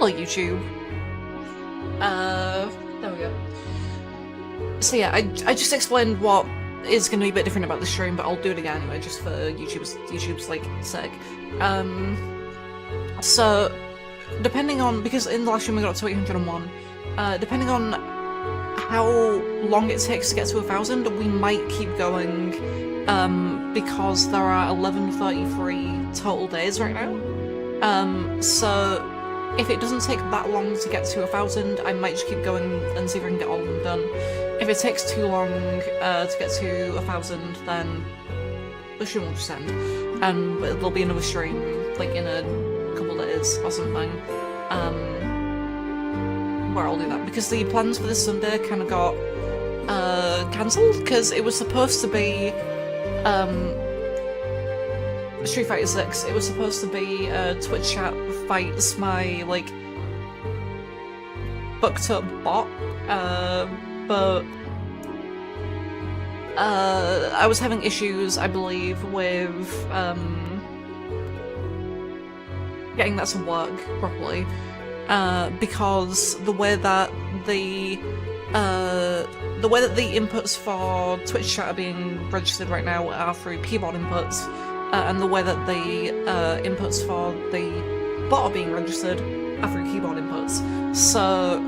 Hello, YouTube. There we go. So yeah, I just explained what is going to be a bit different about the stream, but I'll do it again anyway, just for YouTube's like sake. So depending on, because in the last stream we got to 801, depending on how long it takes to get to 1,000, we might keep going, because there are 1133 total days right now. So if it doesn't take that long to get to 1,000, I might just keep going and see if I can get all of them done. If it takes too long to get to 1,000, then the stream will just end, and there'll be another stream like in a couple days or something, where I'll do that, because the plans for this Sunday kind of got cancelled, because it was supposed to be Street Fighter 6. It was supposed to be Twitch chat fights my like booked up bot, but I was having issues, I believe, with getting that to work properly, because the way that the inputs for Twitch chat are being registered right now are through keyboard inputs, and the way that the inputs for the bot are being registered are through keyboard inputs. So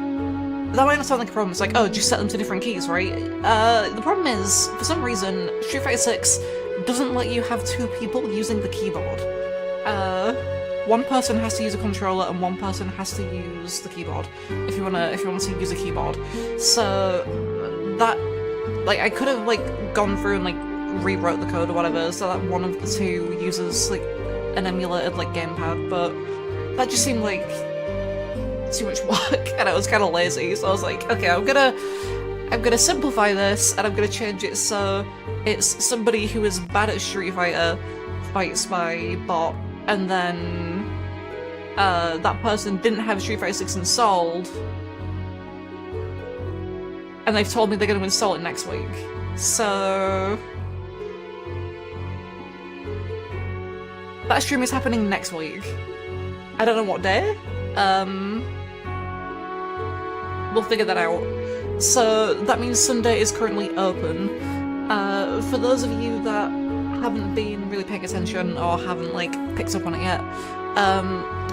that might not sound like a problem. It's like, oh, just set them to different keys, right? The problem is, for some reason, Street Fighter 6 doesn't let you have two people using the keyboard. One person has to use a controller and one person has to use the keyboard if you want to use a keyboard. So that, like, I could have like gone through and like rewrote the code or whatever so that one of the two uses like an emulated like gamepad, but that just seemed like too much work and I was kind of lazy, so I was like, okay, I'm gonna simplify this and I'm gonna change it so it's somebody who is bad at Street Fighter fights my bot, and then that person didn't have Street Fighter 6 installed, and they've told me they're going to install it next week. So that stream is happening next week. I don't know what day. We'll figure that out. So that means Sunday is currently open. For those of you that haven't been really paying attention or haven't like picked up on it yet,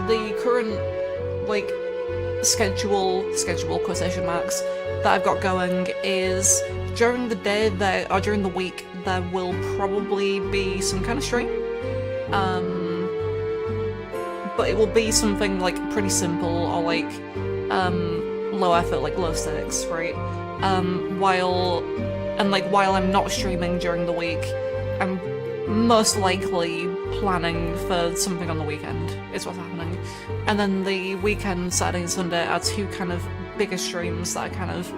the current like schedule quotation marks that I've got going is during the day or during the week there will probably be some kind of stream, but it will be something like pretty simple or like low effort, like low stakes, right? While I'm not streaming during the week, I'm most likely planning for something on the weekend, is what's happening. And then the weekend, Saturday and Sunday, are two kind of bigger streams that are kind of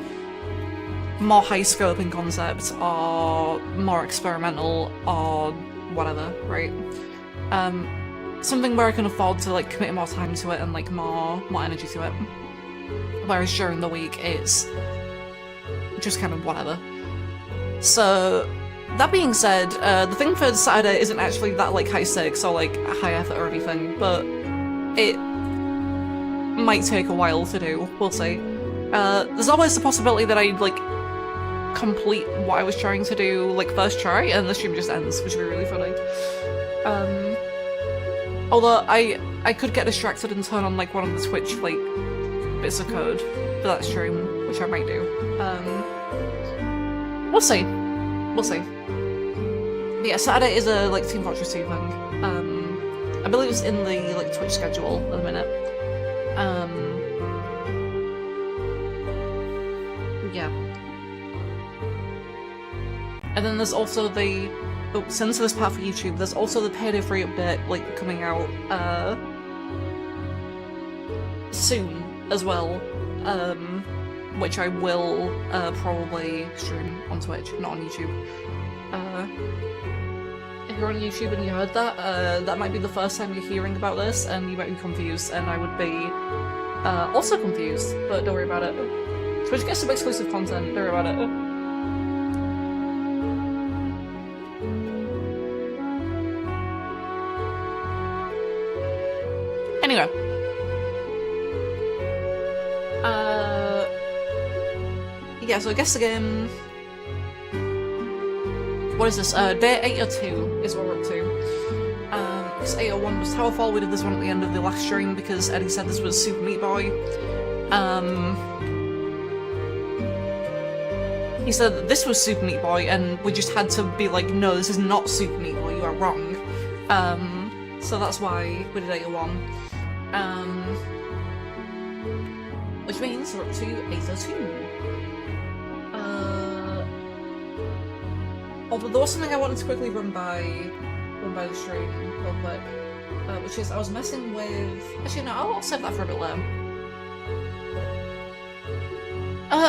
more high scope in concept or more experimental or whatever, right? Something where I can afford to like commit more time to it and like more energy to it. Whereas during the week it's just kind of whatever. So that being said, the thing for Saturday isn't actually that like high stakes or like high effort or anything, but it might take a while to do, we'll see. There's always the possibility that I'd like complete what I was trying to do like first try and the stream just ends, which would be really funny. Although I could get distracted and turn on like one of the Twitch like bits of code for that stream, which I might do. We'll see. We'll see. But yeah, Saturday is a like Team Fortress 2 thing. I believe it's in the like Twitch schedule at the minute. Yeah. And then there's also the since this part for YouTube, there's also the Payday 3 update like coming out soon as well. Which I will probably stream on Twitch, not on YouTube. If you're on YouTube and you heard that, that might be the first time you're hearing about this, and you might be confused, and I would be also confused, but don't worry about it. Twitch gets some exclusive content, don't worry about it. Anyway. yeah, so I guess the game... What is this? Day 802 is what we're up to. Because 801 was Towerfall, we did this one at the end of the last stream because Eddie said this was Super Meat Boy. He said that this was Super Meat Boy, and we just had to be like, no, this is not Super Meat Boy, you are wrong. So that's why we did 801. Which means we're up to 802. Although there was something I wanted to quickly run by the stream real quick, which is I was messing with... Actually, no, I'll save that for a bit later.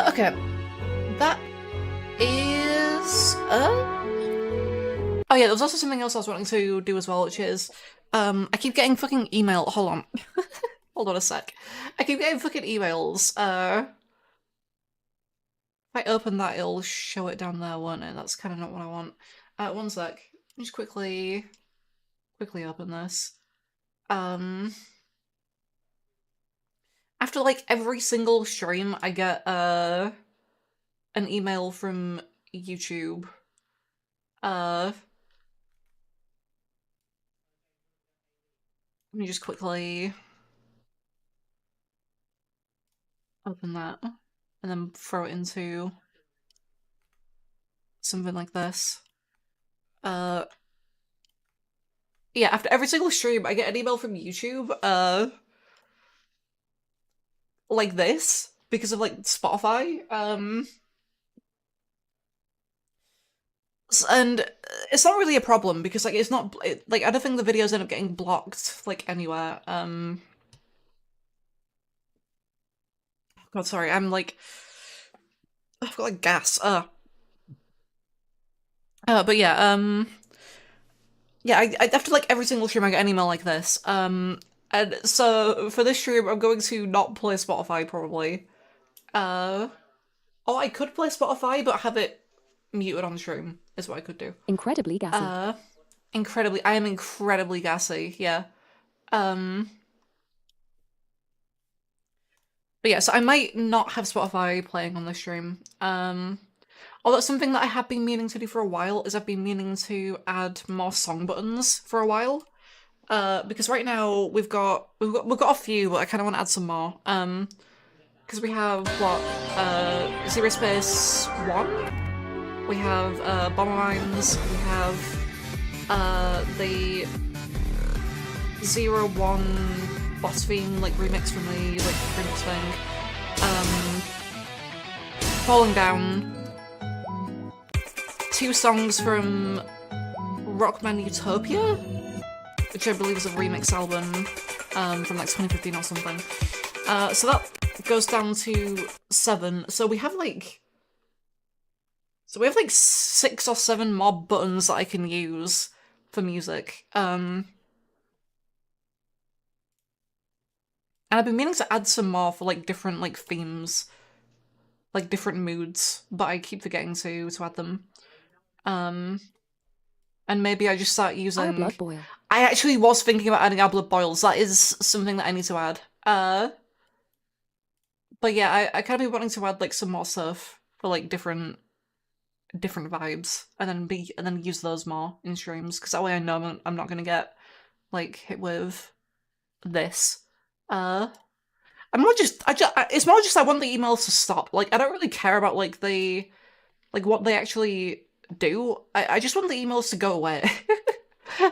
Okay. That is... Oh yeah, there was also something else I was wanting to do as well, which is... I keep getting fucking email... Hold on. Hold on a sec. I keep getting fucking emails, If I open that, it'll show it down there, won't it? That's kind of not what I want. One sec. Let me just quickly open this. After, like, every single stream, I get, an email from YouTube. Let me just quickly open that. And then throw it into something like this. Yeah, after every single stream, I get an email from YouTube, like this, because of, like, Spotify, and it's not really a problem, because, like, it's not, like, I don't think the videos end up getting blocked, like, anywhere, God, sorry, I'm like... I've got like gas, but yeah, yeah, I after like every single stream I get an email like this, and so for this stream I'm going to not play Spotify, probably. Oh, I could play Spotify, but have it muted on stream, is what I could do. Incredibly gassy. I am incredibly gassy, yeah. But yeah, so I might not have Spotify playing on this stream. Although something that I have been meaning to do for a while is I've been meaning to add more song buttons for a while. Because right now we've got a few, but I kind of want to add some more. Because we have what Zero Space 1, we have Bomber Mines, we have the 01 Boss Fiend like remix from the like remix thing. Falling Down. 2 songs from Rockman Utopia, which I believe is a remix album from like 2015 or something. So that goes down to 7. So we have like 6 or 7 more buttons that I can use for music. And I've been meaning to add some more for like different like themes, like different moods, but I keep forgetting to add them. And maybe I just start using... Our blood boil. I actually was thinking about adding our blood boils. That is something that I need to add. But yeah, I kind of be wanting to add like some more stuff for like different vibes, and then use those more in streams, because that way I know I'm not gonna get like hit with this. It's more just I want the emails to stop. Like, I don't really care about like what they actually do. I just want the emails to go away.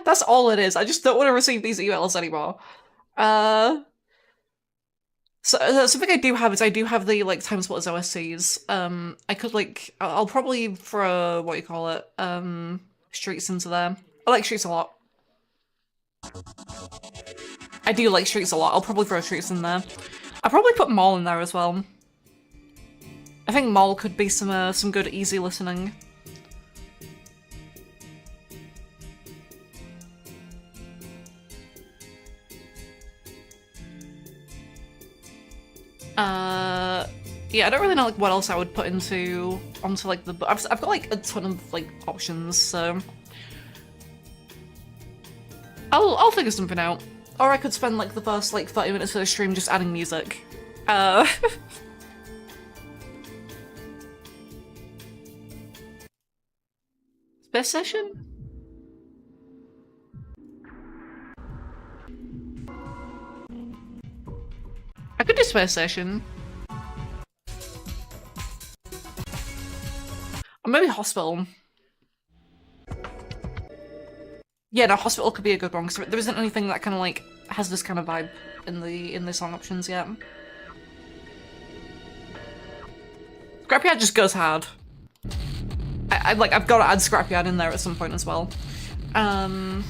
That's all it is. I just don't want to receive these emails anymore. So something I do have is I do have the like Time Splitters OSCs. I could like I'll probably throw what you call it Streets into there. I like Streets a lot. I do like Streets a lot. I'll probably throw Streets in there. I'll probably put Mall in there as well. I think Mall could be some good easy listening. Yeah, I don't really know like what else I would put onto like the. I've got like a ton of like options, so I'll figure something out. Or I could spend like the first like 30 minutes of the stream just adding music. Space Station? I could do Space Station. Or maybe Hospital. Yeah, no, Hospital could be a good one, because there isn't anything that kind of like has this kind of vibe in the song options yet. Scrapyard just goes hard. I've got to add Scrapyard in there at some point as well. FP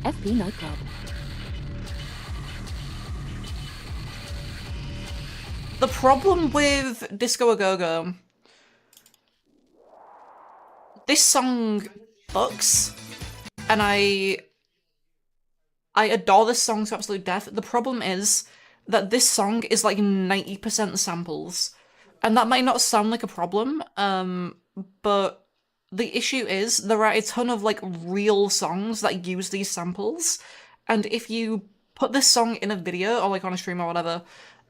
Nightclub. The problem with Disco A Go-Go, this song fucks, and I adore this song to absolute death. The problem is that this song is like 90% samples, and that might not sound like a problem, but the issue is there are a ton of like real songs that use these samples, and if you put this song in a video or like on a stream or whatever,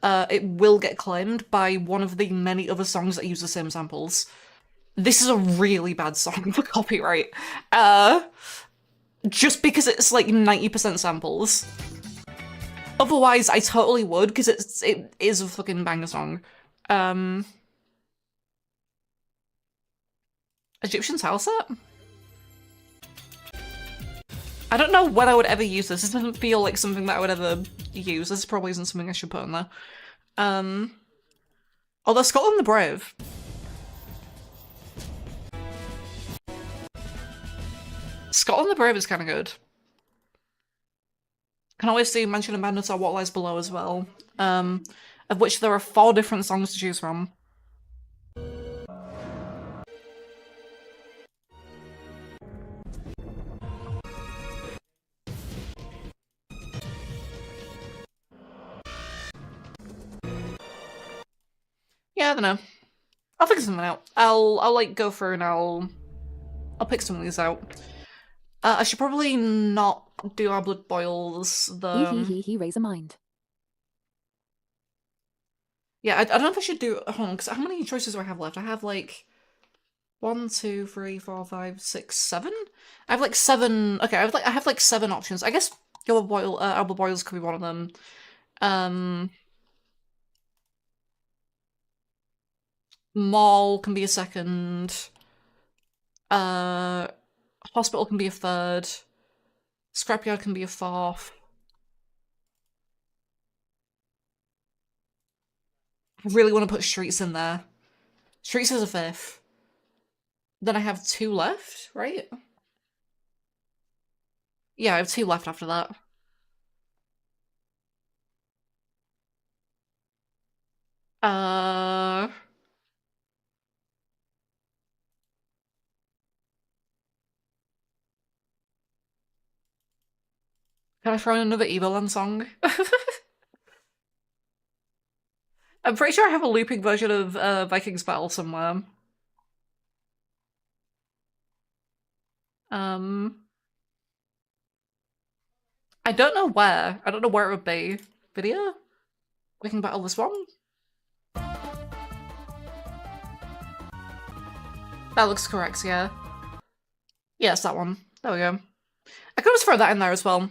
it will get claimed by one of the many other songs that use the same samples. This is a really bad song for copyright. Just because it's like 90% samples. Otherwise, I totally would, because it is a fucking banger song. Egyptian tile set? I don't know when I would ever use this. This doesn't feel like something that I would ever use. This probably isn't something I should put in there. Although Scotland the Brave. Scotland the Brave is kind of good. Can always see Mansion of Madness or What Lies Below as well, of which there are 4 different songs to choose from. Yeah, I don't know. I'll figure something out. I'll like go through and I'll pick some of these out. I should probably not do Our Blood Boils, the... He raise a mind. Yeah, I don't know if I should do... Hold on, because how many choices do I have left? I have like... 1, 2, 3, 4, 5, 6, 7? I have like 7... Okay, I have like 7 options. I guess Our Blood Boils could be one of them. Mall can be a second. Hospital can be a third. Scrapyard can be a 4th. I really want to put Streets in there. Streets is a 5th. Then I have 2 left, right? Yeah, I have 2 left after that. Can I throw in another Evoland song? I'm pretty sure I have a looping version of Vikings Battle somewhere. I don't know where. I don't know where it would be. Video? Viking Battle this one? That looks correct, yeah. Yeah, it's that one. There we go. I could just throw that in there as well.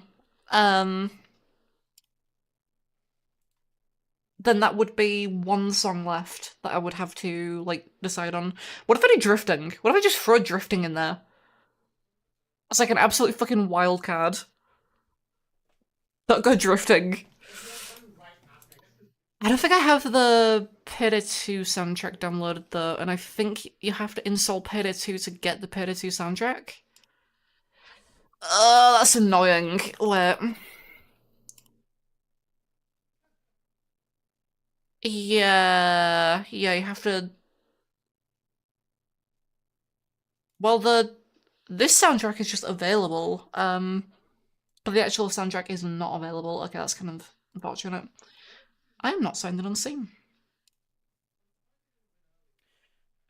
Then that would be 1 song left that I would have to, like, decide on. What if I do Drifting? What if I just throw Drifting in there? It's like an absolute fucking wild card. Don't go Drifting. I don't think I have the Payday 2 soundtrack downloaded though, and I think you have to install Payday 2 to get the Payday 2 soundtrack. That's annoying. Wait. Yeah, you have to... Well, this soundtrack is just available, but the actual soundtrack is not available. Okay, that's kind of unfortunate. I am not signed in on Steam.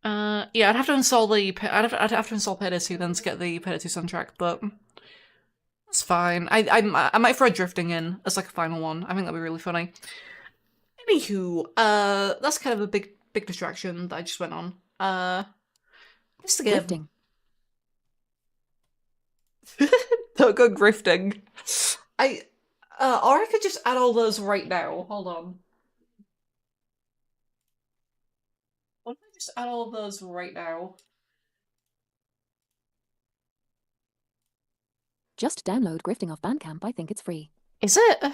Yeah, I'd have to install I'd have to install Payday 2 then to get the Payday 2 soundtrack, but it's fine. I might throw Drifting in as like a final one. I think that'd be really funny. Anywho, that's kind of a big distraction that I just went on. It's the game. Grifting. Don't go grifting. Or I could just add all those right now. Hold on. What if I just add all of those right now? Just download Grifting off Bandcamp. I think it's free. Is it?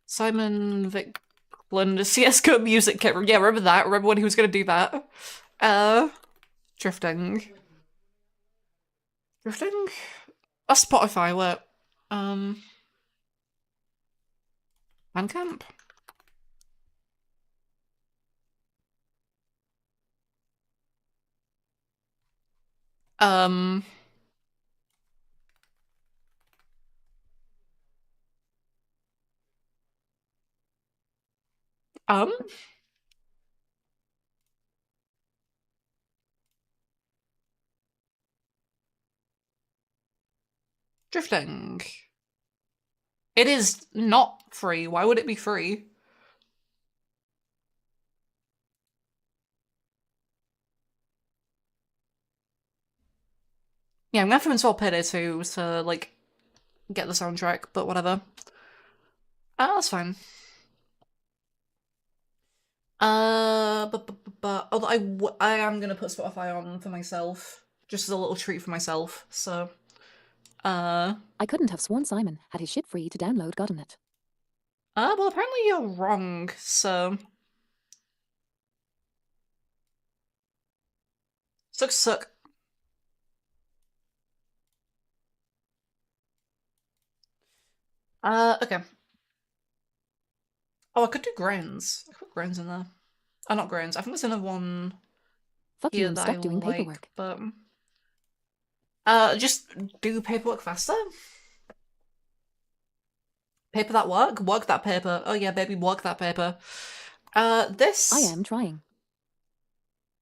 Simon Vickland, CSGO music kit. Yeah, remember that? Remember when he was gonna do that? Drifting. Drifting? That's Spotify, what? Bandcamp? Um... Um? Drifting. It is not free. Why would it be free? Yeah, I'm gonna have to install Payday 2 to, like, get the soundtrack, but whatever. That's fine. Although I am gonna put Spotify on for myself, just as a little treat for myself, so. I couldn't have sworn Simon had his shit free to download, gotten it. Well, apparently you're wrong, so. Suck. Okay. Oh, I could do Grounds. I could put Grounds in there. Oh, not Grounds. I think there's another one Fuck you, here I'm that stuck I doing like, paperwork. but. Just do paperwork faster? Paper that work? Work that paper. Oh yeah, baby, work that paper. This... I am trying.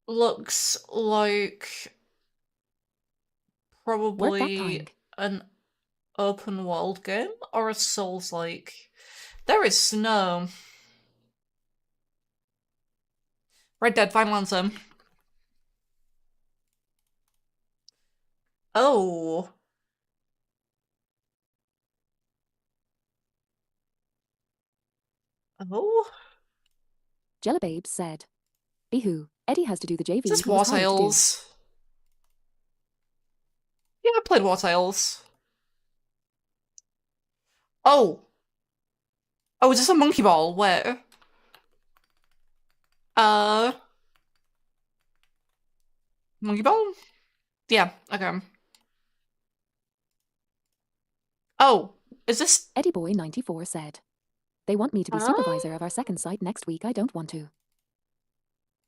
Looks like... Work that probably kind. an open world game or a Souls-like. There is snow. Red Dead Final Answer. Oh. Oh? Jellababes said. Beehoo, Eddie has to do the JV Is this he War was hired to do. Tales? Yeah, I played War Tales. Oh. Oh, is this a monkey ball? Where? Monkey ball? Yeah, okay. Oh, is this... Eddie Boy 94 said. They want me to be supervisor of our second site next week. I don't want to.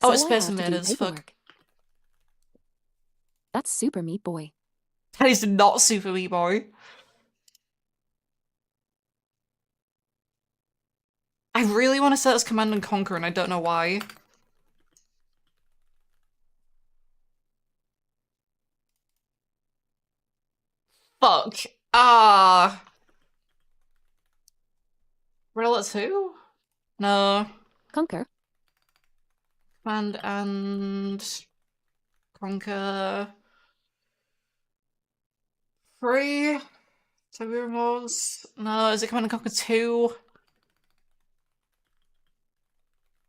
Oh, So it's I Space have to do Invaders, fuck. paperwork. That's Super Meat Boy. That is not Super Meat Boy. I really want to set as Command and Conquer, and I don't know why. Fuck. Ah. Red 2? No. Conquer. Command and Conquer. 3? Tiberium Wars? No, is it Command and Conquer 2?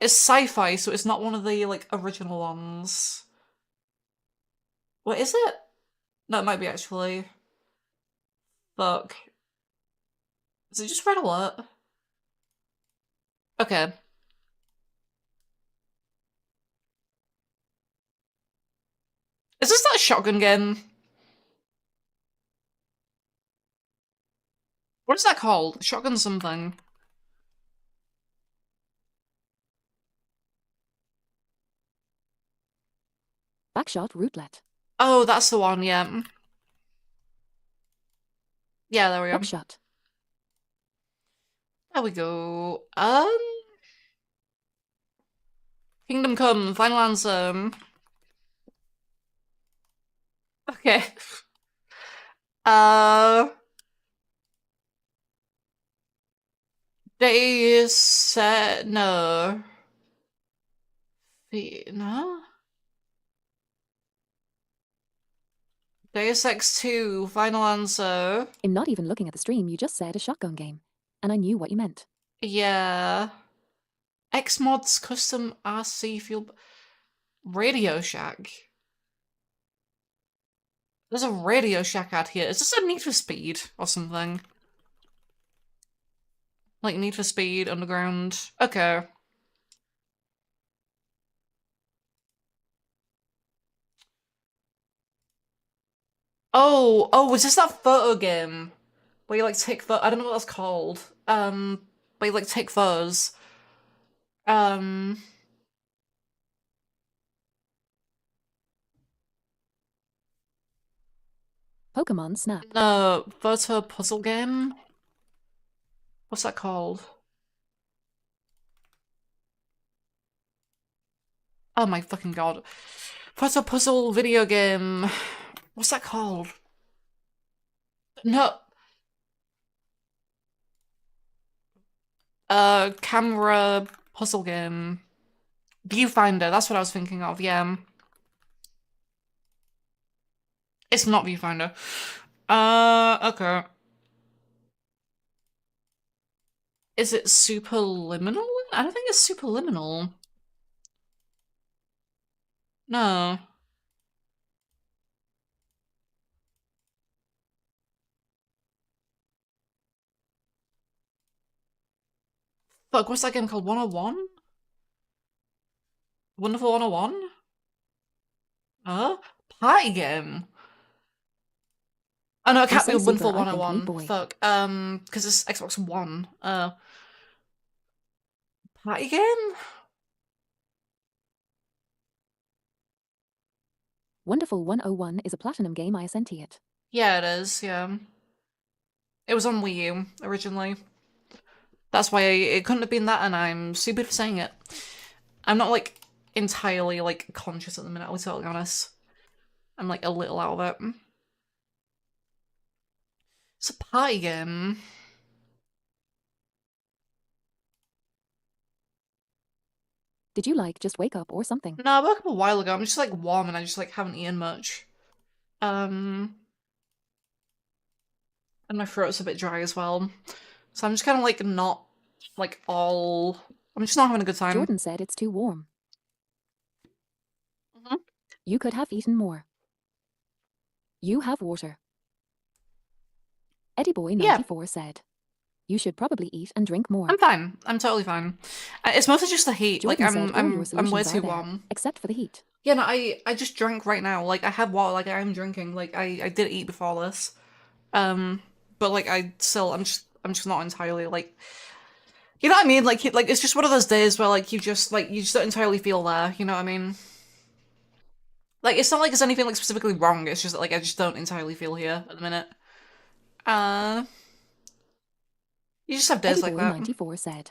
It's sci-fi, so it's not one of the, like, original ones. What is it? No, it might be actually. Fuck. Is it just Red Alert? Okay. Is this that shotgun game? What is that called? Shotgun something. Backshot Rootlet. Oh, that's the one, yeah. Yeah, there we go. Buckshot. There we go. Kingdom Come, Final Answer. Okay. They said no. No? Deus Ex 2, final answer. I'm not even looking at the stream, you just said a shotgun game. And I knew what you meant. Yeah. Xmods custom RC fuel. Radio Shack. There's a Radio Shack ad here. Is this a Need for Speed or something? Like Need for Speed, Underground. Okay. Oh, was this that photo game? Where you like take photos? I don't know what that's called. Where you like take photos. Pokemon Snap. No, photo puzzle game? What's that called? Oh my fucking god. Photo puzzle video game. What's that called? No. Camera puzzle game. Viewfinder, that's what I was thinking of, yeah. It's not Viewfinder. Okay. Is it Superliminal? I don't think it's Superliminal. No. Fuck, what's that game called? 101? Wonderful 101? Party game. Oh no, it can't be say Wonderful Super, I think 101. Meat Boy. Fuck. Because it's Xbox One. Party game? Wonderful 101 is a platinum game I sent it. Yeah, it is, yeah. It was on Wii U, originally. That's why it couldn't have been that, and I'm stupid for saying it. I'm not, like, entirely, like, conscious at the minute, I'll be totally honest. I'm, like, a little out of it. It's a party game. Did you like just wake up or something? No, I woke up a while ago. I'm just, like, warm and I just, like, haven't eaten much. And my throat's a bit dry as well. So I'm just kind of, like, not, like, all... I'm just not having a good time. Jordan said it's too warm. Mhm. You could have eaten more. You have water. Eddie Boy 94 said, you should probably eat and drink more. I'm fine. I'm totally fine. It's mostly just the heat. Jordan Like, said all your I'm way solutions too are there, warm. except for the heat. Yeah, no, I just drank right now. Like, I had water. Like, I'm drinking. Like, I did eat before this. But like, I'm just not entirely like, you know what I mean? Like it's just one of those days where like you just don't entirely feel there. You know what I mean? Like, it's not like there's anything like specifically wrong. It's just that, like, I just don't entirely feel here at the minute. You just have days Eddie like Boy that. 94 said,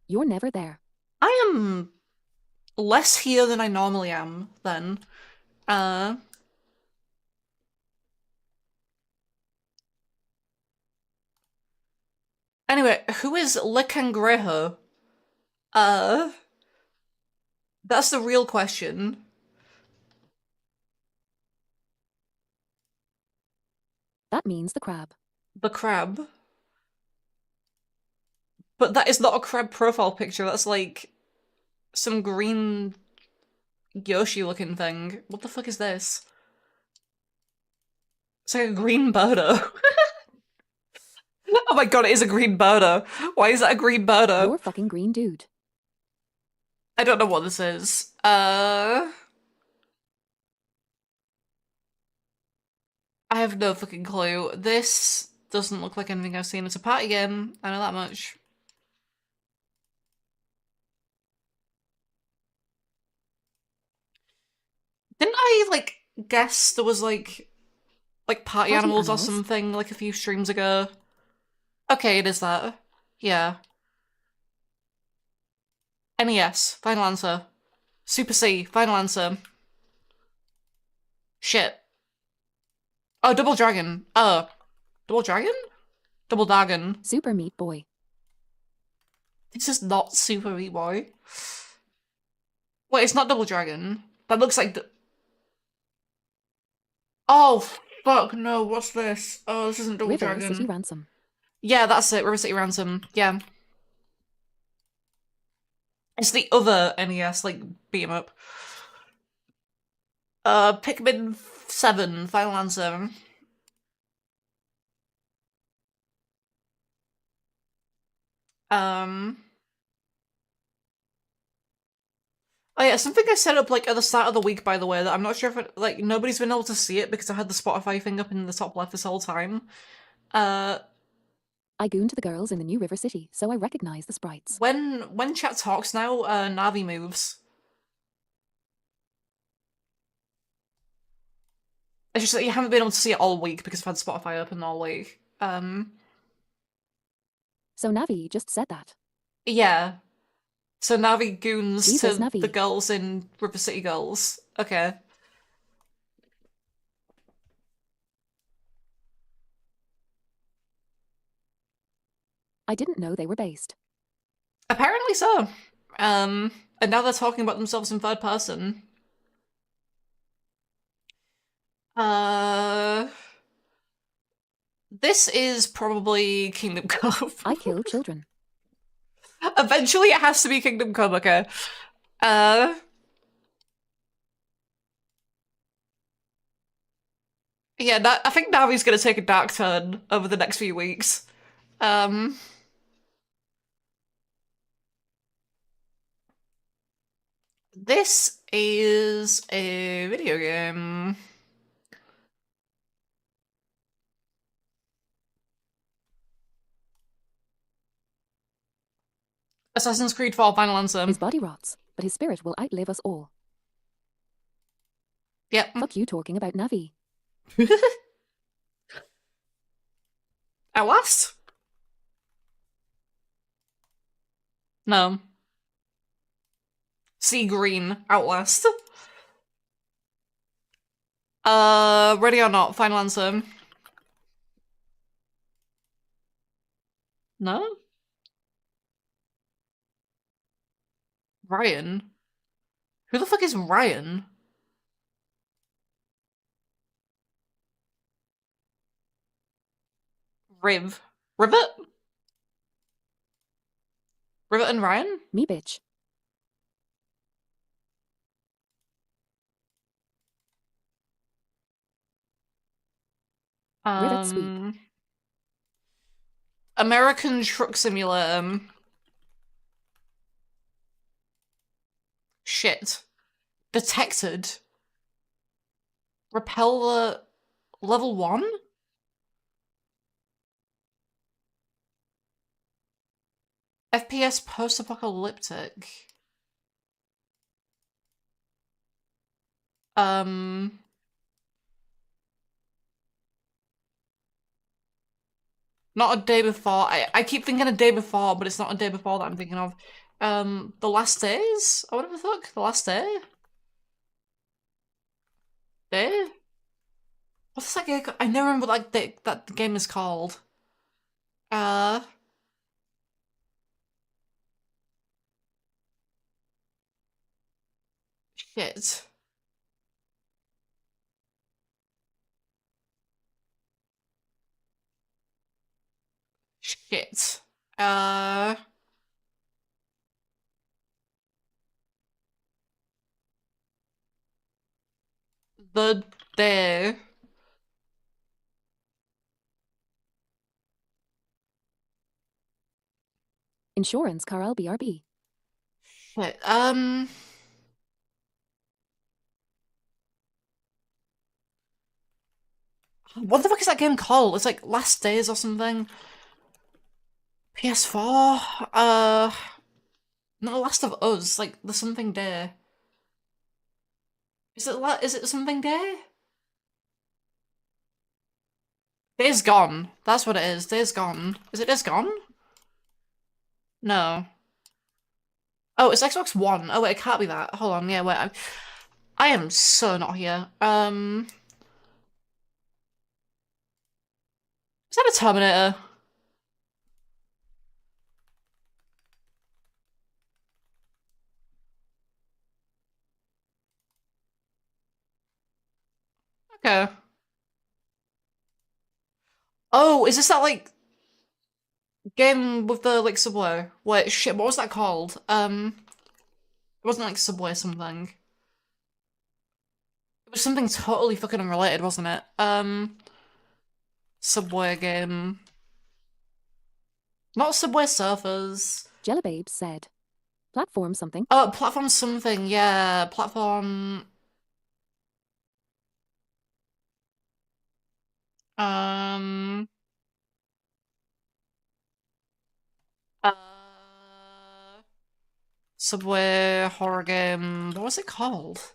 you're never there. I am less here than I normally am. Then, anyway, who is Le Cangrejo? That's the real question. That means the crab. The crab. But that is not a crab profile picture, that's like some green Yoshi looking thing. What the fuck is this? It's like a green birdo. Oh my god, it is a green birdo. Why is that a green birdo? You're fucking green, dude. I don't know what this is. I have no fucking clue. This doesn't look like anything I've seen. It's a party game, I know that much. Didn't I, like, guess there was, like party animals or something, like, a few streams ago? Okay, it is that. Yeah. NES, final answer. Super C, final answer. Shit. Oh, Double Dragon. Oh. Double Dragon? Double Dragon. Super Meat Boy. This is not Super Meat Boy. Wait, it's not Double Dragon. That looks like. Oh fuck no! What's this? Oh, this isn't Double River City Dragon. Ransom. Yeah, that's it. River City Ransom. Yeah, it's the other NES like beat 'em up. Pikmin 7, Final Answer. Um. Oh yeah, something I set up like at the start of the week, by the way, that I'm not sure if it, like nobody's been able to see it because I had the Spotify thing up in the top left this whole time. I gooned the girls in the new River City, so I recognize the sprites. When chat talks now, Navi moves. It's just that you haven't been able to see it all week because I've had Spotify open all week. So Navi just said that. Yeah. So Navi goons Jesus, to Navi. the girls in River City Girls. Okay. I didn't know they were based. Apparently so. And now they're talking about themselves in third person. This is probably Kingdom Come. I kill children. Eventually it has to be Kingdom Come, okay. Yeah, I think Navi's gonna take a dark turn over the next few weeks. This is a video game. Assassin's Creed 4 Final Answer. His body rots, but his spirit will outlive us all. Yep. Fuck you talking about Navi. Outlast? No. Sea Green. Outlast. Ready or not? Final Answer. No? Ryan? Who the fuck is Ryan? Riv. Rivet? Rivet and Ryan? Me bitch. Rivet sweep. American Truck Simulator. Shit. Detected. Repel level 1? FPS post-apocalyptic. Not a day before. I keep thinking a day before, but it's not a day before that I'm thinking of. The Last Days? Or whatever the fuck? The Last Day? Day? What's that game? I never remember what that game is called. Shit. Shit. The Day. Insurance Carl BRB. Shit. What the fuck is that game called? It's like Last Days or something. PS4? Not Last of Us, like the something day. Is it something day? Days Gone. That's what it is. Days Gone. Is it Days Gone? No. Oh, it's Xbox One. Oh wait, it can't be that. Hold on, yeah, wait. I am so not here. Is that a Terminator? Okay. Oh, is this that like game with the like subway? Wait, shit, what was that called? It wasn't like Subway something. It was something totally fucking unrelated, wasn't it? Subway game. Not Subway Surfers. Jellababes said. Platform something. Oh, platform something, yeah. Platform. Um. Uh. Subway horror game. What was it called?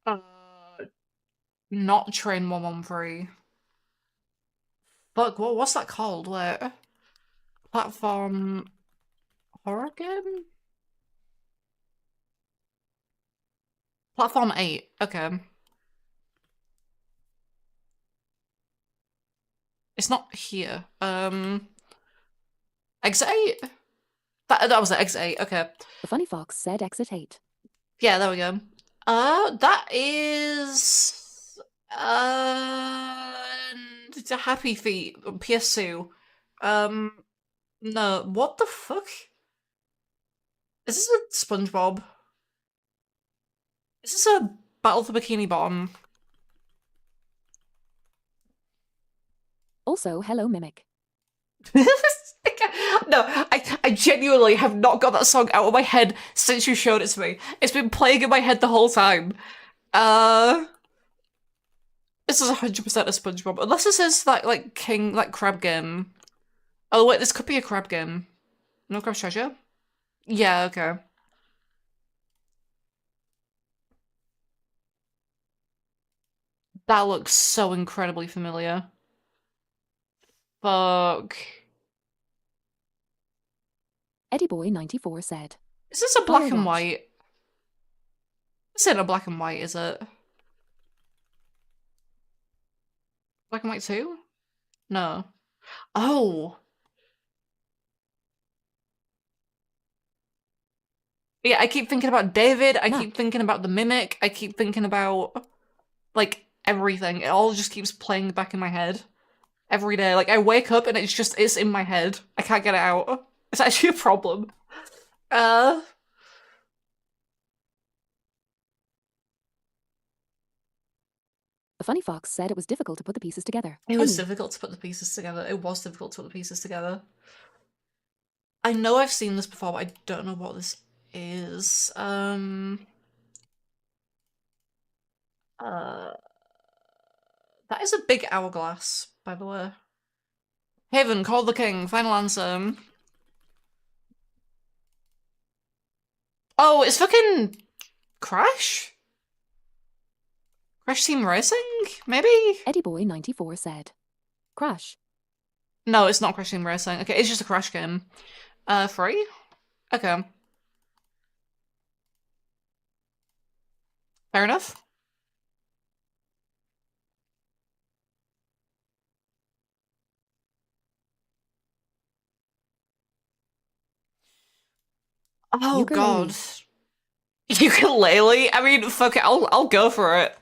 Uh. Not Train 113. Fuck, what's that called? Wait. Platform horror game? Platform 8. Okay. It's not here. Exit 8? That was it, exit 8. Okay. The Funny Fox said exit 8. Yeah, there we go. That is it's a Happy Feet PS2. Um, no, what the fuck? Is this a SpongeBob? Is this a Battle for Bikini Bottom? Also, hello Mimic. No, I genuinely have not got that song out of my head since you showed it to me. It's been playing in my head the whole time. This is 100% a SpongeBob. Unless this is that, like, King, like, crab game. Oh, wait, this could be a crab game. No Crab's Treasure? Yeah, okay. That looks so incredibly familiar. Fuck. Eddie Boy 94 said. Is this a black and Firewatch. white? This isn't a black and white, is it? Black and white too? No. Oh. Yeah, I keep thinking about David, I keep thinking about the Mimic, I keep thinking about, like, everything. It all just keeps playing back in my head. Every day. Like, I wake up and it's in my head. I can't get it out. It's actually a problem. The Funny Fox said it was difficult to put the pieces together. It was difficult to put the pieces together. It was difficult to put the pieces together. I know I've seen this before, but I don't know what this is. That is a big hourglass, by the way. Haven, call the king. Final answer. Oh, it's fucking Crash? Crash Team Racing? Maybe? Eddie Boy 94 said. Crash. No, it's not Crash Team Racing. Okay, it's just a Crash game. Free? Okay. Fair enough. Oh Ukulele. god. Ukulele? I mean, fuck it, I'll go for it.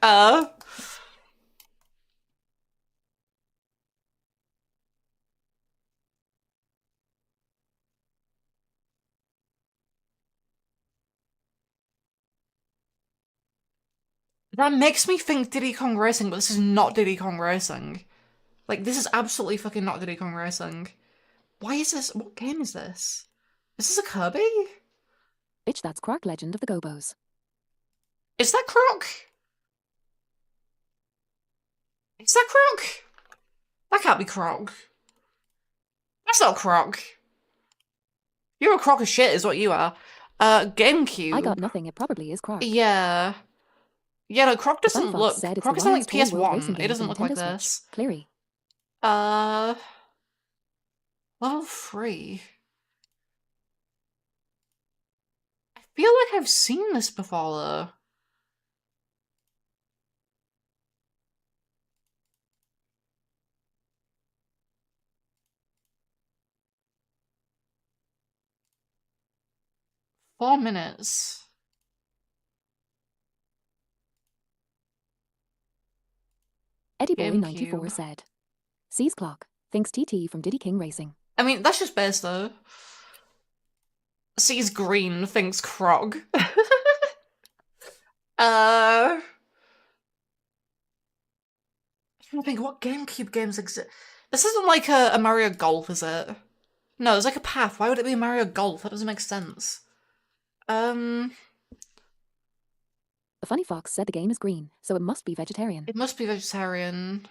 That makes me think Diddy Kong Racing, but this is not Diddy Kong Racing. Like, this is absolutely fucking not Diddy Kong Racing. Why is this? What game is this? Is this a Kirby? Bitch, that's Croc Legend of the Gobos. Is that Croc? Is that Croc? That can't be Croc. That's not Croc. You're a crock of shit is what you are. GameCube. I got nothing, it probably is Croc. Yeah. Yeah, no, Croc doesn't look... Croc is like PS1. It doesn't look like Nintendo this. Switch. Cleary. Level 3. I feel like I've seen this before, though. 4 minutes. Eddie Boy GameCube. 94 said. Sees clock. Thinks TT from Diddy King Racing. I mean, that's just base though. Sees green, thinks Krog. I think what GameCube games exist. This isn't like a Mario Golf, is it? No, there's like a path. Why would it be Mario Golf? That doesn't make sense. The Funny Fox said the game is green, so it must be vegetarian. It must be vegetarian.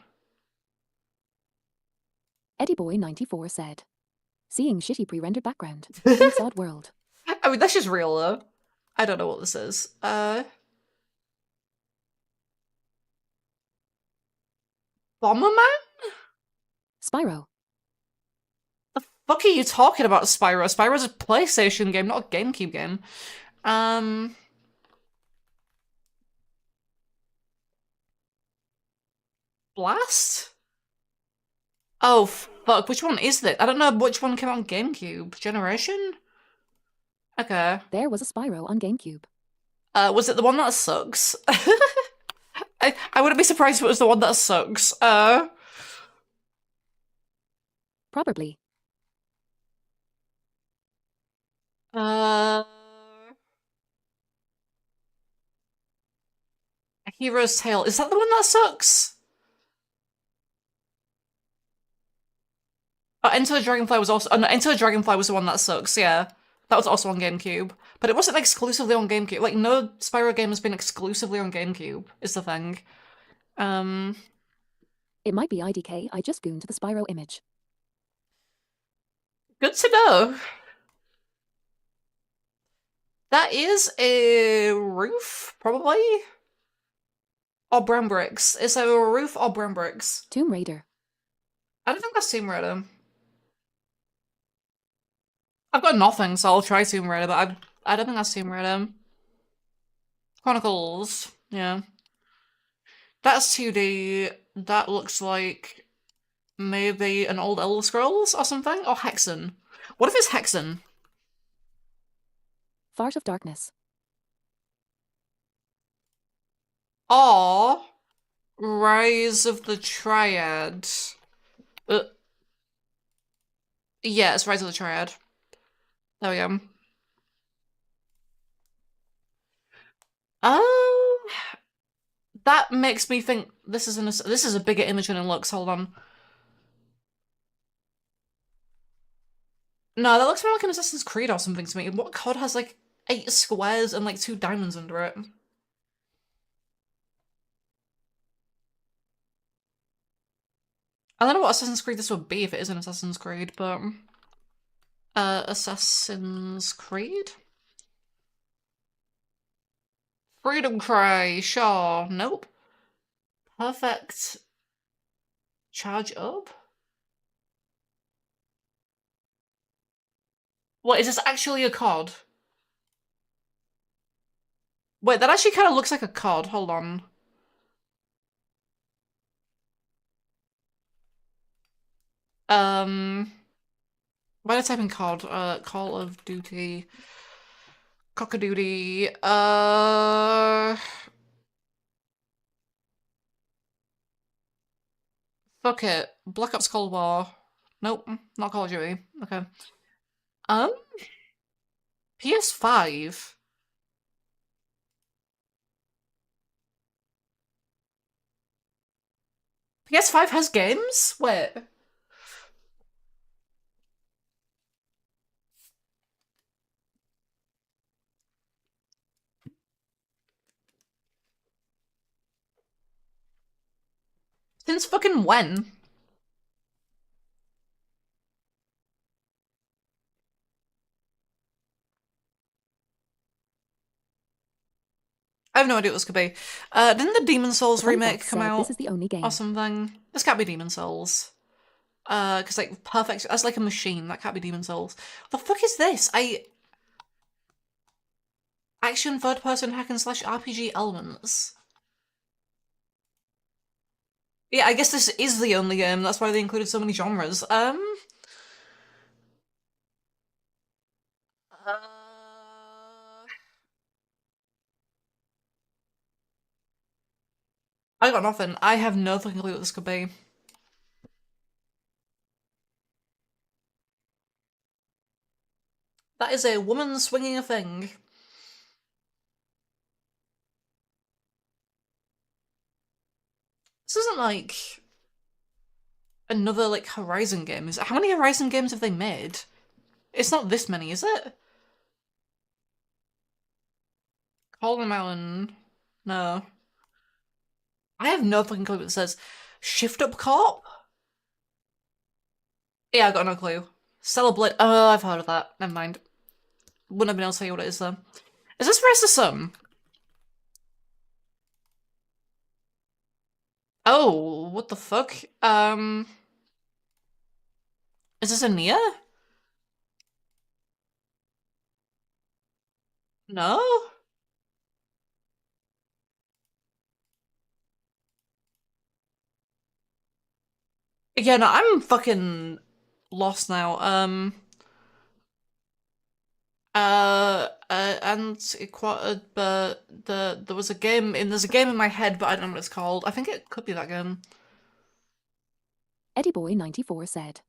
Eddie Boy 94 said. Seeing shitty pre-rendered background. Thinks odd world. I mean, that's just real though. I don't know what this is. Bomberman? Spyro. The fuck are you talking about, Spyro? Spyro's a PlayStation game, not a GameCube game. Blast? Oh, fuck. Which one is it? I don't know which one came out on GameCube. Generation? Okay. There was a Spyro on GameCube. Was it the one that sucks? I wouldn't be surprised if it was the one that sucks. Probably. A Hero's Tale. Is that the one that sucks? Oh, Enter the Dragonfly was also. Oh, no, Enter the Dragonfly was the one that sucks, yeah. That was also on GameCube. But it wasn't exclusively on GameCube. Like, no Spyro game has been exclusively on GameCube, is the thing. It might be IDK. I just gooned the Spyro image. Good to know. That is a roof, probably? Or brown bricks. It's a roof or brown bricks. Tomb Raider. I don't think that's Tomb Raider. I've got nothing, so I'll try Tomb Raider, but I don't think that's Tomb Raider. Chronicles, yeah. That's 2D. That looks like maybe an old Elder Scrolls or something? Or Hexen. What if it's Hexen? Fart of Darkness. Or Rise of the Triad. Yeah, it's Rise of the Triad. There we go. That makes me think this is a bigger image than it looks. Hold on. No, that looks more like an Assassin's Creed or something to me. What card has like 8 squares and like 2 diamonds under it? I don't know what Assassin's Creed this would be if it is an Assassin's Creed, but Assassin's Creed? Freedom Cry, sure. Nope. Perfect. Charge up? What, is this actually a COD? Wait, that actually kind of looks like a COD. Hold on. Why did I type in COD? Call of Duty. Cock-a-doodie. Fuck it. Black Ops Cold War. Nope, not Call of Duty. Okay. PS5? PS5 has games? Wait. Since fucking when? I have no idea what this could be. Didn't the Demon Souls The Funny remake Fox come said out This is the only game. or something? This can't be Demon Souls. Cause like perfect, that's like a machine. That can't be Demon Souls. The fuck is this? Action third-person hack and slash RPG elements. Yeah, I guess this is the only game. That's why they included so many genres. I got nothing. I have no fucking clue what this could be. That is a woman swinging a thing. This isn't like another like Horizon game. How many Horizon games have they made? It's not this many, is it? Calling Mountain. No. I have no fucking clue what it says. Shift Up Corp? Yeah, I got no clue. Celebrate. Oh, I've heard of that. Never mind. Wouldn't have been able to tell you what it is though. Is this Rise of Sun? Oh, what the fuck? Is this a Nia? No? Yeah, no, I'm fucking lost now. And it quite, but there was a game there's a game in my head, but I don't know what it's called. I think it could be that game. Eddie Boy 94 said.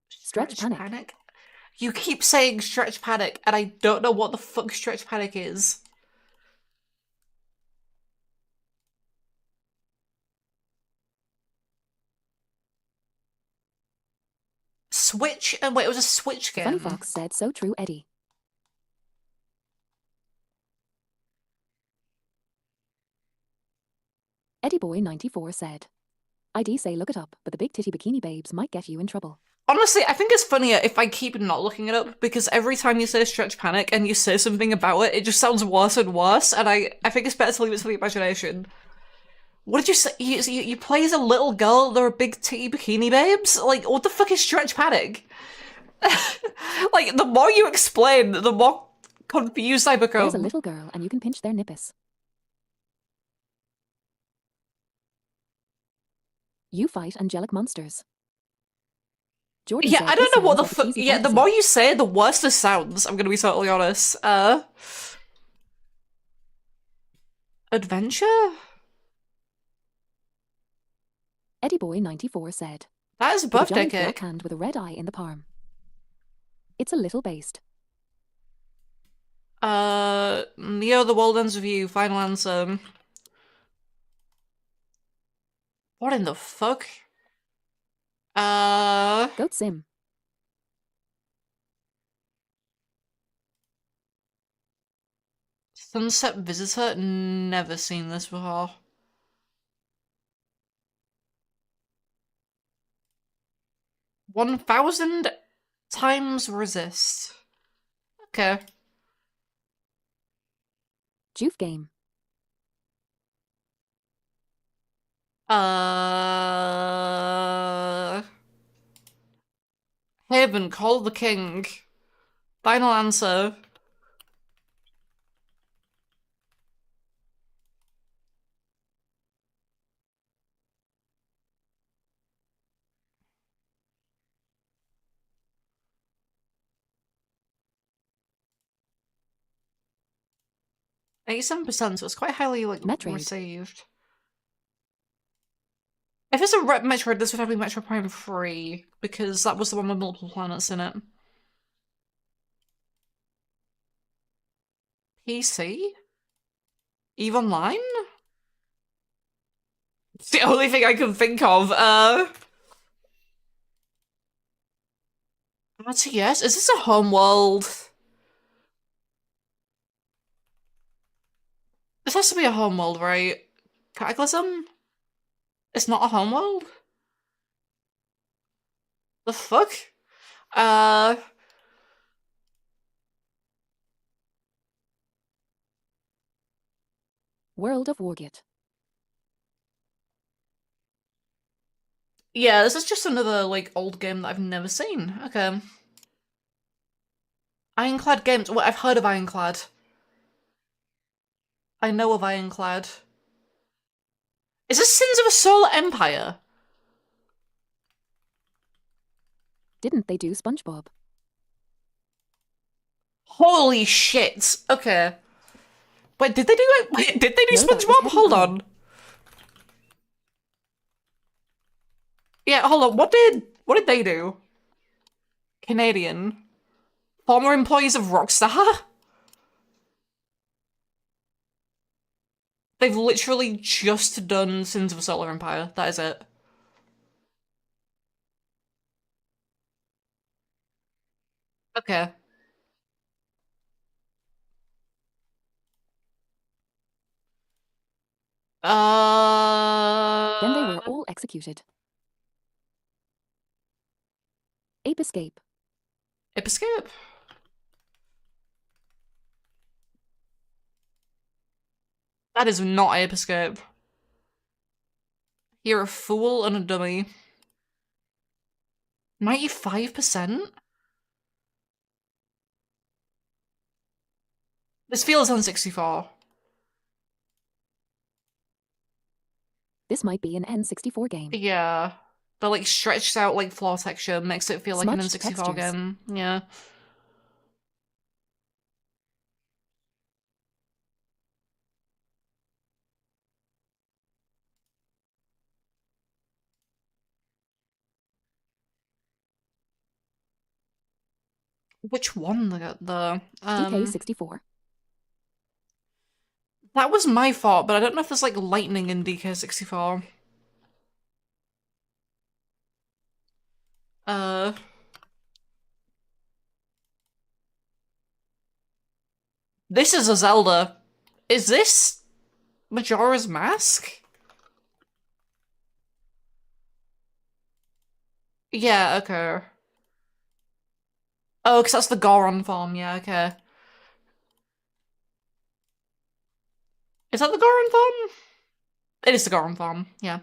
Stretch Panic. You keep saying Stretch Panic, and I don't know what the fuck Stretch Panic is. Switch and wait, it was a Switch game. Funny Fox said so true, Eddie. Eddie Boy 94 said. I'd say look it up, but the big titty bikini babes might get you in trouble. Honestly, I think it's funnier if I keep not looking it up, because every time you say Stretch Panic and you say something about it, it just sounds worse and worse, and I think it's better to leave it to the imagination. What did you say? You play as a little girl, there are big titty bikini babes? Like, what the fuck is Stretch Panic? Like, the more you explain, the more confused I become. There's a little girl and you can pinch their nippers. You fight angelic monsters. Jordan Yeah, said, I don't "This know what the sounds like a fuck. cheesy Yeah, the fantasy." more you say, the worse this sounds. I'm gonna be totally honest. Adventure? Eddie Boy 94 said. That is a With a birthday giant cake. black hand with a red eye in the palm. It's a little based. Neo the World Ends With You, final answer. What in the fuck? Goat Sim. Sunset Visitor? Never seen this before. 1000 times resist. Okay. Juve Game. Haven, Call the King. Final answer. %, so it's quite highly like Metroid. received. If it's a Metroid, this would have to be Metroid Prime 3, because that was the one with multiple planets in it. PC? EVE Online? It's the only thing I can think of. RTS? Is this a Homeworld? This has to be a Homeworld, right? Cataclysm? It's not a Homeworld? The fuck? World of Wargate. Yeah, this is just another, like, old game that I've never seen. Okay. Ironclad Games. Well, I've heard of Ironclad. I know of Ironclad. Is this Sins of a Solar Empire? Didn't they do SpongeBob? Holy shit. Okay. Wait, did they do it? Wait, did they do No, that was SpongeBob? Heavy Hold Iron. on. Yeah, hold on. What did they do? Canadian. Former employees of Rockstar? They've literally just done Sins of a Solar Empire. That is it. Okay. Then they were Uh, all executed. Ape Escape. Ape Escape. That is not Ape Escape. You're a fool and a dummy. 95%? This feels N64. This might be an N64 game. Yeah. The like stretched out like floor texture makes it feel like an Smudged N64 textures. game. Yeah. Which one the DK64. that was my fault, but I don't know if there's like lightning in DK64. Uh this is a Zelda. Is this Majora's Mask? Yeah, okay. Oh, because that's the Goron farm, yeah, okay. Is that the Goron farm? It is the Goron farm, yeah.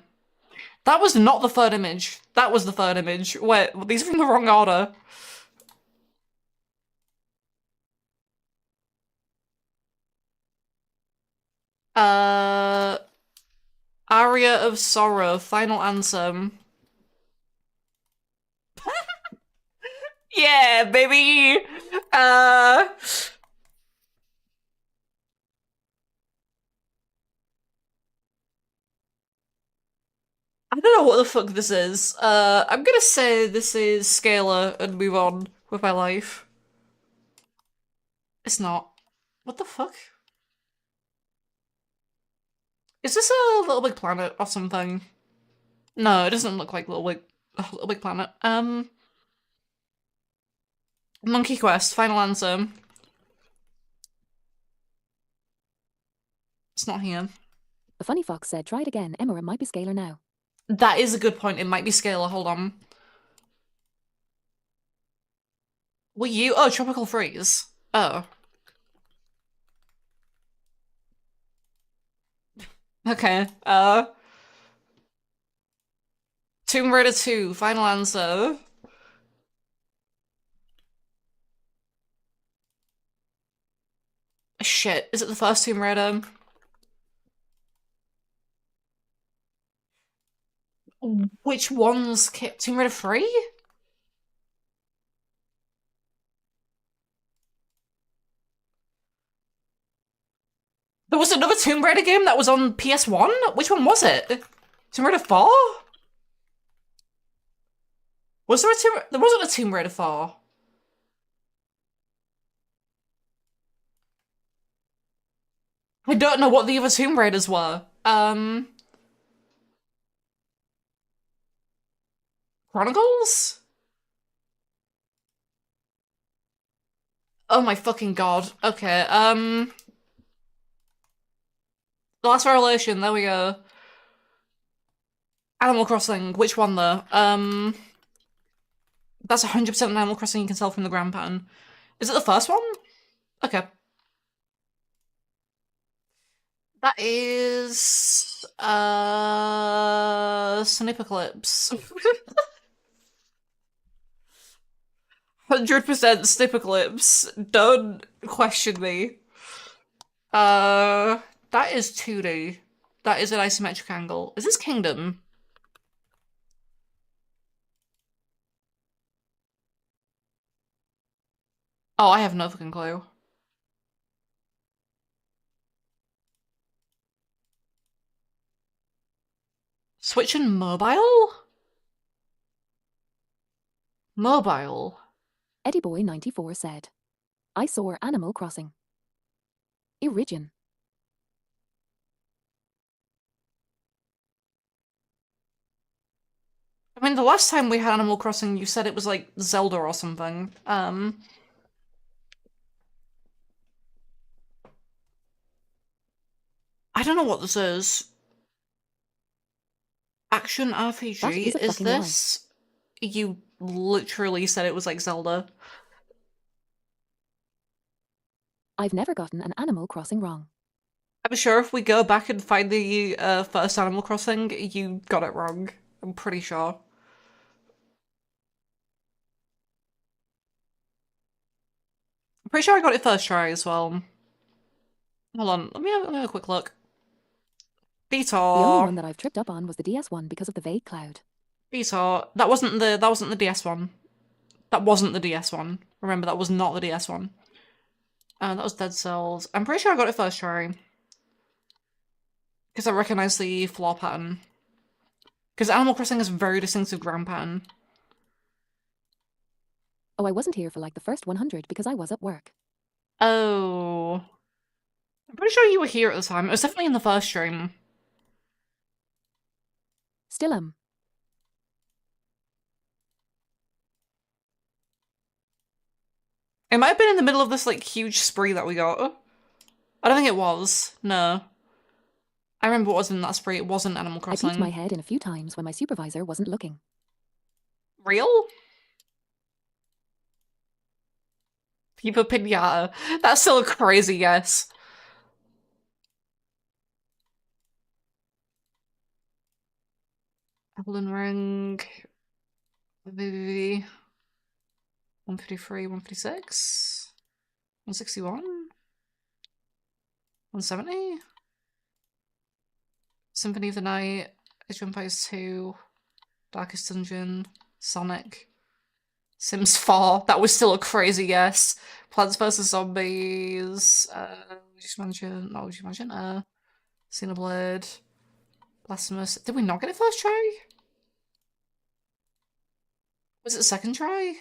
That was not the third image. That was the third image. Wait, these are from the wrong order. Uh, Aria of Sorrow, Final Anthem. Yeah, baby! Uh... I don't know what the fuck this is. I'm gonna say this is Scalar and move on with my life. It's not. What the fuck? Is this a Little Big Planet or something? No, it doesn't look like Little Big Planet. Monkey Quest, Final Answer. It's not here. The Funny Fox said, try it again. Emera might be Scalar now. That is a good point. It might be Scalar. Hold on. Were you? Oh, Tropical Freeze. Oh. Okay. Tomb Raider 2, Final Answer. Shit. Is it the first Tomb Raider? Which one's Tomb Raider 3? There was another Tomb Raider game that was on PS1? Which one was it? Tomb Raider 4? Was there a There wasn't a Tomb Raider 4. I don't know what the other Tomb Raiders were. Chronicles? Oh my fucking god. Okay, The Last Revelation, there we go. Animal Crossing, which one though? That's 100% an Animal Crossing you can tell from the ground pattern. Is it the first one? Okay. That is... Snipperclips. 100% Snipperclips. Don't question me. That is 2D. That is an isometric angle. Is this Kingdom? Oh, I have no fucking clue. Switch and mobile? Mobile. Eddie Boy 94 said. I saw Animal Crossing. Origin. I mean, the last time we had Animal Crossing, you said it was like Zelda or something. I don't know what this is. Action That RPG? is a Is fucking lie. this? You literally said it was like Zelda. I've never gotten an Animal Crossing wrong. I'm sure if we go back and find the first Animal Crossing, you got it wrong. I'm pretty sure. I'm pretty sure I got it first try as well. Hold on, let me have a quick look. The only Beator. one that I've tripped up on was the DS one because of the vague cloud. Beator. That wasn't the DS one. That wasn't the DS one. Remember, that was not the DS one. That was Dead Cells. I'm pretty sure I got it first try. Because I recognize the floor pattern. Because Animal Crossing has a very distinctive ground pattern. Oh, I wasn't here for like the first 100 because I was at work. Oh. I'm pretty sure you were here at the time. It was definitely in the first stream. Still It might have been in the middle of this, like, huge spree that we got. I don't think it was. No. I remember what was in that spree. It wasn't Animal I peeked Crossing. my head in a few times when my supervisor wasn't looking. Real? Pipa Pinata. That's still a crazy guess. Elden Ring. 153, 156, 161, 170. Symphony of the Night, Age of Empires 2, Darkest Dungeon, Sonic, Sims 4. That was still a crazy guess. Plants vs Zombies, Luigi's Mansion, not Luigi's Mansion, Xenoblade, Blasphemous. Did we not get it first try? Was it second try?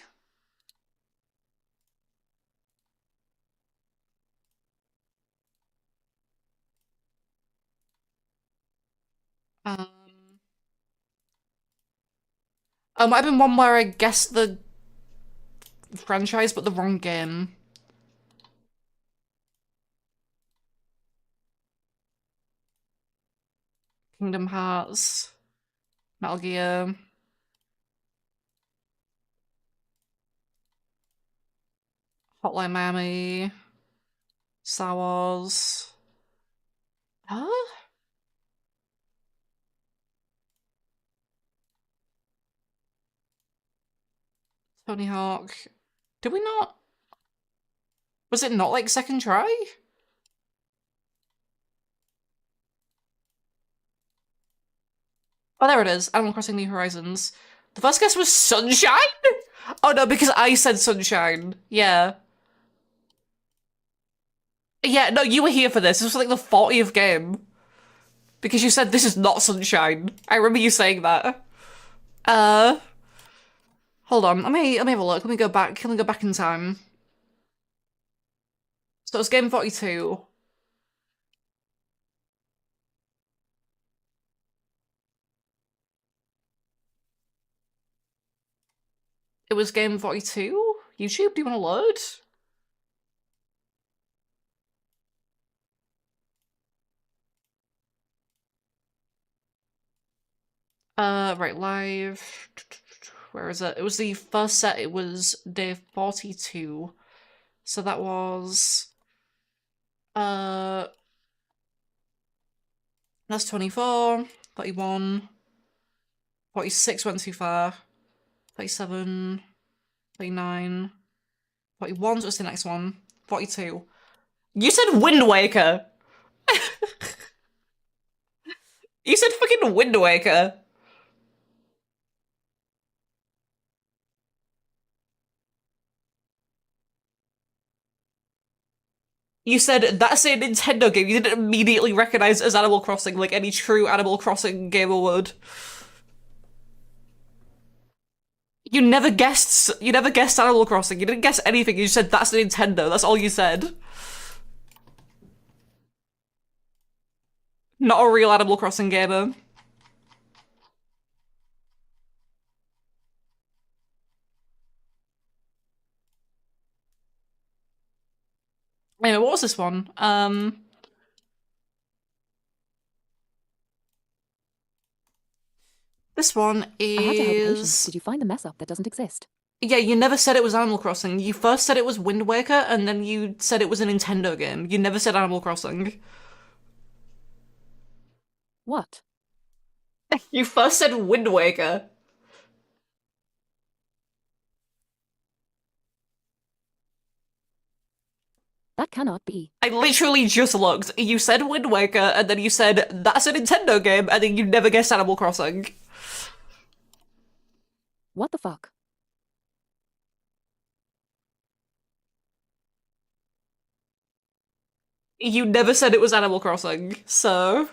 It might have been one where I guessed the franchise but the wrong game. Kingdom Hearts, Metal Gear, Hotline Miami, Star Wars. Huh? Tony Hawk. Did we not? Was it not like second try? Oh, there it is. Animal Crossing New Horizons. The first guess was Sunshine? Oh no, because I said Sunshine. Yeah. Yeah, no, you were here for this. This was like the 40th game. Because you said this is not Sunshine. I remember you saying that. Hold on. Let me have a look. Let me go back. Let me go back in time. So it was game 42. It was game 42? YouTube, do you want to load? Right, live. Where is it? It was the first set, it was day 42. So that was... That's 24, 31, 46 went too far, 37, 39, 41 was the next one, 42. You said Wind Waker! You said fucking Wind Waker! You said, that's a Nintendo game. You didn't immediately recognize it as Animal Crossing like any true Animal Crossing gamer would. You never guessed. You never guessed Animal Crossing. You didn't guess anything. You said that's a Nintendo. That's all you said. Not a real Animal Crossing gamer. Anyway, what was this one? This one I had to help patients. is... Did you find the mess up that doesn't exist? Yeah, you never said it was Animal Crossing. You first said it was Wind Waker, and then you said it was a Nintendo game. You never said Animal Crossing. What? You first said Wind Waker. That cannot be. I literally just looked. You said Wind Waker, and then you said, that's a Nintendo game, and then you never guessed Animal Crossing. What the fuck? You never said it was Animal Crossing, so...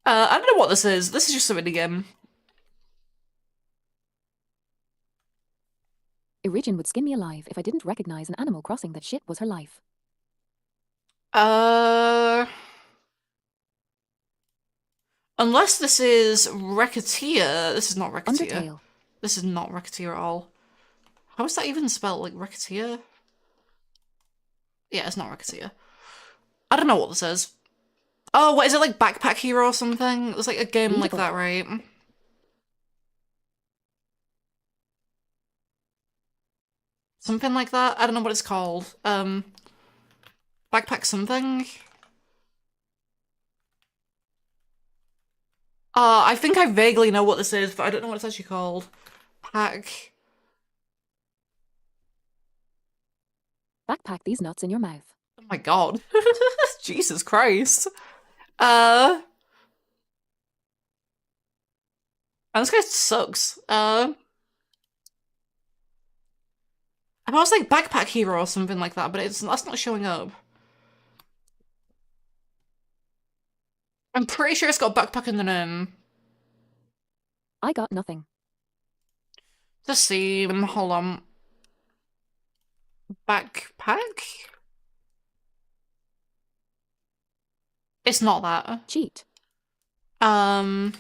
I don't know what this is. This is just a minigame. Iridian would skin me alive if I didn't recognize an Animal Crossing that shit was her life. Unless this is Recketeer. This is not Recketeer. Undertale. This is not Recketeer at all. How is that even spelled? Like, Recketeer? Yeah, it's not Recketeer. I don't know what this is. Oh, what is it, like Backpack Hero or something? It's like a game like that, right? Something like that? I don't know what it's called. Backpack something? I think I vaguely know what this is, but I don't know what it's actually called. Pack... Backpack these nuts in your mouth. Oh my god. Jesus Christ. And this guy sucks. I was like Backpack Hero or something like that, but that's not showing up. I'm pretty sure it's got backpack in the name. I got nothing. Let's see, hold on. Backpack? It's not that. Cheat. Pack?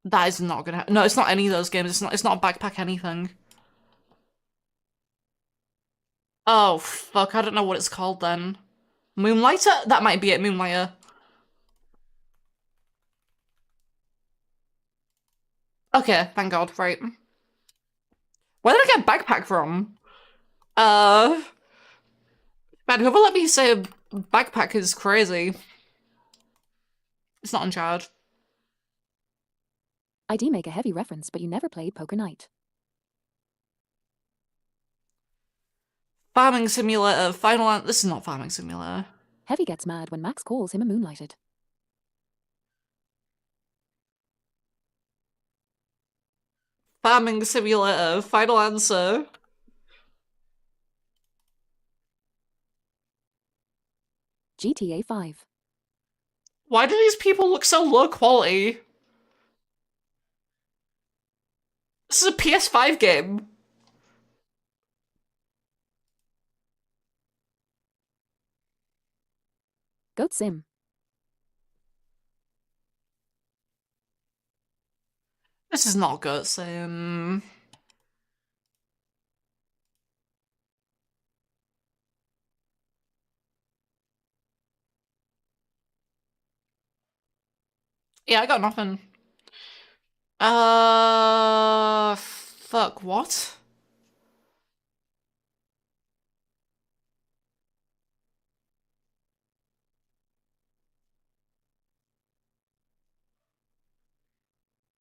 That is not gonna no, it's not any of those games. It's not Backpack anything. Oh fuck, I don't know what it's called then. Moonlighter? That might be it, Moonlighter. Okay, thank god, right. Where did I get backpack from? Man, whoever let me say backpack is crazy. It's not Uncharted. I do make a heavy reference, but you never played Poker Night. Farming Simulator, this is not Farming Simulator. Heavy gets mad when Max calls him a moonlighted. Farming Simulator, final answer. GTA 5. Why do these people look so low quality? This is a PS5 game. Goat Sim. This is not Goat Sim. Yeah, I got nothing. Fuck, what?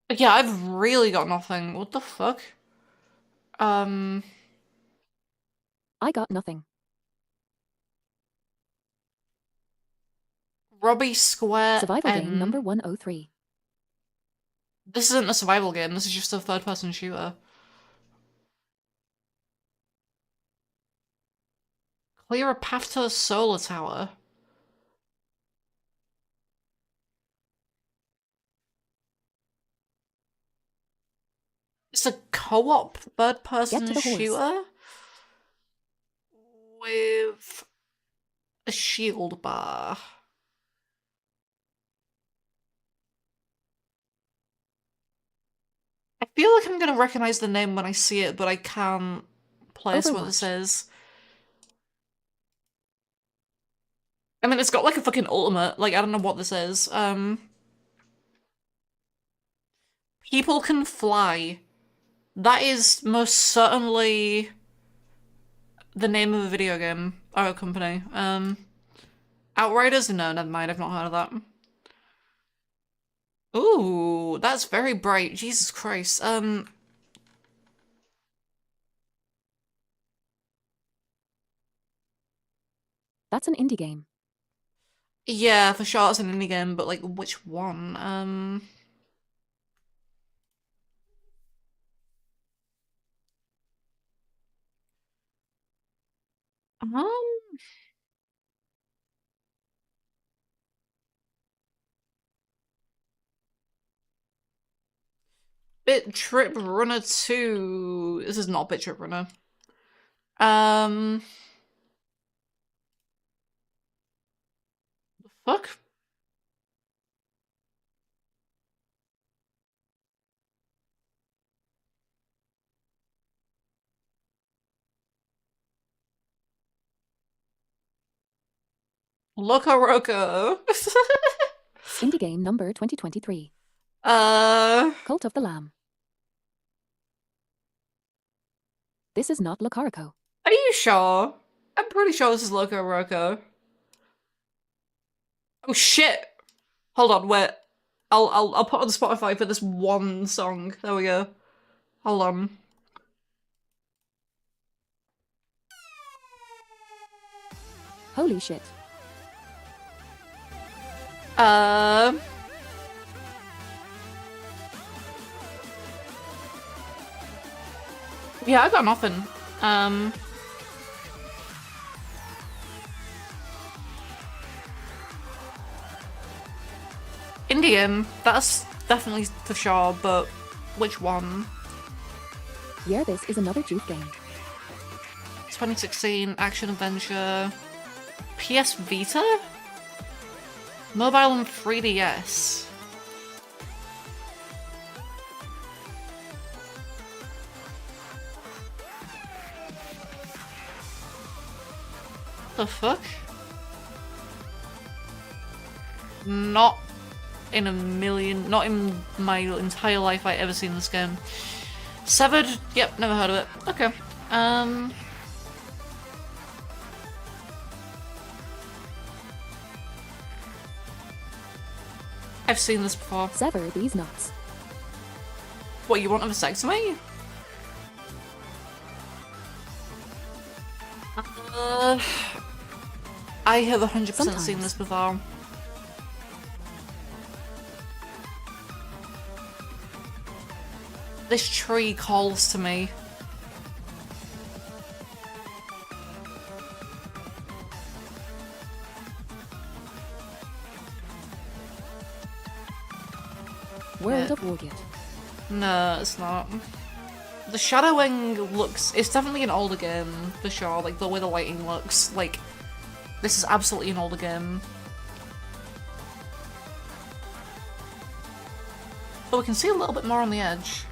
Yeah, I've really got nothing. What the fuck? I got nothing. Robbie Square Survival N. game number 103. This isn't a survival game, this is just a third-person shooter. Clear a path to the solar tower. It's a co-op third-person Get to the horse. shooter with a shield bar. I feel like I'm gonna recognize the name when I see it, but I can't place what it Overwatch. says. I mean, it's got like a fucking ultimate. Like, I don't know what this is. People Can Fly. That is most certainly the name of a video game or a company. Outriders? No, never mind. I've not heard of that. Ooh, that's very bright. Jesus Christ. That's an indie game. Yeah, for sure it's an indie game, but like, which one? Um, Bit Trip Runner 2. This is not Bit Trip Runner. The fuck? Loco Roco. Indie game number 2023. Cult of the Lamb. This is not Locarico. Are you sure? I'm pretty sure this is Loco Roco. Oh shit! Hold on, wait. I'll put on Spotify for this one song. There we go. Hold on. Holy shit. Yeah, I got nothing. Indian, that's definitely for sure, but which one? Yeah, this is another Juke game. 2016, action adventure. PS Vita? Mobile and 3DS. The fuck? Not in a million, not in my entire life I ever seen this game. Severed? Yep, never heard of it. Okay. I've seen this before. Sever these nuts. What, you want a vasectomy? I have 100% seen Sometimes. this before. This tree calls to me. World Yeah. of Wargate. No, it's not. The shadowing looks... It's definitely an older game, for sure. Like, the way the lighting looks. Like, this is absolutely an older game. But we can see a little bit more on the edge.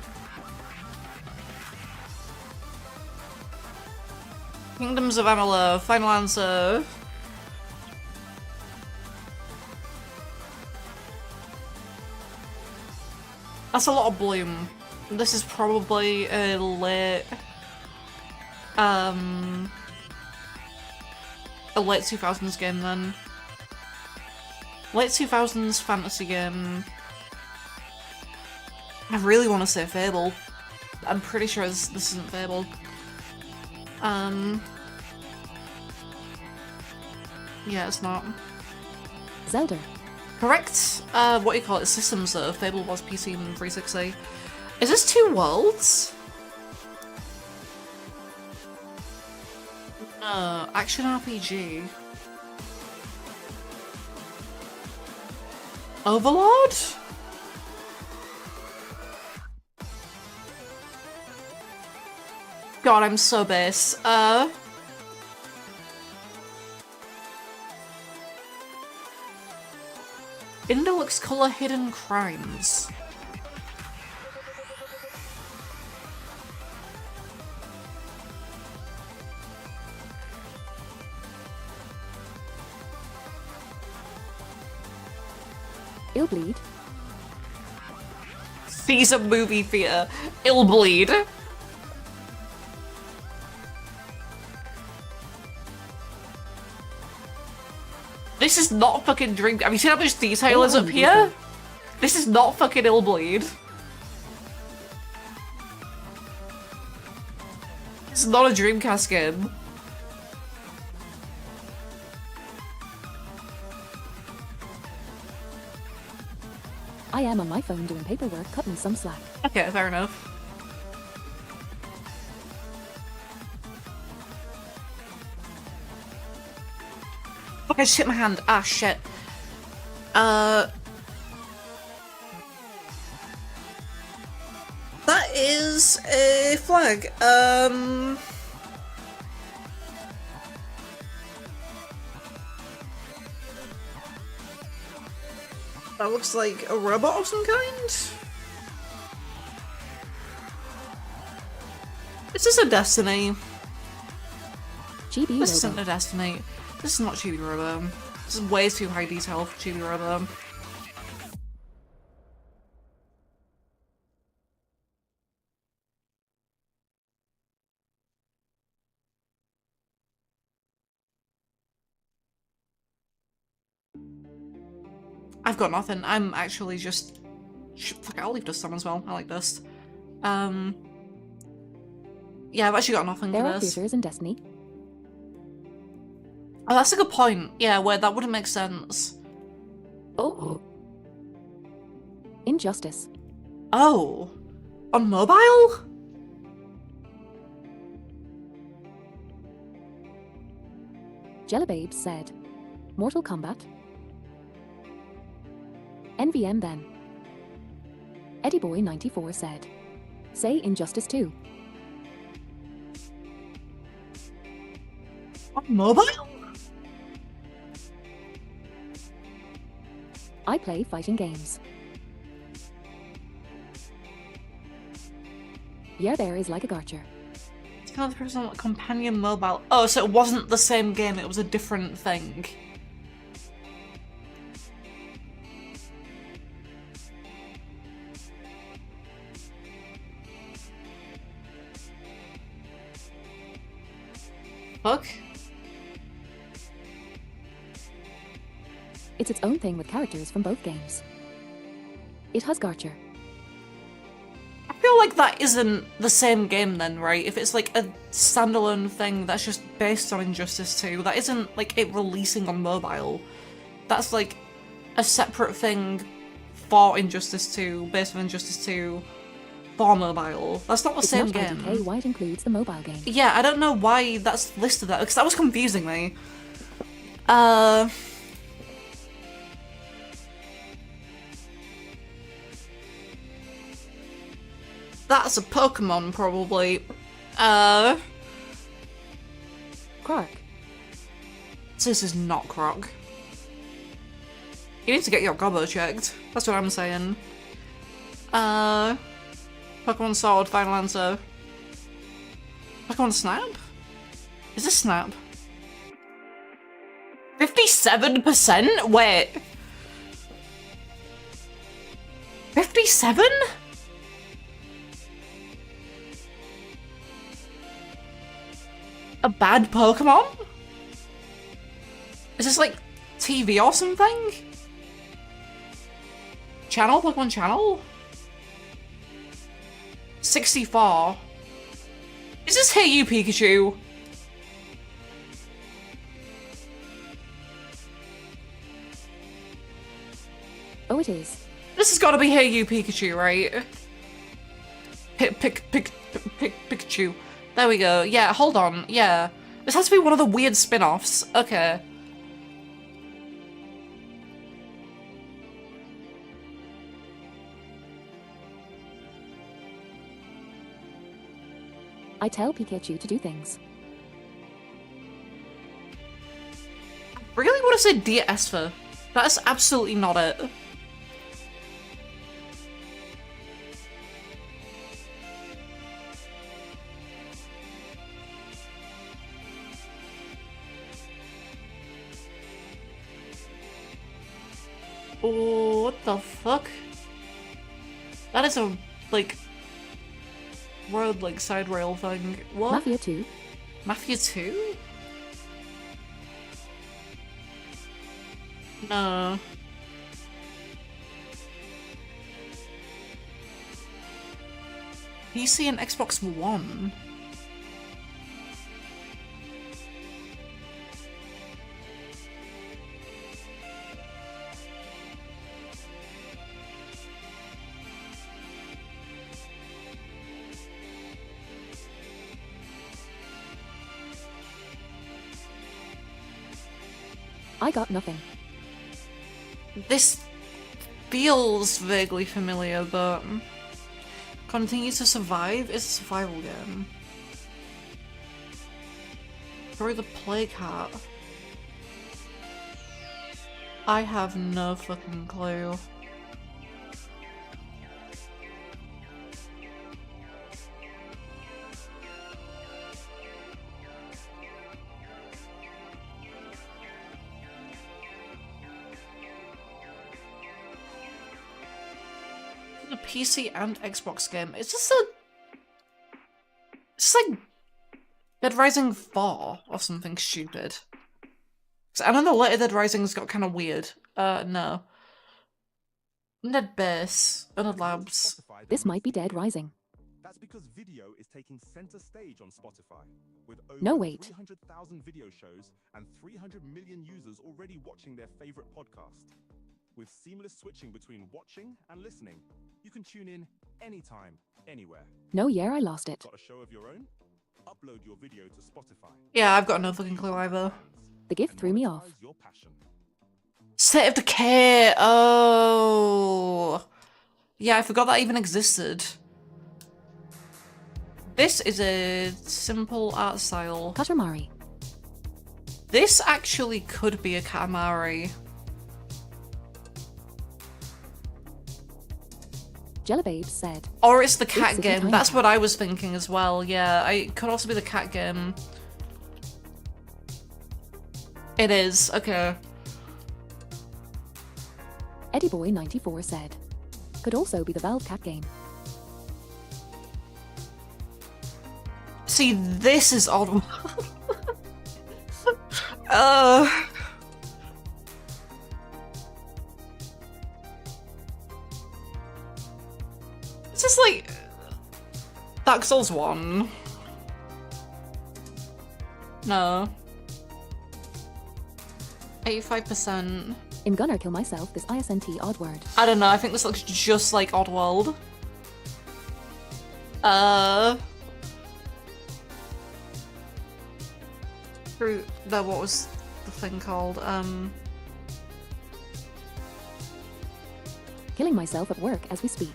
Kingdoms of Amalur, final answer. That's a lot of bloom. This is probably a late 2000s game then. Late 2000s fantasy game. I really want to say Fable. I'm pretty sure this isn't Fable. Yeah, it's not. Zelda. Correct. What do you call it? Systems though. Fable was PC and 360. Is this Two Worlds? No, action RPG. Overlord? God, I'm so base. Indolux color hidden crimes. Illbleed. Caesar movie theater. Illbleed. This is not fucking Dream. Have you seen how much detail is up here? This is not fucking Illbleed. It's not a Dreamcast game. I am on my phone doing paperwork, cut me some slack. Okay, fair enough. Fuck, I just hit my hand. Ah, shit. That is a flag. That looks like a robot of some kind? Is this a Destiny? Chibi This Robo. isn't a Destiny. This is not Chibi Robo. This is way too high detail for Chibi Robo. I've got nothing. I'm actually just... Fuck it, I'll leave dust on as well. I like dust. Yeah, I've actually got nothing There for are this. theaters in Destiny. Oh, that's a good point. Yeah, where that wouldn't make sense. Oh. Injustice. Oh. On mobile? Jellababes said. Mortal Kombat. NVM then. EddieBoy94 said. Say Injustice 2. On mobile? I play fighting games. Yeah, there is like a Garcher. It's kind of the person on companion mobile. Oh, so it wasn't the same game, it was a different thing. Fuck. It's its own thing with characters from both games. It has Garcher. I feel like that isn't the same game then, right? If it's like a standalone thing that's just based on Injustice 2, that isn't like it releasing on mobile. That's like a separate thing for Injustice 2, based on Injustice 2 for mobile. That's not the It's same not game. IDK, why it includes the mobile game. Yeah, I don't know why that's listed there, because that was confusing me. That's a Pokemon, probably. Quark. This is not Croc. You need to get your gobbo checked. That's what I'm saying. Pokemon Sword, final answer. Pokemon Snap? Is this Snap? 57%? Wait. 57? A bad Pokemon? Is this like TV or something? Channel? Pokemon Channel? 64. Is this Hey You Pikachu? Oh, it is. This has got to be Hey You Pikachu, right? Pikachu. There we go. Yeah, hold on. Yeah. This has to be one of the weird spin-offs. Okay. I tell Pikachu to do things. Really want to say Dear Esper. That's absolutely not it. Oh, what the fuck? That is a, like, world, like, side rail thing. What? Mafia 2. Mafia 2? No. PC and Xbox One? I got nothing. This feels vaguely familiar, but Continue to Survive is a survival game. Through the Plague Heart. I have no fucking clue. The PC and Xbox game. It's just like Dead Rising 4 or something stupid. I know the later Dead Rising's got kind of weird. No. Ned Base, Undead Labs. This might be Dead Rising. That's because video is taking center stage on Spotify, with over No, wait. 300,000 video shows and 300 million users already watching their favorite podcast. With seamless switching between watching and listening, you can tune in anytime, anywhere. No, yeah, I lost it. Got a show of your own? Upload your video to Spotify. Yeah, I've got no fucking clue either. The gift And threw me off. monetize your passion. State of Decay! Oh! Yeah, I forgot that even existed. This is a simple art style. Katamari. This actually could be a Katamari. Jellybabe said. Or it's the cat It's a game. tiny That's cat. what I was thinking as well. Yeah, it could also be the cat game. It is. Okay. Eddie Boy 94 said. Could also be the Valve cat game. See, this is odd. It's just like Dark Souls 1. No. 85%. In Gunner Kill Myself, this ISNT odd word. I don't know, I think this looks just like Oddworld. Through the, what was the thing called? Killing myself at work as we speak.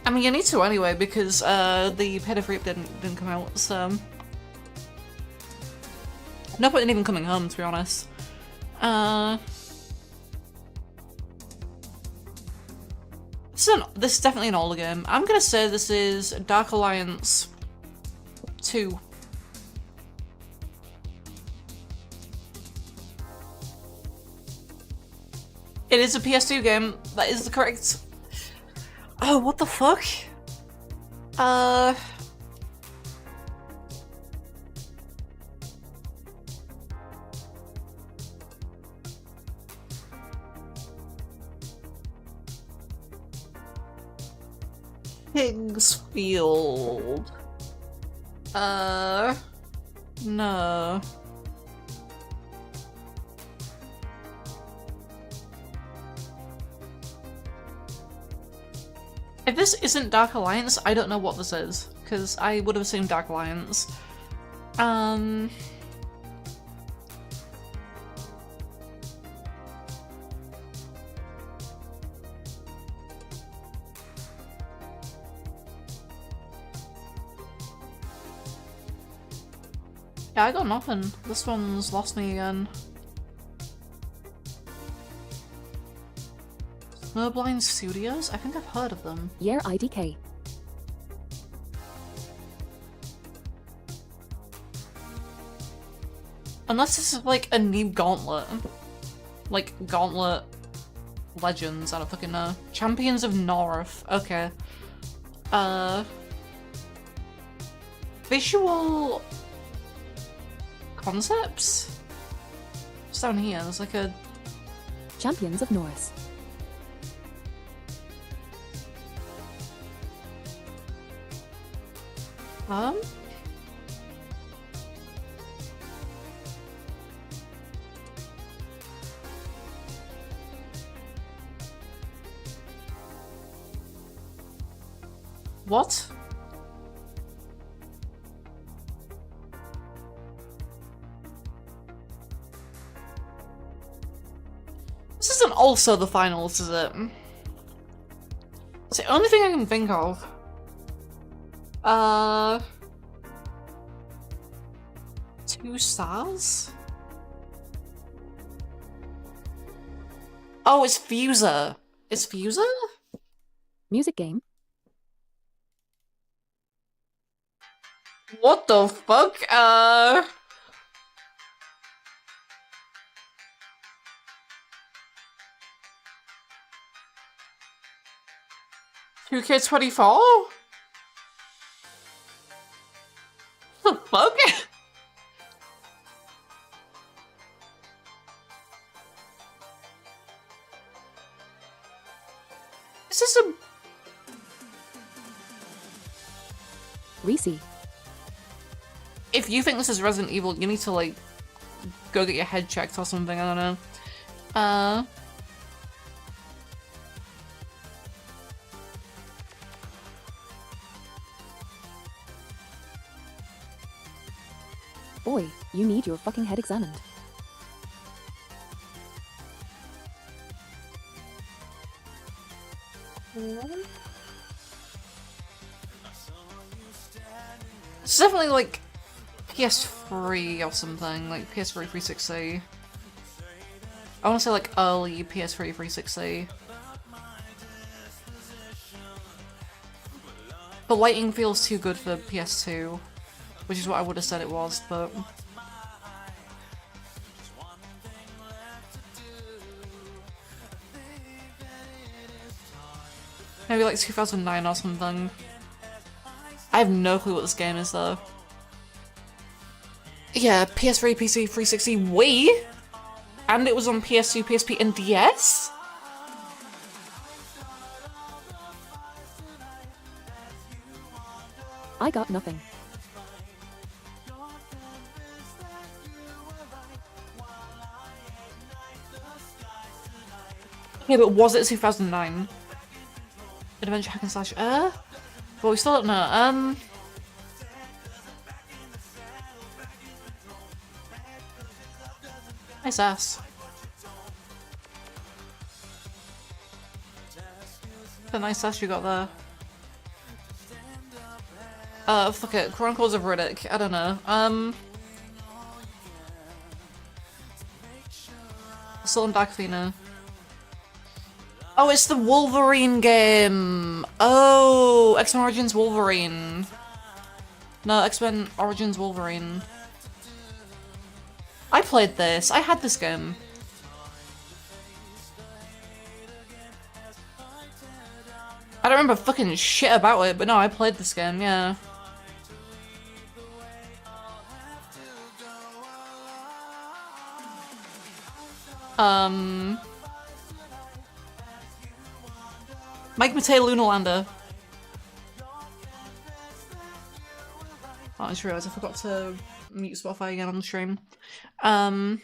I mean, you need to anyway, because the Pit Reap didn't come out, so... No point in even coming home, to be honest. This is definitely an older game. I'm gonna say this is Dark Alliance 2. It is a PS2 game. That is the correct... Oh, what the fuck? Kingsfield. No. If this isn't Dark Alliance, I don't know what this is, because I would have assumed Dark Alliance. Yeah, I got nothing. This one's lost me again. Snowblind Studios? I think I've heard of them. Year IDK. Unless this is like a new Gauntlet. Like Gauntlet Legends, I don't fucking know. Champions of North. Okay. Visual concepts? It's down here, there's like a... Champions of Norris. What? This isn't also the finals, is it? It's the only thing I can think of. 2 stars? Oh, it's Fuser. It's Fuser? Music game. What the fuck? 2K24? The fuck? Is this a... Reese. If you think this is Resident Evil, you need to, like, go get your head checked or something, I don't know. Boy, you need your fucking head examined. It's definitely, like, PS3 or something, like PS3 360. I want to say, like, early PS3 360. The lighting feels too good for PS2, which is what I would have said it was, but... Maybe like 2009 or something. I have no clue what this game is though. Yeah, PS3, PC, 360, Wii! And it was on PS2, PSP, and DS? I got nothing. Yeah, but was it 2009? Adventure hack and slash well, we still don't know. Nice ass. The nice ass you got there. Fuck it. Chronicles of Riddick. I don't know. Assault on Dark Athena. Oh, it's the Wolverine game! Oh, X-Men Origins Wolverine. No, X-Men Origins Wolverine. I played this. I had this game. I don't remember fucking shit about it, but no, I played this game, yeah. Mike Matei Lunalander. Oh, I just realised I forgot to mute Spotify again on the stream. I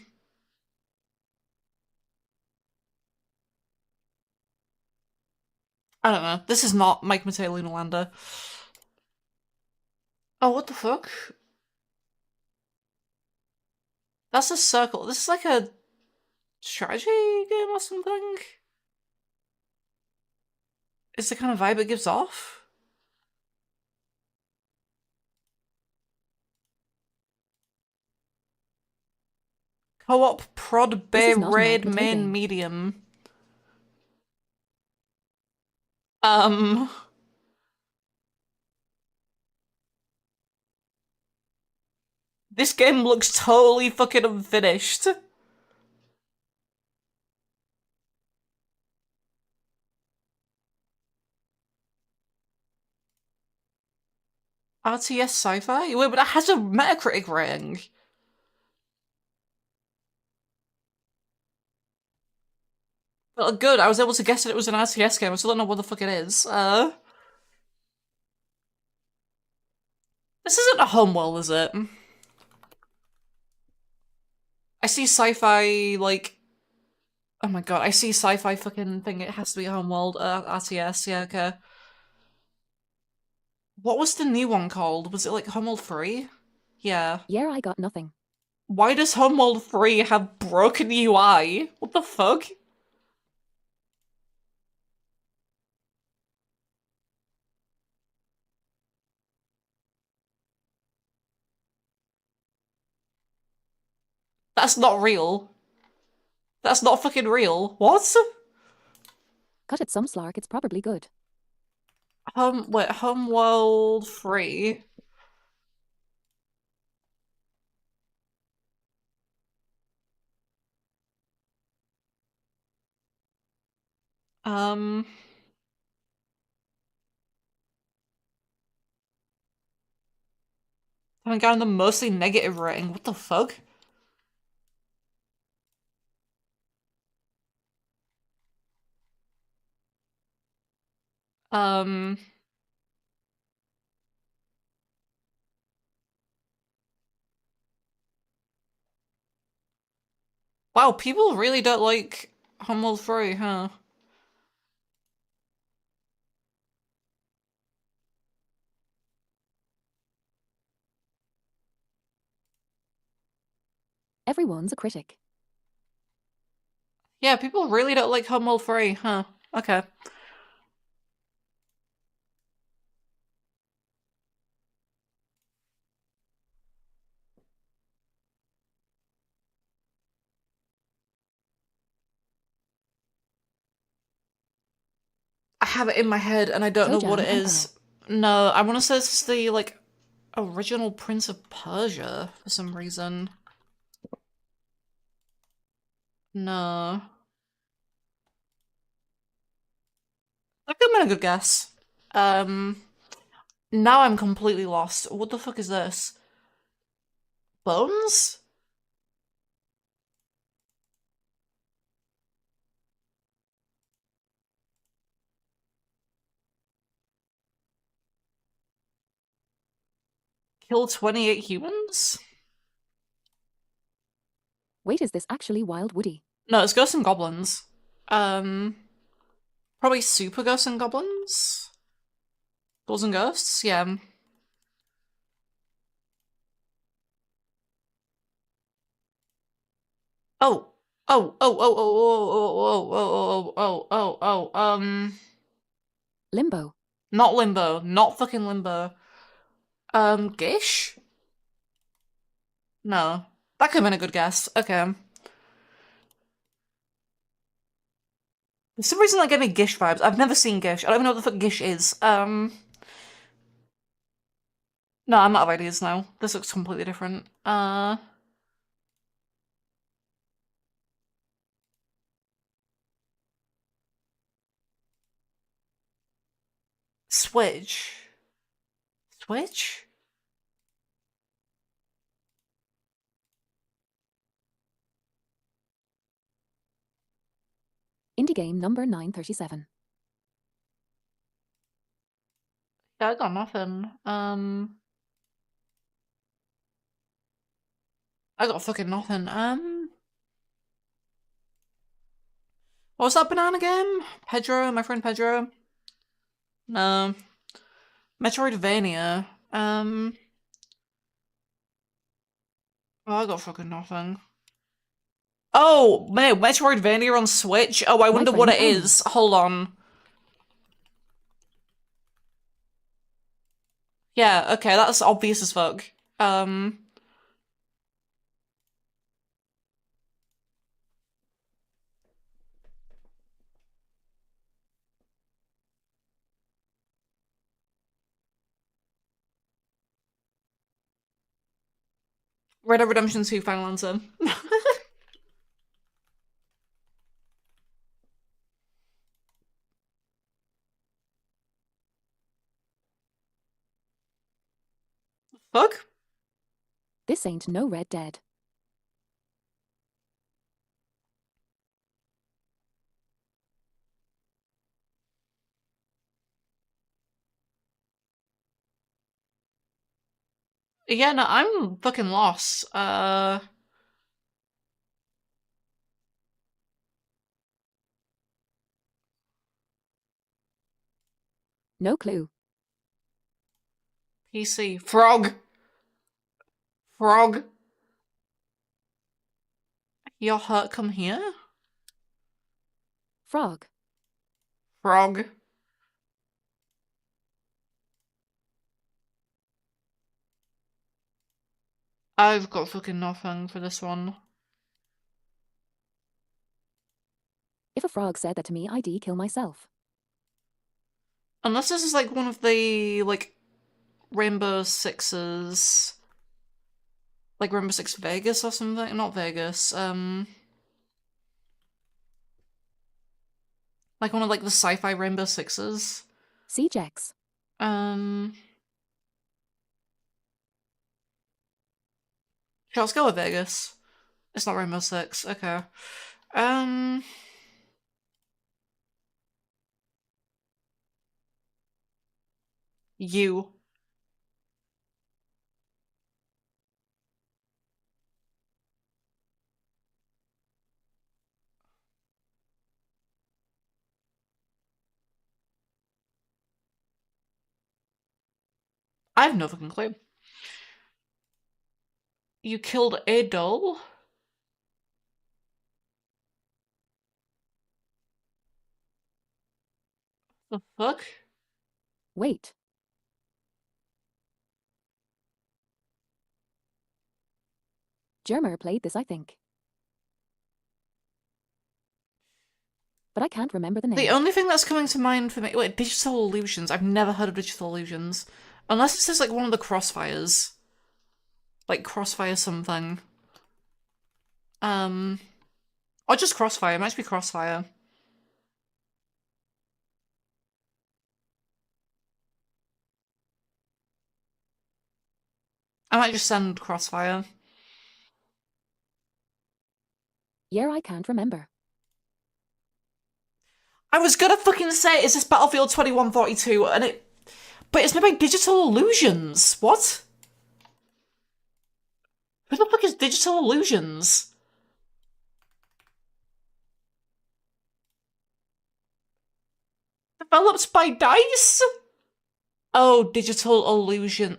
don't know. This is not Mike Matei Lunalander. Oh, what the fuck? That's a circle. This is like a strategy game or something? Is the kind of vibe it gives off? Co-op prod This bay is not an raid Arcade main game. medium. This game looks totally fucking unfinished. RTS sci-fi? Wait, but that has a Metacritic rating. Well, good, I was able to guess that it was an RTS game. I still don't know what the fuck it is. This isn't a Homeworld, is it? I see sci-fi, like... Oh my god, I see sci-fi fucking thing. It has to be a Homeworld, RTS, yeah, okay. What was the new one called? Was it like Homeworld 3? Yeah. Yeah, I got nothing. Why does Homeworld 3 have broken UI? What the fuck? That's not real. That's not fucking real. What? Cut it some slark, it's probably good. Wait, Homeworld 3? Um... Having gotten the mostly negative rating. What the fuck? Um... Wow, people really don't like Homeworld 3, huh? Everyone's a critic. Yeah, people really don't like Homeworld 3, huh? Okay. I have it in my head and I don't know what Toe it Jam and is. No, I want to say this is the, like, original Prince of Persia for some reason. No. That could have been a good guess. Now I'm completely lost. What the fuck is this? Bones? Kill 28 humans? Wait, is this actually Wild Woody? No, it's Ghosts and Goblins. Probably Super Ghosts and Goblins? Ghouls and Ghosts? Yeah. Oh. Oh, oh, oh, oh, oh, oh, oh, oh, oh, oh, oh, Limbo. not Limbo. Not fucking Limbo. Gish? No. That could have been a good guess. Okay. For some reason that gave me Gish vibes. I've never seen Gish. I don't even know what the fuck Gish is. No, I'm out of ideas now. This looks completely different. Switch. Switch? Indie game number 937. Yeah, I got nothing. I got fucking nothing. What was that banana game? Pedro, my friend Pedro? No. Metroidvania. Oh, I got fucking nothing. Oh, mate, Metroidvania on Switch? Oh, I My wonder what friend it Annie. is. Hold on. Yeah, okay, that's obvious as fuck. Red Dead Redemption 2 Final Answer. Fuck? This ain't no Red Dead. Yeah, no, I'm fucking lost. No clue. PC. Frog! Frog! Your hurt come here? Frog. Frog. I've got fucking nothing for this one. If a frog said that to me, I'd kill myself. Unless this is like one of the, like, Rainbow Sixes. Like Rainbow Six Vegas or something? Not Vegas, like one of like the sci-fi Rainbow Sixes. CJX. Sure, let's go with Vegas. It's not Rainbow Six, okay. You. I have no fucking clue. You killed a doll? The fuck? Wait. Germer played this, I think. But I can't remember the name. The only thing that's coming to mind for me— wait, Digital Illusions. I've never heard of Digital Illusions. Unless this is like one of the Crossfires. Like Crossfire something. Or just Crossfire, it might be Crossfire. I might just send Crossfire. Yeah, I can't remember. I was gonna fucking say, is this Battlefield 2142? And it— but it's made by Digital Illusions. What? Who the fuck is Digital Illusions? Developed by DICE? Oh, Digital Illusion.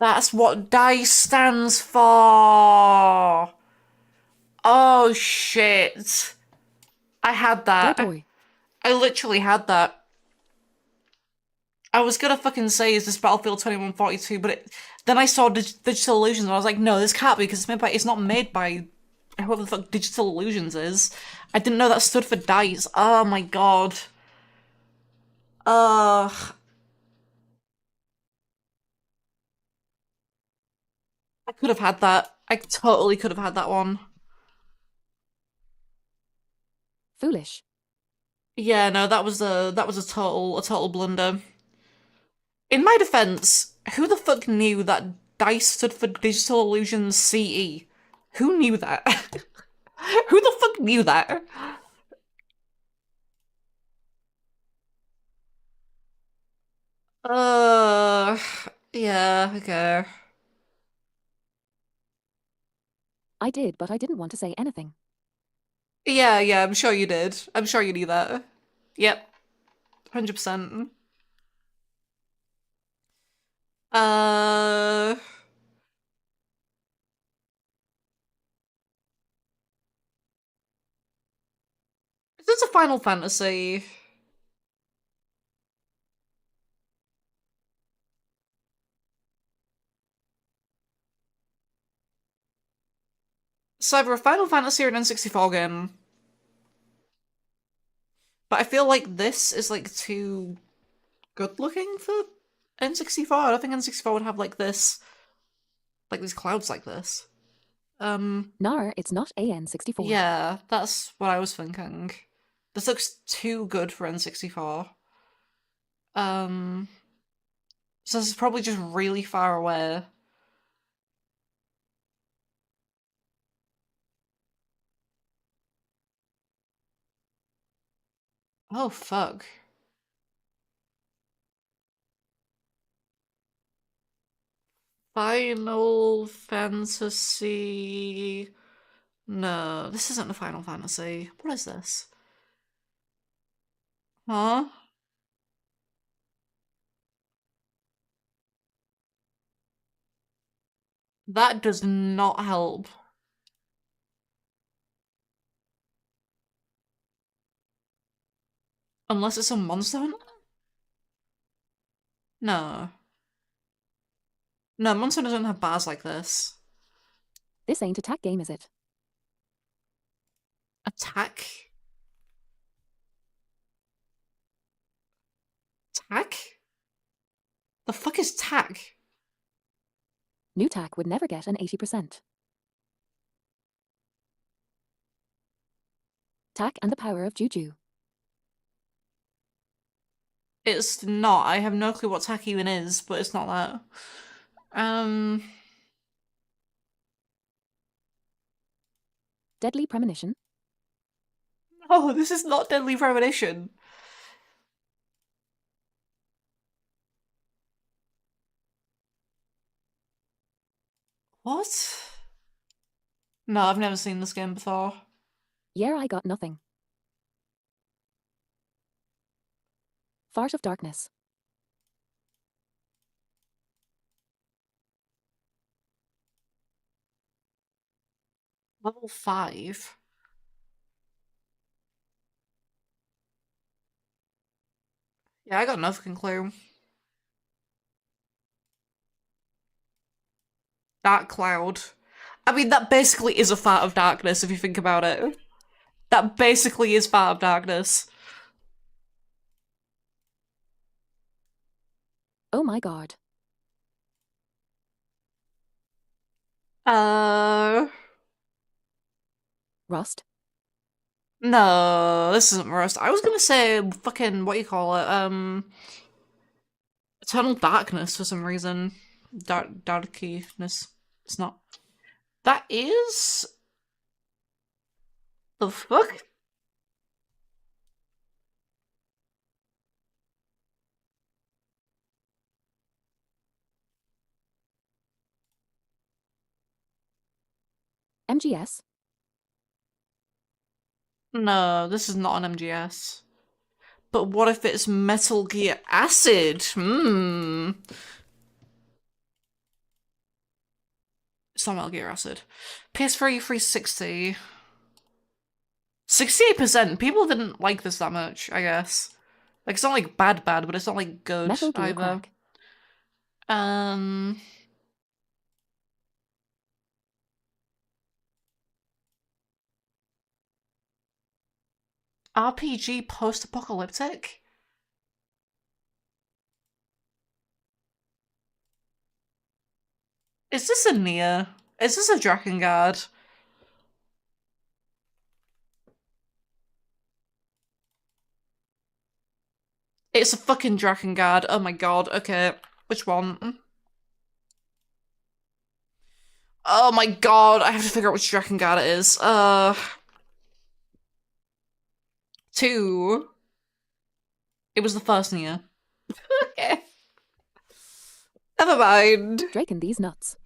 That's what DICE stands for. Oh shit. I had that. Toy. I literally had that. I was gonna fucking say, is this Battlefield 2142, but then I saw Digital Illusions and I was like, no, this can't be, because it's not made by whoever the fuck Digital Illusions is. I didn't know that stood for DICE. Oh my god. Ugh. I could have had that. I totally could have had that one. Foolish. Yeah, no, that was a total blunder. In my defense, who the fuck knew that DICE stood for Digital Illusions CE? Who knew that? Who the fuck knew that? Uh, yeah, okay. I did, but I didn't want to say anything. Yeah, I'm sure you did. I'm sure you knew that. Yep. 100%. Uh... Is this a Final Fantasy? It's either a Final Fantasy or an N64 game. But I feel like this is like too good looking for N64. I don't think N64 would have like this, like these clouds like this. Nar, it's not AN64. Yeah, that's what I was thinking. This looks too good for N64. So this is probably just really far away. Oh, fuck. Final Fantasy... No, this isn't the Final Fantasy. What is this? Huh? That does not help. Unless it's a Monster Hunter? No. No, Monster Hunter doesn't have bars like this. This ain't attack game, is it? Attack? Tack? The fuck is tack? New tack would never get an 80%. Tack and the power of Juju. It's not. I have no clue what tack even is, but it's not that. Deadly Premonition. Oh, this is not Deadly Premonition. What? No, I've never seen this game before. Yeah, I got nothing. Fart of Darkness. Level 5. Yeah, I got no fucking clue. Dark Cloud. I mean, that basically is a fart of darkness if you think about it. That basically is fart of darkness. Oh my god. Rust. No, this isn't Rust. I was gonna say fucking, what you call it, Eternal Darkness for some reason. Darkiness. It's not. That is... The fuck? MGS. No, this is not an MGS. But what if it's Metal Gear Acid? It's not Metal Gear Acid. PS3 360. 68%. People didn't like this that much, I guess. Like, it's not like bad, but it's not like good Metal Gear either. Crack. RPG post-apocalyptic? Is this a Nier? Is this a Drakengard? It's a fucking Drakengard. Oh my god. Okay. Which one? Oh my god. I have to figure out which Drakengard it is. 2. It was the first Nier. Okay. Never mind. Draken these nuts.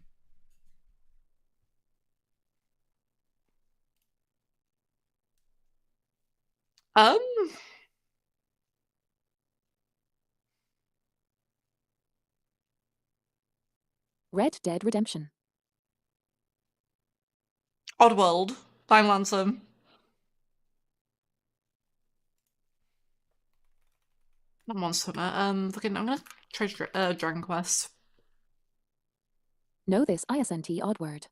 Um. Red Dead Redemption. Oddworld. Time Lancer. Not Monster Hunter. Fucking, I'm gonna try Dragon Quest. Know this ISNT odd word.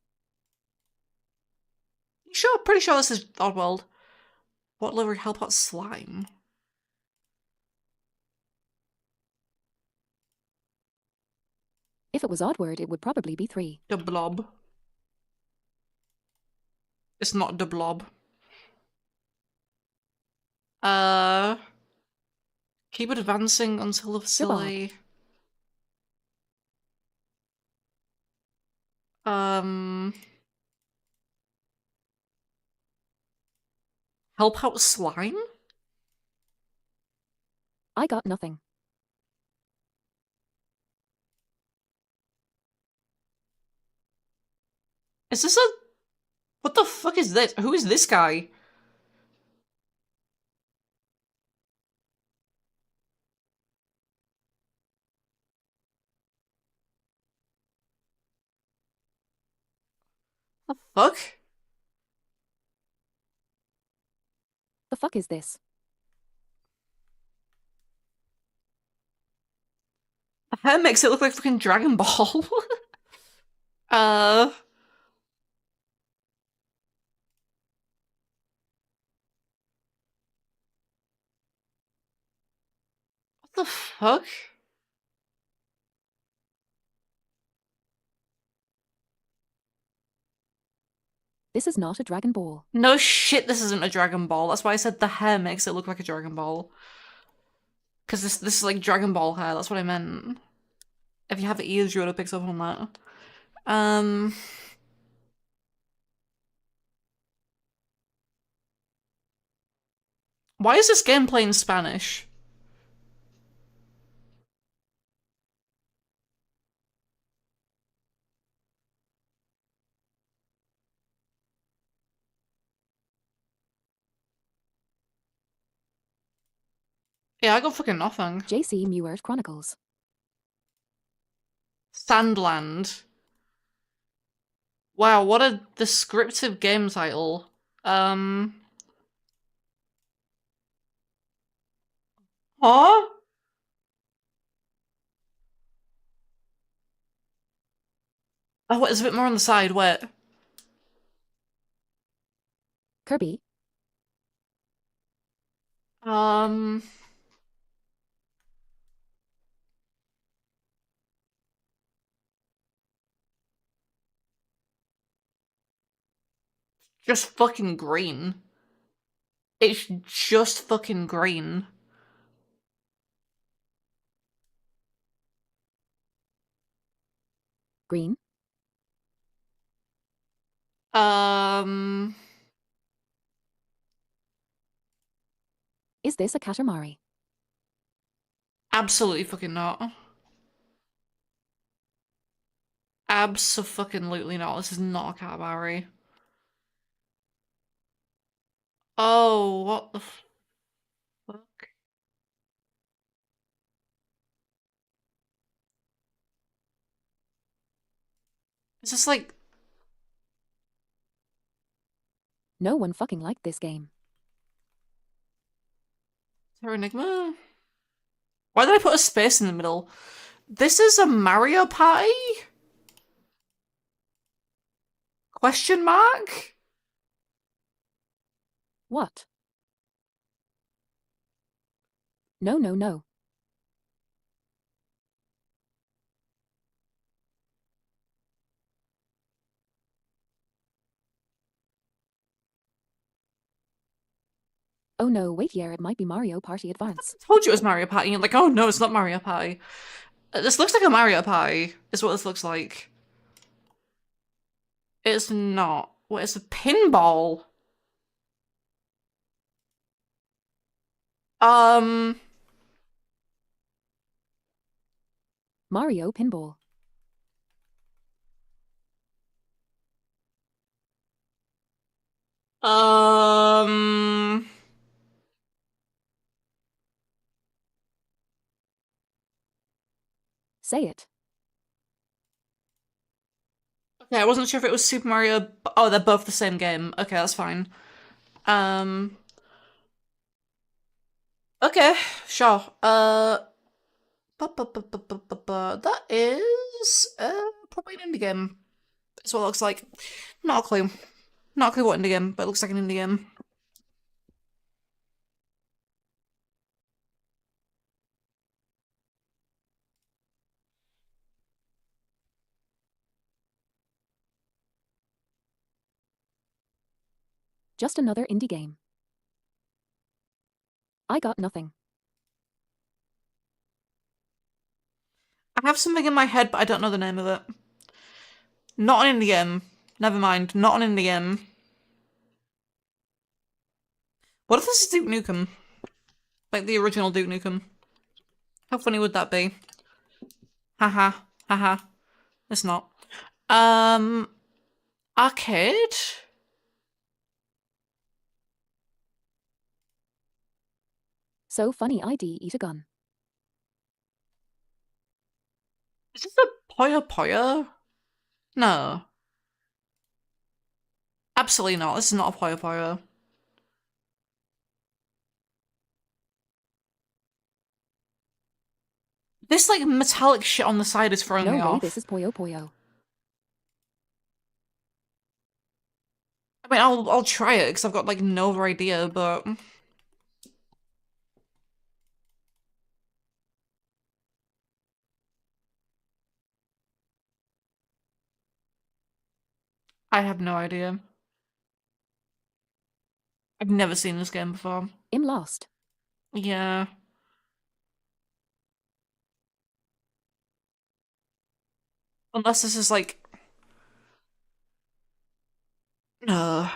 Sure, pretty sure this is Oddworld. What livery Hellpot Slime? If it was odd word, it would probably be 3. The blob. It's not the blob. Keep advancing until the facility. Help out slime? I got nothing. Is this a... What the fuck is this? Who is this guy? The fuck? The fuck is this? The hair makes it look like fucking Dragon Ball. What the fuck? This is not a Dragon Ball. No shit, this isn't a Dragon Ball. That's why I said the hair makes it look like a Dragon Ball. Because this is like Dragon Ball hair, that's what I meant. If you have ears, you would have picked up on that. Why is this game playing Spanish? Yeah, I got fucking nothing. JC Muir Chronicles. Sandland. Wow, what a descriptive game title. Huh? Oh, wait, there's a bit more on the side, wait. Kirby. Just fucking green. It's just fucking green. Green. Is this a Katamari? Absolutely fucking not. Abso-fucking-lutely not. This is not a Katamari. Oh, what the fuck? Is this like... No one fucking liked this game. Terra Enigma? Why did I put a space in the middle? This is a Mario Party? Question mark? What? No, no, no. Oh no, wait here, it might be Mario Party Advance. I told you it was Mario Party, and you're like, oh no, it's not Mario Party. This looks like a Mario Party, is what this looks like. It's not. What, it's a pinball? Mario Pinball. Say it. Okay, I wasn't sure if it was Super Mario. Oh, they're both the same game. Okay, that's fine. Okay, sure. That is probably an indie game. That's what it looks like. Not a clue. Not a clue what indie game, but it looks like an indie game. Just another indie game. I got nothing. I have something in my head, but I don't know the name of it. Not an indie game. Never mind. Not an indie game. What if this is Duke Nukem? Like the original Duke Nukem. How funny would that be? Haha. Haha. It's not. Arcade? So funny ID eat a gun. Is this a Puyo Puyo? No. Absolutely not. This is not a Puyo Puyo. This, like, metallic shit on the side is throwing No me way off. this is Puyo Puyo. I mean, I'll try it, because I've got, like, no other idea, but... I have no idea. I've never seen this game before. I'm lost. Yeah. Unless this is, like... No.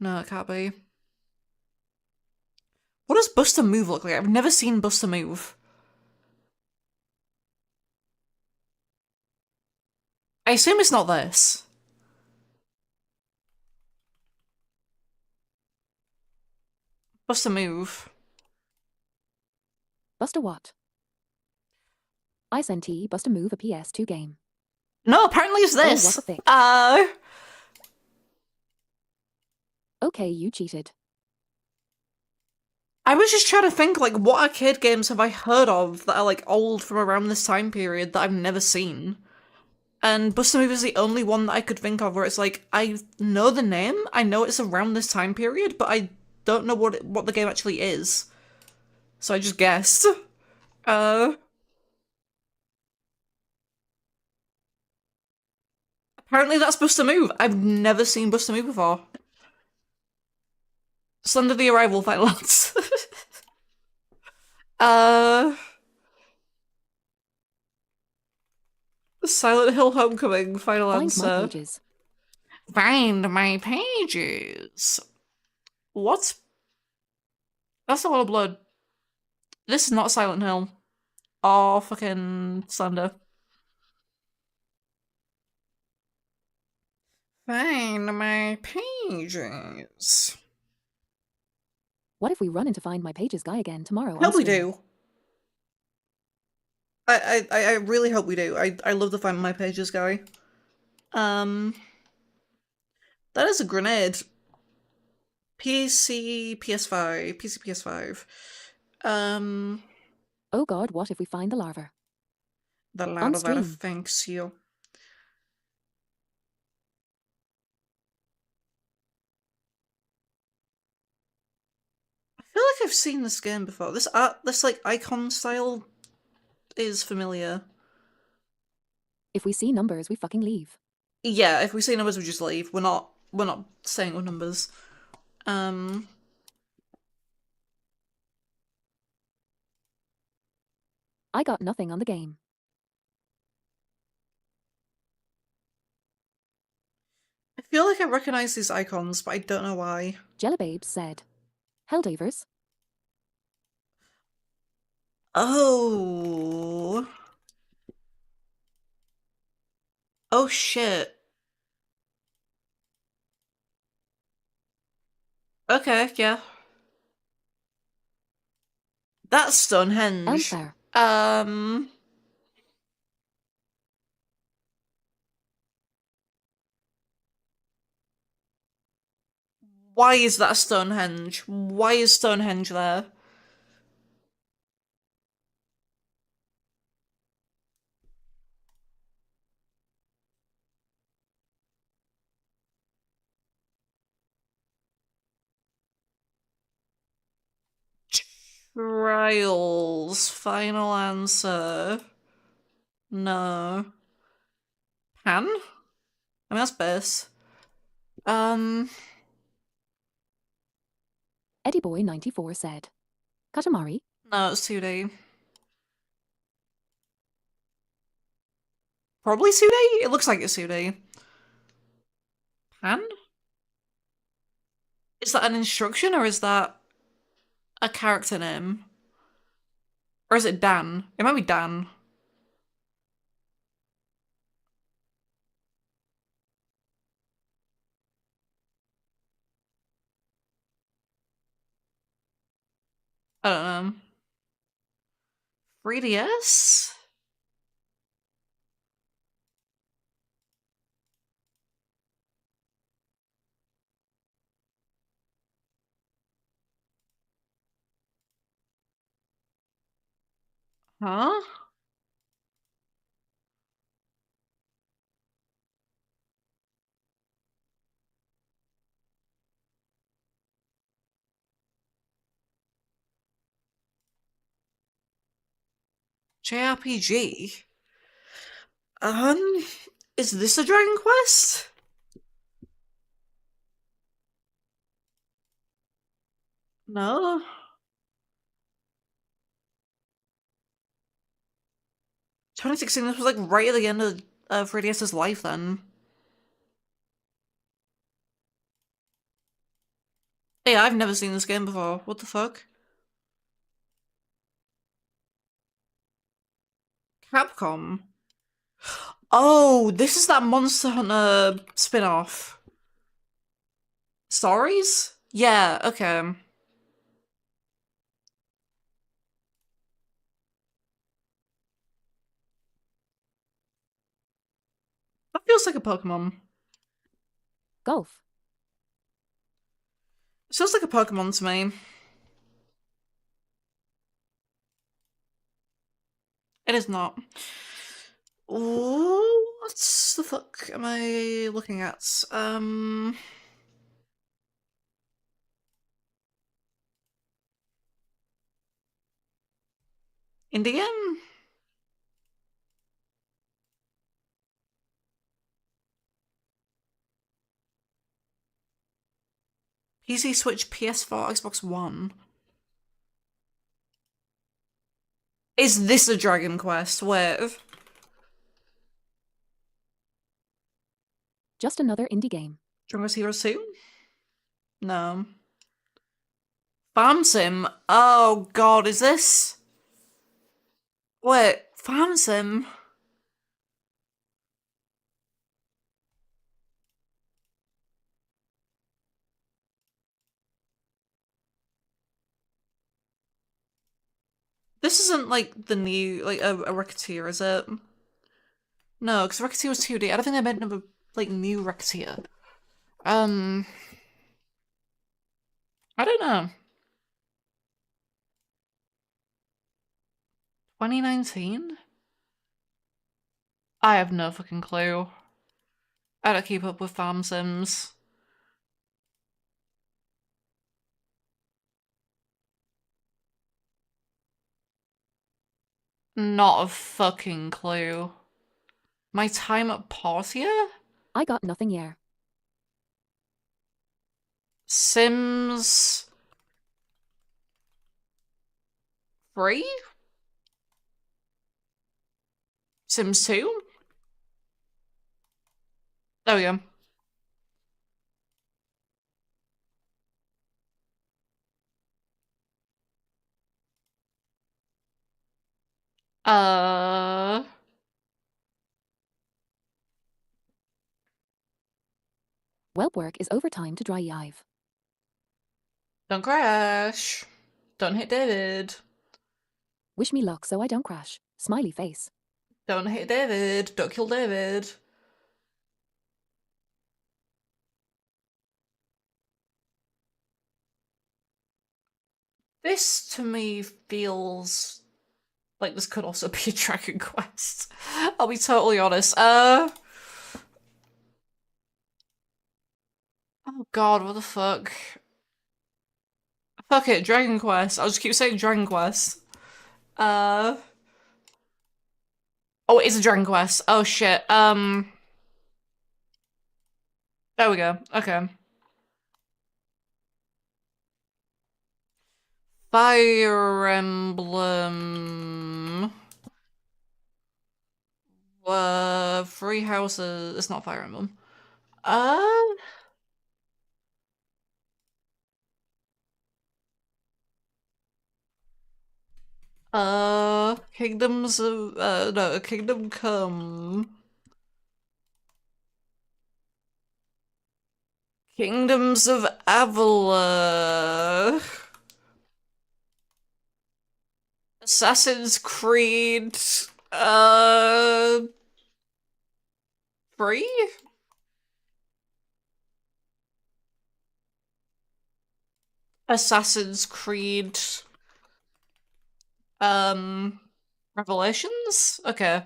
No, it can't be. What does Buster Move look like? I've never seen Buster Move. I assume it's not this. Buster Move. Buster what? I sent Buster Move a PS2 game. No, apparently it's Oh, what this. the thick. Okay, you cheated. I was just trying to think, like, what arcade games have I heard of that are, like, old from around this time period that I've never seen? And Buster Move is the only one that I could think of where it's like, I know the name, I know it's around this time period, but I don't know what the game actually is. So I just guessed. Apparently that's Buster Move. I've never seen Buster Move before. Slender the Arrival Final Answer. Silent Hill Homecoming Final Find Answer. my pages. Find my pages. What? That's a lot of blood. This is not Silent Hill. Or fucking Slender. Find my pages. What if we run into Find My Pages guy again tomorrow? Hope on we stream? do. I really hope we do. I love the Find My Pages guy. That is a grenade. PC, PS5, PC, PS5. Oh god, what if we find the larva? The On louder that stream. thanks you. I feel like I've seen this game before. This like icon style is familiar. If we see numbers, we fucking leave. Yeah, if we see numbers, we just leave. We're not staying with numbers. I got nothing on the game. I feel like I recognize these icons, but I don't know why. Jellybabes said. Helldivers. Oh. Oh shit. Okay, yeah. That's Stonehenge. Elmfair. Why is that Stonehenge? Why is Stonehenge there? Trials. Final answer. No. Pan? I mean, that's base. EddieBoy94 said. Katamari? No, it's 2D. Probably 2D? It looks like it's 2D. Pan? Is that an instruction or is that a character name? Or is it Dan? It might be Dan. I don't know. 3DS? Huh? JRPG? Is this a Dragon Quest? No. 2016, this was like right at the end of 3DS's life then. Hey, I've never seen this game before. What the fuck? Capcom? Oh, this is that Monster Hunter spin-off. Stories? Yeah, okay. That feels like a Pokemon. Golf. It feels like a Pokemon to me. It is not. Ooh, what the fuck am I looking at? Indian? PC, Switch, PS4, Xbox One. Is this a Dragon Quest? Wait. Just another indie game. Dragon Quest Heroes 2? No. Farm Sim? Oh god, is this? Wait, Farm Sim? This isn't like the new, like a Ricketeer, is it? No, because Ricketeer was 2D. I don't think they made another, like, new Ricketeer. I don't know. 2019? I have no fucking clue. I don't keep up with Farm Sims. Not a fucking clue. My time at Portia? I got nothing here. Sims 3? Sims 2? There we go. Whelp work is overtime to dry yive. Don't crash. Don't hit David. Wish me luck so I don't crash. Smiley face. Don't hit David. Don't kill David. This, to me, feels like this could also be a Dragon Quest. I'll be totally honest. Oh god, what the fuck? Fuck it, Dragon Quest. I'll just keep saying Dragon Quest. Oh, it is a Dragon Quest. Oh shit. There we go. Okay. Fire Emblem. Three houses. It's not Fire Emblem. Uh, Kingdoms of, no, Kingdom Come. Kingdoms of Avila. Assassin's Creed, 3? Assassin's Creed, Revelations? Okay.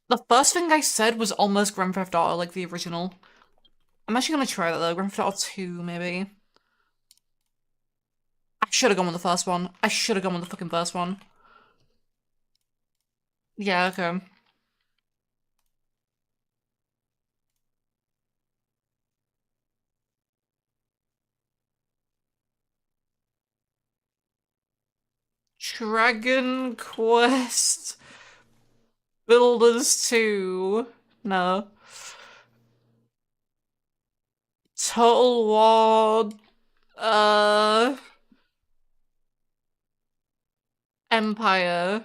The first thing I said was almost Grand Theft Auto, like the original. I'm actually gonna try that though, Grand Theft Auto 2, maybe. I should have gone with the first one. I should have gone with the fucking first one. Yeah, okay. Dragon Quest Builders 2. No. Total War, uh, Empire.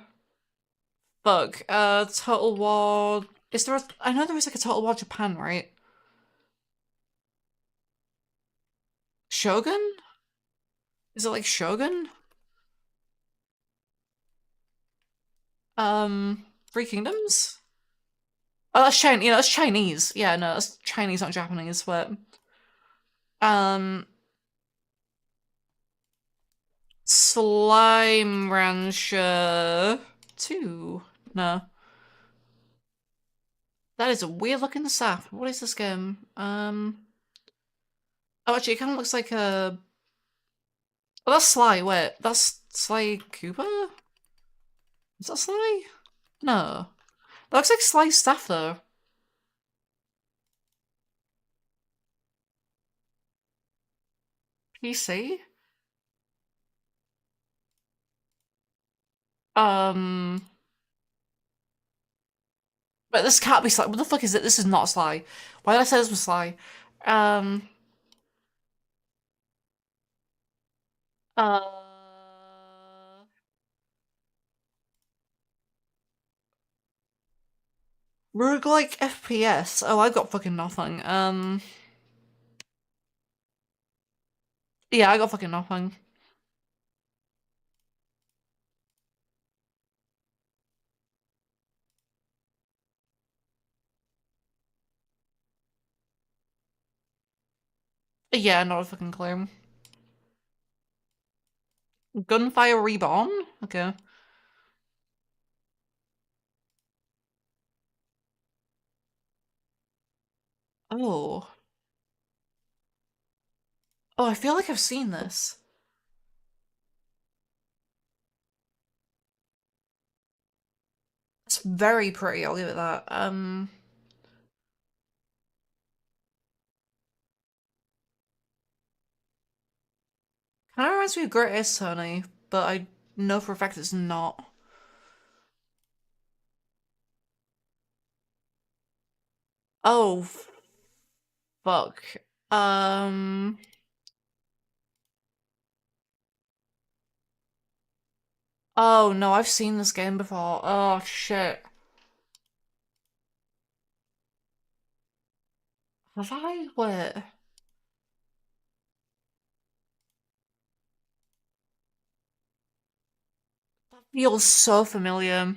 Fuck, Total War. Is there a, I know there is like a Total War Japan, right? Shogun? Is it like Shogun? Three Kingdoms? Oh, that's Chinese. Yeah, that's Chinese. Yeah, no, that's Chinese, not Japanese. But um, Slime Rancher 2. No, that is a weird looking sap. What is this game? Oh, actually, it kind of looks like a. Oh, that's Sly. Wait, that's Sly Cooper? Is that Sly? No, that looks like Sly's staff though. PC? Um, but this can't be Sly. What the fuck is it? This is not Sly. Why did I say this was Sly? Um, uh, roguelike FPS. Oh, I got fucking nothing. Yeah, I got fucking nothing. Yeah, not a fucking clue. Gunfire Reborn? Okay. Oh. Oh, I feel like I've seen this. It's very pretty, I'll give it that. Kinda reminds me of Great Ace Attorney, but I know for a fact it's not. Oh, fuck. Um, oh no, I've seen this game before. Oh shit. Have I? Wait. Feels so familiar.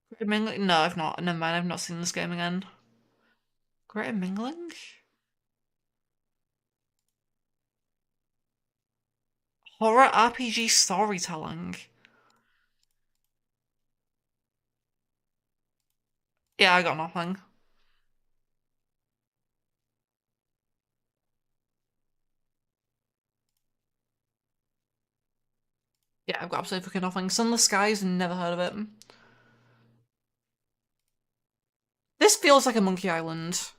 Greater Mingling? No, I've not. Never mind, I've not seen this game again. Greater Mingling? Horror RPG storytelling. Yeah, I got nothing. Yeah, I've got absolutely fucking nothing. Sunless Skies, never heard of it. This feels like a Monkey Island.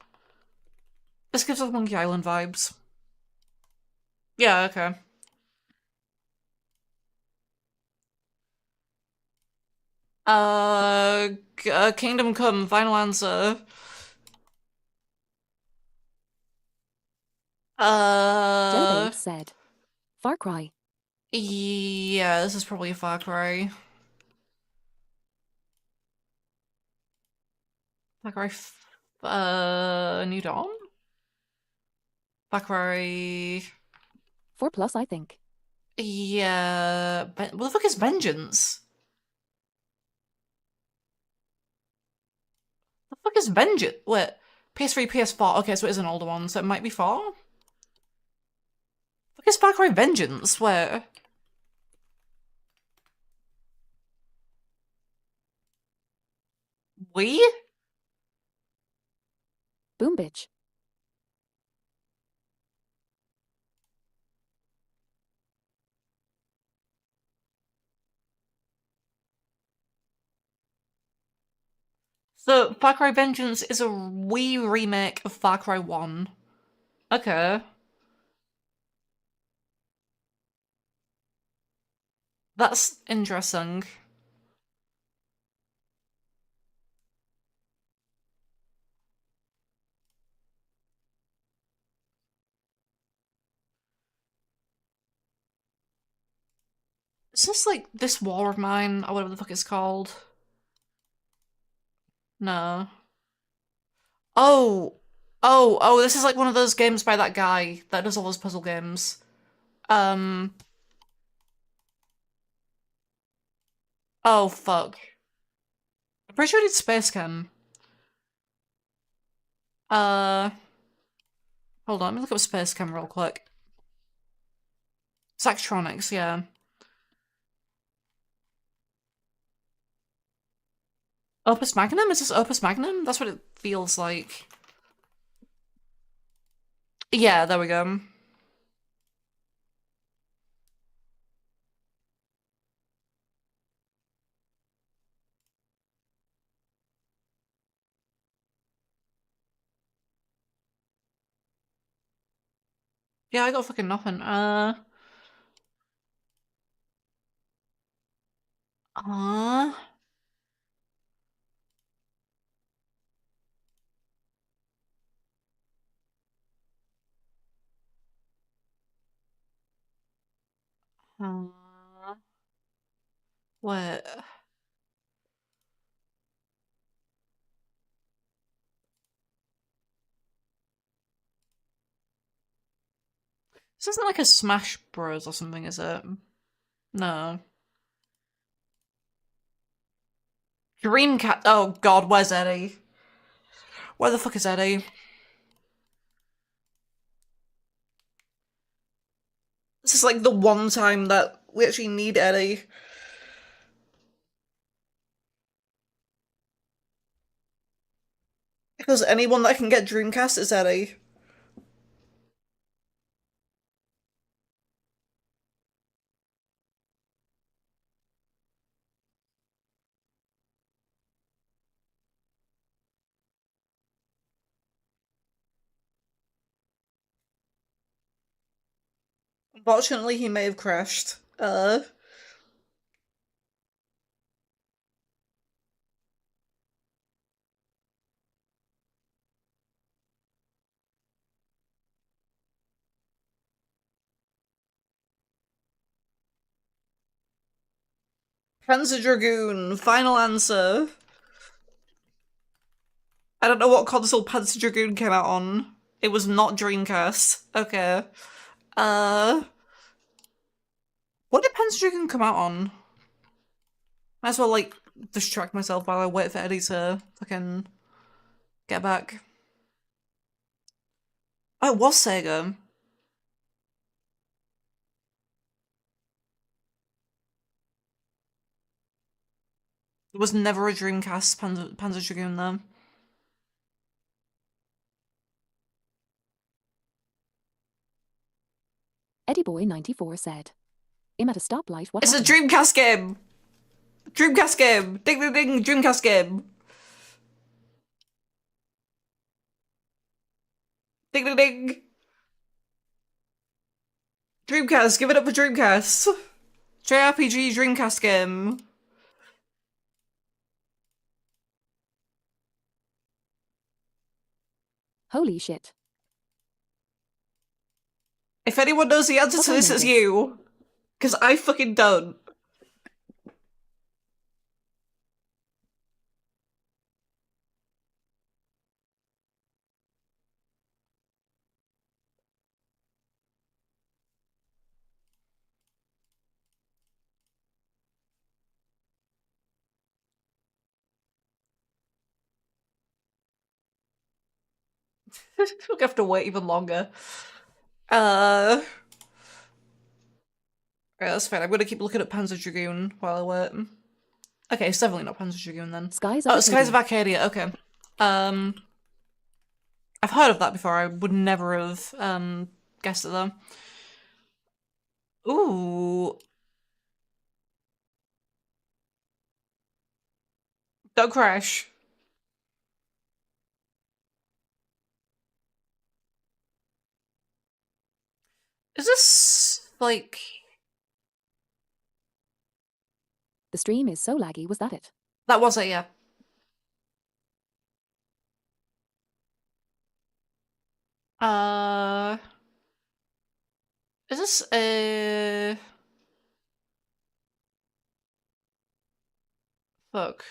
This gives us Monkey Island vibes. Yeah, okay. Kingdom Come, final answer. Jellybabe said. Far Cry. Yeah, this is probably a Far Cry. Far Cry, New Dawn? Far Cry... 4+, I think. Yeah, what the fuck is Vengeance? The fuck is Vengeance? Wait, PS3, PS4. Okay, so it is an older one, so it might be 4? Fuck is Far Cry Vengeance? Where? We? Boom bitch. So, Far Cry Vengeance is a Wii remake of Far Cry 1. Okay. That's interesting. Is this like This War of Mine, or whatever the fuck it's called? No. Oh, this is like one of those games by that guy that does all those puzzle games. Oh, fuck. I'm pretty sure it's Space Chem. Hold on, let me look up Space Chem real quick. Zachtronics, yeah. Opus Magnum? Is this Opus Magnum? That's what it feels like. Yeah, there we go. Yeah, I got fucking nothing. Uh... What? This isn't like a Smash Bros or something, is it? No. Dreamcast. Oh god, where's Eddie? Where the fuck is Eddie? This is like the one time that we actually need Eddie. Because anyone that can get Dreamcast is Eddie. Unfortunately, he may have crashed. Panzer Dragoon, final answer. I don't know what console Panzer Dragoon came out on. It was not Dreamcast. Okay. What did Panzer Dragoon come out on? Might as well, like, distract myself while I wait for Eddie to fucking get back. Oh, it was Sega. There was never a Dreamcast Panzer Dragoon though. Eddie Boy 94 said. I'm at a stoplight. What It's happened? a Dreamcast game! Dreamcast game! Ding ding ding, Dreamcast game! Ding ding ding! Dreamcast, give it up for Dreamcast! JRPG Dreamcast game. Holy shit. If anyone knows the answer What to I this, know it's this. you. Because I fucking don't. We'll have to wait even longer. Right, that's fine. I'm gonna keep looking at Panzer Dragoon while I wait. Okay, it's definitely not Panzer Dragoon then. Skies of Oh, Skies of Arcadia. Arcadia, okay. I've heard of that before. I would never have guessed it though. Ooh. Don't crash. Is this like The stream is so laggy, was that it? that was it, yeah. Is this fuck.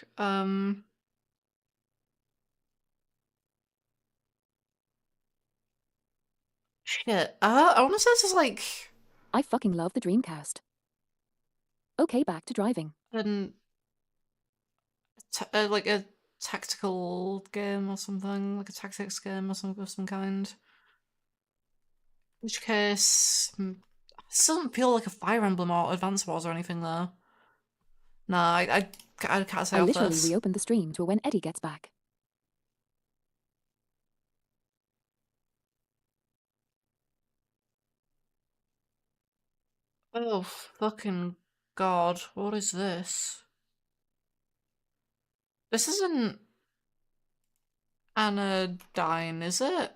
Shit. I wanna say this is like I fucking love the Dreamcast. Okay, back to driving. an like a tactical game or something, like a tactics game or something of some kind. In which case, it doesn't feel like a Fire Emblem or Advance Wars or anything though. Nah, I can't say I off literally this. reopened the stream to when Eddie gets back. Oh fucking god, what is this? This isn't Anodyne, is it?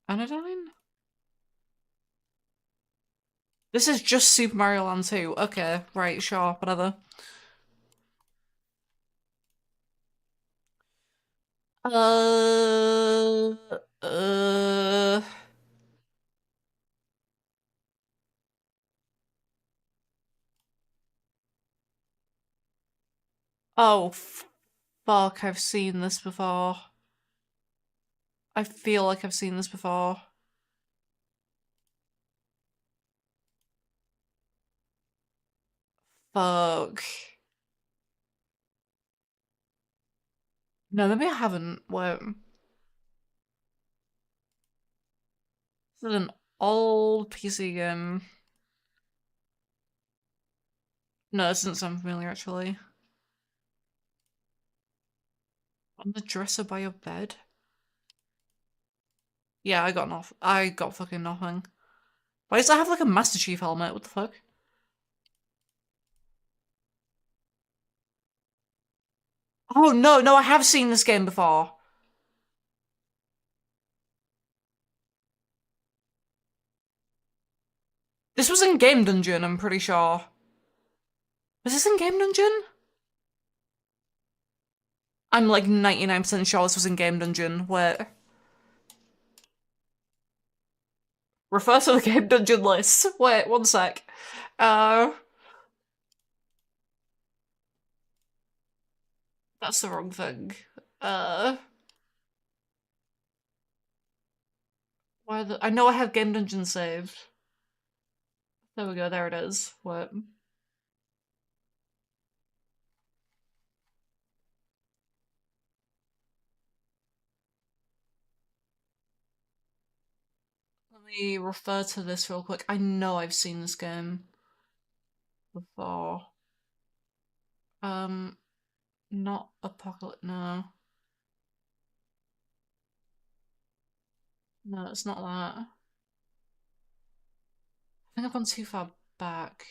Anodyne? This is just Super Mario Land 2. Okay, right, sure, whatever. Uh, uh... Oh, fuck, I've seen this before. I feel like I've seen this before. Fuck. No, maybe I haven't. Wait. This is an old PC game. No, this doesn't sound familiar, actually. On the dresser by your bed? Yeah, I got fucking nothing. Why does that have like a Master Chief helmet? What the fuck? Oh no, no, I have seen this game before. This was in Game Dungeon, I'm pretty sure. Was this in Game Dungeon? I'm like 99% sure this was in Game Dungeon. Wait. Refer to the Game Dungeon list. Wait, one sec. That's the wrong thing. Why the— I know I have Game Dungeon saved. There we go, there it is. Wait. Let me refer to this real quick. I know I've seen this game before. Not Apocalypse, no. No, it's not that. I think I've gone too far back.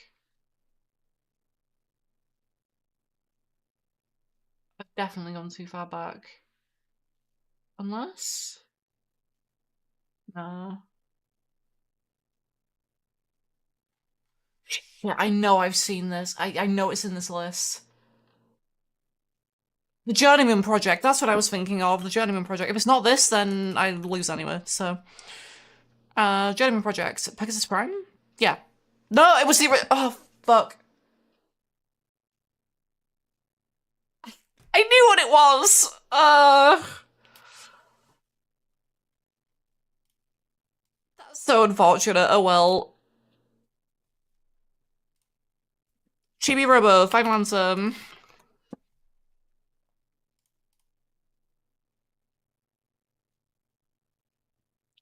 I've definitely gone too far back. Unless? No. Yeah, I know I've seen this. I know it's in this list. The Journeyman Project, that's what I was thinking of, the Journeyman Project. If it's not this, then I lose anyway, so. Journeyman Project. Pegasus Prime? Yeah. No, it was the oh, fuck. I knew what it was! That's so unfortunate, oh well. Chibi Robo, final answer.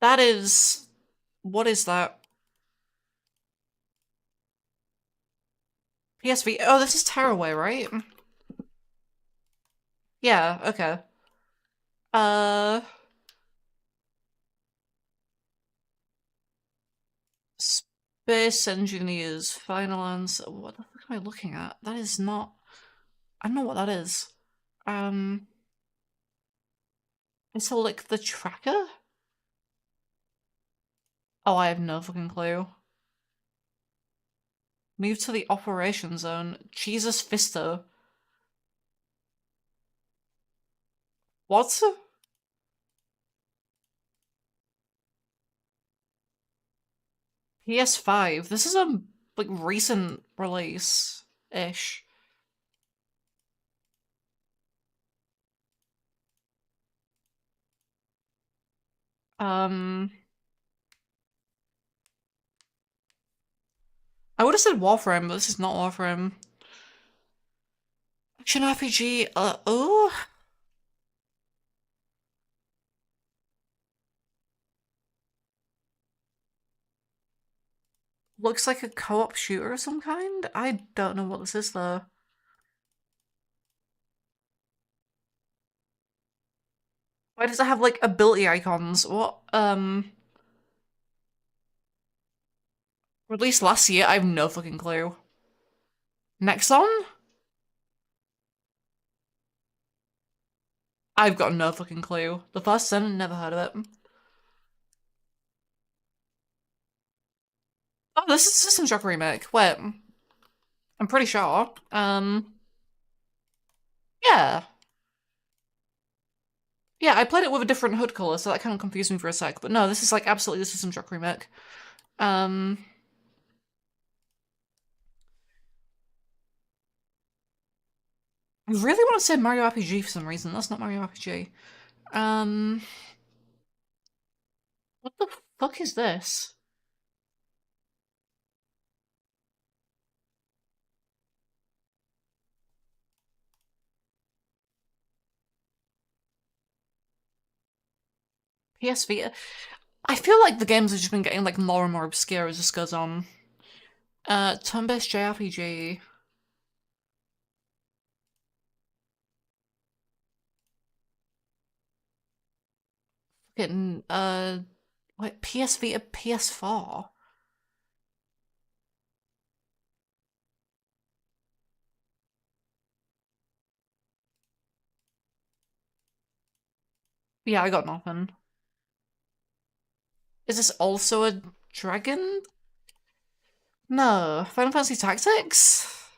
That is... What is that? PSV. Oh, this is Tearaway, right? Yeah, okay. Uh... Space Engineers, final answer. What the fuck am I looking at? That is not... I don't know what that is. It's like the tracker? Oh, I have no fucking clue. Move to the operation zone. Jesus Fisto. What? PS5. This is a like recent release-ish. I would have said Warframe, but this is not Warframe. Action RPG, oh? Looks like a co-op shooter of some kind? I don't know what this is though. Why does it have like ability icons? What, released last year? I have no fucking clue. Nexon? I've got no fucking clue. The First Sin, never heard of it. Oh, this is System Shock remake. Wait. I'm pretty sure. Yeah. Yeah, I played it with a different hood color, so that kind of confused me for a sec. But no, this is like absolutely the System Shock remake. I really want to say Mario RPG for some reason. That's not Mario RPG. What the fuck is this? PSV. I feel like the games have just been getting like more and more obscure as this goes on. Turn-based JRPG. Getting wait, PS Vita, PS4. Yeah, I got nothing. Is this also a dragon? No. Final Fantasy Tactics?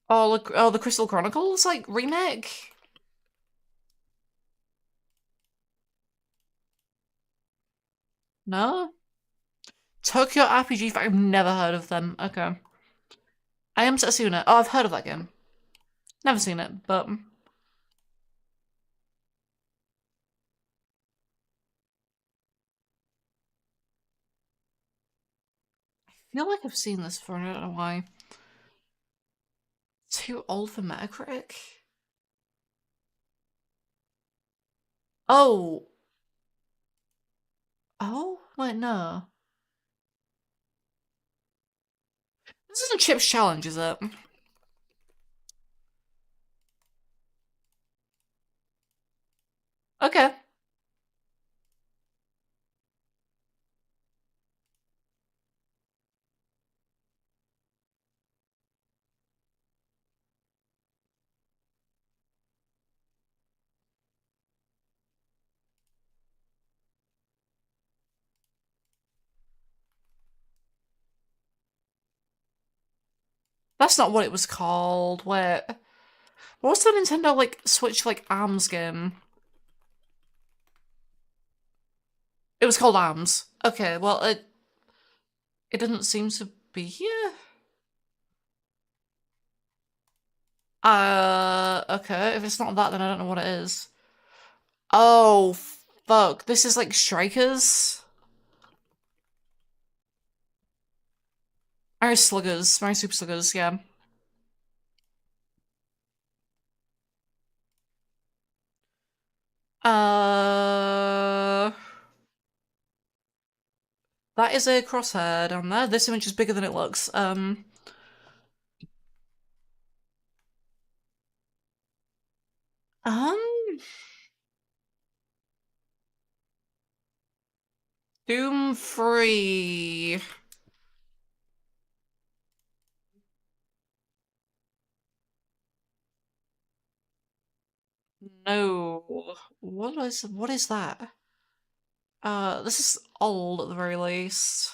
Oh, look, oh, the Crystal Chronicles, like, remake? No? Tokyo RPG, I've never heard of them. Okay. I Am Setsuna. Oh, I've heard of that game. Never seen it, but... I feel like I've seen this before, I don't know why. Too old for Metacritic? Oh. Oh? Wait, no. This isn't Chip's Challenge, is it? Okay. That's not what it was called. Wait. What was the Nintendo, like, Switch, like, ARMS game? It was called ARMS. Okay, well, it didn't seem to be here. Okay, if it's not that, then I don't know what it is. Oh, fuck. This is like Strikers? Mario Sluggers. Mario Super Sluggers, yeah. Uh... That is a crosshair down there. This image is bigger than it looks. Um... Doom Free. No. What is that? This is old at the very least.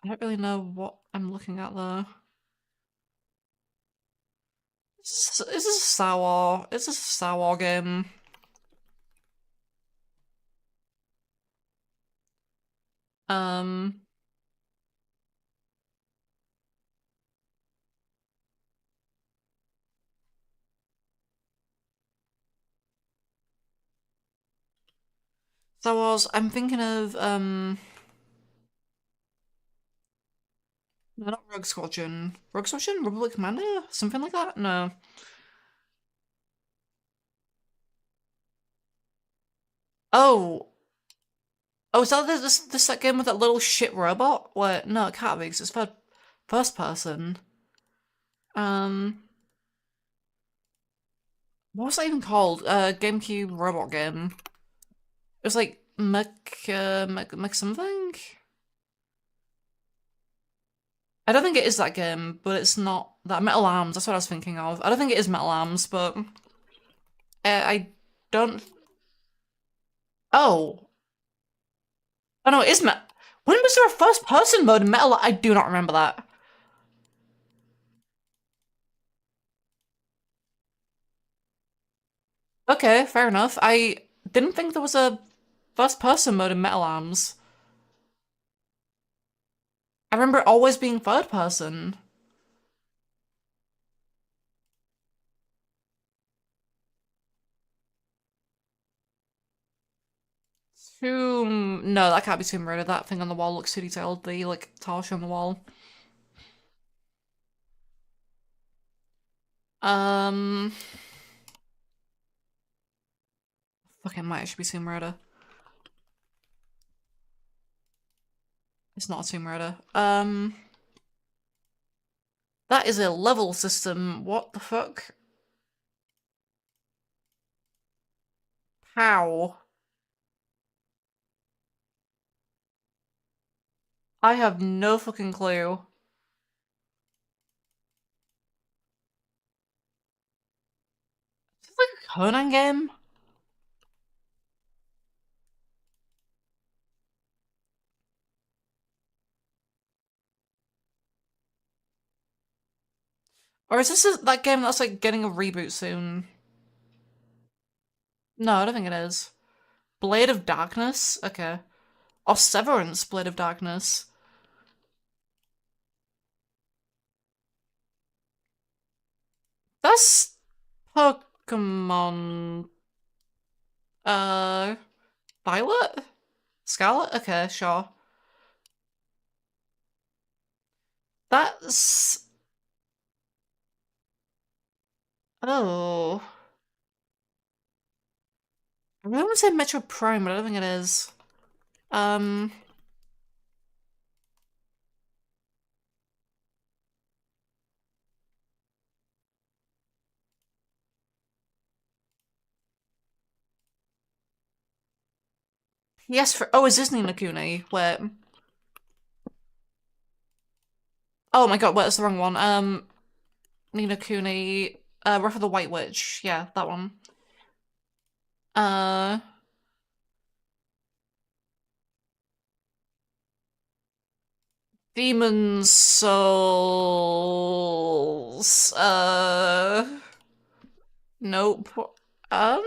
I don't really know what I'm looking at though. Is this a sour? Is this a sour game? Um, I'm thinking of, no, not Rogue Squadron. Rogue Squadron? Republic Commando? Something like that? No. Oh! Oh, is that that game with that little shit robot? Wait, no, it can't be, 'cause it's first person. Um, what was that even called? GameCube robot game. It was like Mech something? I don't think it is that game, but it's not that. Metal Arms, that's what I was thinking of. I don't think it is Metal Arms, but I don't. Oh, oh no, it is Metal. When was there a first-person mode in Metal? I do not remember that. Okay, fair enough. I didn't think there was a first-person mode in Metal Arms. I remember it always being third-person. No, that can't be Tomb Raider. That thing on the wall looks too detailed. The like torch on the wall. Um, fucking might actually be Tomb Raider. It's not a Tomb Raider. That is a level system. What the fuck? How? I have no fucking clue. Is this like a Conan game? Or is this that game that's like getting a reboot soon? No, I don't think it is. Blade of Darkness? Okay. Or Severance Blade of Darkness. That's Pokemon. Uh, Violet? Scarlet? Okay, sure. That's. Oh. I really want to say Metro Prime, but I don't think it is. Um. Yes, for. Oh, is this Ni no Kuni? Wait. Oh my god, wait, that's the wrong one. Ni no Kuni. Wrath of the White Witch. Yeah, that one. Uh. Demon Souls. Nope. Um.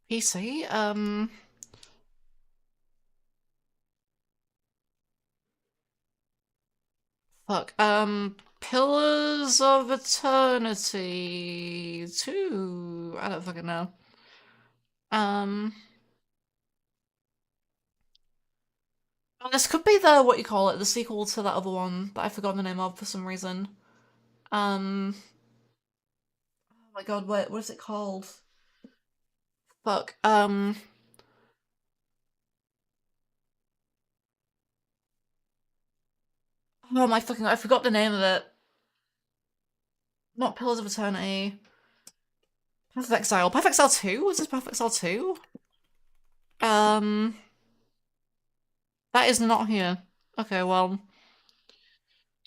PC. Fuck. Pillars of Eternity 2. I don't fucking know. Um. Oh, this could be the, what you call it, the sequel to that other one that I forgot the name of for some reason. Oh my god, wait, what is it called? Fuck, oh my fucking, I forgot the name of it. Not Pillars of Eternity. Path of Exile. Path of Exile 2? Was this Path of Exile 2? That is not here. Okay, well.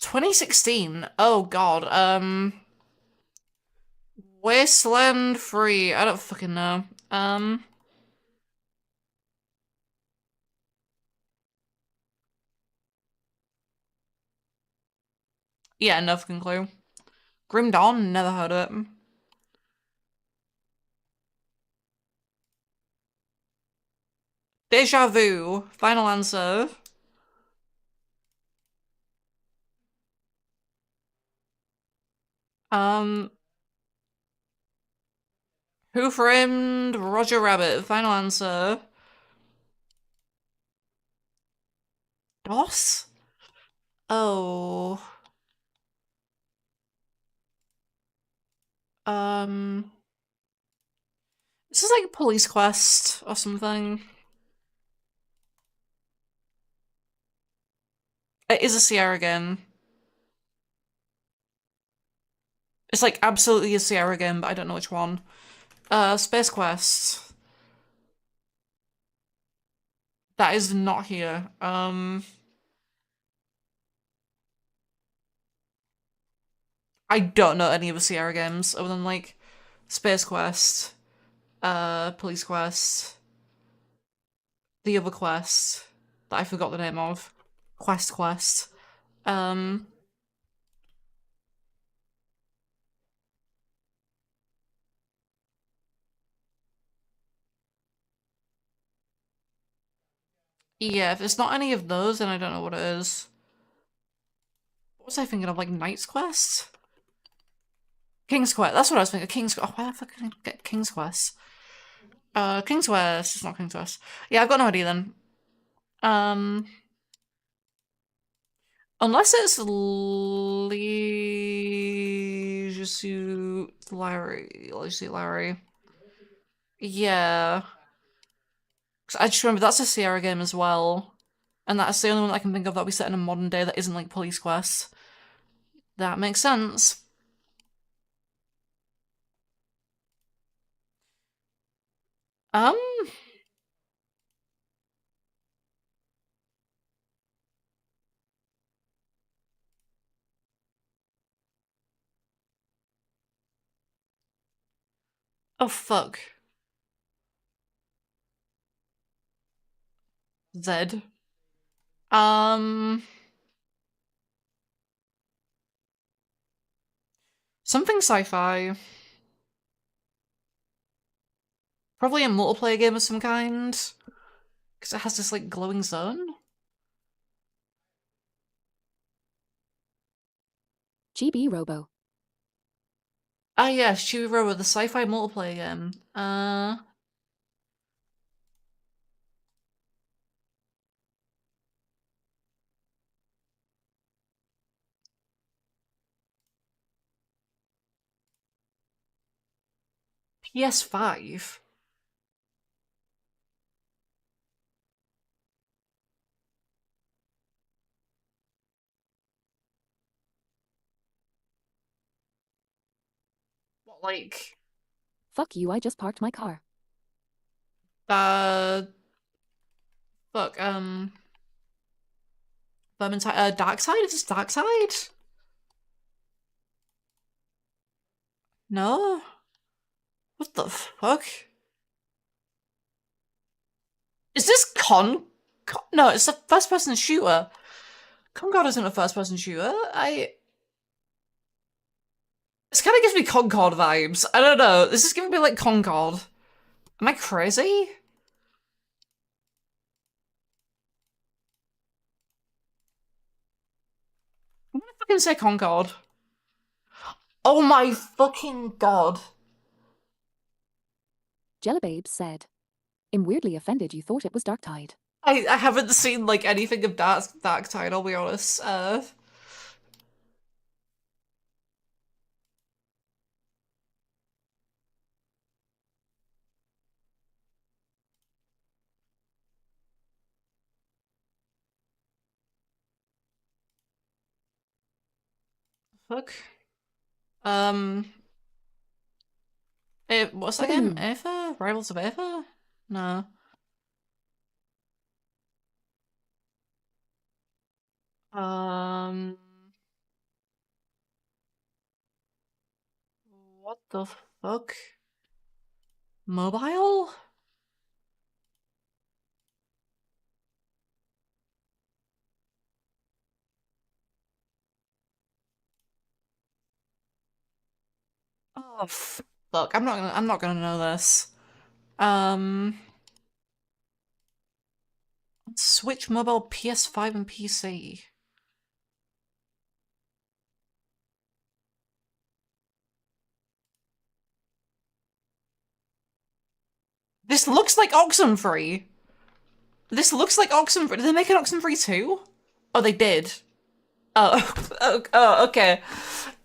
2016. Oh god, Wasteland 3. I don't fucking know. Yeah, no fucking clue. Grim Dawn? Never heard of it. Deja Vu. Final answer. Um, Who Framed Roger Rabbit? Final answer. DOS? Oh. Um, this is like Police Quest or something. It is a Sierra game. It's like absolutely a Sierra game, but I don't know which one. Space Quest. That is not here. I don't know any of the Sierra games other than like Space Quest, Police Quest, the other quest that I forgot the name of. Quest. Um, yeah, if it's not any of those, then I don't know what it is. What was I thinking of? Like Knight's Quest? King's Quest. That's what I was thinking. King's Quest. Oh, why the fuck did I get King's Quest? King's Quest. It's not King's Quest. Yeah, I've got no idea then. Unless it's Leisure Suit Larry. Leisure Suit Larry. Yeah. 'Cause I just remember that's a Sierra game as well. And that's the only one I can think of that we set in a modern day that isn't like Police Quest. That makes sense. Um, oh fuck. Zed. Um, Something sci-fi. Probably a multiplayer game of some kind. Because it has this like glowing zone. GB Robo. Ah yes, Chewy Robo, the sci-fi multiplayer game. PS5. What, like, Fuck you, I just parked my car. uh, fuck, Vermintide, Darkside? Is this Darkside? No? What the fuck? Is this No, it's a first-person shooter. Concord isn't a first-person shooter. This kind of gives me Concord vibes. I don't know. This is giving me like Concord. Am I crazy? I'm gonna fucking say Concord. Oh my fucking god. Jellababes said. I'm weirdly offended you thought it was Darktide. I haven't seen like anything of Darktide, I'll be honest. Fuck. Um, what's that game? Aether? Rivals of Aether? No. Um, what the fuck? Mobile? Oh fuck! I'm not gonna know this. Um, Switch, mobile, PS5, and PC. This looks like Oxenfree. This looks like Oxenfree. Did they make an Oxenfree 2? Oh, they did. Oh, oh, okay.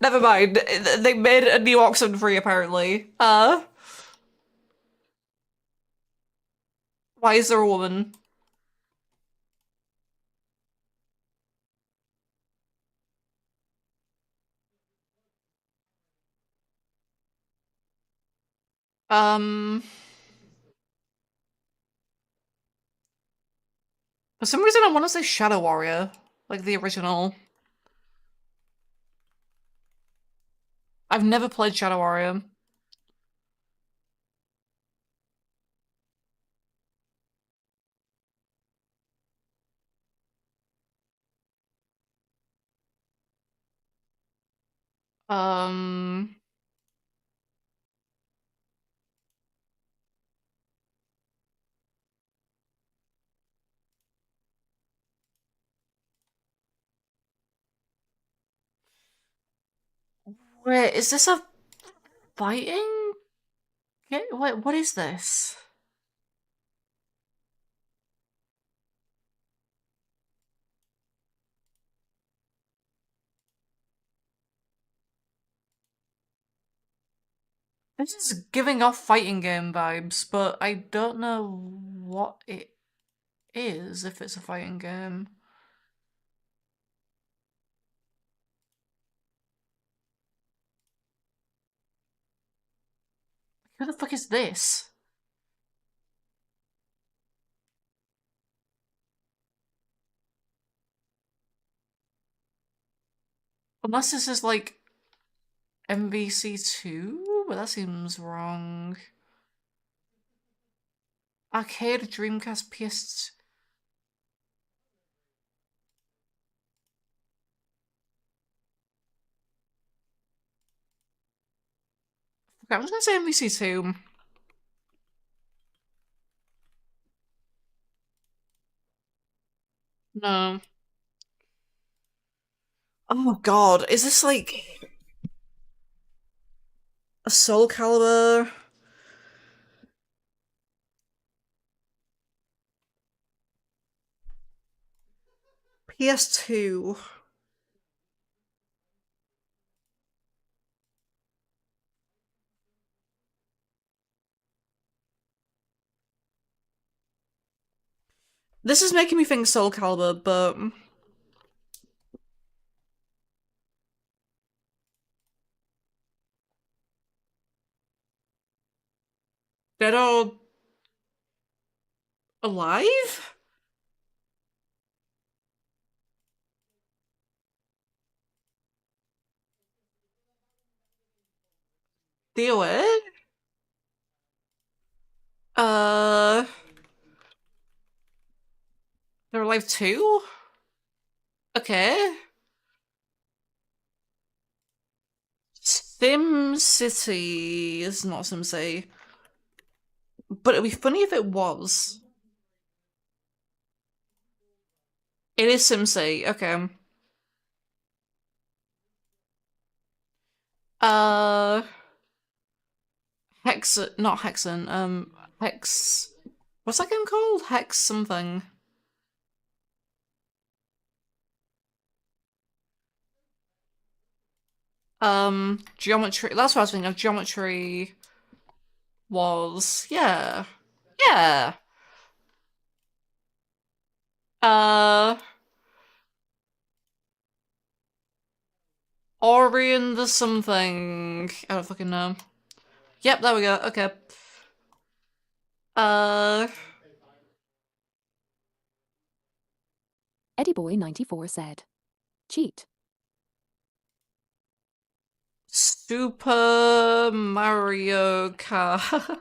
Never mind. They made a new Oxenfree, apparently. Why is there a woman? Um, for some reason I want to say Shadow Warrior, like the original. I've never played Shadow Warrior. Um, wait, is this a fighting? Wait, what is this? This is giving off fighting game vibes, but I don't know what it is if it's a fighting game. Who the fuck is this? Unless this is like MVC2? But that seems wrong. Arcade, Dreamcast, PS. Okay, I was gonna say MVC2. No. Oh god, is this like a Soul Calibur? PS2. This is making me think Soul Calibur, but Dead or Alive? Do it. Uh, they're alive too? Okay. SimCity is not SimCity. But it'd be funny if it was. It is SimCity, okay. Uh, not Hexen, Hex... What's that game called? Hex something. Geometry, that's what I was thinking of. Geometry was, yeah. Yeah. Uh, Orion the something. I don't fucking know. Yep, there we go, okay. EddieBoy94 said. Cheat. Super Mario Kart.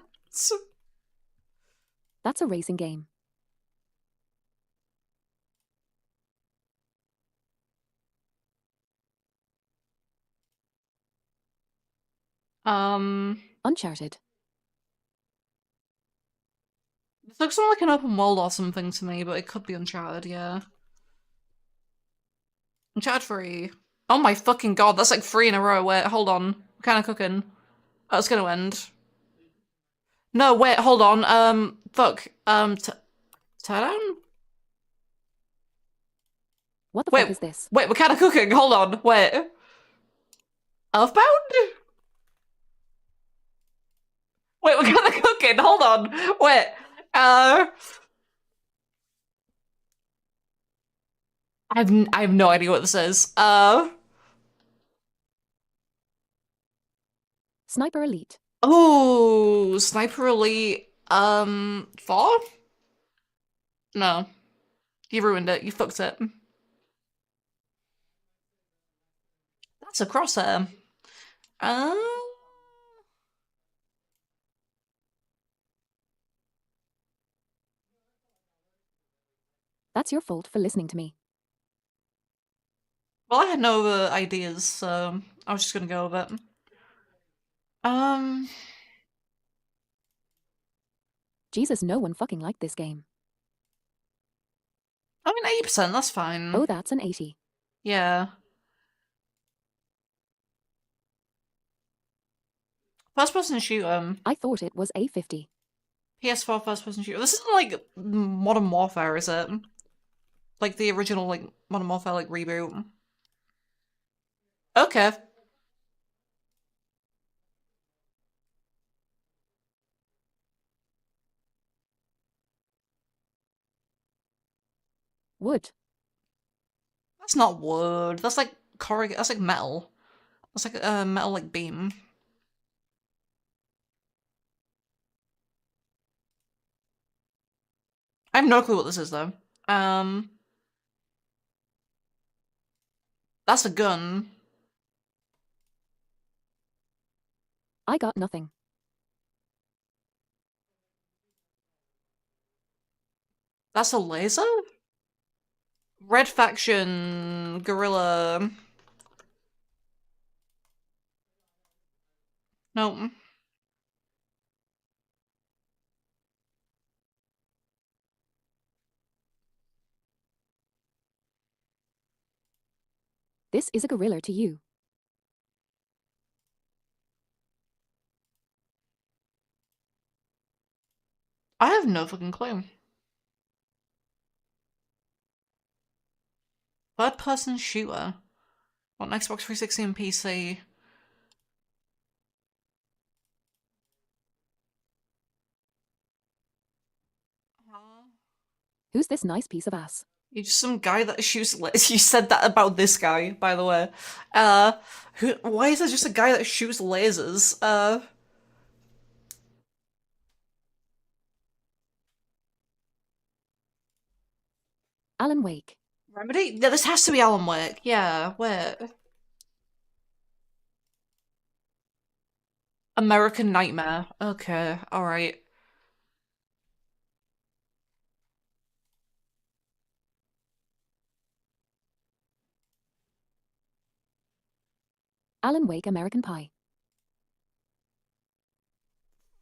That's a racing game. Uncharted. This looks more like an open world or something to me, but it could be Uncharted, yeah. Uncharted 3. Oh my fucking god, that's like 3 in a row. Wait, hold on. What kind of cooking? Oh, it's gonna end. No, wait, hold on. Fuck. Tear down? What the Wait, fuck is this? wait, we're kind of cooking. Hold on, wait. Earthbound? Wait, we're kind of cooking. Hold on, wait. I have no idea what this is. Sniper Elite. Oh, Sniper Elite. 4? No, you ruined it. You fucked it. That's a crosshair. That's your fault for listening to me. Well, I had no other ideas, so I was just gonna go with it. Jesus, no one fucking liked this game. I mean, 80%, that's fine. Oh, that's an 80. Yeah. First-person shooter. I thought it was a 50. PS4 first-person shooter. This isn't like Modern Warfare, is it? Like the original, like, Modern Warfare, like, reboot. Okay. Wood. That's not wood. That's like that's like metal. That's like a metal like beam. I have no clue what this is though. That's a gun. I got nothing. That's a laser? Red Faction, Gorilla. Nope. This is a gorilla to you. I have no fucking clue. Third-person shooter. On Xbox 360 and PC. Who's this nice piece of ass? You're just some guy that shoots lasers. You said that about this guy, by the way. Why is there just a guy that shoots lasers? Alan Wake. Remedy? Yeah, this has to be Alan Wake. Yeah, wait. American Nightmare. Okay, alright. Alan Wake American Pie.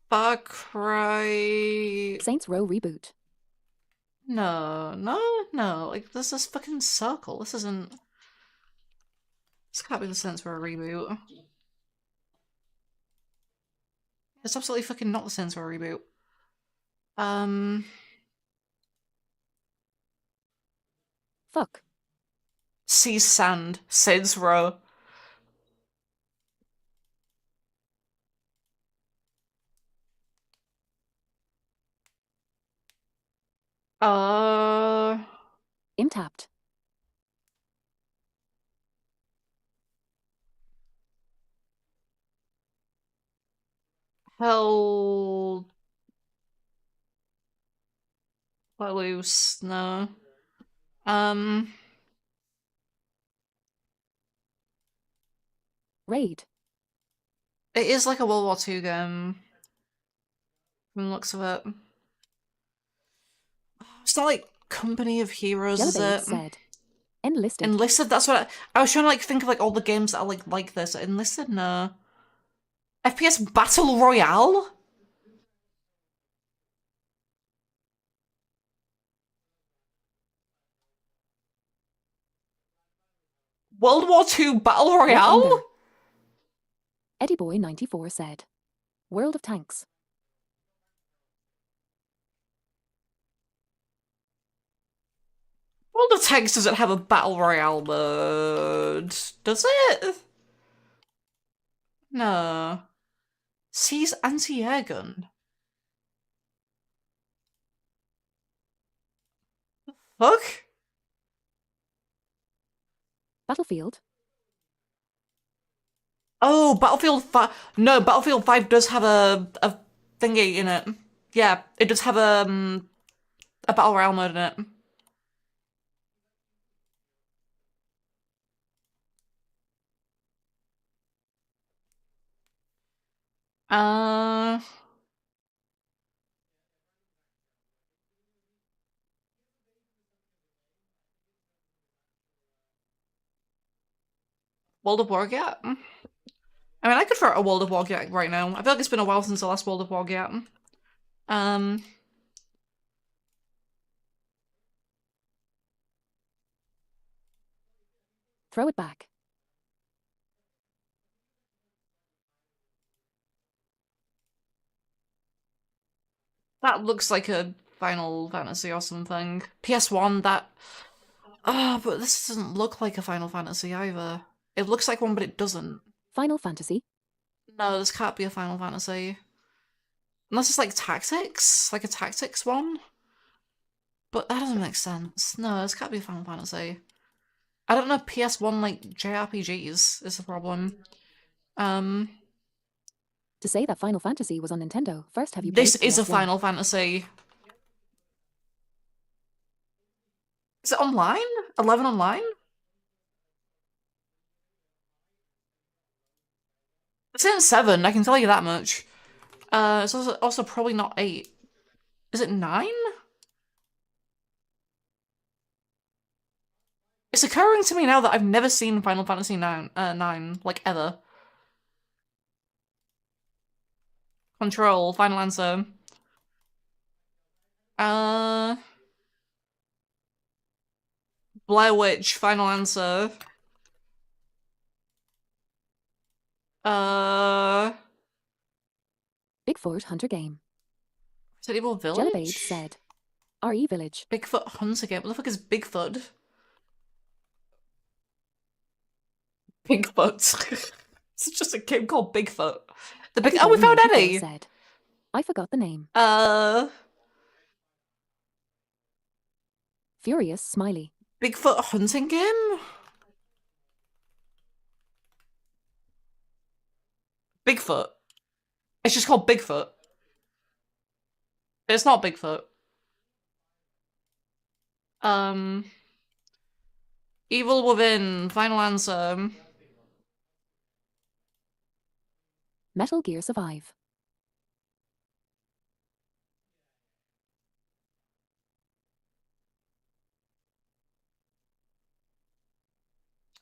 Far Cry. Saints Row reboot. No. Like, this is fucking Circle. This isn't. This can't be the sense for a reboot. It's absolutely fucking not the sense for a reboot. Fuck. Sea Sand. Saints Row. Imtapped. Hell. Let loose. No. Raid. It is like a World War II game. From the looks of it. It's not like Company of Heroes, is Jellybean it? said. Enlisted. Enlisted, that's what I was trying to like think of like all the games that are like this. Enlisted, no. FPS Battle Royale? World War II Battle Royale? Thunder. Eddie Boy 94 said. World of Tanks. World of Tanks doesn't have a Battle Royale mode, does it? No. Seize anti-air gun. Fuck? Battlefield. Oh, Battlefield 5. No, Battlefield 5 does have a thingy in it. Yeah, it does have a Battle Royale mode in it. Uh... World of Wargame? I mean, I could throw a World of Wargame right now. I feel like it's been a while since the last World of Wargame. Throw it back. That looks like a Final Fantasy or something. PS1, that... Ah, but this doesn't look like a Final Fantasy either. It looks like one, but it doesn't. Final Fantasy. No, this can't be a Final Fantasy. Unless it's like Tactics? Like a Tactics one? But that doesn't make sense. No, this can't be a Final Fantasy. I don't know PS1 like JRPGs is the problem. To say that Final Fantasy was on Nintendo, first have you This played is a PS1? Final Fantasy. Is it online? 11 online? It's in 7, I can tell you that much. It's also probably not 8. Is it 9? It's occurring to me now that I've never seen Final Fantasy 9, like, ever. Control, final answer. Blair Witch, final answer. Bigfoot Hunter Game. Resident Evil Village? Jellybean said. RE Village. Bigfoot Hunter Game? What the fuck is Bigfoot? Bigfoot. It's just a game called Bigfoot. The big. Oh, we found Eddie! Said. I forgot the name. Furious Smiley. Bigfoot hunting game? Bigfoot. It's just called Bigfoot. It's not Bigfoot. Evil Within, final answer. Metal Gear Survive.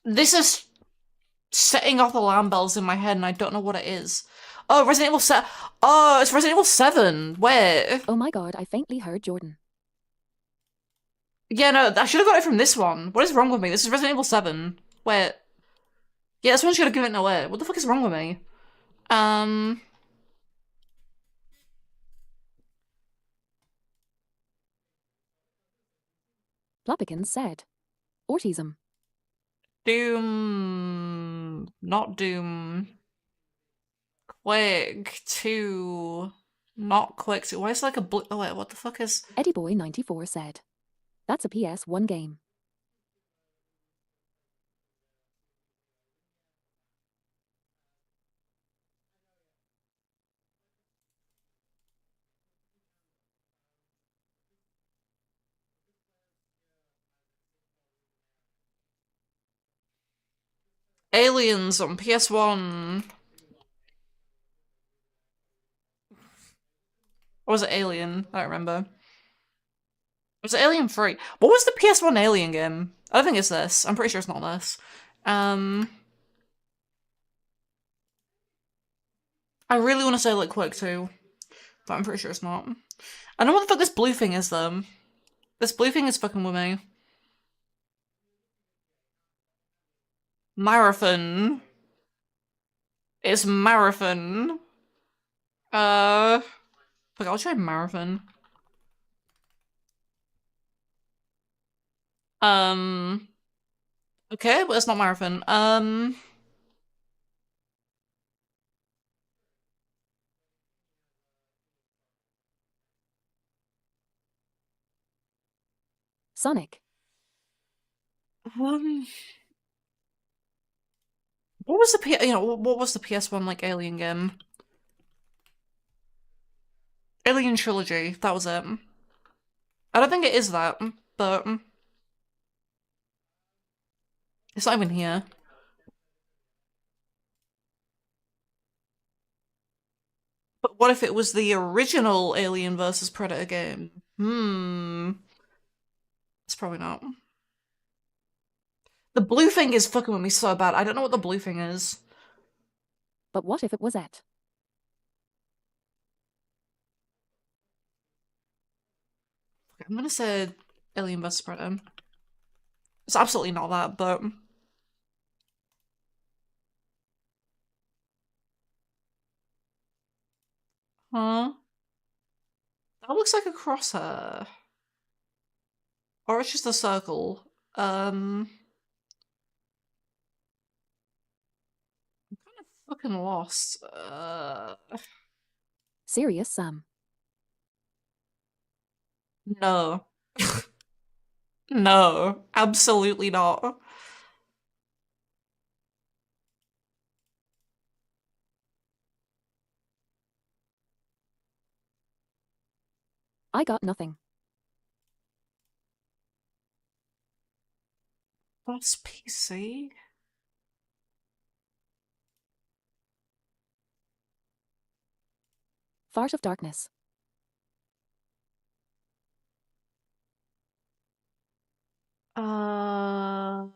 This is setting off alarm bells in my head, and I don't know what it is. Oh, Resident Evil 7. Oh, it's Resident Evil 7. Wait. Oh my god, I faintly heard Jordan. Yeah, no, I should have got it from this one. What is wrong with me? This is Resident Evil 7. Wait. Yeah, this one should have given it away. What the fuck is wrong with me? Plopikins said. Autism. Doom... Not Doom... Quake 2... Not Quake 2. Why is it like a blue... Oh wait, what the fuck is... EddieBoy94 said. That's a PS1 game. Aliens on PS1. Or was it Alien? I don't remember. Was it Alien 3? What was the PS1 Alien game? I don't think it's this. I'm pretty sure it's not this. I really want to say like Quake 2, but I'm pretty sure it's not. I know what the fuck this blue thing is though. This blue thing is fucking with me. Marathon. It's Marathon. Fuck, I'll try Marathon. Okay, but it's not Marathon. Sonic. What was the what was the PS1 like Alien game? Alien Trilogy, that was it. I don't think it is that, but it's not even here. But what if it was the original Alien vs. Predator game? It's probably not. The blue thing is fucking with me so bad. I don't know what the blue thing is. But what if it was it? I'm gonna say Alien vs. Predator. It's absolutely not that, but... Huh? That looks like a crosshair. Or it's just a circle. I'm kind of fucking lost. Serious Sam. No. No, absolutely not. I got nothing. That's PC? Fart of Darkness. Uh...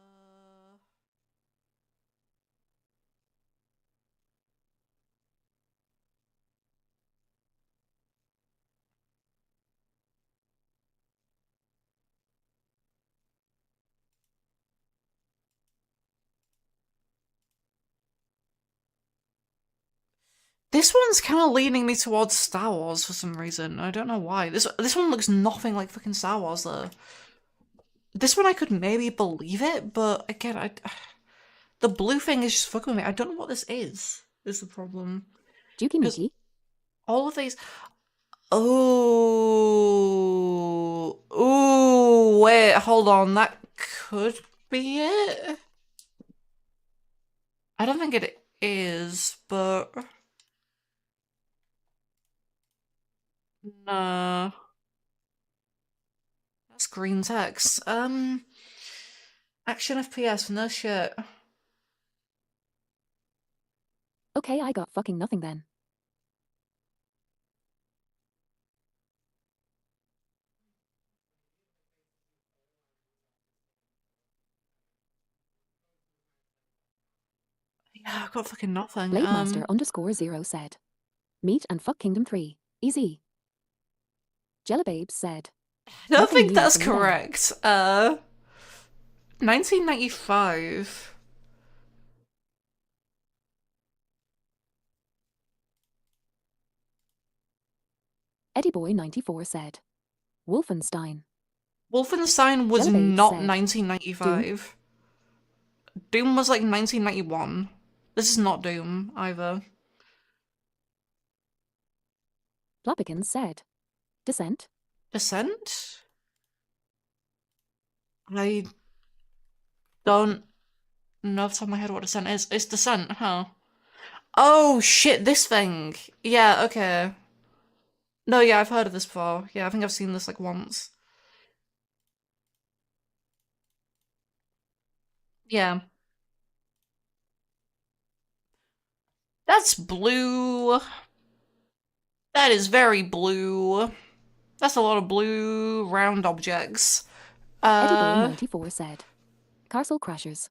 This one's kind of leaning me towards Star Wars for some reason. I don't know why. This one looks nothing like fucking Star Wars though. This one I could maybe believe it, but again, the blue thing is just fucking with me. I don't know what this is the problem. Dookie Mookie. All of these... Oh... Ooh, wait, hold on. That could be it? I don't think it is, but... No. That's green text. Action FPS, no shit. Okay, I got fucking nothing then. Yeah, I got fucking nothing. Blademaster_0 said. Meet and fuck Kingdom 3. Easy. Jellababes said. I don't Nothing think new that's from you then. correct. 1995. EddieBoy94 said. Wolfenstein. Wolfenstein was Jellababes not said. 1995. Doom was like 1991. This is not Doom either. Flopikins said. Descent. Descent? I don't know off the top of my head what Descent is. It's Descent, huh? Oh shit, this thing. Yeah, okay. No, yeah, I've heard of this before. Yeah, I think I've seen this like once. Yeah. That's blue. That is very blue. That's a lot of blue round objects. EddieBoy94 said. Castle Crashers.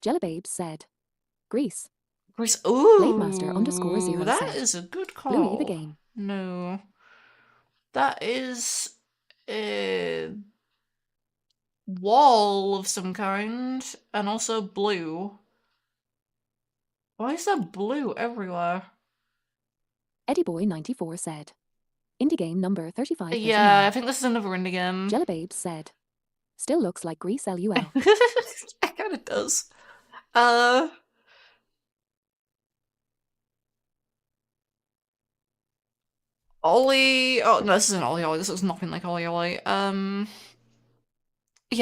Jellababes said. Greece. Grease. Ooh, Blademaster_0 that said. is a good call. Bluey the game. No. That is a wall of some kind, and also blue. Why is there blue everywhere? EddieBoy94 said. Indie game number 35. Yeah, I think this is another indie game. Jellababes said. Still looks like Grease LUL. It kind of does. Ollie. Oh no, this isn't Ollie Ollie. This looks nothing like Ollie Ollie. Yeah,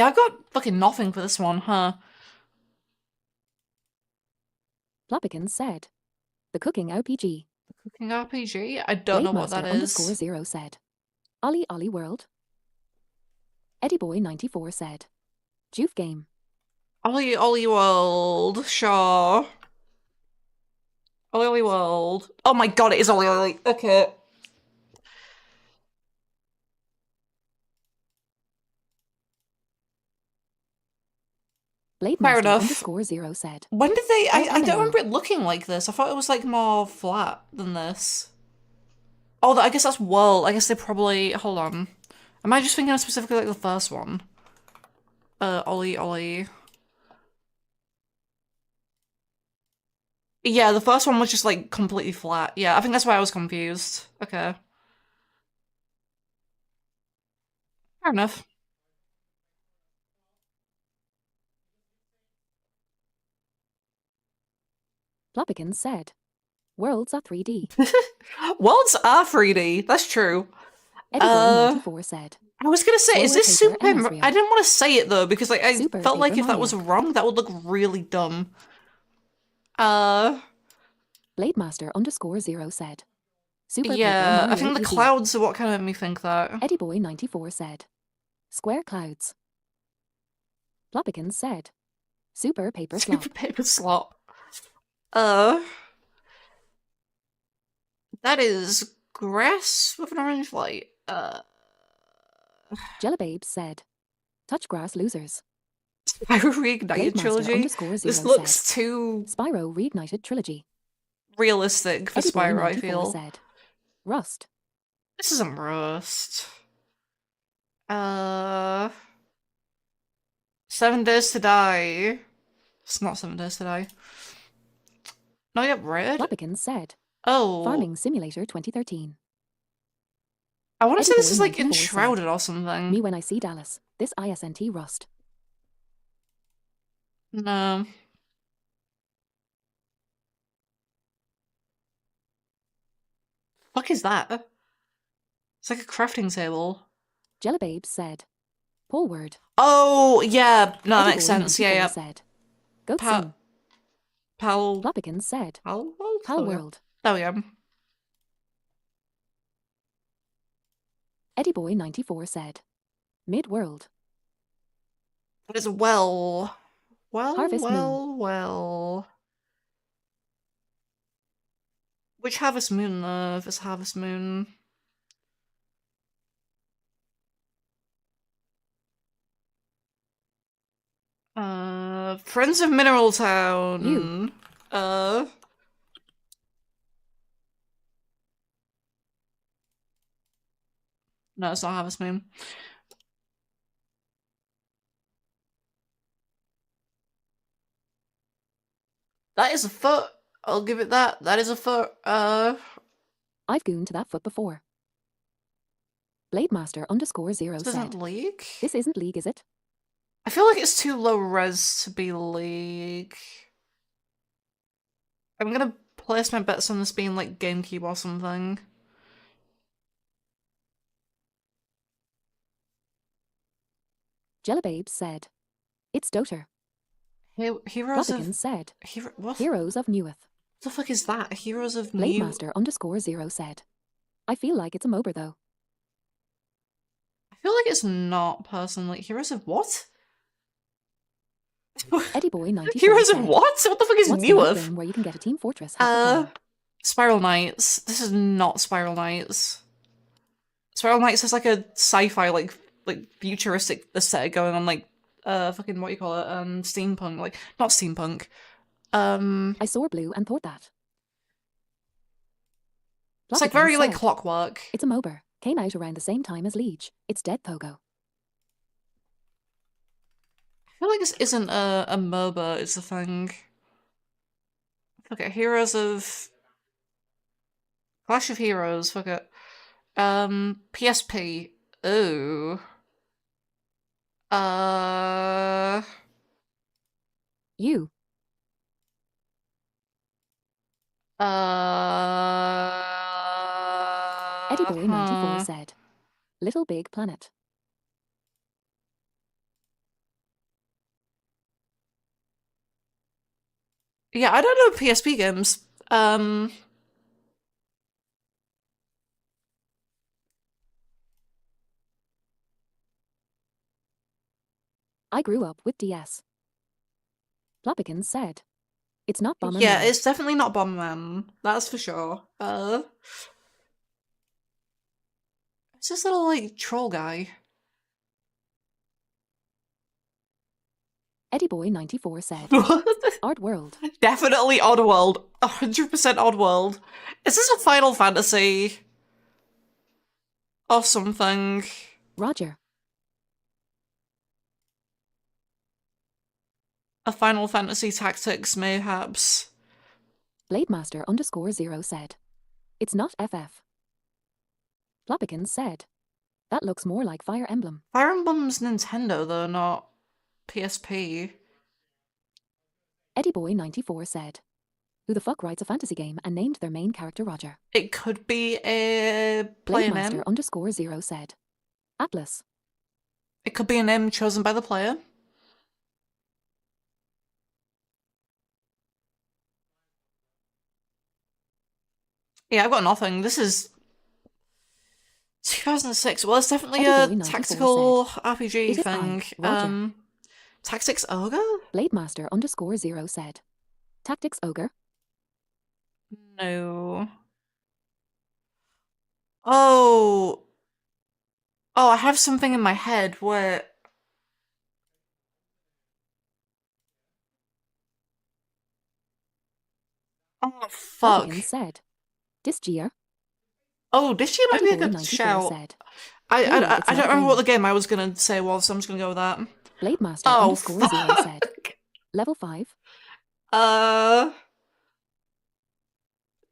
I got fucking nothing for this one, huh? Flopikins said. The Cooking RPG. Cooking RPG? I don't know what that is. Blademaster_0 said. Ollie Ollie World. EddieBoy94 said. Joof game. Ollie Ollie World, sure. Ollie Ollie World. Oh my god, it is Ollie Ollie. Okay. Fair enough. Blademaster_0 said. When did they? I don't Anime. remember it looking like this. I thought it was like more flat than this. Oh, I guess that's World. I guess they probably. Hold on. Am I just thinking of specifically like the first one? Ollie Ollie. Yeah, the first one was just like completely flat. Yeah, I think that's why I was confused. Okay. Fair enough. Flopikins said. Worlds are 3D. Worlds are 3D. That's true. EddieBoy94 said. I was gonna say, is Forward this paper Super? and Ezreal. I didn't want to say it though because like I Super felt like Paper if that was Mario. wrong, that would look really dumb. Blademaster_0 said. Super Paper Yeah, I Mario think the easy. clouds are what kind of made me think that. EddieBoy94 said. Square clouds. Flopikins said. Super Paper Slop. Super paper slot. That is grass with an orange light. Jellababes said. Touch grass losers. Spyro Reignited trilogy. Blademaster_0 This looks said. too Spyro Reignited trilogy. realistic for Spyro, I EddieBoy94 feel. said. Rust. This isn't Rust. 7 Days to Die. It's not 7 Days to Die. No, yep, Red. Flopikins said. Oh, Farming Simulator 2013. I want to say this is like EddieBoy94 said. Enshrouded or something. Me when I see Dallas. This ISNT Rust. No. Fuck is that? It's like a crafting table. Jellababes said. Polward. Oh, yeah. No, that makes sense. Yeah, EddieBoy94 yeah. said. Goat Pa- Sim. Pal. Flopikins said. Pal Pal World. There we go. EddieBoy94 said. Mid-world. That is well. Harvest Moon. Well. Which Harvest Moon though? If it's Harvest Moon. Friends of Mineral Town. You. No, it's not Harvest Moon. That is a foot. I'll give it that. That is a foot. I've gooned to that foot before. Blademaster _ 0 This said. isn't League? This isn't League, is it? I feel like it's too low res to be League. I'm gonna place my bets on this being like GameCube or something. Jellababes said. It's Doter. Heroes Flopikins of... said. What? Heroes of Neweth. What the fuck is that? Heroes of New... Blademaster _ 0 said. I feel like it's a MOBA though. I feel like it's not personally. Heroes of what? Eddie Boy 94 Heroes said. of what? What the fuck is What's the Neweth? game where you can get a Team Fortress half the time? Spiral Knights. This is not Spiral Knights. Spiral Knights has like a sci-fi like futuristic aesthetic going on, like fucking what you call it, steampunk, like not steampunk. I saw blue and thought that. It's like very like said, Clockwork. It's a MOBA. Came out around the same time as Liege. It's dead, Pogo. I feel like this isn't a MOBA, it's a thing. Okay, Heroes of... Clash of Heroes, fuck it. PSP. Ooh. You. Eddie Boy 94 said. Little Big Planet. Yeah, I don't know PSP games. I grew up with DS. Flopikins said. It's not Bomberman. Yeah, it's definitely not Bomberman. That's for sure. It's this little, like, troll guy. Eddie Boy 94 said. Art World. Definitely Oddworld. 100% Oddworld. Is this a Final Fantasy? Or something? Roger. A Final Fantasy Tactics, mayhaps. Blademaster _ 0 said. It's not FF. Flopikins said. That looks more like Fire Emblem. Fire Emblem's Nintendo, though, not PSP. Eddie Boy 94 said. Who the fuck writes a fantasy game and named their main character Roger? It could be a player name. Blademaster _ 0 said. Atlas. It could be a name chosen by the player. Yeah, I've got nothing. This is 2006. Well, it's definitely Eddie a Boy tactical 94 RPG Is it thing. Ike? Roger. Tactics Ogre? Blademaster _ 0 said. Tactics Ogre. No. Oh. Oh, I have something in my head where... Oh, fuck. Flopikins said. Disgear. Oh, this year might be a Eddie Boy good 94 shout. said. I Hey, don't it's not a remember what game. the game I was gonna say was, so I'm just gonna go with that. Blademaster Oh, _ 0 said. fuck. Level 5.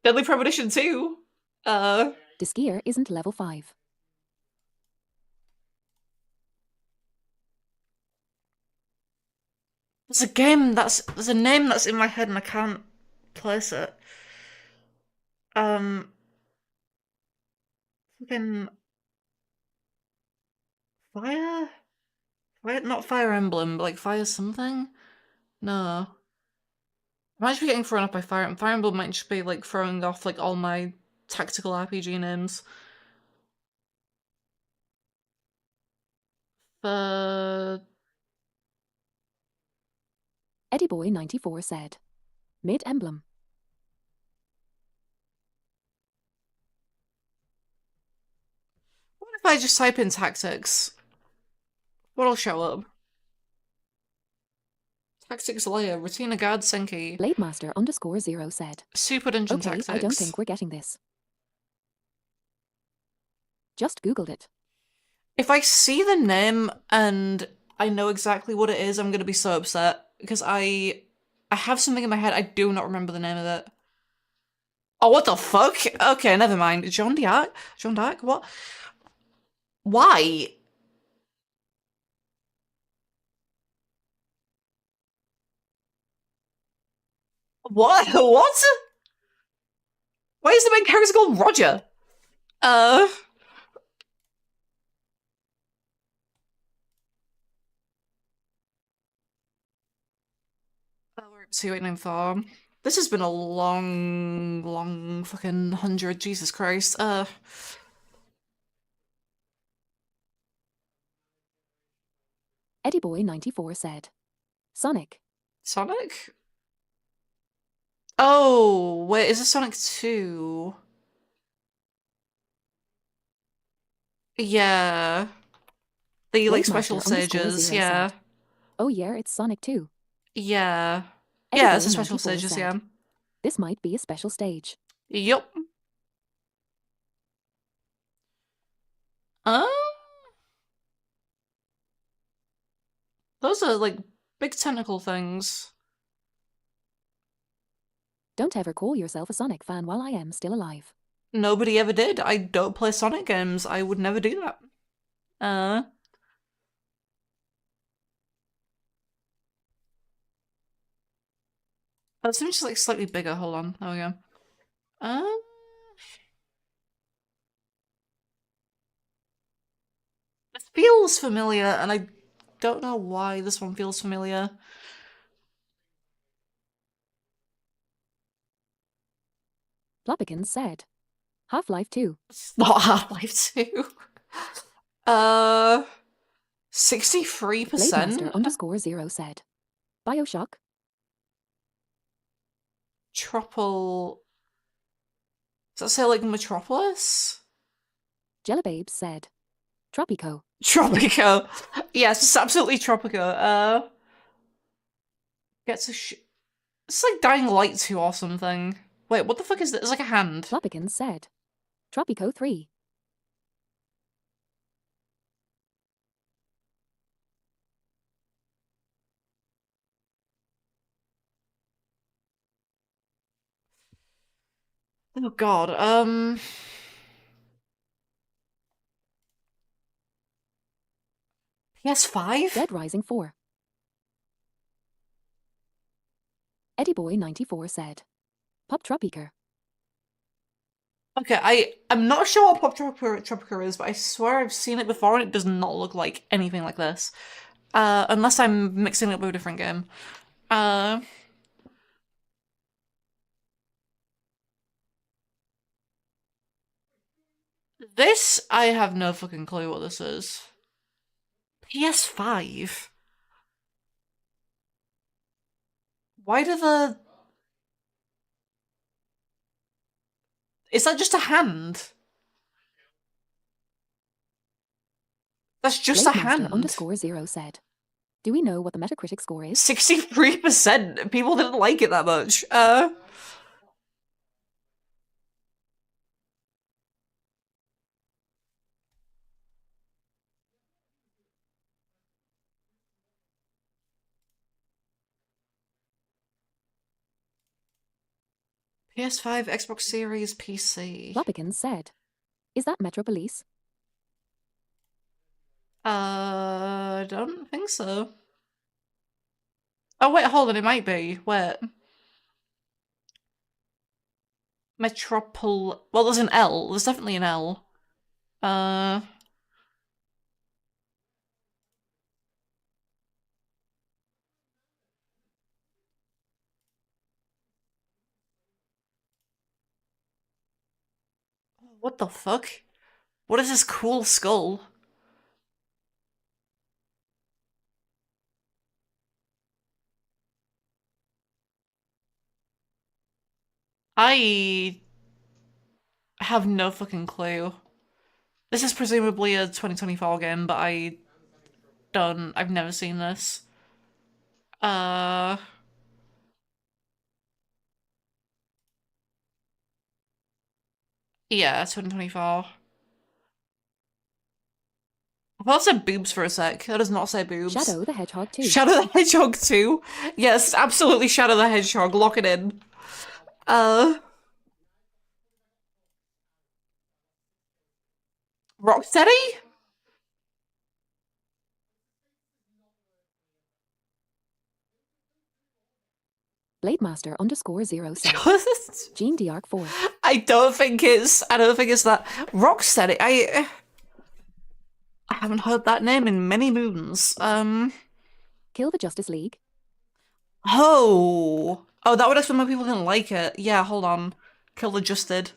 Deadly Premonition 2. Disgear isn't level 5. There's a name that's in my head and I can't place it. Fucking Fire? Not Fire Emblem, but like Fire something? No. I might just be getting thrown off by Fire Emblem might just be like throwing off like all my tactical RPG names. Eddie Boy 94 said. Mid Emblem. I just type in tactics, what'll show up? Tactics layer, Retina Guard Senki, Blademaster_0 said. Super Dungeon Okay, Tactics. I don't think we're getting this. Just Googled it. If I see the name and I know exactly what it is, I'm gonna be so upset because I have something in my head. I do not remember the name of it. Oh, what the fuck? Okay, never mind. Jean d'Arc? Jean d'Arc? What? Why? What? What? Why is the main character called Roger? Uh. See what name for. This has been a long fucking 100. Jesus Christ. EddieBoy94 said. Sonic. Sonic? Oh, wait, is this Sonic 2? Yeah. The, like, special stages, yeah. Said. Oh yeah, it's Sonic 2. Yeah. Yeah, it's a special EddieBoy94 stages, said. yeah. This might be a special stage. Yup. Those are, like, big tentacle things. Don't ever call yourself a Sonic fan while I am still alive. Nobody ever did. I don't play Sonic games. I would never do that. Oh, this image's like slightly bigger. Hold on. There we go. It feels familiar, and I don't know why this one feels familiar. Flopikins said. Half-Life 2. It's not Half-Life 2. 63%? Blademaster_0 said. Bioshock. Does that say like Metropolis? Jellababes said. Tropico. Tropico. Yes, it's absolutely Tropico. Gets a it's like Dying Light 2 or something. Wait, what the fuck is this? It's like a hand. Flopikins said. Tropico 3. Oh god, PS5? Dead Rising 4. EddieBoy94 said. Pop Tropica. Okay, I'm not sure what Pop Tropica is, but I swear I've seen it before and it does not look like anything like this. Unless I'm mixing it up with a different game. This, I have no fucking clue what this is. PS5? Why do the... Is that just a hand? That's just a hand. _0 said. Do we know what the Metacritic score is? 63%. People didn't like it that much. PS5, Xbox Series, PC. Flopikins said. Is that Metropolis? Don't think so. Oh, wait, hold on, it might be. Wait. Well, there's an L. There's definitely an L. What the fuck? What is this cool skull? I have no fucking clue. This is presumably a 2024 game, but I've never seen this. Uh, yeah, 2024. Well, that said boobs for a sec. That does not say boobs. Shadow the Hedgehog 2. Shadow the Hedgehog 2. Yes, absolutely Shadow the Hedgehog. Lock it in. Rocksteady? Blademaster underscore 0 said. Gene D'Arc 4. I don't think it's that. Rocksteady. I haven't heard that name in many moons. Kill the Justice League. Oh, that would explain why people didn't like it. Yeah, hold on. Kill the Justed.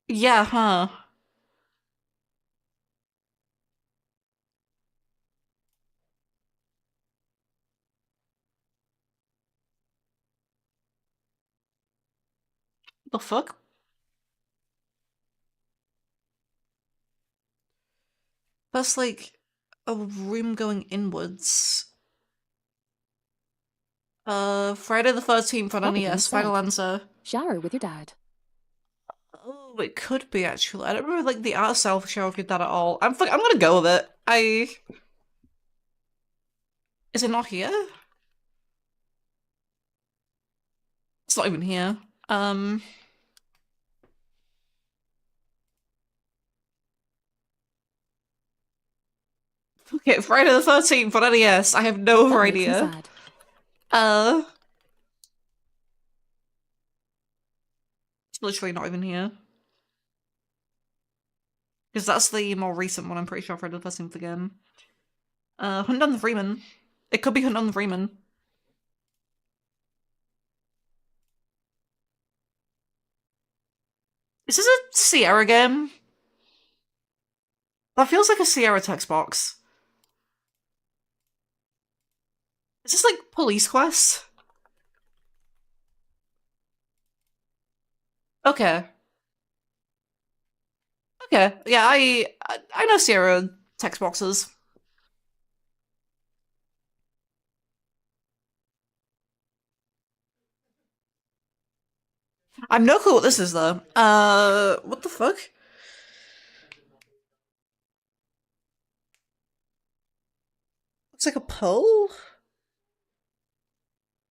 Yeah, huh. The fuck? That's like a room going inwards. Friday the 13th on Floppican NES, said. final answer. Shower with your dad. Oh, it could be actually. I don't remember like the art style for Shower with that at all. I'm gonna go with it. Is it not here? It's not even here. Okay, Friday the 13th on NES. I have no other That makes me idea. sad. It's literally not even here. Because that's the more recent one, I'm pretty sure, Friday the 13th again. Hunt down the Freeman. It could be Hunt down the Freeman. Is this a Sierra game? That feels like a Sierra text box. Is this like Police Quest? Okay. Okay, yeah, I know Sierra text boxes. I'm no clue what this is though. What the fuck? Looks like a pole?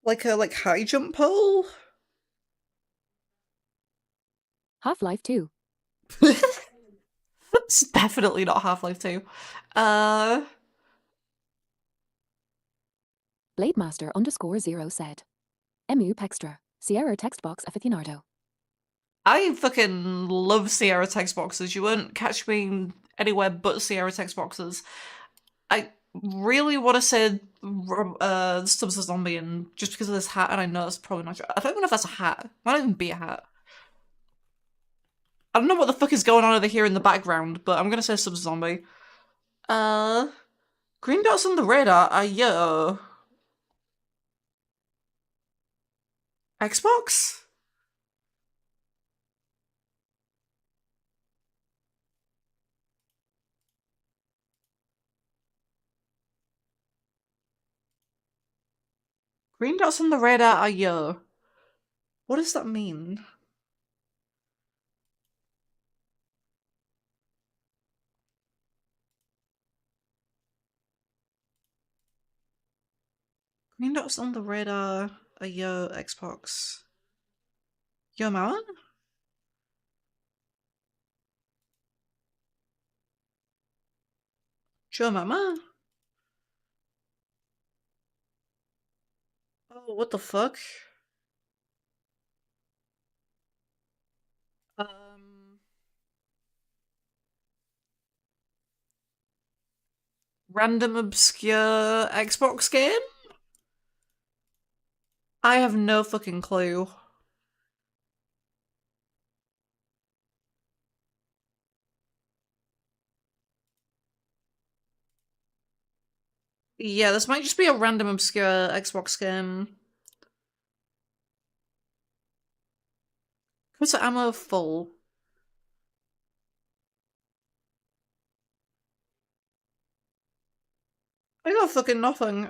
Like a high jump pole? Half-Life 2. It's definitely not Half-Life 2. Blademaster underscore 0 said. Emu Pextra. Sierra text box aficionado. I fucking love Sierra text boxes. You won't catch me anywhere but Sierra text boxes. I really want to say Stubbs the Zombie, and just because of this hat, and I know it's probably not true. I don't even know if that's a hat. Might not even be a hat. I don't know what the fuck is going on over here in the background, but I'm gonna say Stubbs the Zombie. Green dots on the radar are yo. Xbox? Green dots on the radar are yo. What does that mean? Green dots on the radar are yo, Xbox. Yo, mama? Joe mama? Oh, what the fuck? Random obscure Xbox game? I have no fucking clue. Yeah, this might just be a random obscure Xbox game. What's the ammo full? I got fucking nothing.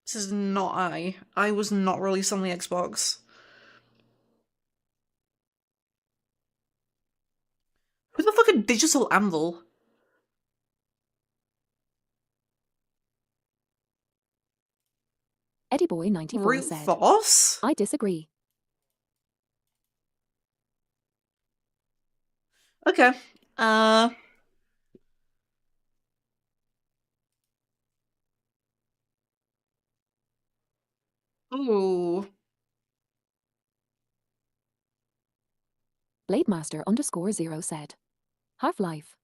This is not I. I was not released on the Xbox. Who the fuck a Digital Anvil? Eddie Boy 94 Root said, Force? I disagree. Okay. Ooh. Blademaster_0 said, Half-Life.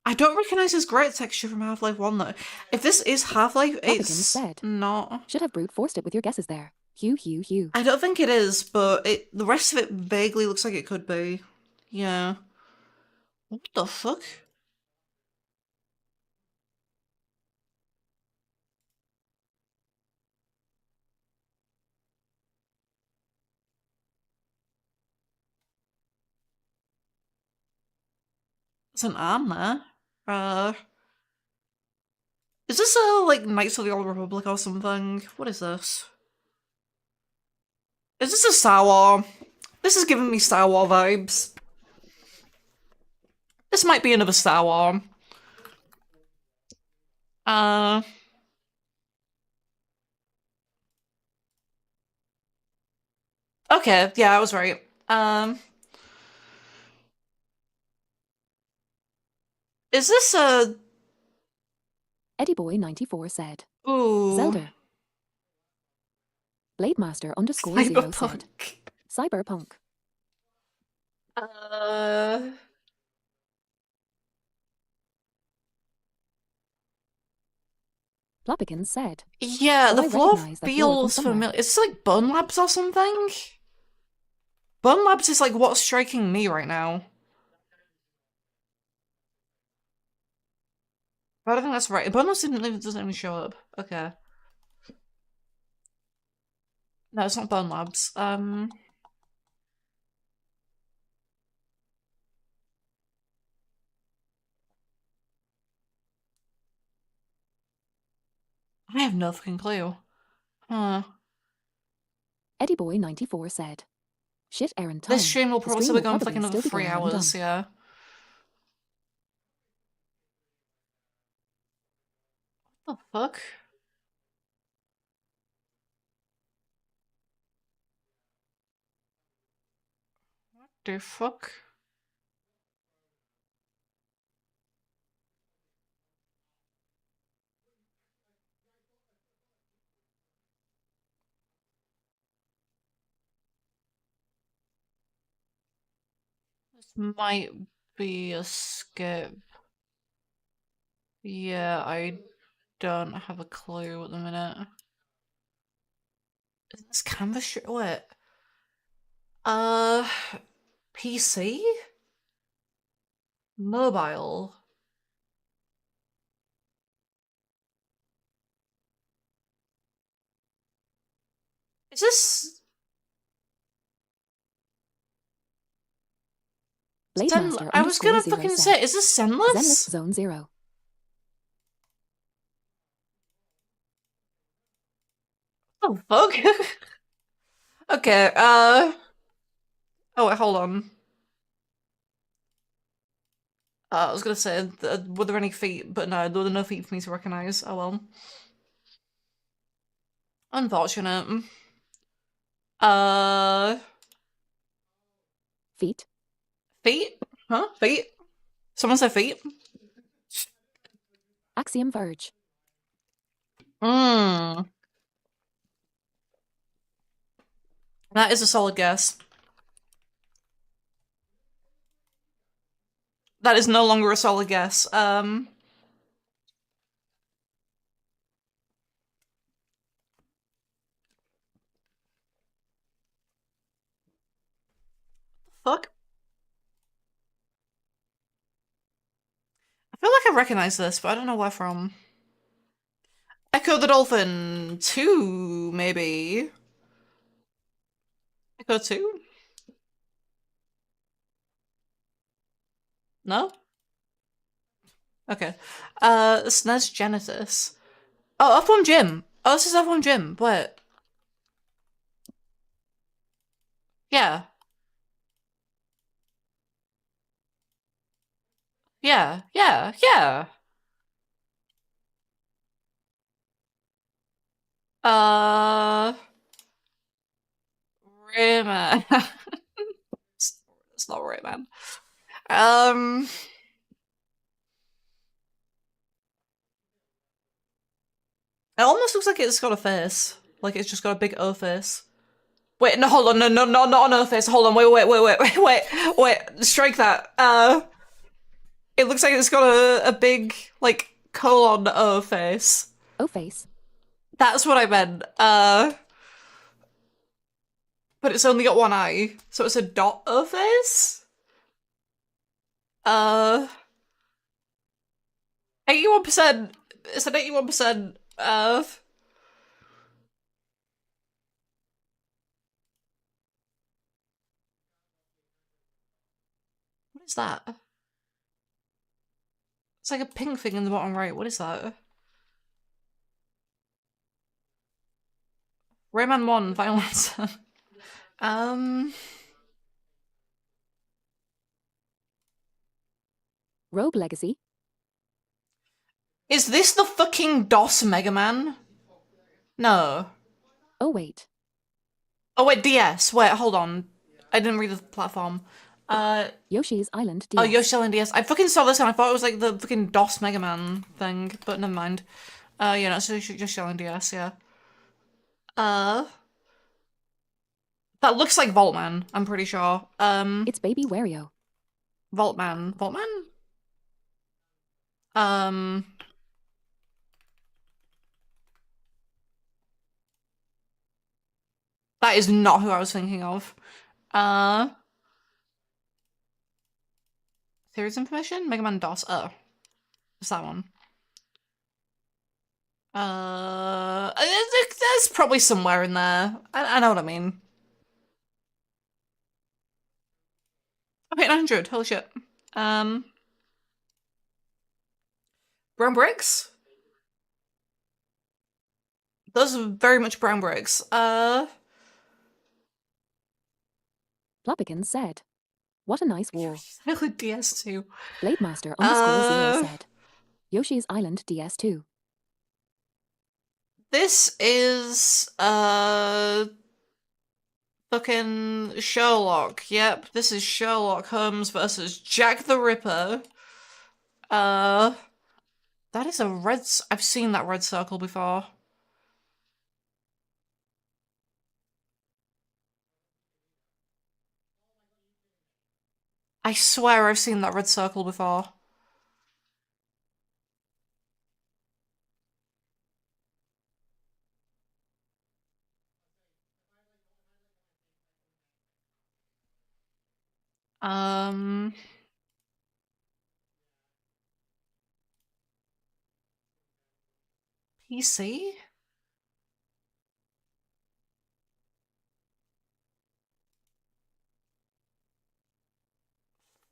I don't recognize his great texture from Half-Life 1 though. If this is Half-Life, it's said. not. Should have brute forced it with your guesses there. Hugh. I don't think it is, but the rest of it vaguely looks like it could be. Yeah. What the fuck? There's an arm there. Is this like Knights of the Old Republic or something? What is this? Is this a Star Wars? This is giving me Star Wars vibes. This might be another Star Wars. Okay, yeah, I was right. Is this a... Eddie Boy 94 said, Ooh. Zelda. Blademaster_0 said, Cyberpunk. Cyberpunk. Plopikins said, Yeah, the I floor recognize that floor from feels somewhere. familiar. Is this like Bun Labs or something? Bun Labs is like what's striking me right now. I don't think that's right. Bun Labs doesn't even show up. Okay. No, it's not Bun Labs. I have no fucking clue. Huh. Eddie Boy 94 said, Shit, Aaron, time. This stream will The probably stream be will gone for like probably another still be 3 going when I'm hours, done. yeah. What the fuck? What the fuck? This might be a skip. Yeah, I don't have a clue at the minute. Is this canvas? Wait. PC? Mobile? Is this... I was gonna fucking say, is this Zenless? Zenless Zone 0. Oh, fuck. Okay, oh, wait, hold on. I was gonna say, were there any feet? But no, there were no feet for me to recognize. Oh well. Unfortunate. Feet. Feet? Huh? Feet? Someone said feet? Axiom Verge. That is a solid guess. That is no longer a solid guess. Fuck. I feel like I recognize this, but I don't know where from. Echo the Dolphin 2, maybe? Echo 2? No? Okay. SNES Genesis. Oh, F1 Gym. Oh, this is F1 Gym. Wait. Yeah. Yeah. Yeah. Yeah. Uh, Rayman. It's not Rayman. It almost looks like it's got a face. Like it's just got a big O face. Wait, no, hold on, no, no, no, not an O face. Hold on, wait. Strike that. It looks like it's got a big, like, colon O face. O face. That's what I meant. But it's only got one eye, so it's a dot O face? 81%. It's an 81%. What is that? It's like a pink thing in the bottom right. What is that? Rayman 1, Final Answer. Rogue Legacy. Is this the fucking DOS Mega Man? No. Oh wait. Oh wait, DS. Wait, hold on. I didn't read the platform. Yoshi's Island DS. Oh, Yoshi's Island DS. I fucking saw this and I thought it was like the fucking DOS Mega Man thing, but never mind. Yeah, no, so Yoshi's Island DS, yeah. That looks like Voltman, I'm pretty sure. It's Baby Wario. Voltman. Voltman? That is not who I was thinking of. Series information? Mega Man DOS. Oh. It's that one. There's probably somewhere in there. I know what I mean. Okay, 900. Holy shit. Brown bricks? Those are very much brown bricks. Plopikins said. What a nice wall. DS2. Blademaster _0 said. Yoshi's Island DS2. This is, fucking Sherlock. Yep, this is Sherlock Holmes versus Jack the Ripper. That is a red... I've seen that red circle before. I swear I've seen that red circle before. PC?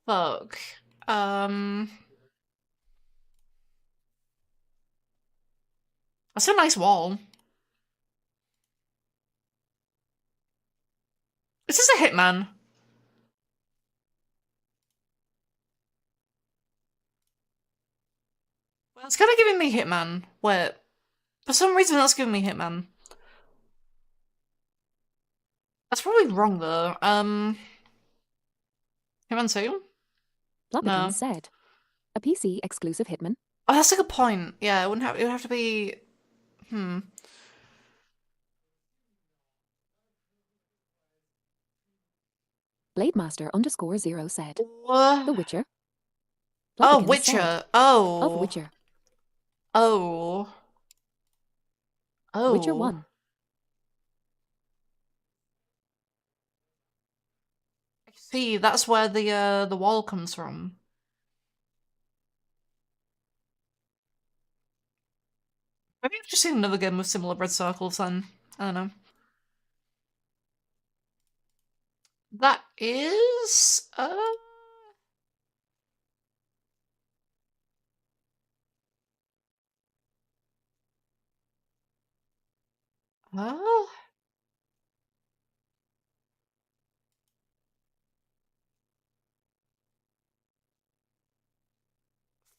Fuck. That's a nice wall. Is this a Hitman? Well, it's kind of giving me Hitman. Wait. For some reason, that's giving me Hitman. That's probably wrong, though. Hitman 2? Plopikins No. said. A PC exclusive Hitman. Oh, that's a good point. Yeah, it would have to be... Blademaster _0 said. What? The Witcher. Oh, Plopikins Witcher. said. Oh. Of Witcher. Oh. Oh. Witcher 1. I see, that's where the wall comes from. Maybe I've just seen another game with similar red circles then. I don't know. That is Well,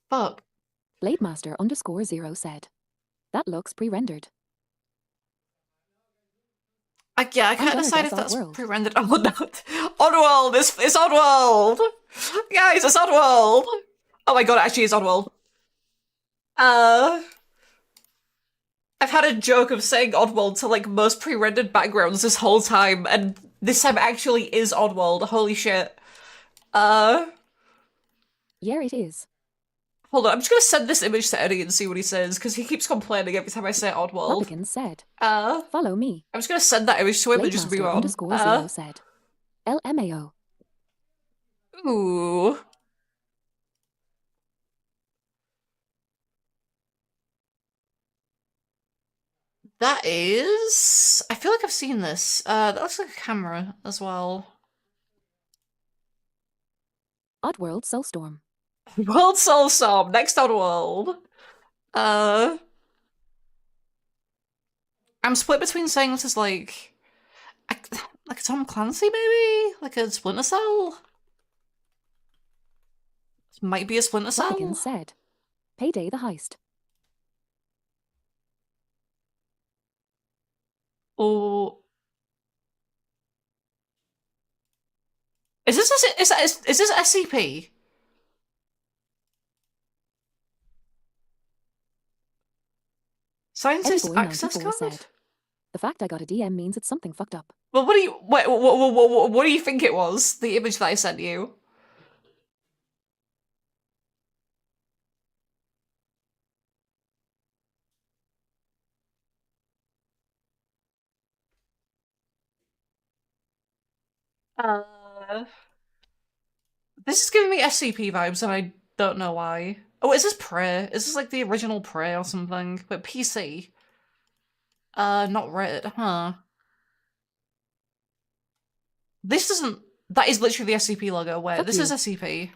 fuck. Blademaster underscore 0 said. That looks pre-rendered. Yeah, I can't gonna decide guess if that's Oddworld. pre-rendered. Oh no, Oddworld! It's Oddworld! Guys, it's Oddworld! Oh my god, it actually is Oddworld. I've had a joke of saying Oddworld to like most pre-rendered backgrounds this whole time, and this time actually is Oddworld. Holy shit. Yeah, it is. Hold on, I'm just gonna send this image to Eddie and see what he says, because he keeps complaining every time I say Oddworld. Flopikins said. I'm Follow me. just gonna send that image to him and just move Blademaster on. underscore 0 said. LMAO. Ooh. That is... I feel like I've seen this. That looks like a camera as well. Oddworld Soulstorm. World Soulstorm, next on World. I'm split between saying this is like a Tom Clancy maybe? Like a Splinter Cell? This might be a Splinter Cell. Flopikins said. Payday the heist. Or... Is this SCP? Scientist access Eddie code? said. The fact I got a DM means it's something fucked up. Well, what do you what do you think it was? The image that I sent you. This is giving me SCP vibes, and I don't know why. Oh, is this Prey? Is this like the original Prey or something? But PC. Not red, huh? This doesn't. That is literally the SCP logo. Wait, Fuck this you. is SCP.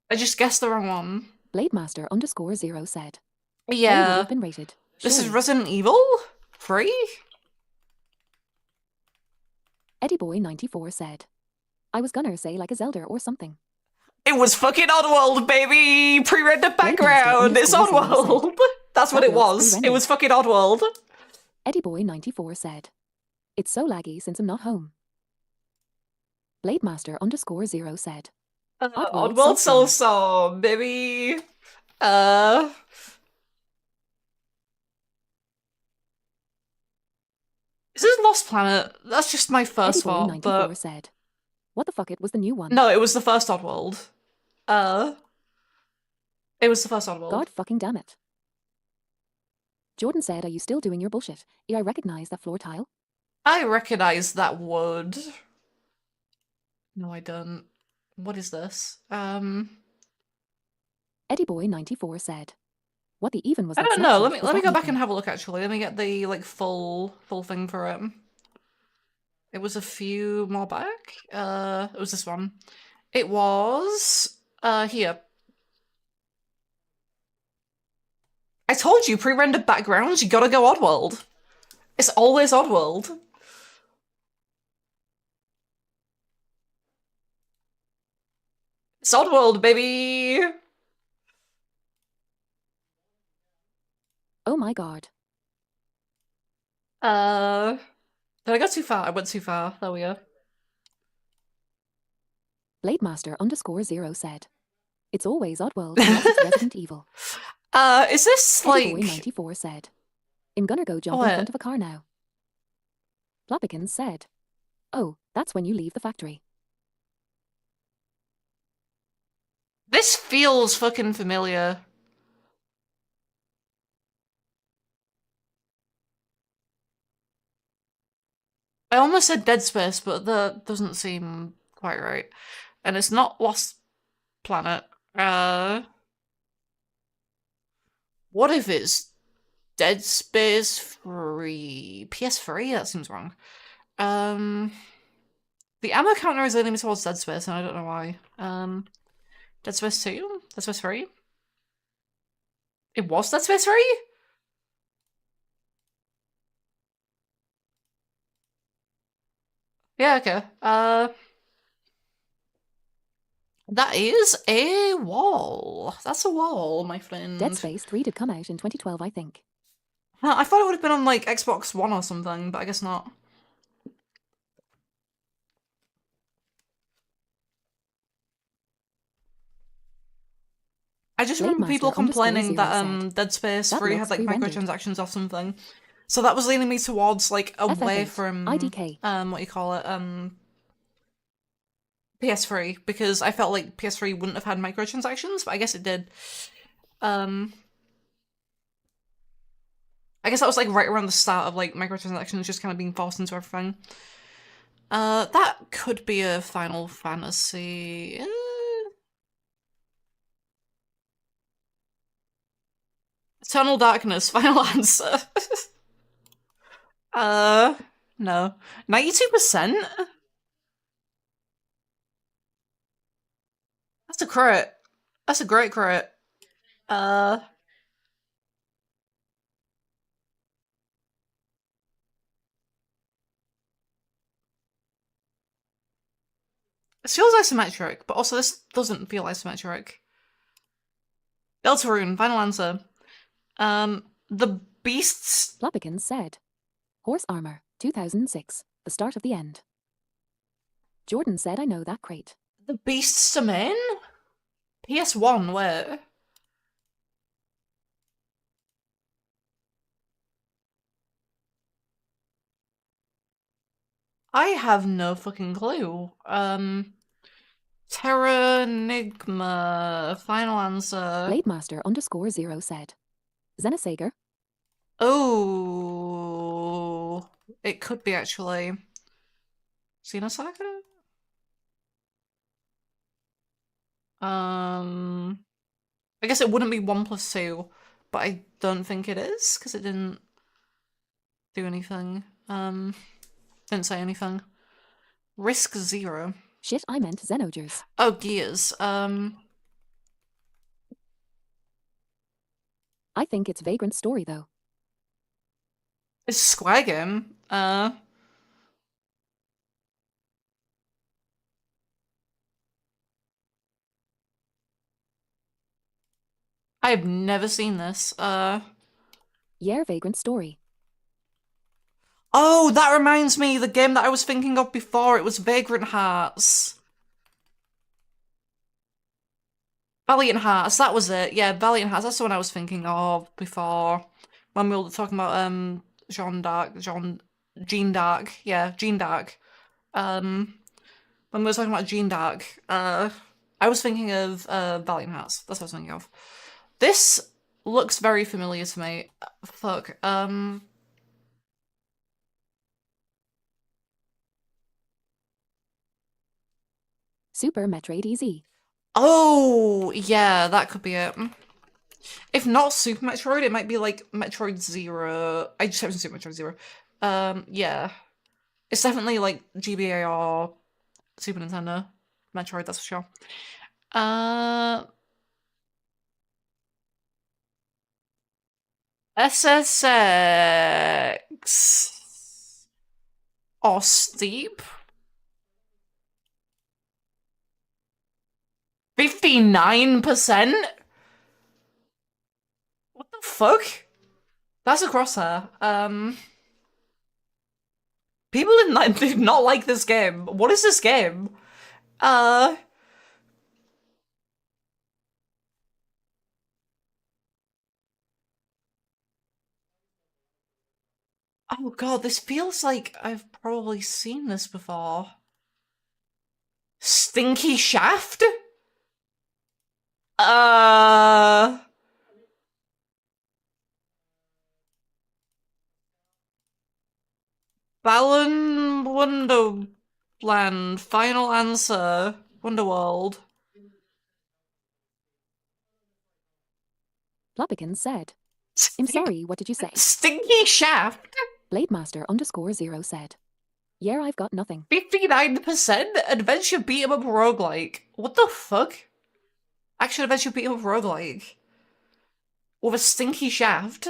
I just guessed the wrong one. Blademaster underscore 0 said. They would Yeah. have been rated. This is Surely. Resident Evil 3? Eddie Boy 94 said. I was gonna say like a Zelda or something. It was fucking Oddworld, baby! Pre-rendered background! It's underscore zero Oddworld! That's what That it looks was. It pre-rendered. was fucking Oddworld. Eddie Boy 94 said. It's so laggy since I'm not home. Blademaster underscore 0 said. Oddworld Soulstorm. Soulstorm, baby! Is this Lost Planet? That's just my first Eddie Boy thought, 94 but... said. What the fuck, it was the new one. No, it was the first Oddworld. It was the first Oddworld. God fucking damn it. Jordan said, are you still doing your bullshit? I recognize that floor tile. I recognize that wood. No, I don't. What is this? Eddie Boy 94 said. What the even was I that? don't know. Let snapshot? Was me that go back anything? and have a look. Actually, let me get the like full thing for it. It was a few more back. It was this one. It was here. I told you, pre-rendered backgrounds. You gotta go Oddworld. It's always Oddworld. It's Oddworld, baby. Oh my god. Did I go too far? I went too far. There we go. Blademaster underscore 0 said. It's always Oddworld unless it's Resident Evil. Is this Eddie like... Boy 94 said. I'm gonna go jump What? in front of a car now. Flopikins said. Oh, that's when you leave the factory. This feels fucking familiar. I almost said Dead Space, but that doesn't seem quite right. And it's not Lost Planet. What if it's Dead Space 3? PS3? That seems wrong. The ammo counter is leaning me towards Dead Space, and I don't know why. Dead Space 2? Dead Space 3? It was Dead Space 3? Yeah, okay. That is a wall. That's a wall, my friend. Dead Space 3 did come out in 2012, I think. Huh, I thought it would have been on, like, Xbox One or something, but I guess not. I just remember people complaining that Dead Space 3 had, like, microtransactions or something. So that was leaning me towards, like, away from, IDK. what you call it, PS3, because I felt like PS3 wouldn't have had microtransactions, but I guess it did. I guess that was, like, right around the start of, like, microtransactions just kind of being forced into everything. That could be a Final Fantasy. Eternal Darkness, final answer. No. 92%? That's a crit. That's a great crit. It feels isometric, but also this doesn't feel isometric. Deltarune, final answer. The beasts. Flopikins said. Horse Armor, 2006. The start of the end. Jordan said, I know that crate. The beasts domain? PS1, where? I have no fucking clue. Terranigma, final answer. Blademaster_0 said. Xenosaga. Oh, it could be actually. Xenosaga? I guess it wouldn't be 1+2, but I don't think it is, because it didn't do anything. Didn't say anything. Risk 0. Shit, I meant Xenogers. Oh, Gears. I think it's Vagrant Story, though. It's Square Game. I've never seen this. Yeah, Vagrant Story. Oh, that reminds me, the game that I was thinking of before, it was Vagrant Hearts. Valiant Hearts, that was it. Yeah, Valiant Hearts, that's the one I was thinking of before. When we were talking about, Jeanne d'Arc. Yeah, Jeanne d'Arc. When we were talking about Jeanne d'Arc, I was thinking of, Valiant Hearts. That's what I was thinking of. This looks very familiar to me. Fuck, Super Metroid EZ. Oh, yeah, that could be it. If not Super Metroid, it might be like Metroid Zero. I just haven't seen Super Metroid Zero. Yeah. It's definitely like GBA or Super Nintendo. Metroid, that's for sure. SSX or Steep? 59%? What the fuck? That's a crosshair. People did not like this game. What is this game? Oh god, this feels like I've probably seen this before. Stinky Shaft? Balan Wonderland, final answer. Wonderworld. Flopikins said. I'm sorry, what did you say? Stinky Shaft? Blademaster_0 said. Yeah, I've got nothing. 59%? Adventure beat 'em up roguelike. What the fuck? Action adventure beat 'em up roguelike. With a stinky shaft?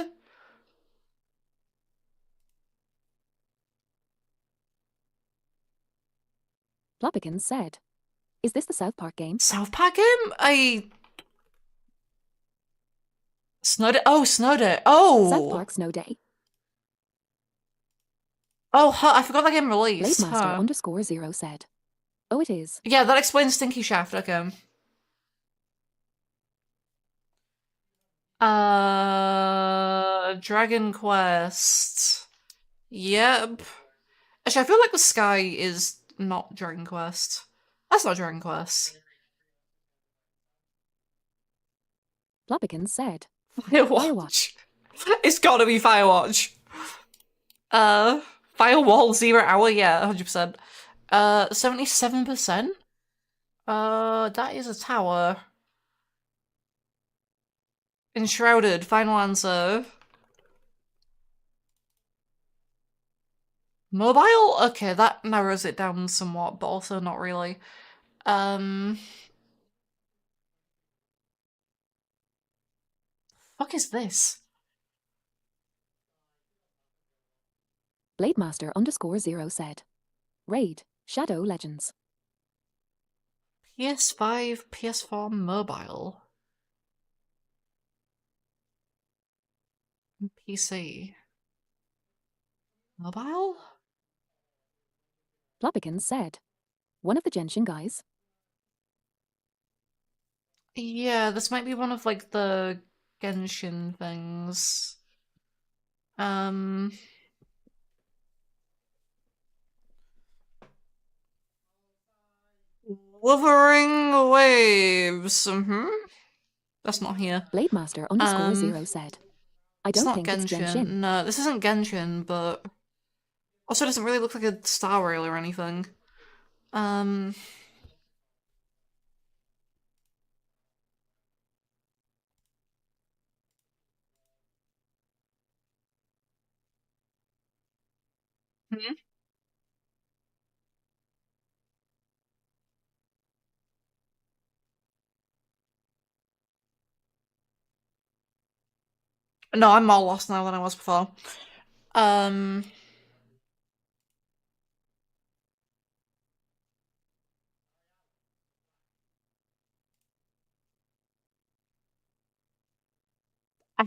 Plopikins said. Is this the South Park game? South Park game? Snow Day? Oh, Snow Day. Oh! South Park Snow Day. Oh, I forgot that game released. Blademaster_0 said. Oh, it is. Yeah, that explains Stinky Shaft, okay. Dragon Quest. Yep. Actually, I feel like the sky is not Dragon Quest. That's not Dragon Quest. Plopikins said. Firewatch. It's gotta be Firewatch. Firewall 0 hour, yeah, 100%. 77%? That is a tower. Enshrouded, final answer. Mobile? Okay, that narrows it down somewhat, but also not really. Fuck is this? Blademaster_0 said. Raid, Shadow Legends. PS5, PS4 mobile. PC. Mobile? Plopikins said. One of the Genshin guys. Yeah, this might be one of, like, the Genshin things. Wuthering Waves. That's not here. Blademaster_0 said. I don't think it's Genshin. No, this isn't Genshin, but also it doesn't really look like a Star Rail or anything. No, I'm more lost now than I was before. I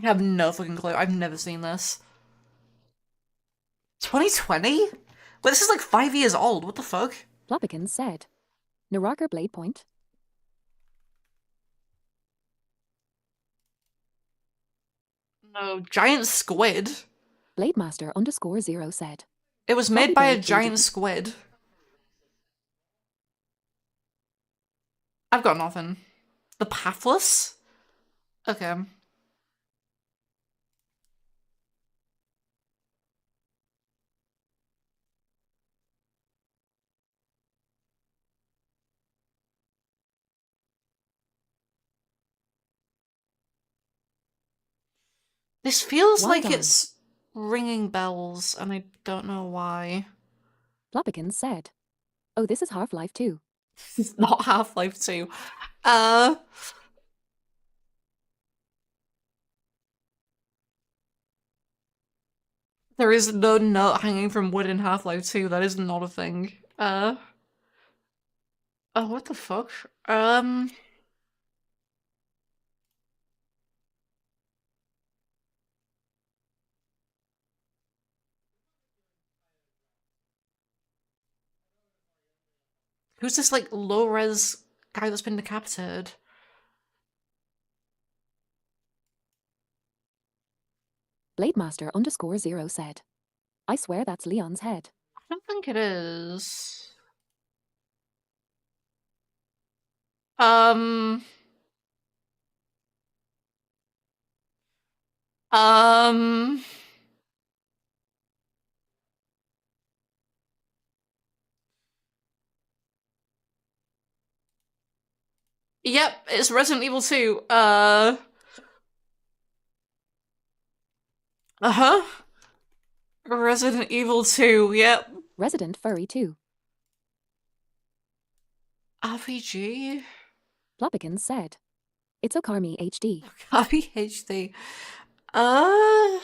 have no fucking clue. I've never seen this. 2020? Wait, this is like 5 years old. What the fuck? Plopikins said. Nararker Blade Point. No, giant squid. Blademaster_0 said. It was made by a Blade giant 3D. squid. I've got nothing. The Pathless? Okay. This feels Well like done. it's ringing bells, and I don't know why. Plopikins said. Oh, this is Half-Life 2. It's not Half-Life 2. There is no nut hanging from wood in Half-Life 2. That is not a thing. Oh, what the fuck? Who's this, like, low-res guy that's been decapitated? Blademaster_0 said. I swear that's Leon's head. I don't think it is. Um... Yep, it's Resident Evil 2. Uh-huh. Resident Evil 2, yep. Resident Furry 2. RPG? Plopikins said. It's Okami HD. Copy HD. Uh.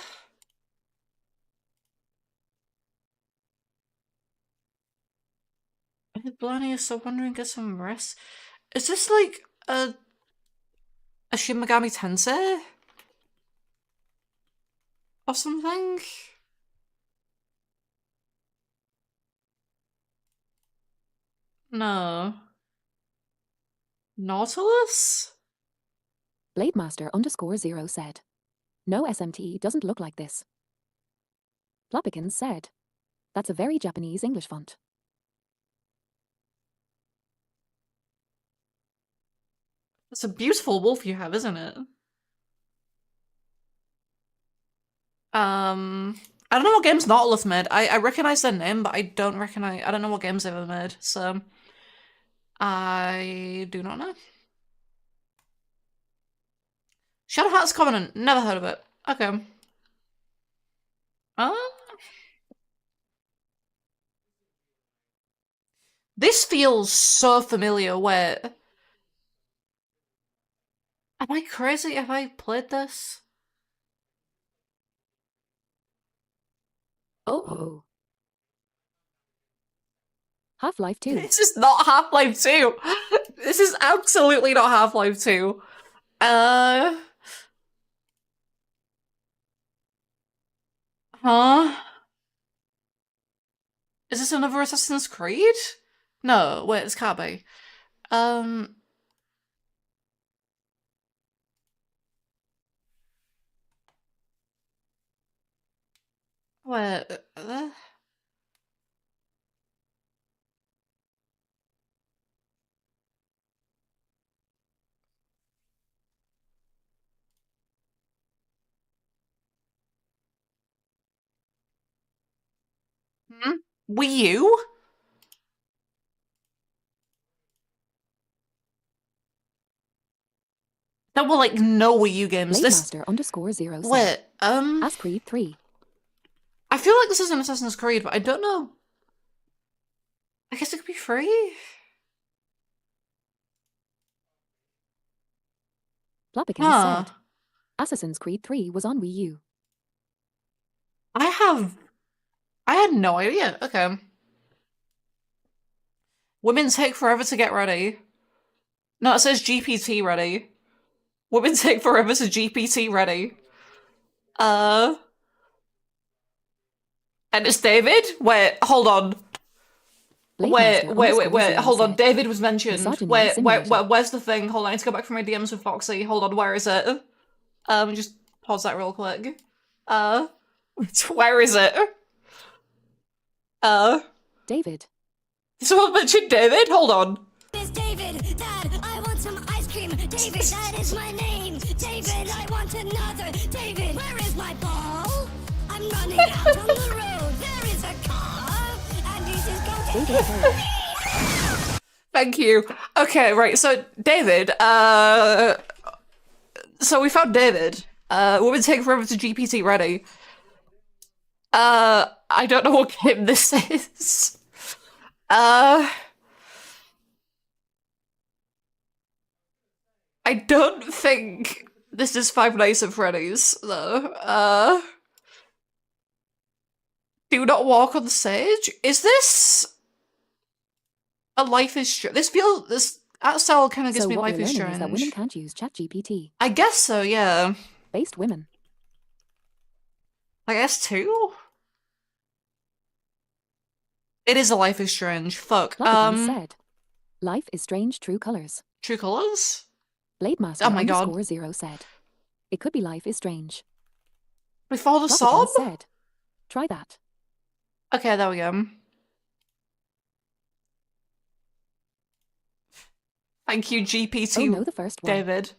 Blarney is so wondering, get some rest. Is this like a Shin Megami Tensei? Or something? No. Nautilus? Blademaster_0 said. No SMT doesn't look like this. Plopikins said. That's a very Japanese English font. It's a beautiful wolf you have, isn't it? I don't know what games Nautilus made. I recognize their name, but I don't know what games they've ever made, so I do not know. Shadow Hearts Covenant, never heard of it. Okay. This feels so familiar. Wait. Am I crazy? Have I played this? Oh. Half-Life 2. This is not Half-Life 2. This is absolutely not Half-Life 2. Huh? Is this another Assassin's Creed? No, wait, it's can't be. Wait, Wii U? There were like no Wii U games. Blademaster_0 said. Wait, Ask Creed 3. I feel like this is an Assassin's Creed, but I don't know. I guess it could be free? Plopikins said. Assassin's Creed 3 was on Wii U. I had no idea. Okay. Women take forever to get ready. No, it says GPT ready. Women take forever to GPT ready. And it's David? Wait, hold on. Wait, hold on. David was mentioned. Wait, where's the thing? Hold on, I need to go back from my DMs with Foxy. Hold on, where is it? Just pause that real quick. Where is it? David. Someone mentioned David? Hold on. It's David, Dad, I want some ice cream. David, that is my name. David, I want another. David, where is my ball? I'm running out on the road. There is a car, and this is going to David. Thank you. Okay, right, so David, so we found David. Women take forever to GPT ready. I don't know what game this is. I don't think this is Five Nights at Freddy's, though. Do not walk on the stage? Is this a Life is Strange? This art style kind of gives So me what Life we're is learning is that women Strange. can't use ChatGPT. I guess so, yeah. Based women. I guess too? It is a Life is Strange. Fuck. Plopikins said. Life is Strange True Colors. True Colors? Blademaster Oh my god. _0 said. It could be Life is Strange. Before the sob? Plopikins said. Try that. Okay, there we go. Thank you, GPT Oh no, the first one. David.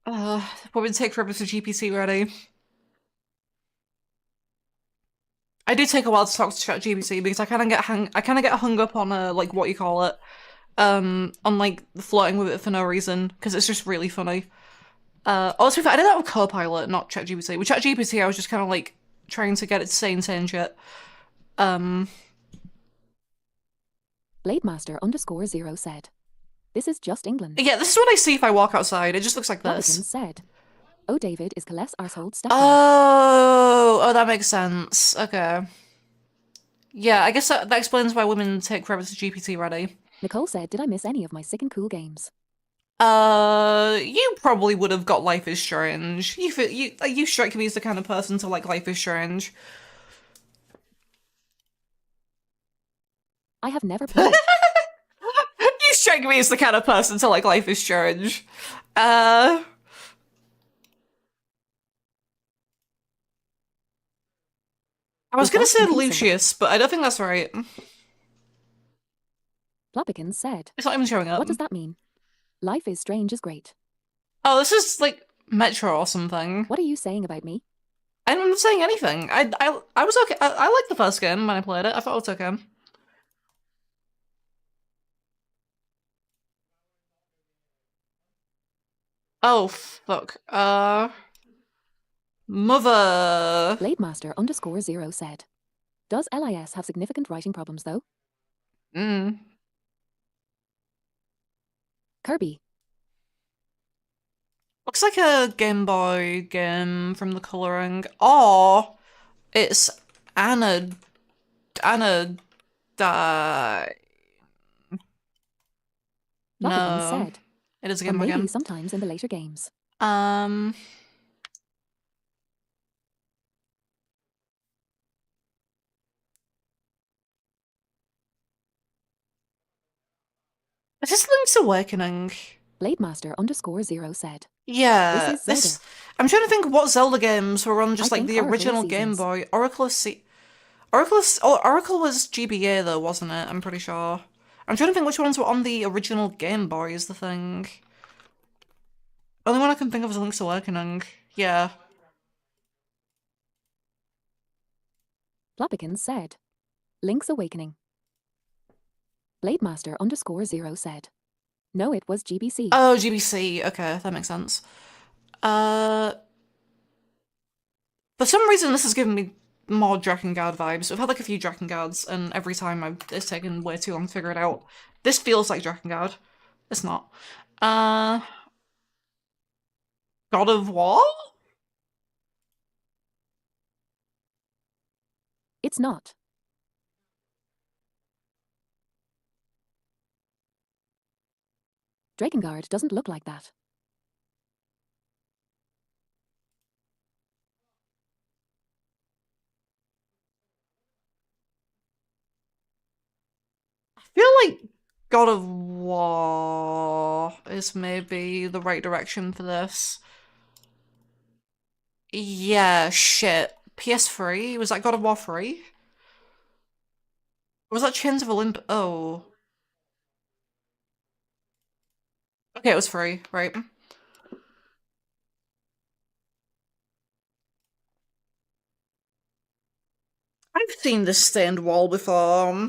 Women take forever for GPT ready. I do take a while to talk to ChatGPT because I kind of get hung up on like what you call it, on like flirting with it for no reason because it's just really funny. Also, I did that with Copilot, not ChatGPT. With ChatGPT, I was just kind of like trying to get it to say insane shit. Blademaster_0 said. This is just England. Yeah, this is what I see if I walk outside. It just looks like Flopikins this. said. Oh, David is Colette's arsehole stepdad. Oh, that makes sense. Okay. Yeah, I guess that explains why women take forever to GPT ready. Nicole said, did I miss any of my sick and cool games? You probably would have got Life is Strange. You strike me as the kind of person to like Life is Strange. I have never played it. You strike me as the kind of person to like Life is Strange. I was gonna Was that say confusing? Lucius, but I don't think that's right. Flopikins said. It's not even showing up. What does that mean? Life is strange is great. Oh, this is like Metro or something. What are you saying about me? I'm not saying anything. I was okay. I liked the first game when I played it. I thought it was okay. Oh, fuck. Mother. Blademaster_0 said. Does LIS have significant writing problems though? Kirby. Looks like a Game Boy game from the coloring. Or it's Anna die. Flopikins No. said. It is a And Game Boy maybe game. sometimes in the later games. Is this Link's Awakening? Blademaster_0 said. Yeah, This is Zelda. I'm trying to think what Zelda games were on just I like think the Oracle original Game Seasons. Boy. Oracle was GBA though, wasn't it? I'm pretty sure. I'm trying to think which ones were on the original Game Boy is the thing. Only one I can think of is Link's Awakening. Yeah. Flopikins said. Link's Awakening. Blademaster_0 said. No, it was GBC. Oh, GBC. Okay, that makes sense. For some reason, this is giving me more Drakengard vibes. We've had like a few Drakengards, and every time it's taken way too long to figure it out. This feels like Drakengard. It's not. God of War? It's not. Drakengard doesn't look like that. I feel like God of War is maybe the right direction for this. Yeah, shit. PS3? Was that God of War 3? Or was that Chains of Olympus? Oh. Okay, it was 3, right. I've seen this stained wall before.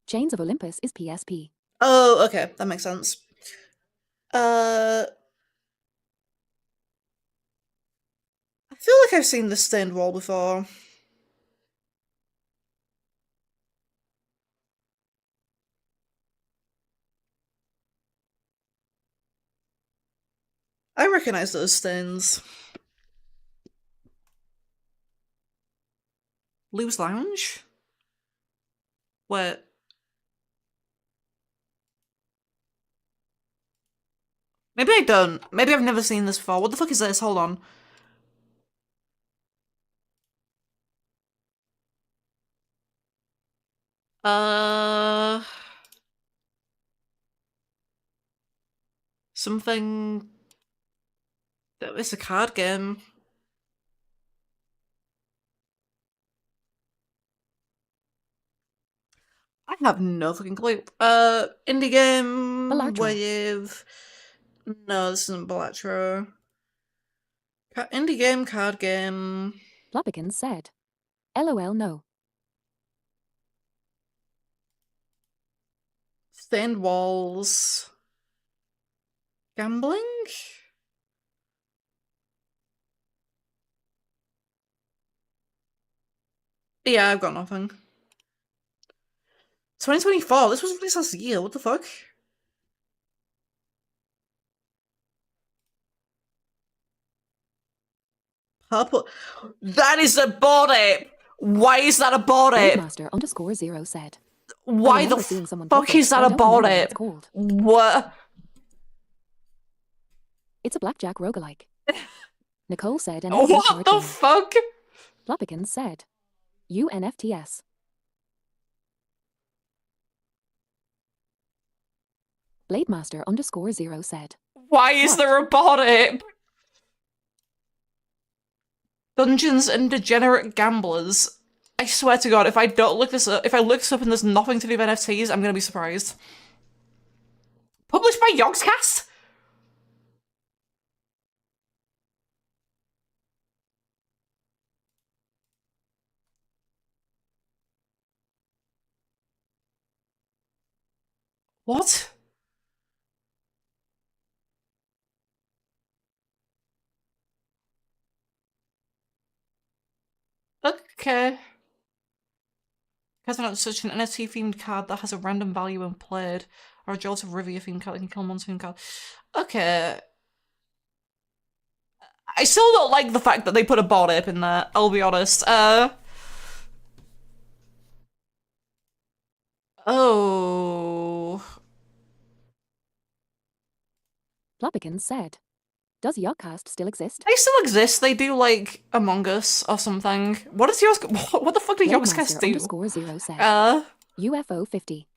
Chains of Olympus is PSP. Oh, okay, that makes sense. I feel like I've seen this stained wall before. I recognize those stains. Lou's Lounge? What? Maybe I don't. Maybe I've never seen this before. What the fuck is this? Hold on. Something... It's a card game. I have no fucking clue. Indie game Balatro. with... No, this isn't Balatro. Indie game, card game. Flopikins said. LOL no. Stained walls. Gambling? Yeah, I've got nothing. 2024. This was released last year. What the fuck? Purple. That is a board ape. Why is that a board ape? Blademaster_0 said. Why I the remember seeing someone fuck pick it, is that but I a don't board remember what ape? it's called. What? It's a blackjack roguelike. Nicole said NFT What card the game. fuck? Flopikins said. UNFTS. Blademaster_0 said. Why is What? there a board ape? Dungeons and Degenerate Gamblers. I swear to God, if I don't look this up, if I look this up and there's nothing to do with NFTs, I'm gonna be surprised. Published by Yogscast? What? Okay. Because not such an NFT themed card that has a random value when played, or a Jolt of Rivia themed card that can kill a monster card. Okay. I still don't like the fact that they put a board ape in there, I'll be honest. Oh. Flopikins said. Does Yogcast still exist? They still exist. They do like Among Us or something. What does Yogs? What the fuck do Yogscast do? Blademaster_0 said. UFO 50.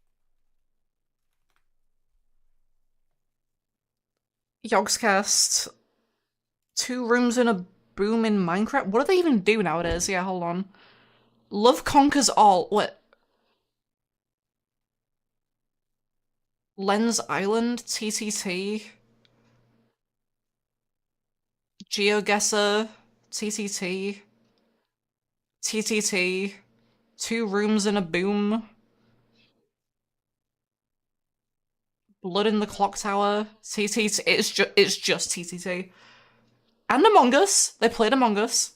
Yogscast. 2 rooms in a boom in Minecraft. What do they even do nowadays? Yeah, hold on. Love conquers all. What? Lens Island, TTT. GeoGuessr, TTT. TTT. 2 rooms in a boom. Blood in the Clock Tower. TTT. It's just TTT. And Among Us. They played Among Us.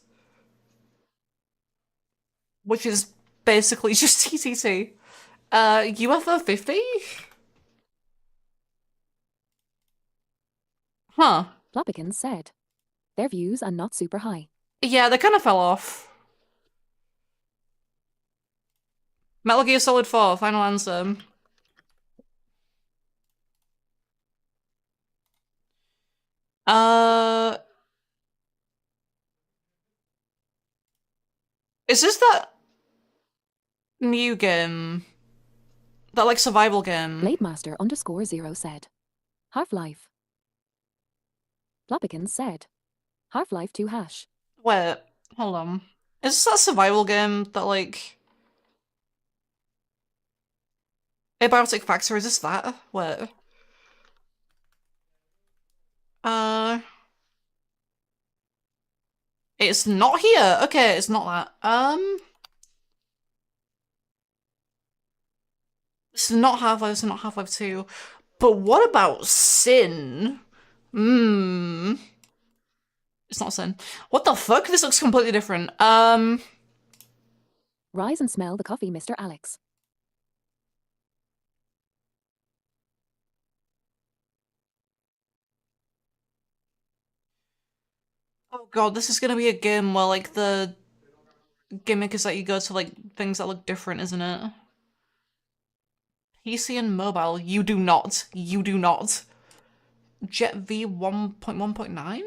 Which is basically just TTT. UFO 50? Huh. Flopikins said. Their views are not super high. Yeah, they kind of fell off. Metal Gear Solid 4, final answer. Is this that new game? That, like, survival game? Blademaster_0 said. Half-Life. Flopikins said. Half-Life 2 hash. Wait, hold on. Is this that survival game that, like... Abiotic Factor, is this that? Wait. It's not here! Okay, it's not that. It's not Half-Life, it's not Half-Life 2. But what about Sin? It's not Sin. What the fuck? This looks completely different. Rise and smell the coffee, Mr. Alex. Oh god, this is gonna be a game where, like, the gimmick is that you go to, like, things that look different, isn't it? PC and mobile, you do not. You do not. Jet V 1.1.9?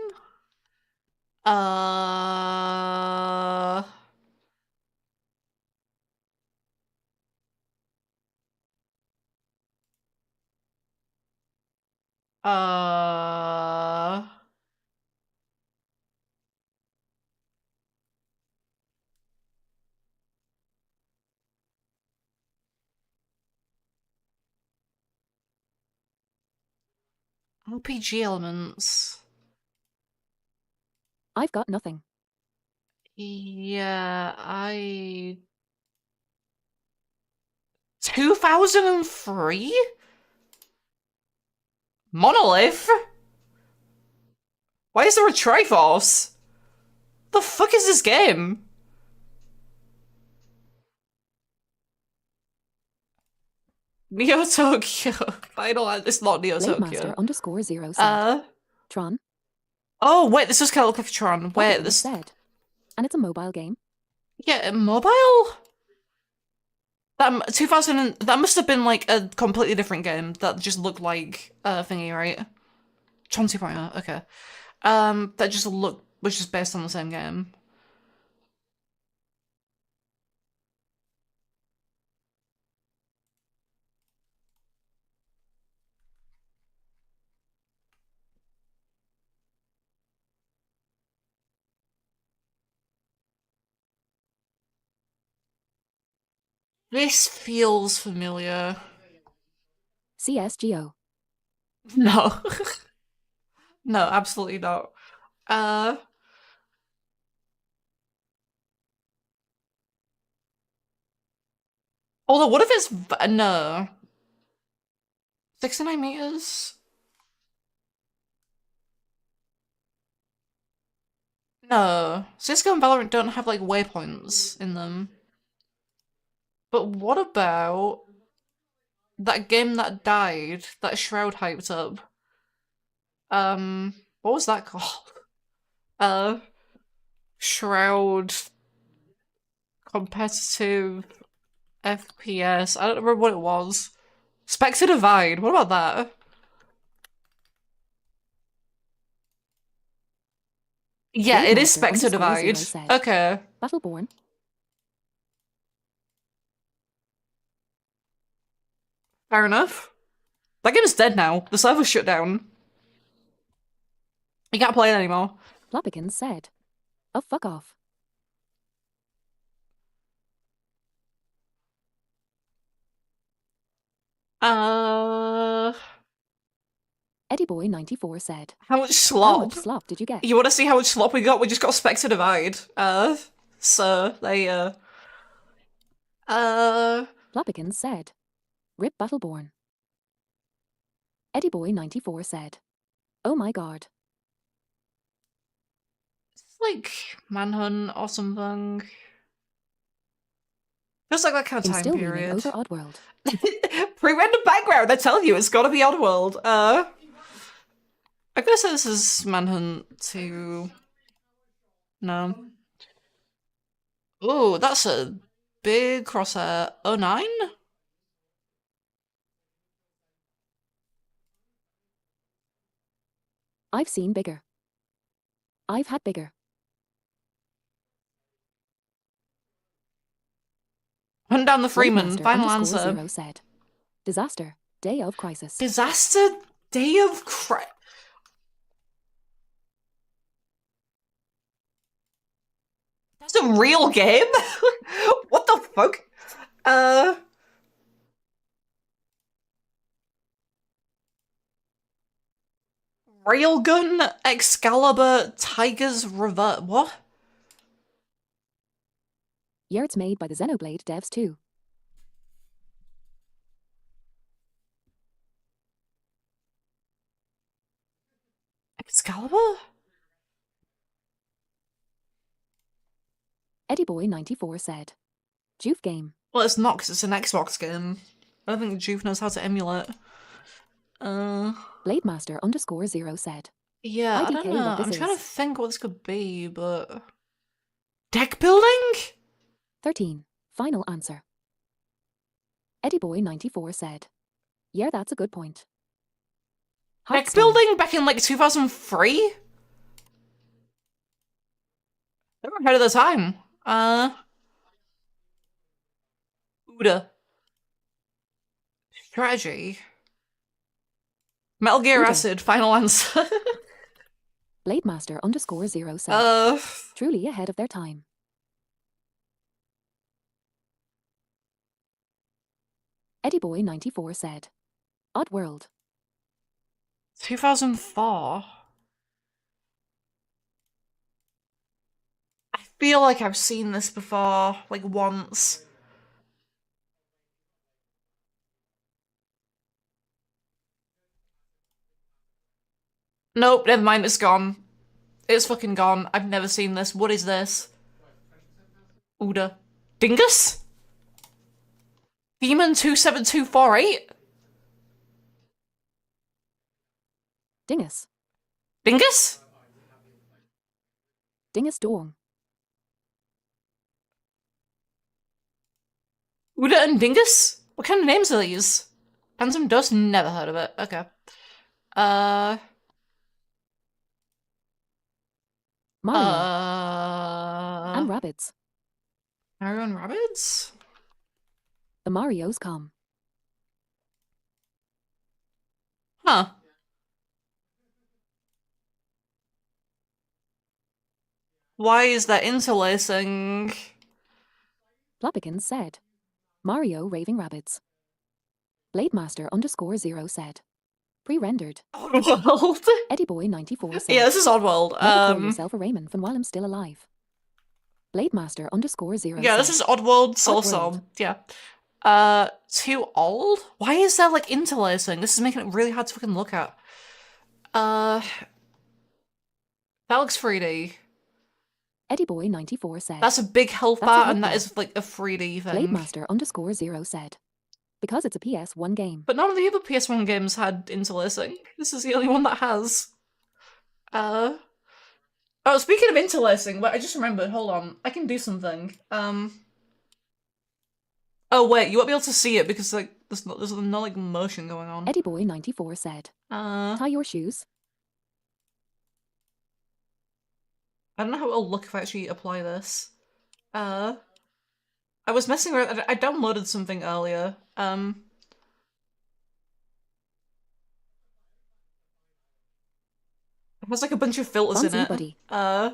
RPG elements. I've got nothing. Yeah, 2003? Monolith? Why is there a Triforce? The fuck is this game? Neo Tokyo. Final answer. It's not Neo Blademaster Tokyo. _0 said. Tron. Oh wait, this does kind of look like a Tron. Wait, Plapikin this. said. And it's a mobile game. Yeah, mobile. That 2000. That must have been like a completely different game that just looked like thingy, right? Tron 2.0. Okay. That just was just based on the same game. This feels familiar. CSGO. No. No, absolutely not. Although, what if it's no 69 meters? No, Cisco and Valorant don't have like waypoints in them. But what about that game that died that Shroud hyped up? What was that called? Shroud competitive FPS. I don't remember what it was. Spectre Divide. What about that? Yeah, it is Blademaster Spectre _0 Divide. said. Okay. Battleborn. Fair enough. That game is dead now. The server's shut down. You can't play it anymore. Plapikin said. Oh, fuck off. Eddie Boy 94 said. How much How slop? much slop did you get? You want to see how much slop we got? We just got Spectre Divide. So they Plapikin said. Rip Battleborn. Eddie Boy 94 said. Oh my god. it's like Manhunt or something. Feels like that kind of I'm time still period. reading over Oddworld. Pre-rendered background. I tell you, it's gotta be Oddworld. I guess this is Manhunt 2. No. Ooh, that's a big crosshair. 09? I've seen bigger. I've had bigger. Hunt down the Freeman. Blademaster Final _0 answer. said. Disaster. Day of crisis. Disaster Day of That's a real game? What the fuck? Railgun Excalibur Tiger's Revert. What? Yeah, it's made by the Xenoblade devs too. Excalibur? Eddie Boy 94 said. Juve game. Well, it's not because it's an Xbox game. I don't think Juve knows how to emulate. Blademaster _0 said. Yeah, I don't IDK know. what this I'm trying to is. think what this could be, but... Deck building? 13. Final answer. Eddie Boy 94 said. Yeah, that's a good point. Deck Hearthstone. building back in like 2003? They were ahead of the time. Uda. Strategy. Metal Gear Uda. Acid, final answer. Blademaster _0 said. Uh, Truly ahead of their time. Eddie Boy 94 said. Oddworld. 2004. I feel like I've seen this before, like once. Nope, never mind, it's gone. It's fucking gone. I've never seen this. What is this? Uda. Dingus? Demon 27248? Dingus. Dingus? Dingus Dong. Uda and Dingus? What kind of names are these? Handsome Dust? Never heard of it. Okay. Mario. And And Rabbids. Mario and Rabbids? The Marios come. Huh. Why is that interlacing? Flopikins said. Mario Raving Rabbids. Blademaster _0 said. Pre-rendered. Oddworld? EddieBoy94 said. Yeah, this is Oddworld. Never call yourself a Raymond from while I'm still alive. Blademaster _0 Yeah, this said. is Oddworld Oddworld. Soulstorm. Yeah. Too old? Why is there like interlacing? This is making it really hard to fucking look at. That looks 3D. EddieBoy94 said. That's a big health That's a bar, health and that bar. is like a 3D thing. Blademaster _0 said. Because it's a PS1 game. But none of the other PS1 games had interlacing. This is the only one that has. Oh, speaking of interlacing, but I just remembered, hold on. I can do something. Oh wait, you won't be able to see it because like there's no like motion going on. EddieBoy94 said. Tie your shoes. I don't know how it'll look if I actually apply this. I was messing around. I downloaded something earlier. It has like a bunch of filters in Bonzi it. buddy. I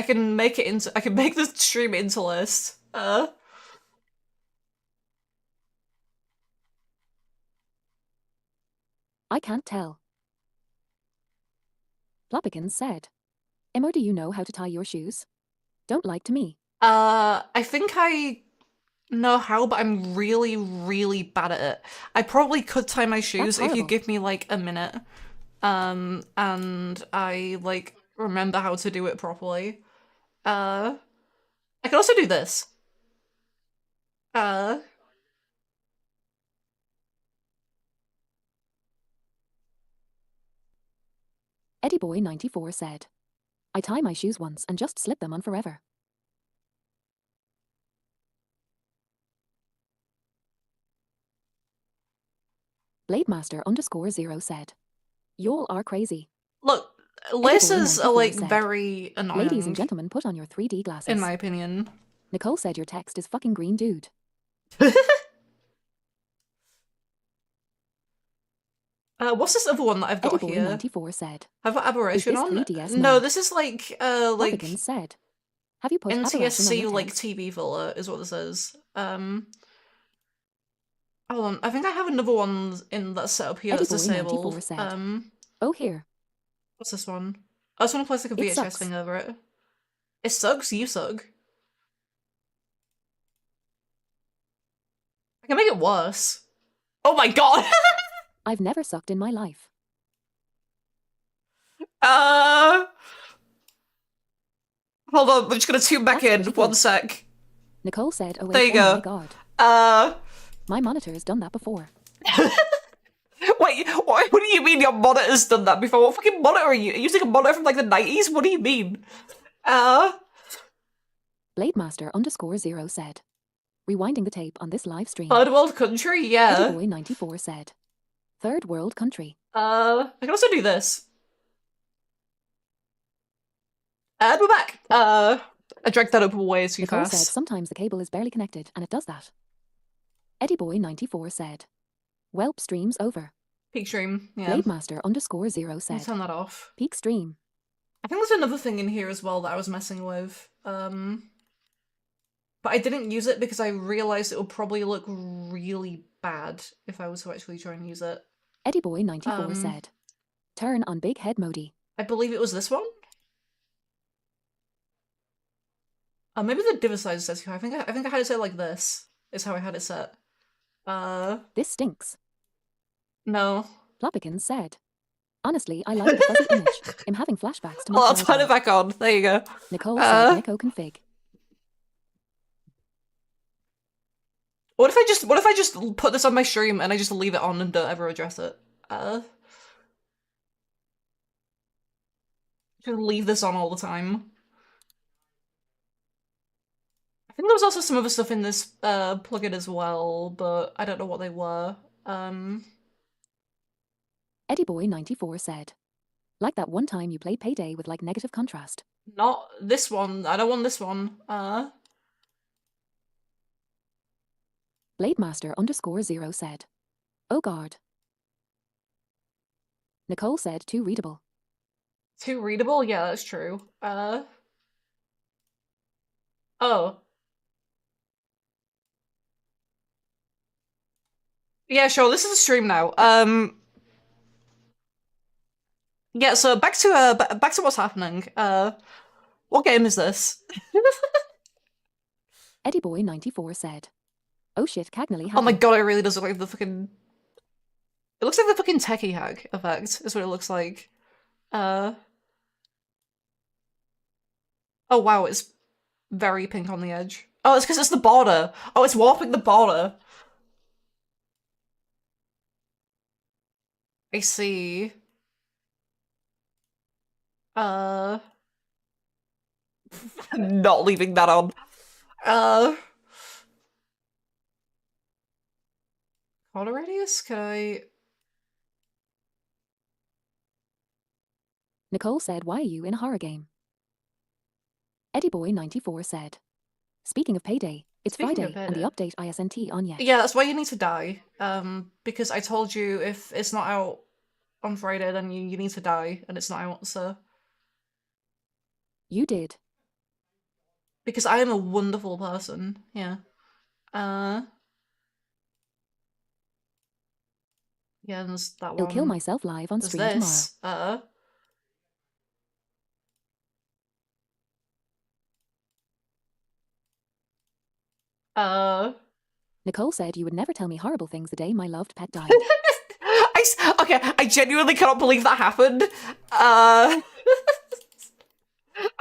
can make it into. I can make the stream interlaced. I can't tell. Flopikins said. Emo, do you know how to tie your shoes? Don't like to me. I think I know how, but I'm really, really bad at it. I probably could tie my shoes if you horrible. give me like a minute. And I like remember how to do it properly. I can also do this. EddieBoy94 said. I tie my shoes once and just slip them on forever. Blademaster _0 said. Y'all are crazy. Look, laces are like said. very annoying. Ladies and gentlemen, put on your 3D glasses. in my opinion. Nicole said your text is fucking green, dude. What's this other one that I've got here? EddieBoy94 said. Have I aberration this on? 3DS No, mode? this is like Flopikins said. Have you put aberration on NTSC your like text? TV filler is what this is. Hold on, I think I have another one in that setup here that's EddieBoy94 disabled. said. Oh, here. What's this one? I just want to place like a It VHS sucks. thing over it. It sucks, you suck. I can make it worse. Oh my god! I've never sucked in my life. Hold on, I'm just gonna tune back That's in. pretty One good. sec. Nicole said, oh wait, There you oh go. my god. Uh, My monitor's done that before. wait, what do you mean your monitor's done that before? What fucking monitor are you? Are you using a monitor from like the 90s? What do you mean? Blademaster _0 said. Rewinding the tape on this live stream. Third world country? Yeah. EddieBoy94 said. Third world country. I can also do this. And we're back. I dragged that up way too Nicole fast. said sometimes the cable is barely connected and it does that. EddieBoy94 said. Welp streams over. Peak stream, yeah. Blademaster _0 Let me said. turn that off. Peak stream. I think there's another thing in here as well that I was messing with. But I didn't use it because I realized it would probably look really bad if I was to actually try and use it. EddieBoy94 said. Turn on big head modi. I believe it was this one? Maybe the div size says here. I think I had it set like this. Is how I had it set. This stinks. No. Flopikins said. Honestly, I like the fuzzy image. I'm having flashbacks to my Well, I'll turn childhood. it back on. There you go. Nicole said Uh. Echo config. What if I just put this on my stream and I just leave it on and don't ever address it? Just leave this on all the time. I think there was also some other stuff in this plugin as well, but I don't know what they were. EddieBoy94 said. Like that one time you played Payday with like negative contrast. Not this one. I don't want this one. Blademaster_0 said. Oh god. Nicole said too readable. Too readable? Yeah, that's true. Oh. Yeah, sure, this is a stream now. Yeah, so back to what's happening. What game is this? EddieBoy94 said. Oh shit, Cagnally Oh my god, it really does look like the fucking... It looks like the fucking techie hack effect, is what it looks like. Oh wow, it's very pink on the edge. Oh, it's because it's the border. Oh, it's warping the border. I see. I'm not leaving that on. Corner radius? Can I... Nicole said, why are you in a horror game? EddieBoy94 said. Speaking of Payday, it's Speaking Friday of and the Payday. update isn't on yet. Yeah, that's why you need to die. Because I told you if it's not out on Friday, then you need to die, and it's not out, so... You did. Because I am a wonderful person, yeah. Yeah, and there's that one. I'll kill myself live on There's stream this. Nicole said you would never tell me horrible things the day my loved pet died. Okay, I genuinely cannot believe that happened.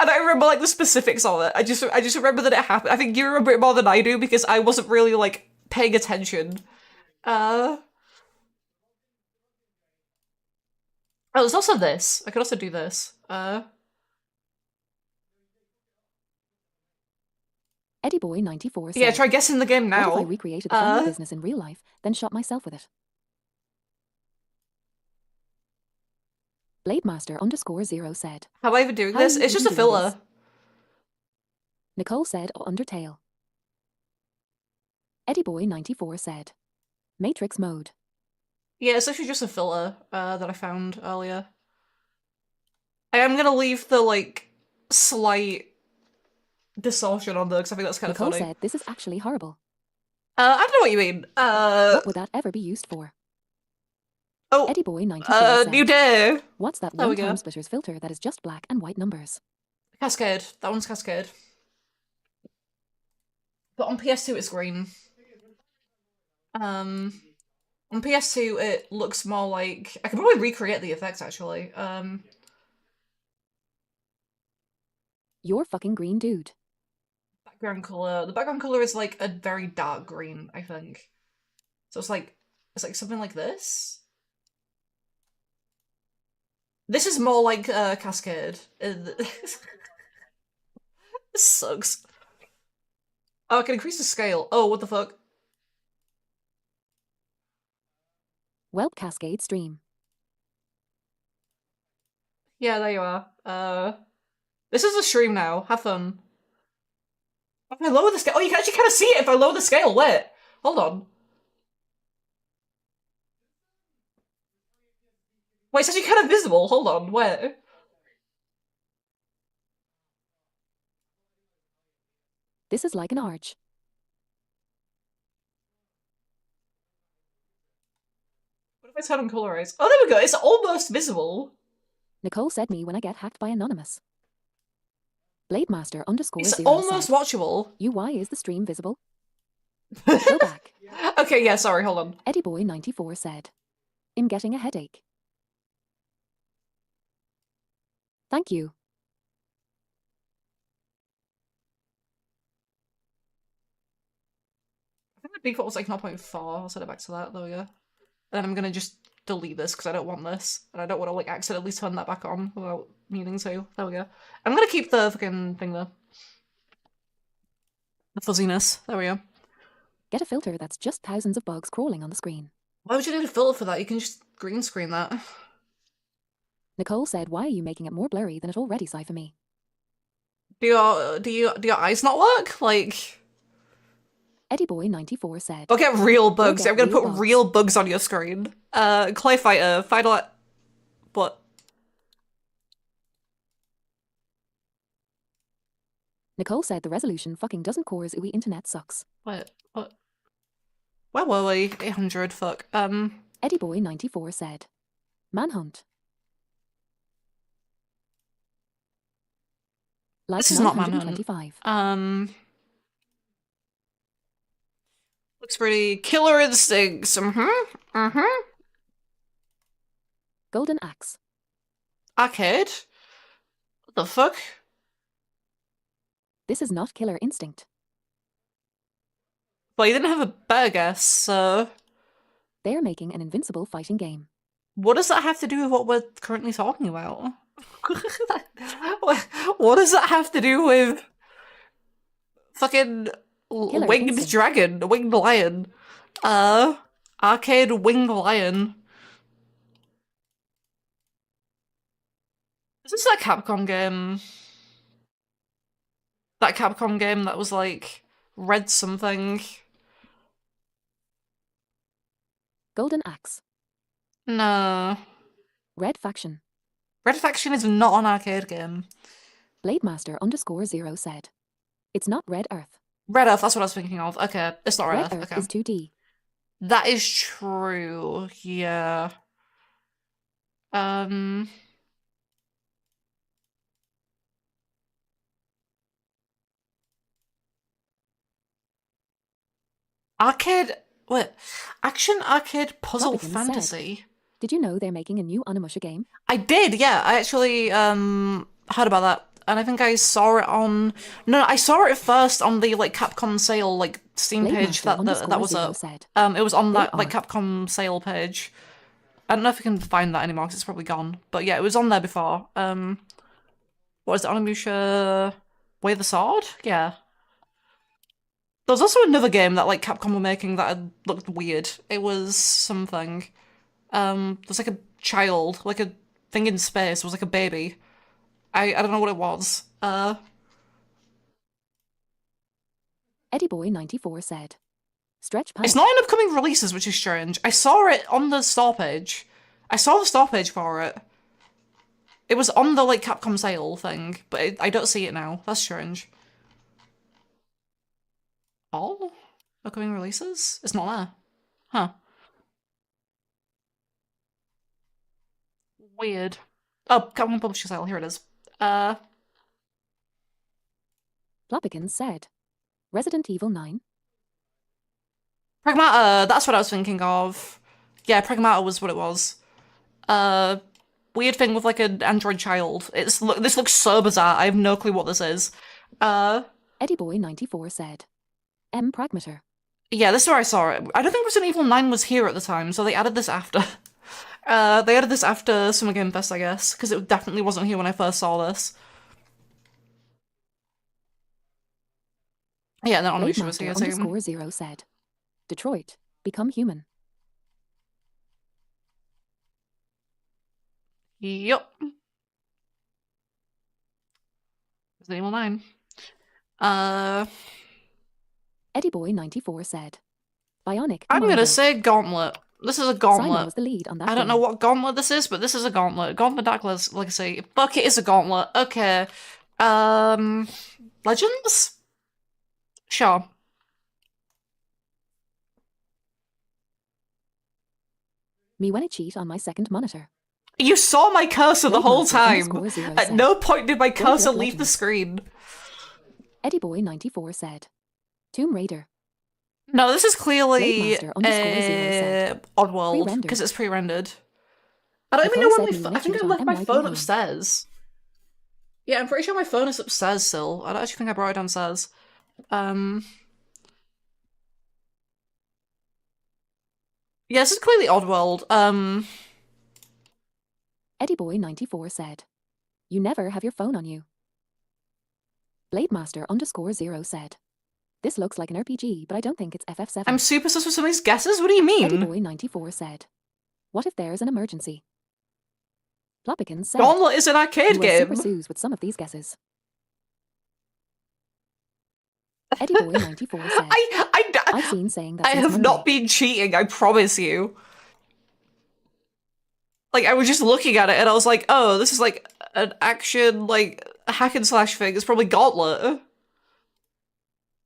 And I remember like the specifics of it. I just remember that it happened. I think you remember it more than I do because I wasn't really like paying attention. Oh, there's also this. I could also do this. EddieBoy94 said. Yeah, try guessing the game now. What if I recreated the family business in real life, then shot myself with it? Blademaster_0 said. How am I even doing How are this? you It's just a even doing filler. this? Nicole said, Undertale. EddieBoy94 said. Matrix mode. Yeah, it's actually just a filler that I found earlier. I am gonna leave the like slight distortion on though, because I think that's kind of Nicole funny. said, this is actually horrible. I don't know what you mean. What would that ever be used for? Oh, EddieBoy94 said. New Day. What's that There we one go. time splitters filter that is just black and white numbers? Cascade. That one's Cascade. But on PS2 it's green. On PS2 it looks more like... I could probably recreate the effects actually. You're fucking green, dude. Background color. The background color is like a very dark green, I think. So it's like something like this. This is more like Cascade. This sucks. Oh, I can increase the scale. Oh, what the fuck? Welp Cascade stream. Yeah, there you are. This is a stream now. Have fun. If I lower the scale, oh, you can actually kind of see it if I lower the scale. Wait, hold on. Wait, it's actually kind of visible. Hold on, wait. This is like an arch. What if I turn on colorize? Oh, there we go. It's almost visible. Nicole said me when I get hacked by Anonymous. Blademaster_0 It's almost said, watchable. why is the stream visible? Go back. Okay, yeah, sorry, hold on. EddieBoy94 said. I'm getting a headache. Thank you. I think default was like 0.4. I'll set it back to that. There we go. And then I'm gonna just delete this because I don't want this, and I don't want to like accidentally turn that back on without meaning to. There we go. I'm gonna keep the fucking thing though. The fuzziness. There we go. Get a filter that's just thousands of bugs crawling on the screen. Why would you need a filter for that? You can just green screen that. Nicole said, why are you making it more blurry than it already sigh for me? Do your eyes not work? Like, Eddie Boy 94 said, I'll get real bugs. get I'm gonna real put bugs. real bugs on your screen. Clay Fighter, Final. What? Nicole said the resolution fucking doesn't cause ooey internet sucks. What? Where were we? 800. Fuck. Eddie Boy 94 said, Manhunt. Like This is not Manhunt. 925. Looks pretty. Killer Instincts. Golden Axe. Arcade. What the fuck? This is not Killer Instinct. Well, you didn't have a better guess, so They're making an invincible fighting game. what does that have to do with what we're currently talking about? What does that have to do with fucking Killer winged Instinct. dragon, winged lion, arcade winged lion? Is this that Capcom game? That Capcom game that was like red something? Golden Axe. No. Red Faction. Red Faction is not an arcade game. Blademaster_0 said, it's not Red Earth. Red Earth, that's what I was thinking of. Okay, it's not Red, Red Earth. Earth Okay. is 2D. That is true, yeah. Arcade, what? Action arcade puzzle Republican said. fantasy? Did you know they're making a new Onimusha game? I did, yeah. I actually, heard about that. And I think I saw it on... No, I saw it first on the, like, Capcom sale, like, Steam page that was Blademaster_0 up. said, It was on They that, like, are. Capcom sale page. I don't know if I can find that anymore, because it's probably gone. But yeah, it was on there before. What is it, Onimusha... Way of the Sword? Yeah. There was also another game that, like, Capcom were making that had looked weird. It was something. There's like a child, like a thing in space. It was like a baby. I don't know what it was. Eddie Boy 94 said, Stretch Panic. It's not in upcoming releases, which is strange. I saw it on the store page. I saw the store page for it. It was on the, like, Capcom sale thing, but I don't see it now. That's strange. All upcoming releases? It's not there. Huh. Weird. Oh, Capcom Publisher Sale, here it is. Flapikins said, Resident Evil 9. Pragmata, that's what I was thinking of. Yeah, Pragmata was what it was. Weird thing with like an android child. This looks so bizarre. I have no clue what this is. Eddie Boy 94 said, M. Pragmater. Yeah, this is where I saw it. I don't think Resident Evil 9 was here at the time, so they added this after. They added this after Summer Game Fest, I guess, because it definitely wasn't here when I first saw this. Yeah, then Onimusha was here too. Blademaster_0 said, Detroit, become human. Yup. Resident Evil 9. Eddie Boy 94 said, Bionic I'm gonna Commando. say Gauntlet. This is a Simon Gauntlet. was the lead on that I don't know game. what Gauntlet this is, but this is a Gauntlet. Gauntlet Dark Legacy. Fuck, it is a Gauntlet. Okay. Legends? Sure. Me when I cheat on my second monitor. You saw my cursor the whole time. Blademaster_0 At said, no point did my cursor Legends. leave the screen. Eddie Boy 94 said, Tomb Raider. No, this is clearly Blademaster_0 said, Oddworld, Pre-rendered. because it's pre-rendered. I don't even Nicole know where said my me I think I cheat left on my MYP phone home. upstairs. Yeah, I'm pretty sure my phone is upstairs still. I don't actually think I brought it downstairs. Yeah, this is clearly Oddworld. EddieBoy94 said. You never have your phone on you. Blademaster_0 said. This looks like an RPG, but I don't think it's FF7. I'm super sus with some of these guesses. What do you mean? Eddieboy94 said. What if there's an emergency? Plopikins said. Gauntlet is an arcade You were game. super sus with some of these guesses. Eddieboy94 said. I've seen saying that I since have Monday. not been cheating, I promise you. Like, I was just looking at it and I was like, oh, this is like an action, like, hack and slash thing. It's probably Gauntlet.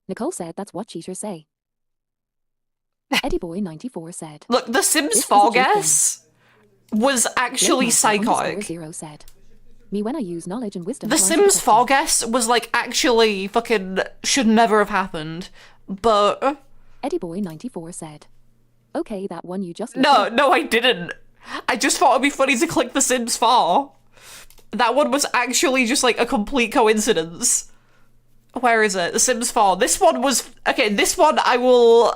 Nicole said that's what cheaters say. Eddieboy94 said. Look, The Sims This is 4 a joke game. guess was actually psychotic. Blademaster_0 said. Me when I use knowledge and wisdom. The to answer Sims 4 question. guess was like actually fucking should never have happened. But Eddieboy94 said. Okay, that one you just no, I didn't. I just thought it'd be funny to click The Sims 4. That one was actually just like a complete coincidence. Where is it? The Sims 4. This one was okay, this one I will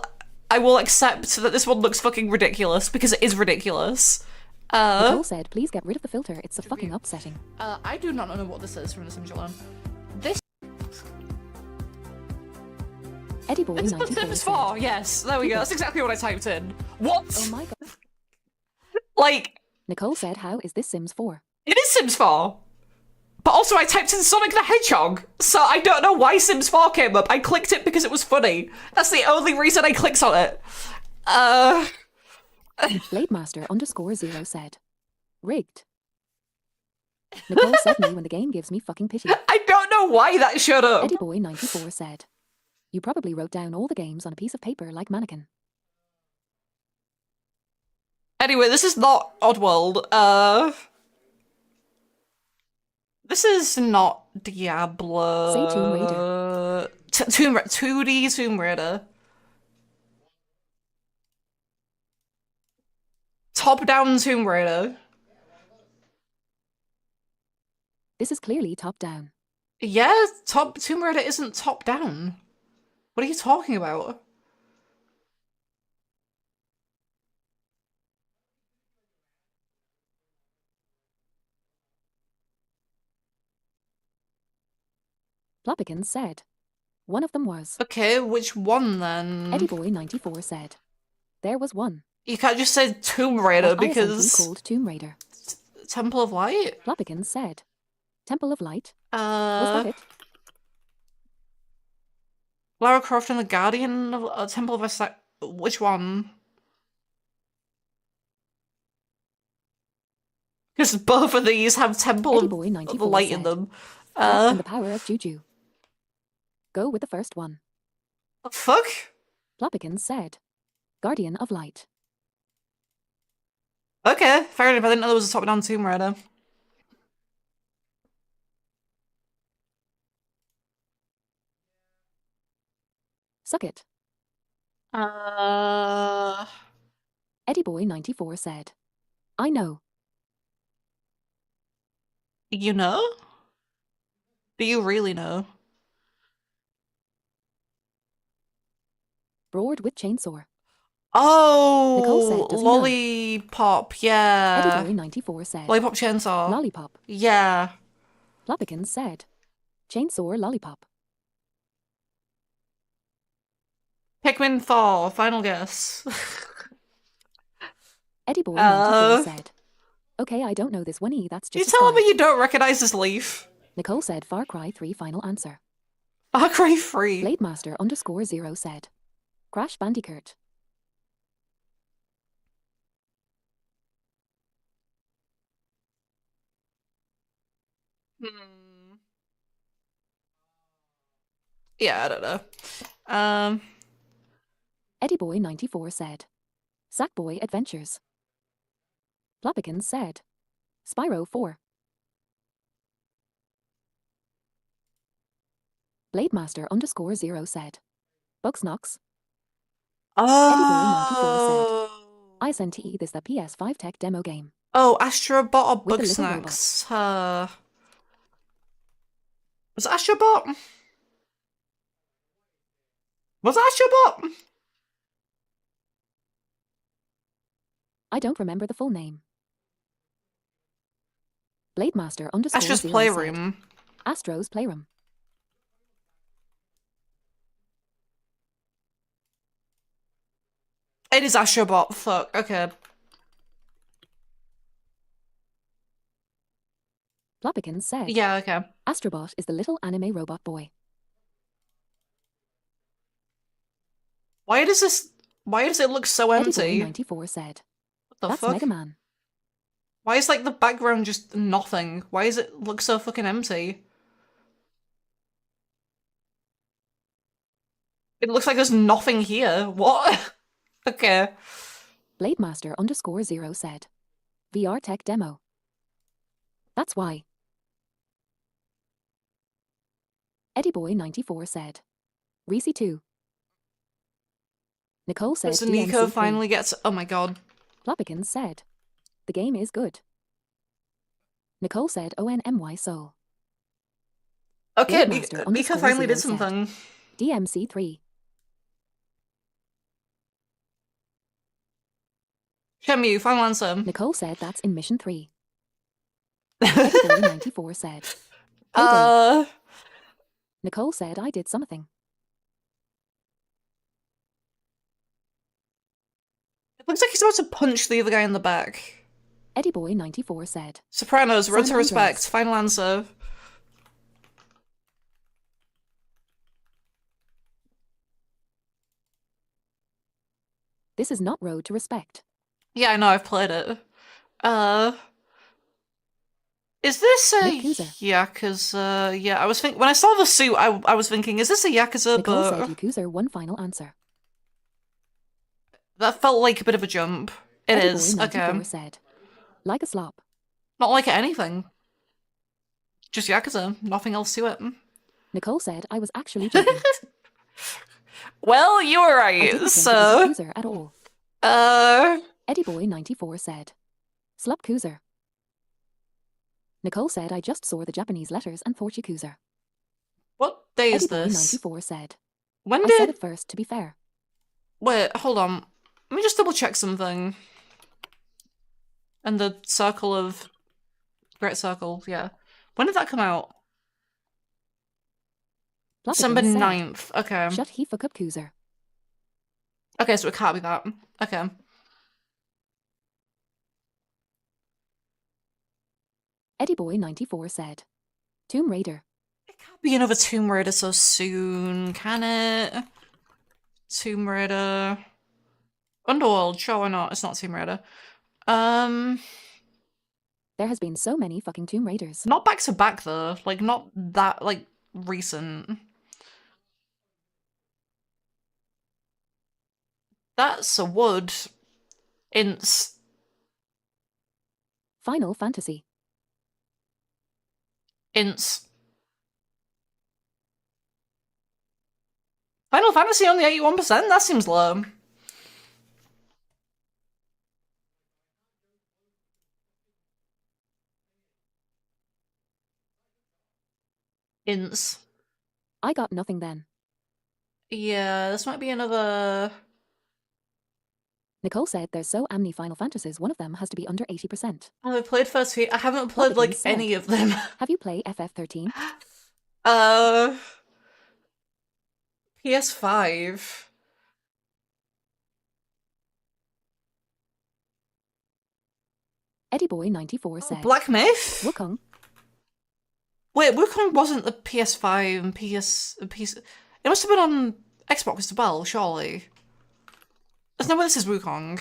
accept that this one looks fucking ridiculous because it is ridiculous. Nicole said, please get rid of the filter, it's so fucking upsetting. I do not know what this is from The Sims alone. This Eddieboy94 it's The Sims 4, yes. There we go. That's exactly what I typed in. What? Oh my god. Like, Nicole said, how is this Sims 4? it is Sims 4. But also I typed in Sonic the Hedgehog, so I don't know why Sims 4 came up. I clicked it because it was funny. That's the only reason I clicked on it. Blademaster_0 said. Rigged. Nicole said me when the game gives me fucking pity. I don't know why that showed up. Eddieboy94 said. You probably wrote down all the games on a piece of paper like mannequin. Anyway, this is not Oddworld. This is not Diablo. Say Tomb Raider. 2D Tomb Raider. Top-down Tomb Raider. This is clearly top down. Yeah, Tomb Raider isn't top-down. What are you talking about? Plopikins said. One of them was. Okay, which one then? Eddieboy94 said. There was one. You can't just say Tomb Raider What ISMP because called Tomb Raider. Temple of Light? Plopikins said. Temple of Light? Was that it? Lara Croft and the Guardian of Temple of Versailles. Which one? Because both of these have Temple of Eddieboy94 the Light in said. them. Death and the power of Juju. Go with the first one. The fuck? Plopikins said. Guardian of Light. Okay, fair enough. I didn't know there was a top-down Tomb Raider. Suck it. Eddieboy94 said. I know. You know? Do you really know? Broad with chainsaw. Oh, Nicole said, does he know? Lollipop, yeah. Eddieboy94 said. Lollipop Chainsaw. Lollipop. Yeah. Plopikins said. Chainsaw lollipop. Pikmin 4, final guess. Eddieboy94 said. Okay, I don't know this one that's You just a telling spy. me you don't recognize this leaf? Nicole said Far Cry 3 final answer. Far Cry 3. Blademaster_0 said. Crash Bandicoot. Yeah, I don't know. Eddieboy94 said. Sackboy Adventures. Plopikins said. Spyro 4. Blademaster_0 said. Bugsnox. Oh. ISNTE this the PS5 tech demo game. Oh, Astrobot or With the little Bugsnax? Was it Astrobot? Was it Astrobot? I don't remember the full name. Blademaster underscore That's just 0 said, Playroom. Astro's Playroom. It is Astrobot. Fuck. Okay. Plopikins said, Yeah, okay. Astrobot is the little anime robot boy. Why does it look so empty? Eddie94 said, What the that's fuck? Mega Man. Why is like the background just nothing? Why does it look so fucking empty? It looks like there's nothing here. What? Okay. Blademaster underscore 0 said, VR tech demo. That's why. EddieBoy94 said, Reese 2. Nicole said, So Nico DMC3. finally gets. Oh my god. Plopikins said, the game is good. Nicole said, ONMY Soul. Okay, Blademaster Nico underscore finally 0 did said, something. DMC3. Shenmue, final answer. Nicole said that's in mission 3. EddieBoy94 said, Nicole said I did something. It looks like he's about to punch the other guy in the back. EddieBoy94 said, Sopranos, Road San to Respect, Andreas. final answer. this is not Road to Respect. Yeah, I know, I've played it. Is this a Yakuza. Yakuza? Yeah, I was thinking when I saw the suit, I was thinking, is this a Yakuza? Nicole said But Yakuza one final answer. that felt like a bit of a jump. It is, EddieBoy94 okay. said, like a slop. Not like anything. Just Yakuza, nothing else to it. Nicole said I was actually joking. Well, you were I didn't right, think so... it was Yakuza at all. EddieBoy94 said, Slop Coozer. Nicole said I just saw the Japanese letters and thought Yakuza. What day is this? EddieBoy94 said, When I said did... it first to be fair. Wait, hold on. Let me just double check something. And the circle of... Great Circle, yeah. When did that come out? Plopikins December said, 9th. Okay. Shut he fuck up Coozer. Okay, so it can't be that. Okay. EddieBoy94 said, Tomb Raider. It can't be another Tomb Raider so soon, can it? Tomb Raider... Underworld, sure, why not? It's not Tomb Raider. There has been so many fucking Tomb Raiders. Not back to back though. Like, not that, like, recent. That's a wood. Ints. Final Fantasy. Ints. Final Fantasy only 81%? That seems low. Ints. I got nothing then. Yeah, this might be another... Nicole said there's so many Final Fantasies, one of them has to be under 80%. I've played first few. I haven't played, like, Plopikins said, any of them. Have you played FF13? PS5. EddieBoy94 said, Black Myth? Wukong. Wait, Wukong wasn't the PS5 and PS... It must have been on Xbox as well, surely. There's no way this is Wukong.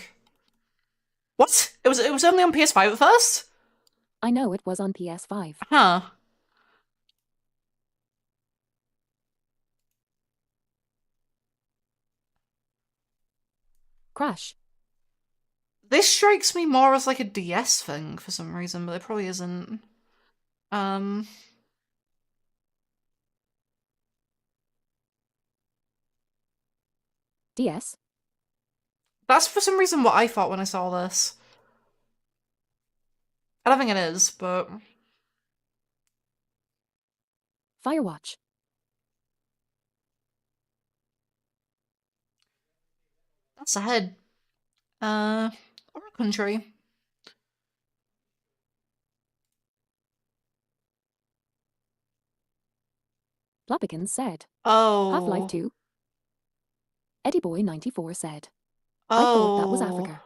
What? It was only on PS5 at first? I know it was on PS5. Huh. Crash. This strikes me more as like a DS thing for some reason, but it probably isn't. DS. That's for some reason what I thought when I saw this. I don't think it is, but... Firewatch. That's ahead. or a country. Plopikins said. Oh. Half-Life 2. Eddie Boy 94 said. Oh. I thought that was Africa.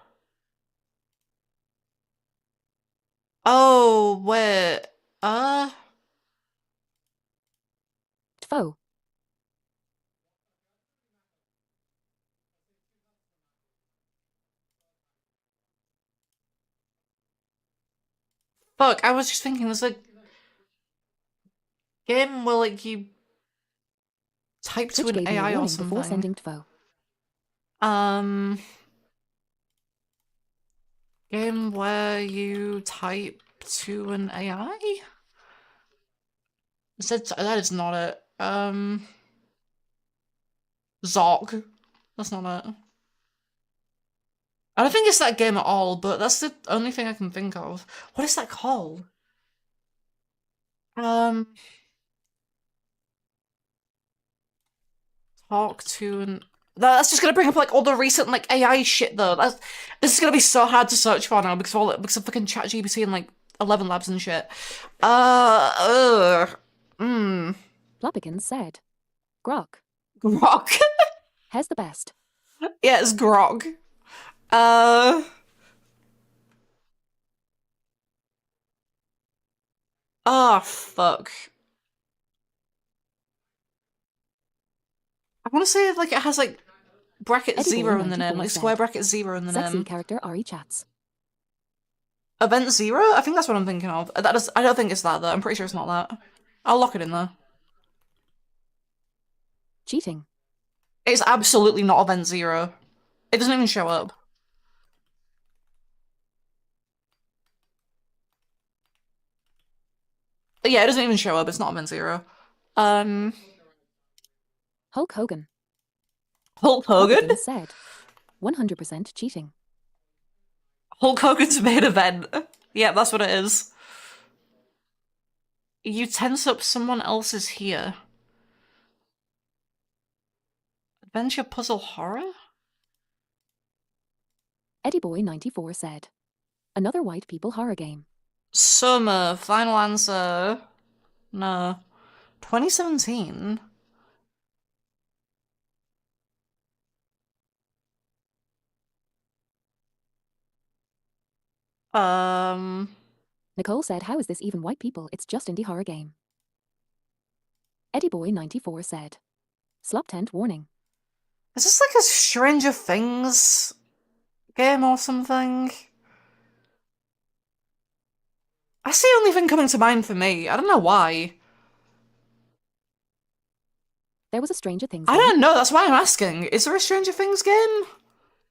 Oh, wait. Tfo. Fuck, I was just thinking, there's a game where, like, you type to Twitch an gave me a AI or warning before something. sending Tfo. Game where you type to an AI? That is not it. Zog. That's not it. I don't think it's that game at all, but that's the only thing I can think of. What is that called? Talk to an... That's just gonna bring up like all the recent like AI shit though. This is gonna be so hard to search for now because because of fucking ChatGPT and like 11 Labs and shit. Plopikins said. Grok. Grok. Here's the best. Yeah, it's Grok. Oh, fuck. I want to say like it has like bracket Eddie Boy 0 in the name, 94 like said. square bracket 0 in the Sexy name. character Ari chats. Event 0? I think that's what I'm thinking of. I don't think it's that though. I'm pretty sure it's not that. I'll lock it in there. Cheating. It's absolutely not Event 0. It doesn't even show up. Yeah, it doesn't even show up. It's not Event 0. Hulk Hogan. Hulk Hogan? Plopikins said. 100% cheating. Hulk Hogan's main event. Yeah, that's what it is. You tense up someone else's here. Adventure puzzle horror? Eddie Boy 94 said. Another white people horror game. Summer, final answer. No. 2017? Nicole said, how is this even white people? It's just indie horror game. Eddie Boy 94 said. Slop tent warning. Is this like a Stranger Things game or something? That's the only thing coming to mind for me. I don't know why. There was a Stranger Things I game. don't know, that's why I'm asking. Is there a Stranger Things game?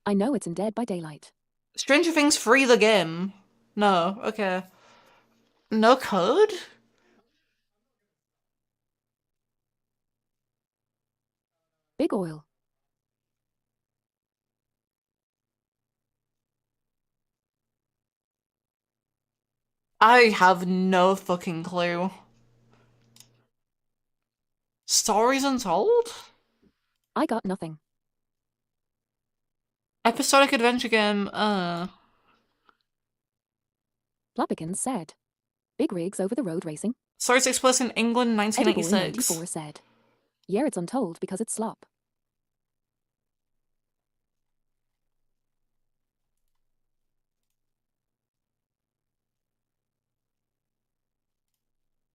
I know it's in Dead by Daylight. Stranger Things 3 the game? No, okay. No code? Big Oil. I have no fucking clue. Stories Untold? I got nothing. Episodic adventure game, Plopikins said. Big rigs over the road racing. Story takes place in England, Eddie Boy 1986. 94 said. Yeah, it's untold because it's slop.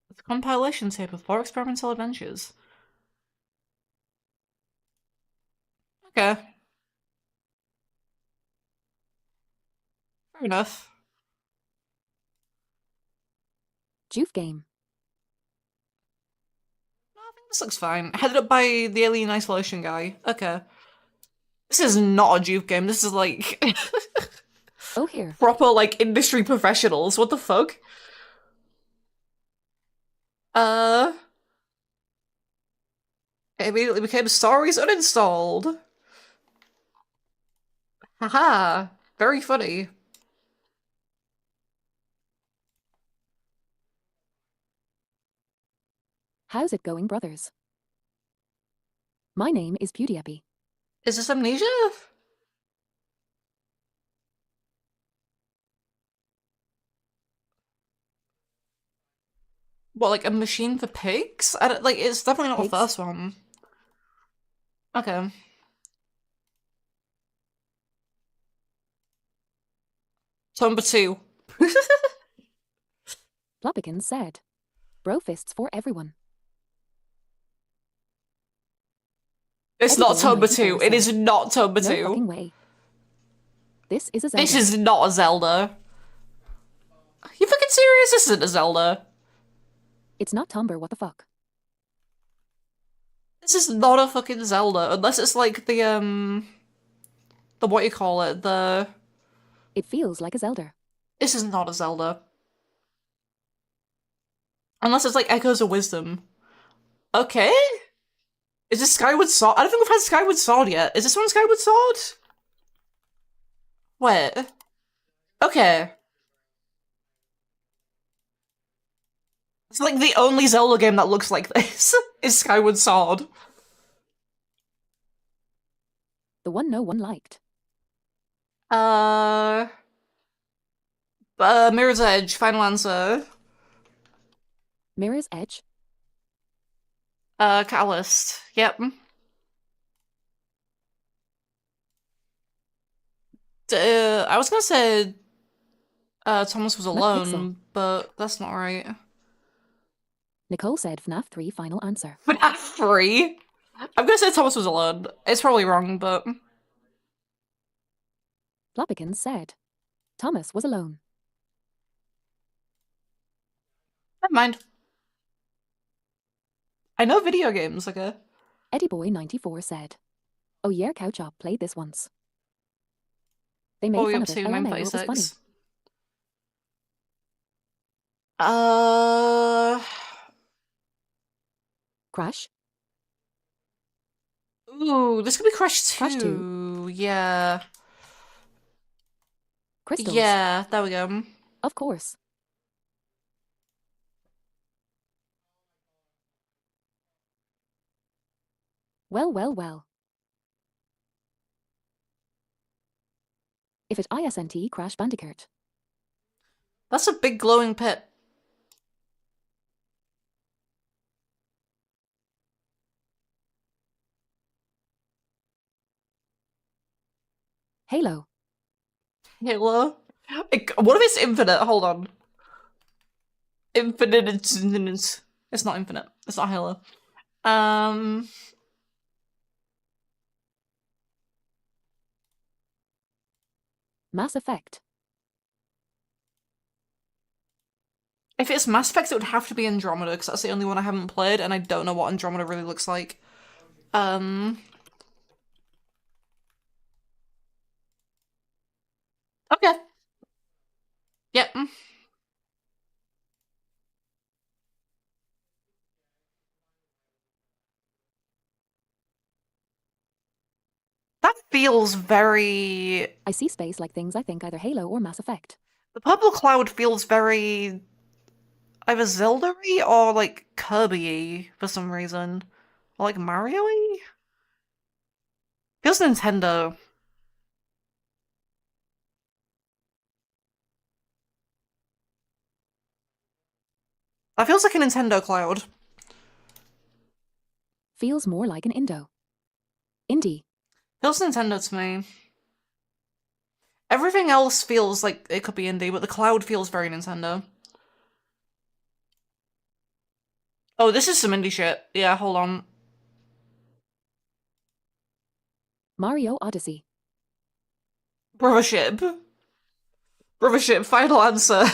It's a compilation tape of 4 experimental adventures. Okay. Fair enough. Juve game. No, I think this looks fine. Headed up by the Alien Isolation guy. Okay. This is not a Juve game, this is like... Oh, here. proper, like, industry professionals. What the fuck? It immediately became stories uninstalled. Haha. Very funny. How's it going, brothers? My name is PewDiePie. Is this Amnesia? What, like a machine for pigs? I don't, like, it's definitely not Pigs? the first one. Okay. Number 2. Plopikins said. Bro fists for everyone. It's not Edible Tomba 94 2. It is said. not Tomba No 2. fucking way. This is a Zelda. This is not a Zelda. You fucking serious? This isn't a Zelda. It's not Tomber, what the fuck? This is not a fucking Zelda, unless it's like the what you call it, It feels like a Zelda. this is not a Zelda. Unless it's like Echoes of Wisdom. Okay? Is this Skyward Sword? I don't think we've had Skyward Sword yet. Is this one Skyward Sword? Wait. Okay. It's like the only Zelda game that looks like this is Skyward Sword. The one no one liked. Mirror's Edge, final answer. Mirror's Edge. Catalyst. Yep. I was gonna say Thomas was alone, Pixel. but that's not right. Nicole said FNAF 3 final answer. FNAF 3? I'm gonna say Thomas was alone. It's probably wrong, but Plopikins said. Thomas was alone. never mind. I know video games, okay? EddieBoy94 said. Oh yeah, Cowchop played this once. They made What are we fun up of to? it. LMAO, it was funny. 9:36. Crash? Ooh, this could be Crash 2. Crash 2. Yeah. Crystals? Yeah, there we go. Of course. Well, well, well. If it ISNT Crash Bandicoot. That's a big glowing pit. Halo. Halo? What if it's infinite? Hold on. Infinite. It's not infinite. It's not Halo. Mass Effect. If it's Mass Effect, it would have to be Andromeda, because that's the only one I haven't played, and I don't know what Andromeda really looks like. Okay. Yep. That feels very... I see space like things I think either Halo or Mass Effect. The purple cloud feels very... either Zelda-y or, like, Kirby-y for some reason. Or, like, Mario-y? Feels Nintendo. That feels like a Nintendo cloud. Feels more like an Indo. Indie. Feels Nintendo to me. Everything else feels like it could be indie, but the cloud feels very Nintendo. Oh, this is some indie shit. Yeah, hold on. Mario Odyssey. Brothership. Brothership, final answer.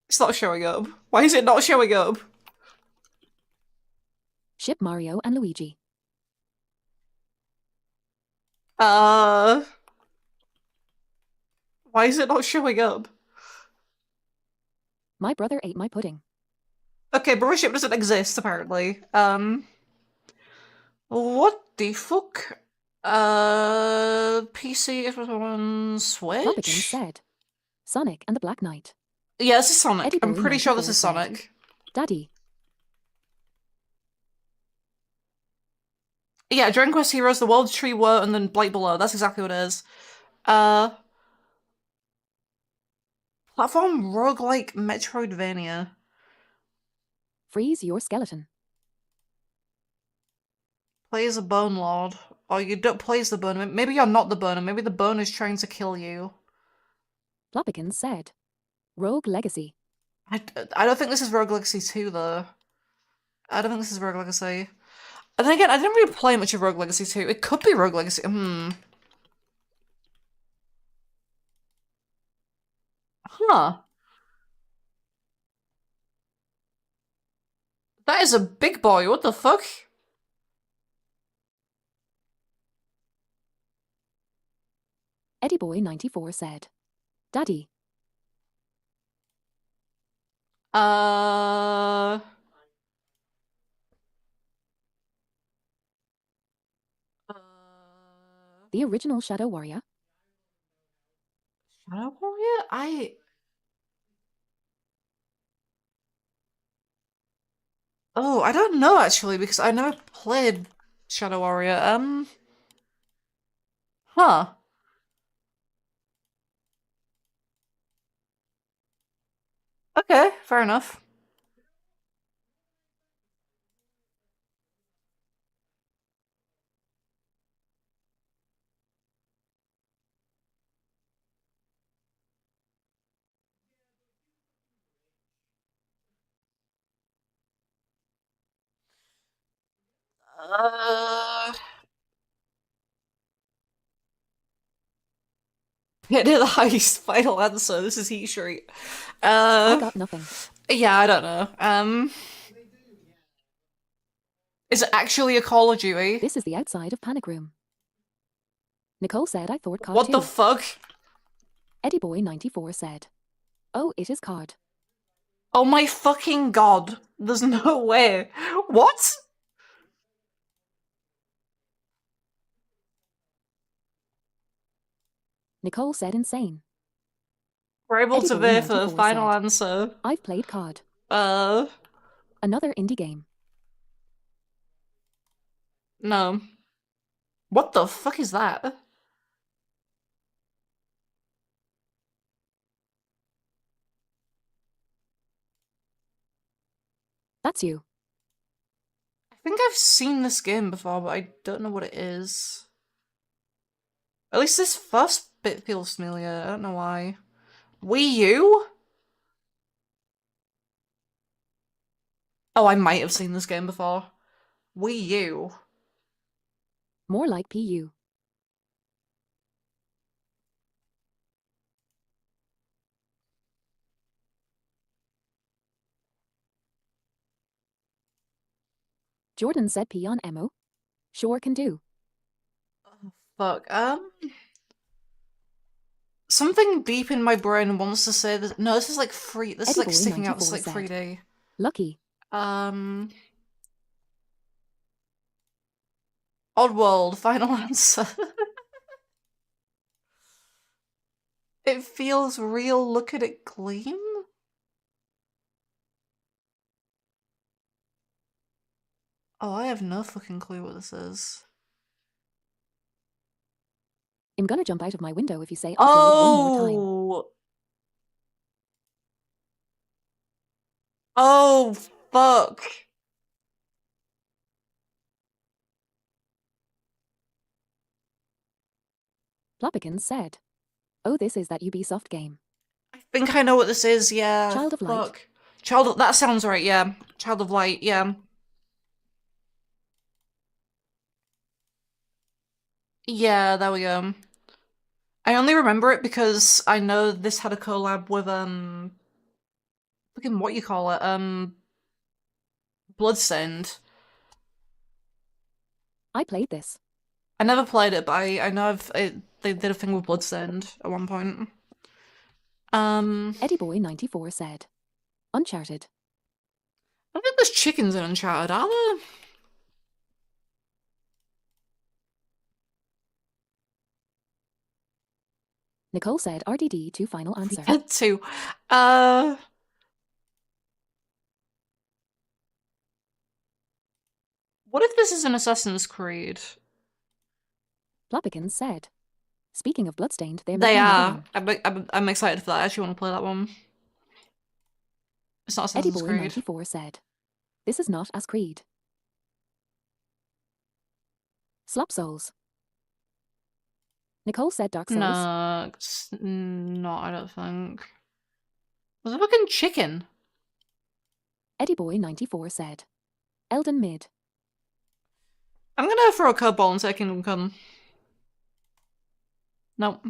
It's not showing up. Why is it not showing up? Ship Mario and Luigi. Why is it not showing up? My brother ate my pudding. Okay, Brothership doesn't exist, apparently. What the fuck? PC, Xbox One, Plopikins Switch? said. Sonic and the Black Knight. Yeah, this is Sonic. Eddie I'm Boy pretty sure this is 94 said. Sonic. Daddy. Yeah, Dragon Quest Heroes, The World Tree Were, and then Blight Below. That's exactly what it is. Platform roguelike Metroidvania. Freeze your skeleton. Play as a Bone Lord. Or you don't play as the Boner. Maybe you're not the Boner. Maybe the Boner is trying to kill you. Plopikins said. Rogue Legacy. I don't think this is Rogue Legacy 2, though. I don't think this is Rogue Legacy. And then again, I didn't really play much of Rogue Legacy 2. It could be Rogue Legacy. Huh. That is a big boy. What the fuck? EddieBoy94 said. Daddy. Uh... The original Shadow Warrior. Shadow Warrior? Oh, I don't know actually, because I never played Shadow Warrior. Huh. Okay, fair enough. Hit the heist. Final answer. This is Heat Street. I got nothing. Yeah, I don't know. Is it actually a Call of Duty? This is the outside of Panic Room. Nicole said I thought COD What 2. the fuck? EddieBoy94 said. Oh, it is COD. Oh my fucking god. There's no way. What? Nicole said insane. We're able to Eddie Boy verify 94 final said. answer. I've played COD. Another indie game. No. What the fuck is that? That's you. I think I've seen this game before, but I don't know what it is. At least this first bit feels familiar. I don't know why. Wii U? Oh, I might have seen this game before. Wii U. More like PU. Jordan said P on Emo. Sure can do. Oh, fuck. Something deep in my brain wants to say this. No, this is like free. This is like Eddie Boy sticking out. This is like 94 said. 3D. Lucky. Oddworld, final answer. It feels real. Look at it gleam. Oh, I have no fucking clue what this is. I'm gonna jump out of my window if you say Oddworld one more time. Oh, fuck. Plopikins said. Oh, this is that Ubisoft game. I think I know what this is, yeah. Child of Light. Fuck. That sounds right, yeah. Child of Light, yeah. Yeah, there we go. I only remember it because I know this had a collab with, fucking what you call it, Bloodstained. I played this. I never played it, but I know they did a thing with Bloodstained at one point. EddieBoy94 said. Uncharted. I don't think there's chickens in Uncharted, are there? Nicole said RDD to final answer. Had to. What if this is an Assassin's Creed? Plopikins said. Speaking of Bloodstained, they're They making another are. one. I'm excited for that. I actually want to play that one. It's not Assassin's Creed. EddieBoy94 said, "This is not as Creed." Slop Souls. Nicole said Dark Souls. No, it's not, I don't think. There's a fucking chicken. EddieBoy94 said, Elden Mid. I'm gonna throw a curveball and say Kingdom Come. Nope.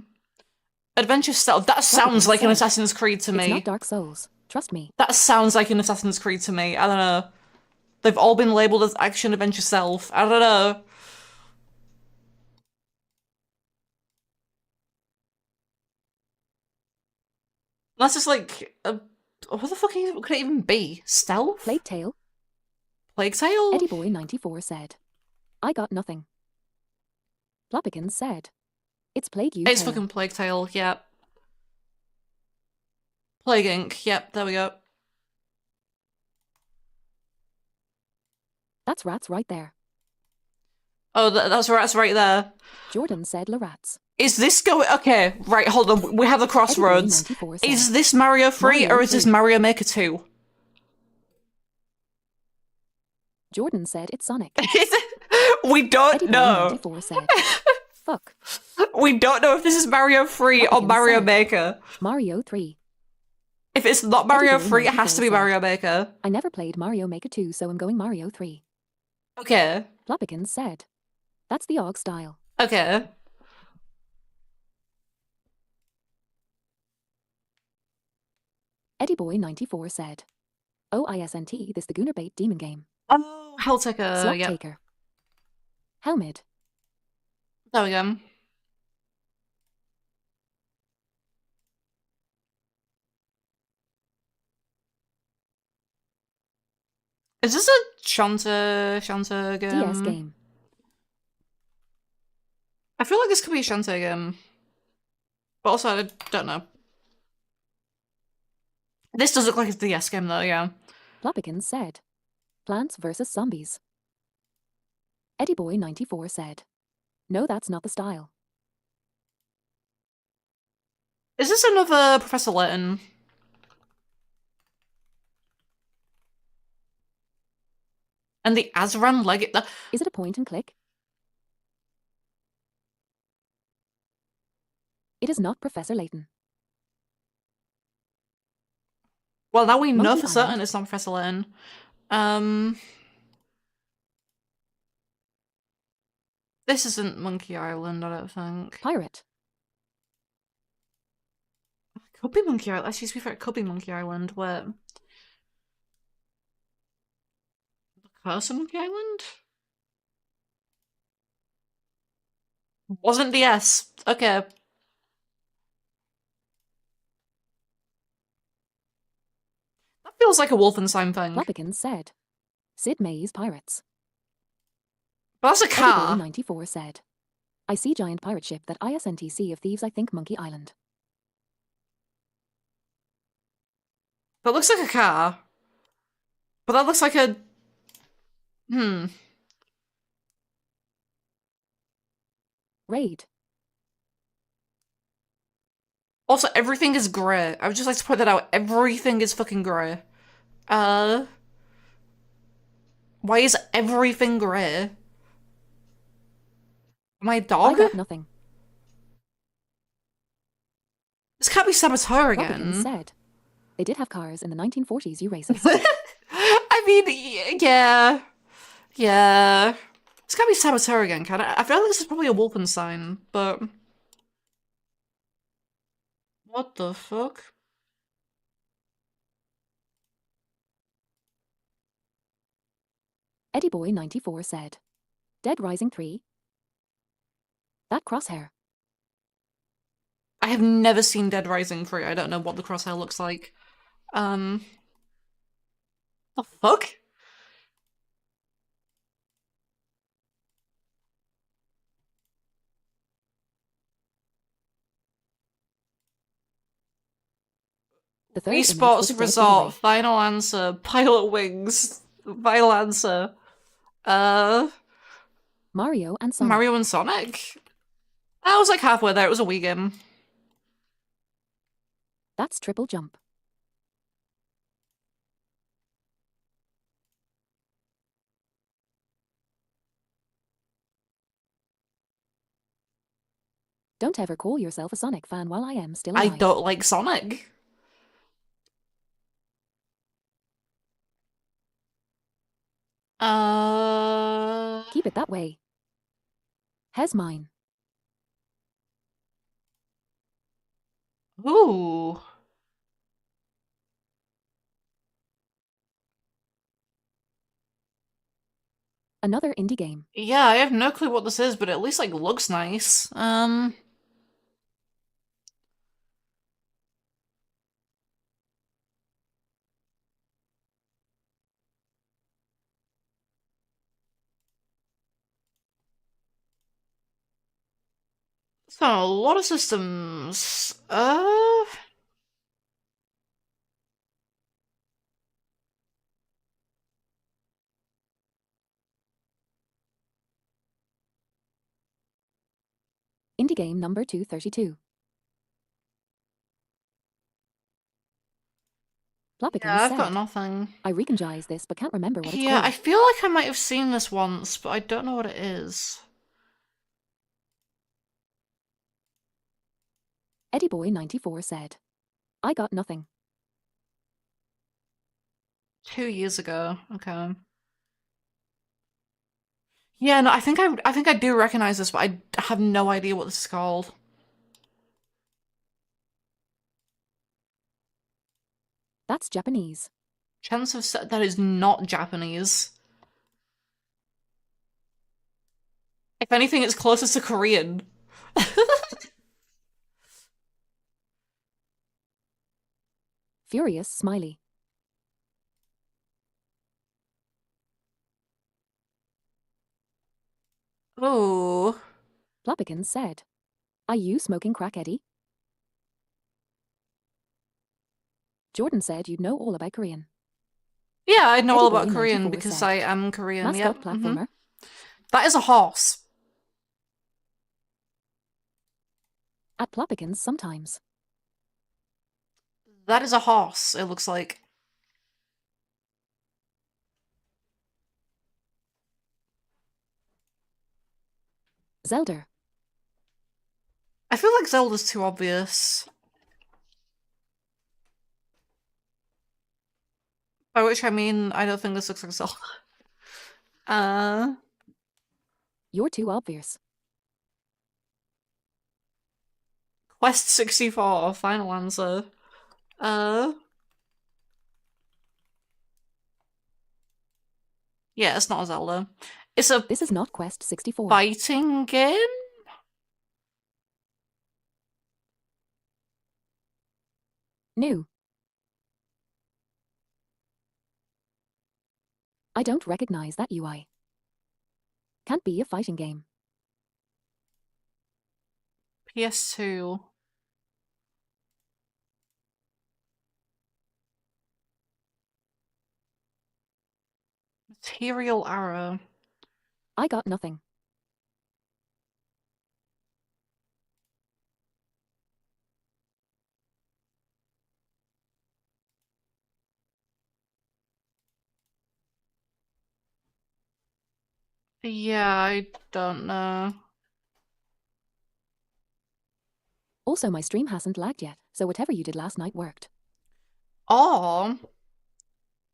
Adventure Stealth. That sounds like an Assassin's Creed to It's me. not Dark Souls. Trust me. That sounds like an Assassin's Creed to me. I don't know. They've all been labelled as action adventure stealth. I don't know. Unless it's like what the fuck could it even be? Stealth? Plague Tale. Plague Tale? EddieBoy94 said, I got nothing. Plopikins said, it's Plague You It's Tale. fucking Plague Tale, yep. Plague Inc. Yep, there we go. That's rats right there. Oh, that's right there. Jordan said La Rats. Is this going... Okay, right, hold on. We have the crossroads. EddieBoy94 said, Is this Mario 3 Mario or is this 3. Mario Maker 2? Jordan said it's Sonic. We don't know. EddieBoy94 said, fuck. We don't know if this is Mario 3 or Plopikins Mario said, Maker. Mario 3. If it's not Mario EddieBoy94 3, it has to be said, Mario Maker. I never played Mario Maker 2, so I'm going Mario 3. Okay. Plopikins said, that's the AUG style. Okay. EddieBoy94 said, OISNT, this the Goonerbait demon game. Oh, Helltaker, Slot yeah. Taker. Helmid. There we go. Is this a Shanta game? DS game. I feel like this could be a Shanta game. But also, I don't know. This does look like a DS game though, yeah. Plopikins said, Plants vs. Zombies. EddieBoy94 said, no, that's not the style. Is this another Professor Layton? And the Azran leg... Is it a point and click? It is not Professor Layton. Well, now we know Monkey for certain Island. it's not Professor Layton. This isn't Monkey Island, I don't think. Pirate. Could be Monkey Island. Actually, to be fair, it could be Monkey Island. Where? The Curse of Monkey Island? Wasn't DS. Okay. That feels like a Wolfenstein thing. Plopikins said, Sid Meier's Pirates. But that's a car. EddieBoy94 said, I see giant pirate ship that ISNT Sea of Thieves, I think Monkey Island. That looks like a car. But that looks like a... Raid. Also, everything is grey. I would just like to point that out. Everything is fucking grey. Why is everything grey? Am I a I dog? got nothing. This can't be Saboteur Plopikins again. said, they did have cars in the 1940s, you racist. I mean, yeah. Yeah. This can't be Saboteur again, can it? I feel like this is probably a Wolfenstein, but... What the fuck? EddieBoy94 said, Dead Rising 3. That crosshair. I have never seen Dead Rising 3. I don't know what the crosshair looks like. The fuck? The third image was Esports a dead Resort, giveaway. final answer, Pilot Wings, final answer. Mario and Sonic. Mario and Sonic? I was like halfway there, it was a Wii game. That's triple jump. Don't ever call yourself a Sonic fan while I am still I alive. don't like Sonic. Keep it that way. Here's mine. Ooh. Another indie game. Yeah, I have no clue what this is, but it at least like looks nice. So a lot of systems. Indie game number 232. Plopikins Yeah, I've said, got nothing. I recognize this but can't remember what it's Yeah, called. I feel like I might have seen this once, but I don't know what it is. Eddie Boy 94 said, I got nothing. 2 years ago. Okay. Yeah, no, I think I do recognize this, but I have no idea what this is called. That's Japanese. Chance of that is not Japanese. If anything, it's closest to Korean. Furious Smiley. Ooh. Plopikins said, Are you smoking crack, Eddie? Jordan said you'd know all about Korean. Yeah, I know all Eddie about Boy Korean 94 because said, I am Korean. Mascot Yep. platformer. That is a horse. At Plopikins sometimes. That is a horse, it looks like. Zelda. I feel like Zelda's too obvious. By which I mean, I don't think this looks like Zelda. You're too obvious. Quest 64, final answer. Yeah, it's not a Zelda. It's a This is not Quest 64. fighting game? New. I don't recognize that UI. Can't be a fighting game. PS2. Material Arrow. I got nothing. Yeah, I don't know. Also, my stream hasn't lagged yet, so whatever you did last night worked. Or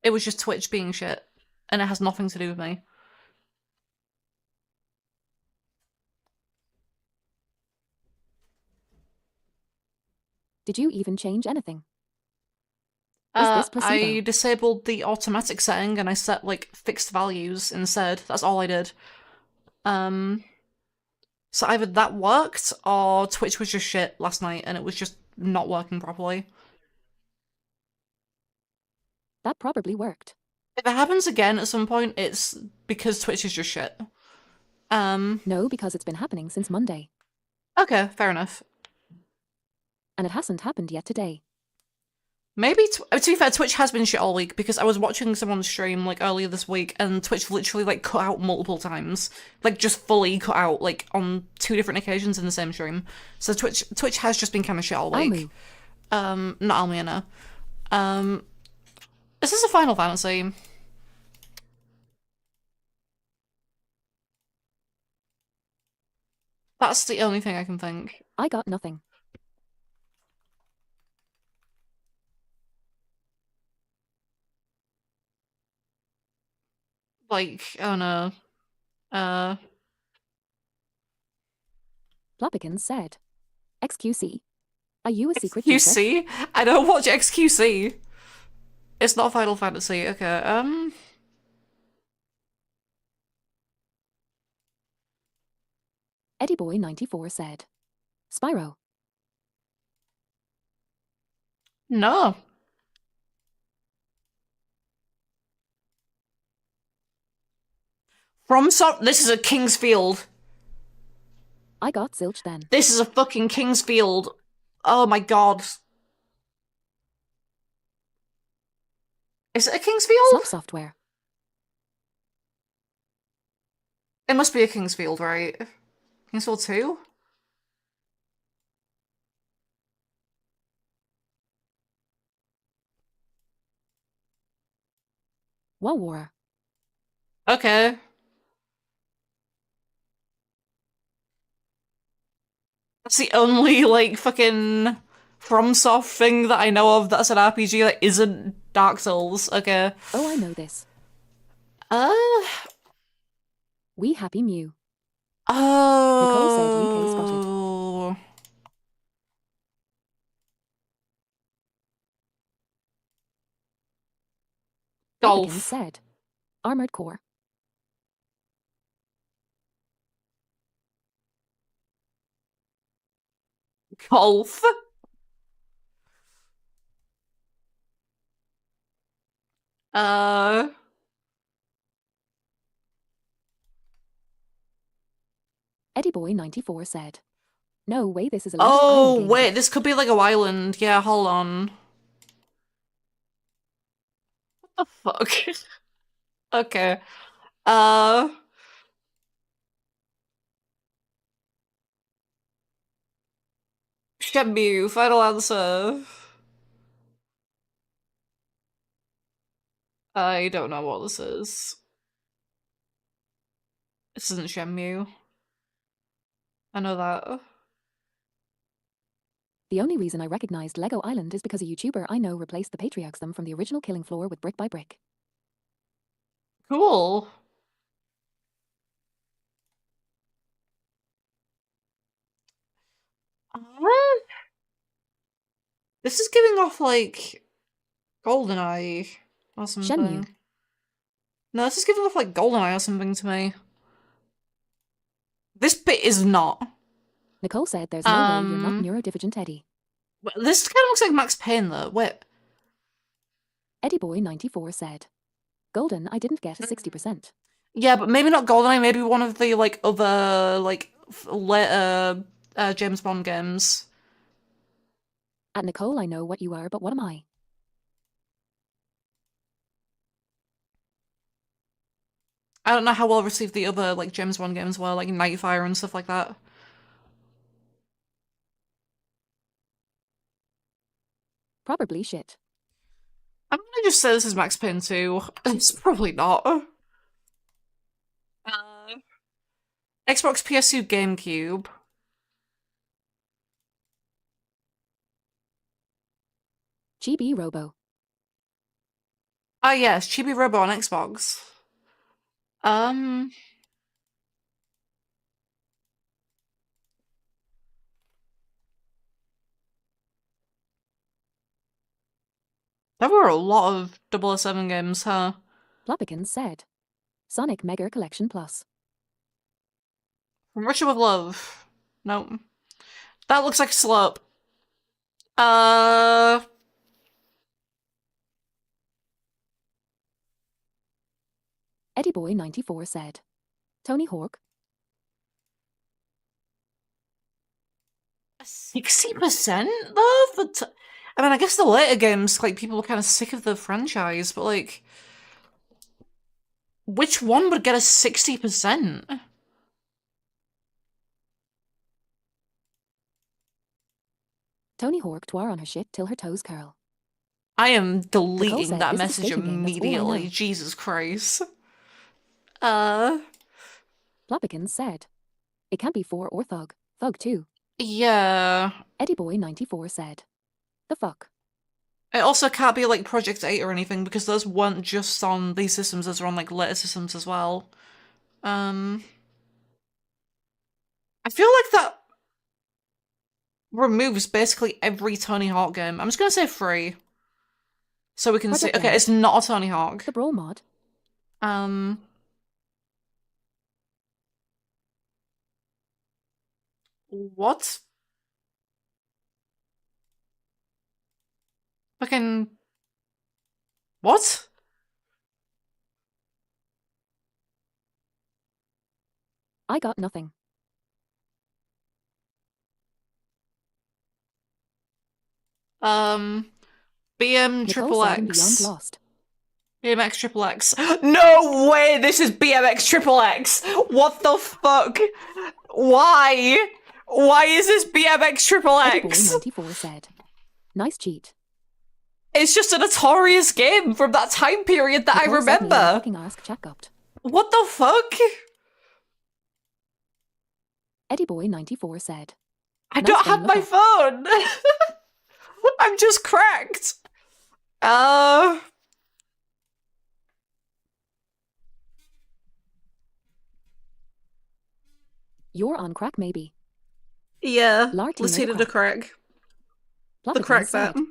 it was just Twitch being shit, and it has nothing to do with me. Did you even change anything? Is this placebo? I disabled the automatic setting and I set like fixed values instead. That's all I did. So either that worked or Twitch was just shit last night and it was just not working properly. That probably worked. If it happens again at some point, it's because Twitch is just shit. No, because it's been happening since Monday. Okay, fair enough. And it hasn't happened yet today. Maybe, to be fair, Twitch has been shit all week because I was watching someone stream like earlier this week and Twitch literally like cut out multiple times. Like just fully cut out like on 2 different occasions in the same stream. So Twitch has just been kind of shit all week. Almu. Not Almiana. Is this a Final Fantasy? That's the only thing I can think. I got nothing. Like, oh no. Plopikins said. XQC. Are you a secret user? XQC? I don't watch XQC. It's not Final Fantasy. Okay, EddieBoy94 said. Spyro. no. This is a King's Field. I got zilch then. This is a fucking King's Field. Oh my god. Is it a King's Field? Slop Software. It must be a King's Field, right? King's Field 2? Wawara. Okay. That's the only, like, fucking FromSoft thing that I know of that's an RPG that isn't Dark Souls. Okay. Oh, I know this. Uh... We Happy Mew. Oh. Plopikins Golf. said. Armored Core. Golf. Uh... EddieBoy94 said. No way, this is a Leisure Oh, Island game. wait, this could be Lego Island. Yeah, hold on. What the fuck? Okay. Shenmue, final answer. I don't know what this is. This isn't Shenmue. I know that. The only reason I recognized Lego Island is because a YouTuber I know replaced the Patriarchs them from the original Killing Floor with Brick by Brick. Cool. This is giving off, like, GoldenEye or something. Shenmue. No, this is giving off, like, GoldenEye or something to me. This bit is not. Nicole said there's no way you're not neurodivergent Eddie. This kind of looks like Max Payne, though. Wait. EddieBoy94 said. Golden, I didn't get a 60%. Yeah, but maybe not GoldenEye, maybe one of the, like, other, like, later James Bond games. At Nicole, I know what you are, but what am I? I don't know how well received the other, like, James Bond games were, like Nightfire and stuff like that. Probably shit. I'm gonna just say this is Max Payne 2. It's probably not. Xbox, PS2, GameCube. Chibi Robo. Ah yes, Chibi Robo on Xbox. There were a lot of 007 games, huh? Plopikins said. Sonic Mega Collection Plus. From Russia with Love. Nope. That looks like a slurp. EddieBoy94 said. Tony Hawk. 60% though? I mean, I guess the later games, like, people were kind of sick of the franchise, but, like, which one would get a 60%? Tony Hawk twar on her shit till her toes curl. I am deleting said, that "This is a message skating game, that's all I immediately. know." Jesus Christ. Floppikins said, "It can't be 4 or Thug. Thug 2. Yeah. Eddie Boy 94 said, "The fuck?" It also can't be like Project 8 or anything because those weren't just on these systems, those are on like later systems as well. I feel like that removes basically every Tony Hawk game. I'm just gonna say 3. So we can see. Project Okay, M. it's not a Tony Hawk. The Brawl mod. What? Fucking. What? I got nothing. BM Nicole Triple said in Beyond X. Lost. BMX Triple X. No way! This is BMX Triple X! What the fuck? Why? Why is this BMX Triple Eddie Boy X? 94 said, "Nice cheat." It's just a notorious game from that time period that I Nicole said, "Me and remember. fucking ask Chatgopt." What the fuck? Eddie Boy 94 said, I Nice don't game, have my look phone. I'm just cracked. "You're on crack maybe." Yeah. Lartina Let's hit the it a crack. The Floppikins crack said, that.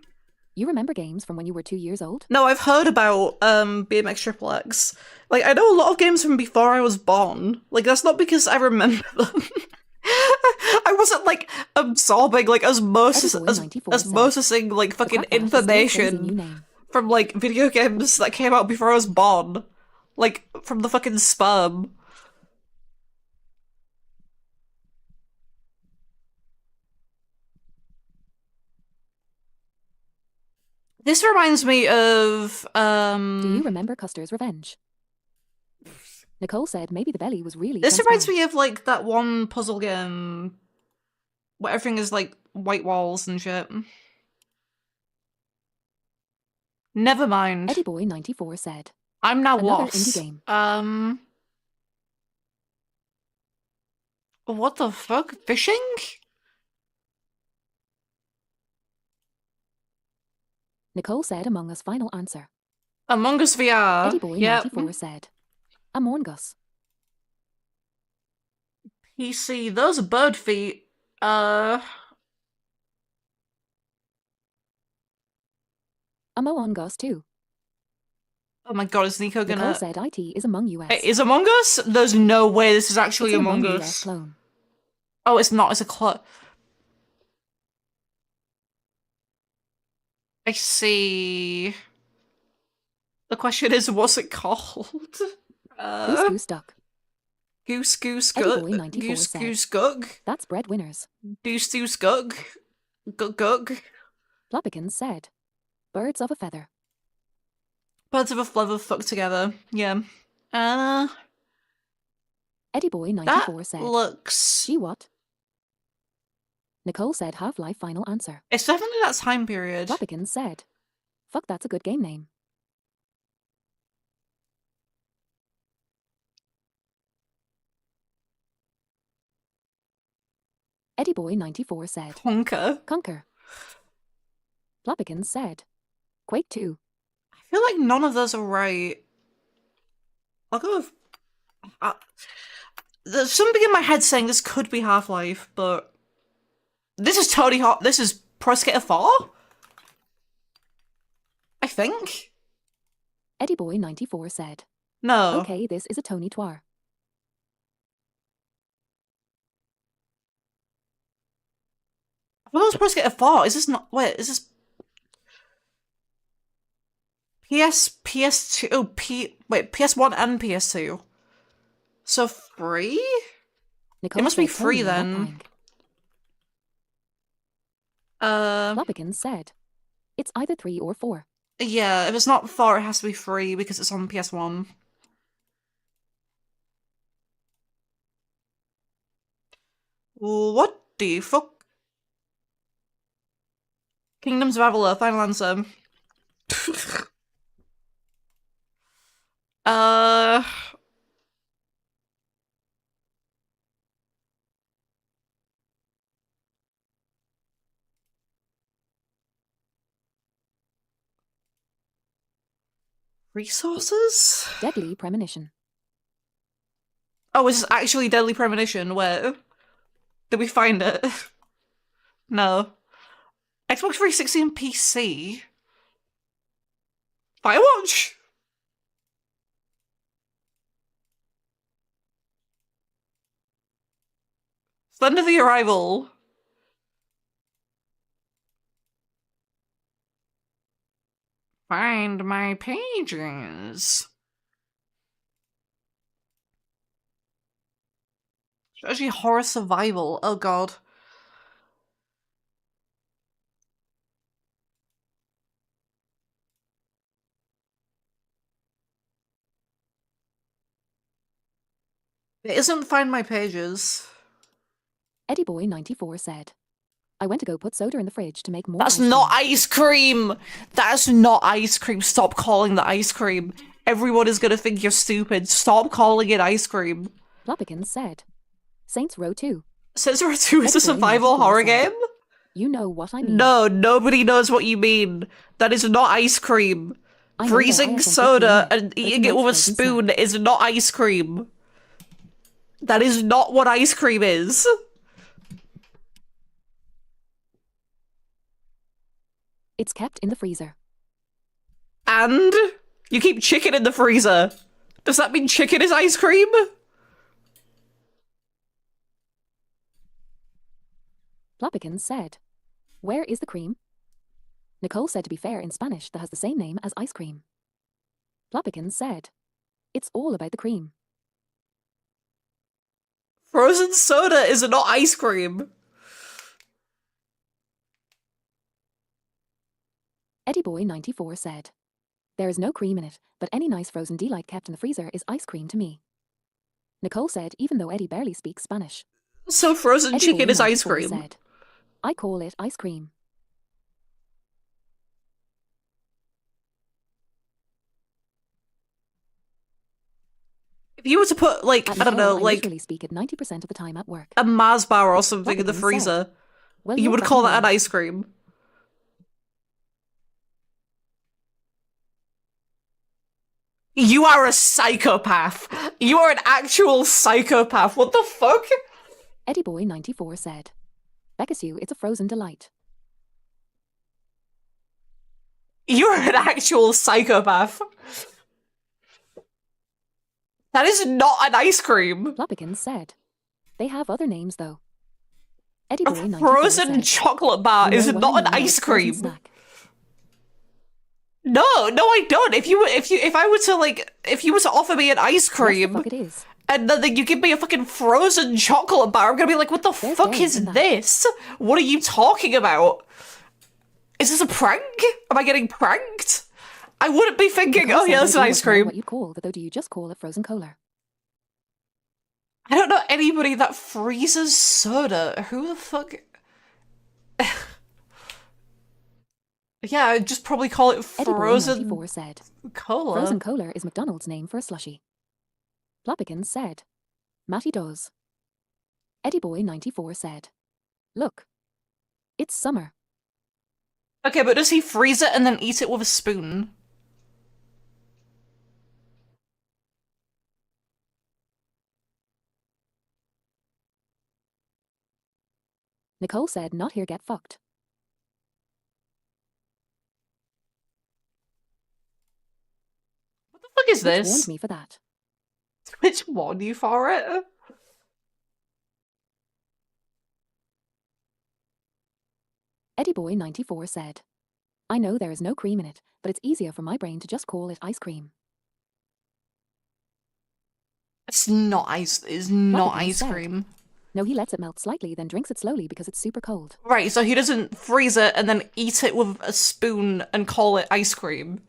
"You remember games from when you were 2 years old?" No, I've heard about BMX Triple X. Like, I know a lot of games from before I was born. Like, that's not because I remember them. I wasn't like absorbing like osmosis, Eddie Boy 94 said, osmosising like "The fucking Crack Bash is still a crazy new information name." from like video games that came out before I was born. Like from the fucking sperm. This reminds me of Do you remember Custer's Revenge? Nicole said maybe the belly was really this reminds transparent. me of like that one puzzle game where everything is like white walls and shit. Never mind. Eddie Boy 94 said, I'm now "Another lost. indie game." What the fuck? Fishing? Nicole said Among Us final answer. Among Us VR. Eddie Boy Yep. 94 said, Among Us. PC. Those are bird feet. Among Us too. Oh my god, is Nico Nicole gonna... said IT is Among US. It is Among Us? There's no way this is actually It's an Among US Us. clone. Oh, it's not. It's a clone. I see. The question is, what's it called? Goose Goose Duck. Goose Goose Eddie Gug. Boy 94 Goose said. Goose Gug. That's breadwinners. Deuce Deuce Gug. Gug Gug. Floppikins said, Birds of a feather. Birds of a feather fuck together. Yeah. Eddie Boy That 94 said, looks... Gee what? Nicole said Half-Life final answer. It's definitely that time period. Floppikins said, Fuck, that's a good game name. Eddie Boy 94 said, Conker. Conquer. Floppikins said, Quake 2. I feel like none of those are right. I'll go with... there's something in my head saying this could be Half-Life, but... This is Tony Hawk. This is Pro Skater 4? I think? Eddie Boy 94 said, No. Okay, this is a Tony Twar. I thought it was Pro Skater 4. Is this not... Wait, is this... PS2... Oh, wait, PS1 and PS2. So free? Nicole It must be said free Tony, not then. lying. Floppikins said, It's either 3 or 4. Yeah, if it's not 4, it has to be 3 because it's on PS1. What the fuck? Kingdoms of Avalor, final answer. uh... Resources? Deadly Premonition. Oh, is this actually Deadly Premonition? Where? Did we find it? No. Xbox 360 and PC? Firewatch? Slender the Arrival. Find my pages. Strategy horror survival. Oh god. It isn't Find My Pages. Eddie Boy 94 said, I went to go put soda in the fridge to make more That's ice not cream. ice cream! That's not ice cream. Stop calling that ice cream. Everyone is gonna think you're stupid. Stop calling it ice cream. Plopikins said, Saints Row 2. Saints Row 2 is a Eddie Boy survival 94 horror said, game? You know what I mean. No, nobody knows what you mean. That is not ice cream. I know that Freezing ISO soda 15 and but it's eating it not with a frozen spoon snack. is not ice cream. That is not what ice cream is. It's kept in the freezer. And you keep chicken in the freezer. Does that mean chicken is ice cream? Plopikins said, Where is the cream? Nicole said, to be fair, in Spanish that has the same name as ice cream. Plopikins said, It's all about the cream. Frozen soda is not ice cream. Eddie Boy 94 said, There is no cream in it, but any nice frozen delight kept in the freezer is ice cream to me. Nicole said, even though Eddie barely speaks Spanish. So frozen Eddie chicken Boy is ice 94 cream. said, I call it ice cream. If you were to put, like, At I don't know, Nicole, I like literally speak it 90% of the time at work. a Mars bar or something in the Plopikins said, freezer, Well, you you're would call that an fucking ice cream. You are a psychopath. You are an actual psychopath. What the fuck? Eddie Boy 94 said, Bekasue, it's a frozen delight. You're an actual psychopath. That is not an ice cream. Plopikins said, They have other names though. Eddie A Boy 94 frozen said, chocolate bar "You is know what not I an mean by ice frozen cream. snack." No, I don't. If you were to offer me an ice Yes, the cream fuck it is. and then you give me a fucking frozen chocolate bar, I'm gonna be like, what the There's fuck dairy is in that. this? What are you talking about? Is this a prank? Am I getting pranked? I wouldn't be thinking, Nicole oh yeah, said, that's an "Maybe ice you know cream. What you call that though? Do you just call it frozen cola? I don't know anybody that freezes soda. Who the fuck? Yeah, I'd just probably call it Eddie Boy frozen 94 said, cola. Frozen cola is McDonald's name for a slushie. Plopikins said, Matty does. Eddie Boy 94 said, Look, it's summer. Okay, but does he freeze it and then eat it with a spoon? Nicole said, Not here, get fucked. What the fuck is Twitch this? warned me for that. Twitch warned you for it? Eddie Boy 94 said, I know there is no cream in it, but it's easier for my brain to just call it ice cream. It's not ice. It's not Plopikins ice said, cream. No, he lets it melt slightly, then drinks it slowly because it's super cold. Right, so he doesn't freeze it and then eat it with a spoon and call it ice cream.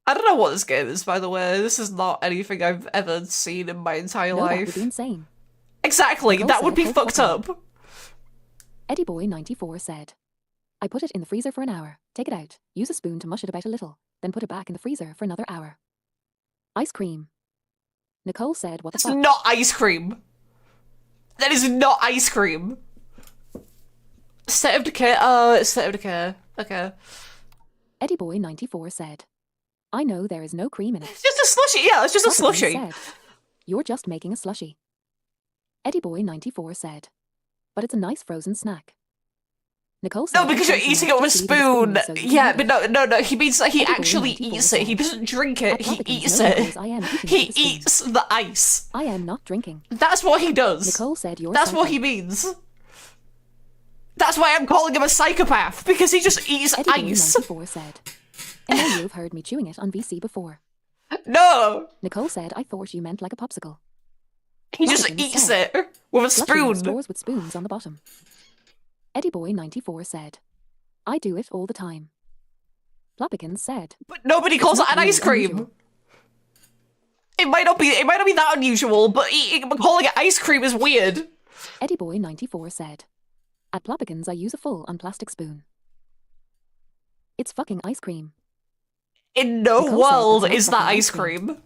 I don't know what this game is, by the way. This is not anything I've ever seen in my entire No, that would life. be insane. Exactly, Nicole that would said, be "Hold fucked fucking up. Eddie Boy 94 said, I put it in the freezer for an hour. Take it out. Use a spoon to mush it about a little. Then put it back in the freezer for another hour. Ice cream. Nicole said, what the That's fuck? not ice cream. That is not ice cream. State of decay. It's state of decay. Okay. Eddie Boy 94 said, I know there is no cream in it. It's just a slushy. Yeah, it's just a Papa slushy. said, You're just making a slushy. Eddie Boy 94 said, but it's a nice frozen snack. Nicole said, No, because you're "I'm eating it with a just eating spoon. so you can Yeah, eat but it." no. He means that he Eddie Boy actually 94 eats it. He said, doesn't drink it. At He Papa eats no one it. knows I am eating it He with a spoon. eats the ice. I am not drinking. That's what he does. Nicole said, you're That's what psycho. he means. That's why I'm calling him a psychopath, because he just eats Eddie Boy ice. 94 said, I know you've heard me chewing it on VC before. No! Nicole said, I thought you meant like a popsicle. He just Flappigan eats said, it with a Slushie has spoon. straws with spoons on the bottom. Eddie Boy 94 said, I do it all the time. Flappigan said, But nobody calls it not an ice really cream. unusual. It might not be that unusual, but calling it ice cream is weird. Eddie Boy 94 said, At Ploppigan's I use a full-on plastic spoon. It's fucking ice cream. In no Nicole said world it's not is that fucking ice ice cream. cream.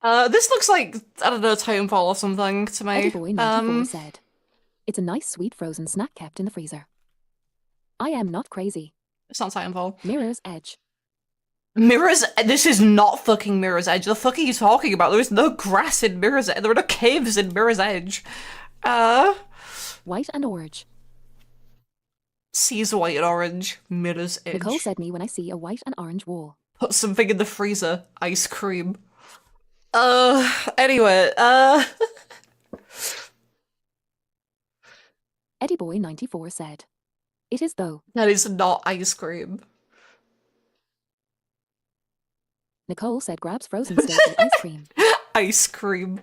This looks like, I don't know, Titanfall or something to me. Eddie Boy 94 said, It's a nice sweet frozen snack kept in the freezer. I am not crazy. It's not Titanfall. Mirror's Edge. This is not fucking Mirror's Edge. The fuck are you talking about? There is no grass in Mirror's Edge. There are no caves in Mirror's Edge. White and orange. Sees white and orange. Mirror's Edge. Nicole said me when I see a white and orange wall. Put something in the freezer. Ice cream. Anyway, Eddie Boy 94 said, It is though. that is not ice cream. Nicole said grabs frozen steak and ice cream. Ice cream.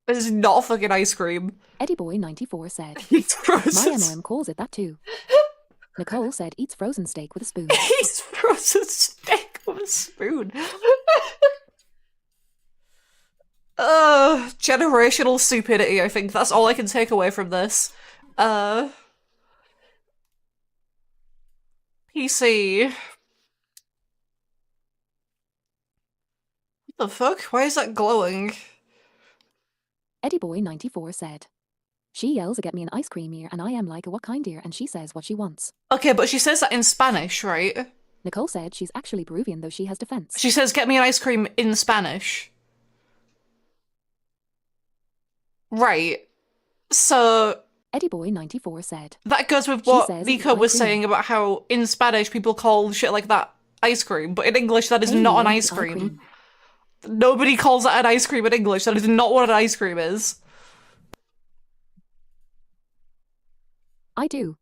This is not fucking ice cream. Eddie Boy 94 said, It's My frozen. MRM calls it that too. Nicole said eats frozen steak with a spoon. He's frozen steak with a spoon. Generational stupidity, I think. That's all I can take away from this. PC. What the fuck? Why is that glowing? Eddie Boy 94 said, She yells to get me an ice cream here and I am like, what kind dear? And she says what she wants. Okay, but she says that in Spanish, right? Nicole said she's actually Peruvian though she has defense. She says, get me an ice cream in Spanish. Right. So, Eddie Boy 94 said, that goes with She what says Nico was ice cream. saying about how in Spanish people call shit like that ice cream, but in English that is "Hey, not you an want ice the cream. Nobody calls that an ice cream in English. That is not what an ice cream is. I do.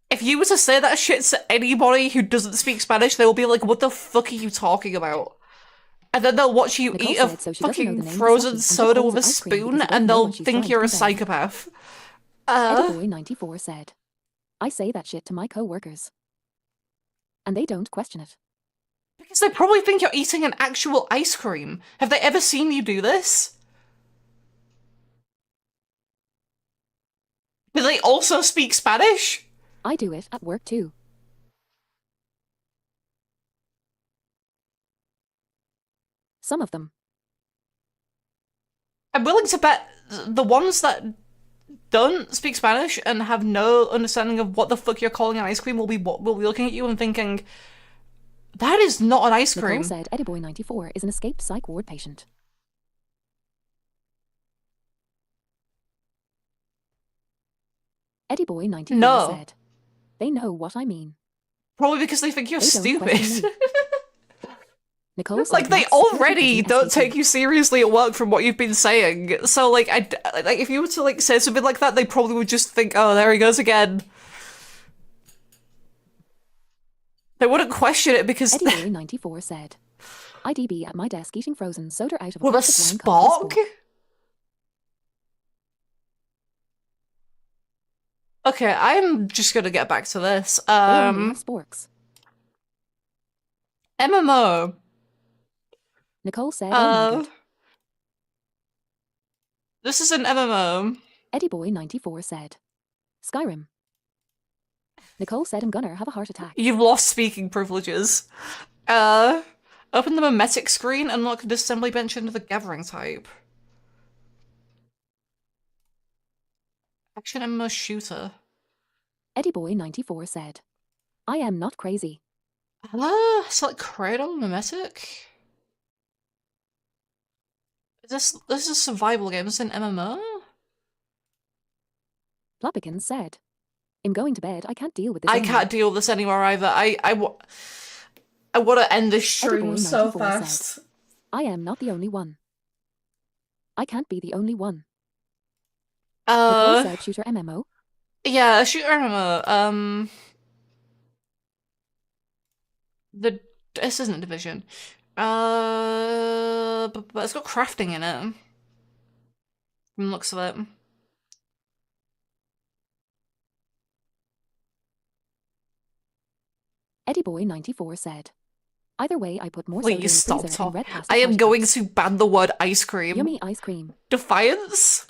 If you were to say that shit to anybody who doesn't speak Spanish, they will be like, what the fuck are you talking about? And then they'll watch you Nicole eat a said so she doesn't know fucking the name of the frozen slushy, and she soda calls with a it ice cream spoon, because they and don't know they'll when she's think trying you're a to compare them. psychopath. Eddie Boy 94 said, I say that shit to my co-workers. And they don't question it. Because they probably think you're eating an actual ice cream. Have they ever seen you do this? Do they also speak Spanish? I do it at work too. Some of them. I'm willing to bet the ones that don't speak Spanish and have no understanding of what the fuck you're calling an ice cream will be looking at you and thinking, that is not an ice cream. Nicole said Eddie Boy 94 is an escaped psych ward patient. Eddie Boy 94 No. said, They know what I mean. Probably because they think you're They don't stupid. question me. Nicole said Like, they Max security already prison don't SVP. take you seriously at work from what you've been saying. So, like, like, if you were to, like, say something like that, they probably would just think, oh, there he goes again. They wouldn't question it because... EddieBoy94 said, IDB at my desk eating frozen soda out of a With a plastic wine cup with Spock? spork. Okay, I'm just gonna get back to this. They only have sporks. MMO. Nicole said, oh my god. This is an MMO. EddieBoy94 said, Skyrim. Nicole said I'm gonna have a heart attack. You've lost speaking privileges. Open the mimetic screen and unlock the assembly bench into the gathering type. Action MMO shooter. EddieBoy94 said, I am not crazy. Select Cradle mimetic? This is a survival game, is this an MMO? Plopikins said, I'm going to bed, I can't deal with this I anymore. can't deal with this anymore either. I want to end this stream so EddieBoy94 fast. said, I am not the only one. I can't be the only one. Nicole said shooter MMO. Yeah, a shooter MMO. This isn't Division. But it's got crafting in it. From the looks of it. EddieBoy94 said, either way, I put more soda in the Please stop freezer and talking. red plastic I am trash going bags. to ban the word ice cream. Yummy ice cream. Defiance?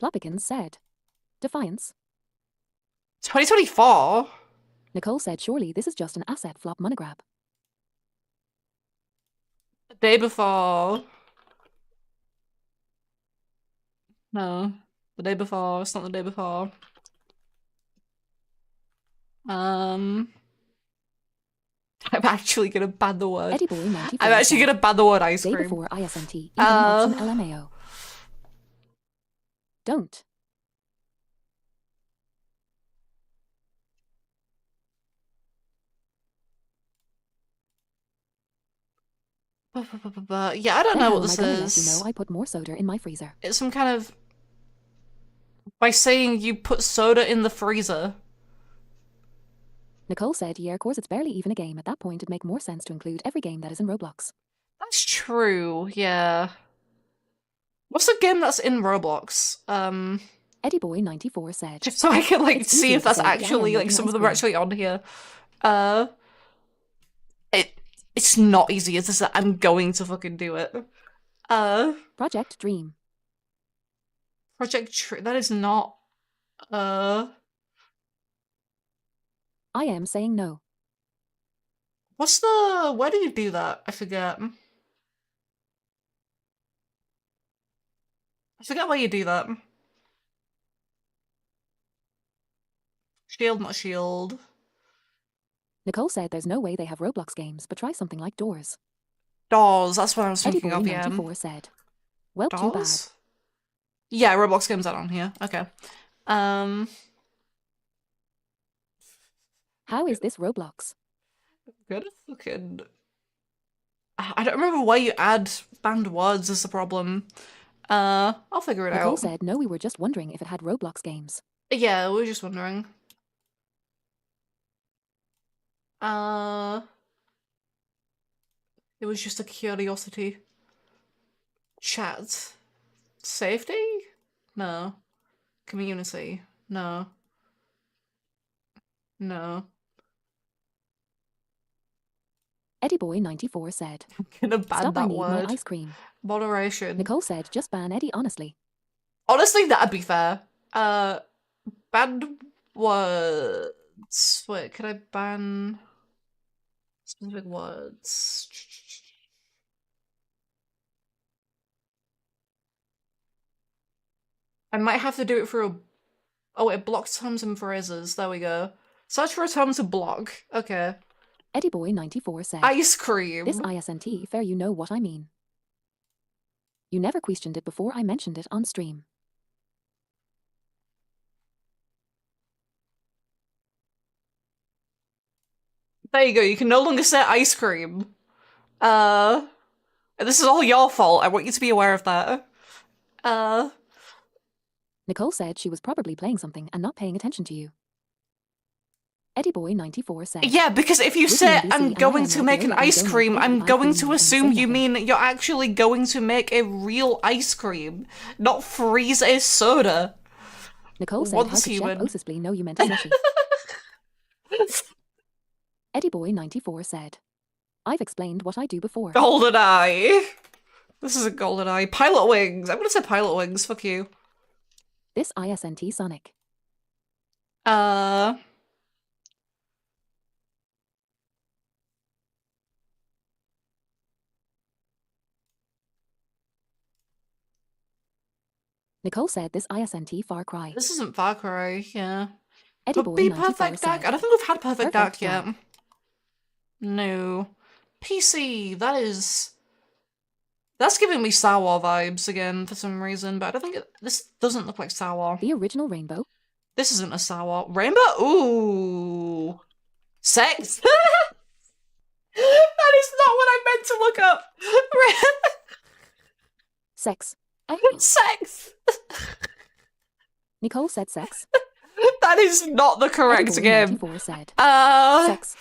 Plopikins said, Defiance. 2024? Nicole said, surely this is just an asset flop money grab. The day before. No. The day before. It's not the day before. I'm actually gonna ban the word. EddieBoy94 I'm actually said, gonna ban the word ice day cream. before ISNT, even option LMAO. Don't. Yeah, I don't The know hell what am this I gonna let is. you know I put more soda in my freezer. It's some kind of... By saying you put soda in the freezer. Nicole said, yeah, of course it's barely even a game. At that point, it'd make more sense to include every game that is in Roblox. That's true, yeah. What's the game that's in Roblox? EddieBoy94 said, Just so I can, like, It's see easier if to that's say, yeah, actually, I'm like, making some of ice them are cream. actually on here. It's not easy, it's just that I'm going to fucking do it. Project Dream. That is not, I am saying no. where do you do that? I forget. I forget where you do that. Shield, not shield. Nicole said there's no way they have Roblox games, but try something like Doors. Dolls, that's what I was thinking of, yeah. EddieBoy94 said, well, too bad. Dolls? Yeah, Roblox games are on here. Okay. How is this Roblox? Good fucking... I don't remember why you add banned words is the problem. I'll figure it Nicole out. said, no, we were just wondering if it had Roblox games. Yeah, we were just wondering. It was just a curiosity. Chat. Safety? No. Community? No. No. EddieBoy94 said, I'm gonna ban stop, I that need word. my ice cream. Moderation. Nicole said, just ban Eddie, honestly. Honestly, that'd be fair. Banned words. Wait, could I ban specific words? I might have to do it through a... Oh, it blocks terms and phrases. There we go. Search for a term to block. Okay. EddieBoy94 said, Ice cream. this ISNT fair, you know what I mean. You never questioned it before I mentioned it on stream. There you go. You can no longer say ice cream. This is all your fault. I want you to be aware of that. Nicole said she was probably playing something and not paying attention to you. Eddie Boy 94 said. Yeah, because if you With say me, NBC, I'm and going I to am make like an the only ice donut cream, eating I'm ice going cream to and assume say you nothing. mean you're actually going to make a real ice cream, not freeze a soda. Nicole said, Once how could Chef human. Osisbly know you meant a slushy? Eddie Boy 94 said. I've explained what I do before. GoldenEye. This is a GoldenEye. Pilot Wings. I'm gonna say Pilot Wings. Fuck you. This ISNT Sonic. Nicole said this ISNT Far Cry. This isn't Far Cry, yeah. Eddie Could Boy be 94 Perfect Dark. said. I don't think we've had Perfect Dark Perfect yet. Dark. No. PC, that's giving me Star Wars vibes again for some reason, but I don't think this doesn't look like Star Wars. The original Rainbow. This isn't a Star Wars. Rainbow? Ooh. Sex? That is not what I meant to look up. Sex. Sex. Nicole said sex. That is not the correct Eddie Boy game. 94 said. Sex.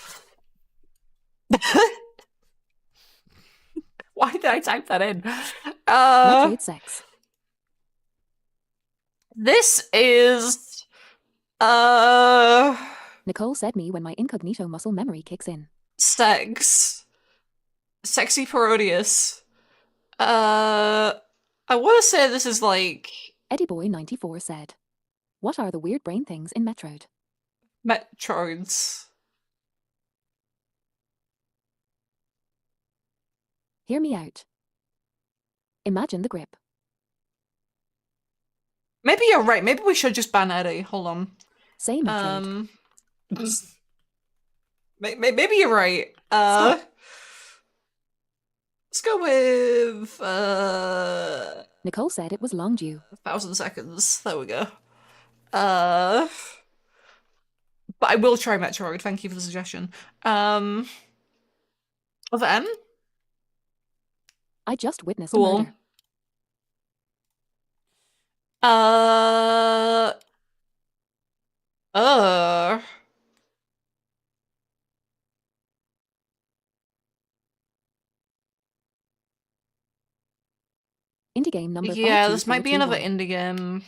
Sex. Why did I type that in? Metroid sex. This is Nicole said me when my incognito muscle memory kicks in. sex. Sexy Parodius. I want to say this is like Eddie Boy 94 said. What are the weird brain things in Metroid? Metroids. Hear me out. Imagine the grip. Maybe you're right. Maybe we should just ban Eddie. Hold on. Say Metroid. Maybe you're right. Stop. Let's go with Nicole said it was long due. 1,000 seconds. There we go. But I will try Metroid. Thank you for the suggestion. Other M? I just witnessed Cool. a murder. Indie game number Yeah, this might be another indie game.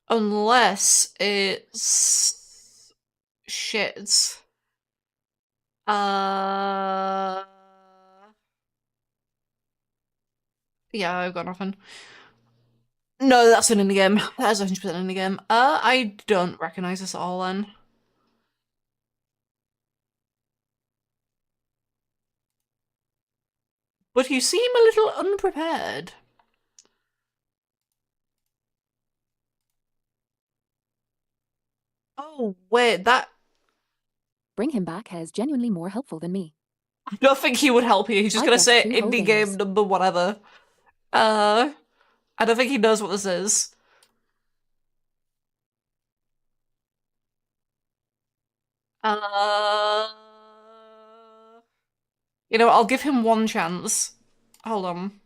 Unless it's shit. Yeah, I've got nothing. No, that's an indie game. That is 100% an indie game. I don't recognize this at all then. But you seem a little unprepared. Oh, wait, that... Bring him back is genuinely more helpful than me. I don't think he would help you. He's just I gonna guessed say 2 whole indie game games. number whatever. I don't think he knows what this is. You know, I'll give him one chance. Hold on.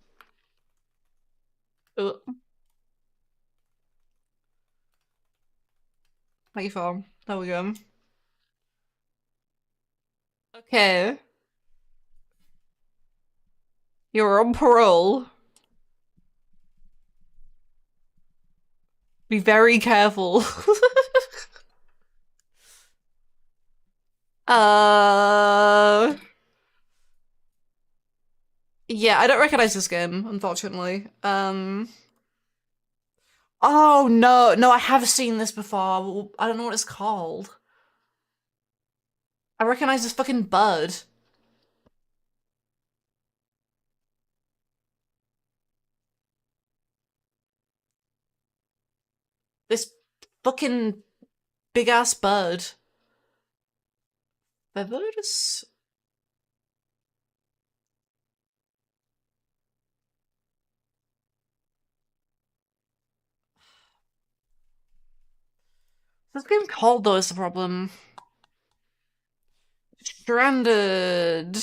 Playform. There we go. Okay. You're on parole. Be very careful. Yeah, I don't recognize this game, unfortunately. Oh, no. No, I have seen this before. I don't know what it's called. I recognize this fucking bird. This fucking big-ass bird. Feathers? This game called though is the problem. Stranded.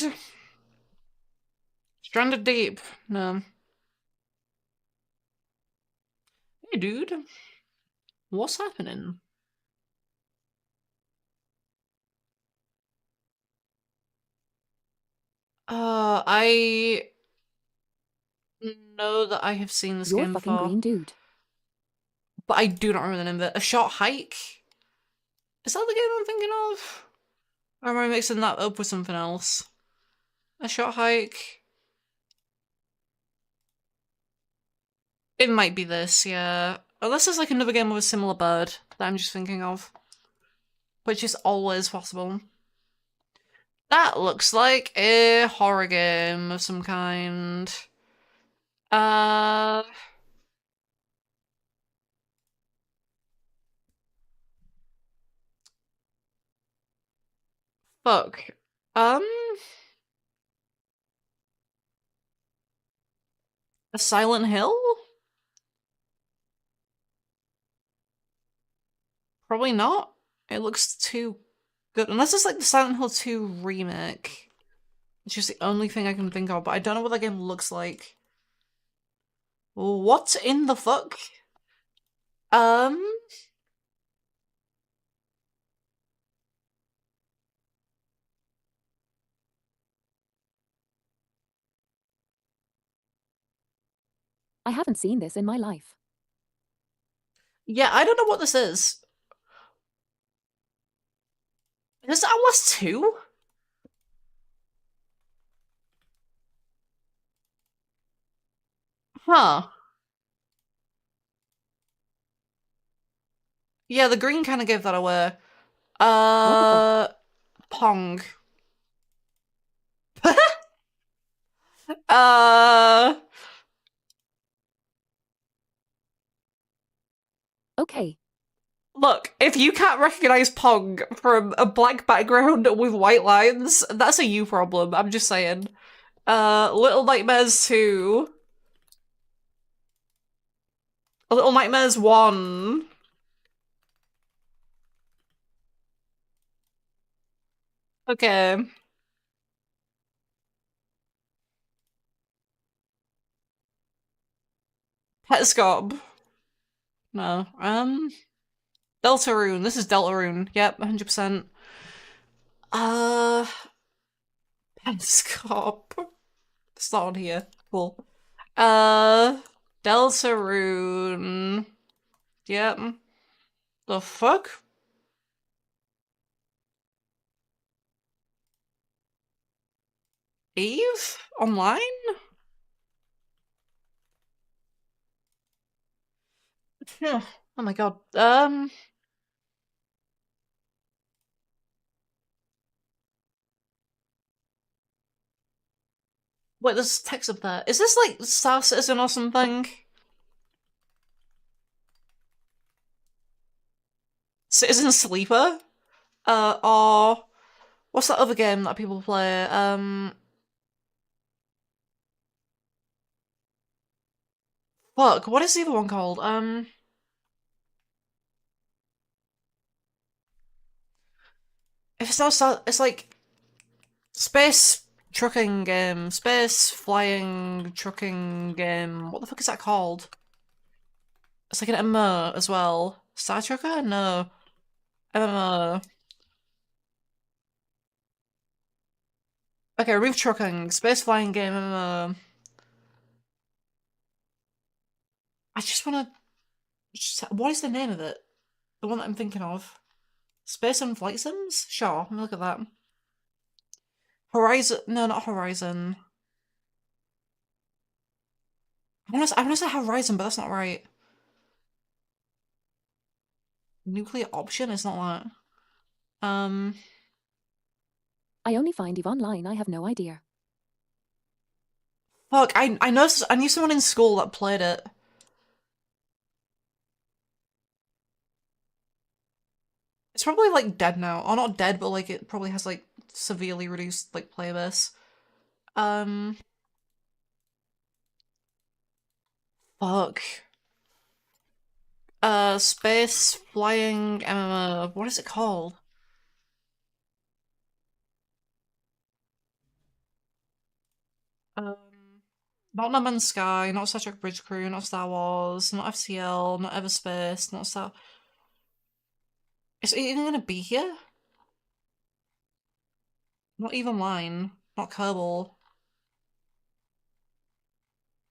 Stranded Deep. No. Hey, dude. What's happening? I know that I have seen this You're game fucking before, green, dude. but I do not remember the name of it. A Short Hike? Is that the game I'm thinking of? Or am I mixing that up with something else? A Short Hike? It might be this, yeah. Unless there's like another game with a similar bird that I'm just thinking of. Which is always possible. That looks like a horror game of some kind. Uh... Fuck. Um... A Silent Hill? Probably not. It looks too good. Unless it's like the Silent Hill 2 remake. Which is the only thing I can think of, but I don't know what that game looks like. What in the fuck? Um... I haven't seen this in my life. Yeah, I don't know what this is. Is this Outlast 2? Huh. Yeah, the green kind of gave that away. Pong. uh... Okay. Look, if you can't recognize Pong from a black background with white lines, that's a you problem, I'm just saying. Little Nightmares 2. Little Nightmares 1. Okay. Petscop. No. Deltarune. This is Deltarune. Yep, 100%. Petscop. It's not on here. Cool. Deltarune. Yep. The fuck? Eve? Online? Oh my god. Wait, there's text up there. Is this like Star Citizen or something? Citizen Sleeper? Or what's that other game that people play? Fuck, what is the other one called? If it's not Star, it's like space trucking game, space flying trucking game. What the fuck is that called? It's like an MMO as well. Star Trucker? No. MMO. Okay, remove trucking. Space flying game MMO. I just wanna... What is the name of it? The one that I'm thinking of. Space and Flight Sims? Sure, let me look at that. Horizon... No, not Horizon. I wanna say Horizon, but that's not right. Nuclear Option is not that. I only find Eve online, I have no idea. Fuck, I know I knew someone in school that played it. It's probably like dead now. Or not dead, but like it probably has like severely reduced like player base. Fuck. Space flying MMO. What is it called? Not No Man's Sky, not Star Trek Bridge Crew, not Star Wars, not FCL, not Everspace, not Star... Is it even gonna be here? Not Eve Online, not Kerbal.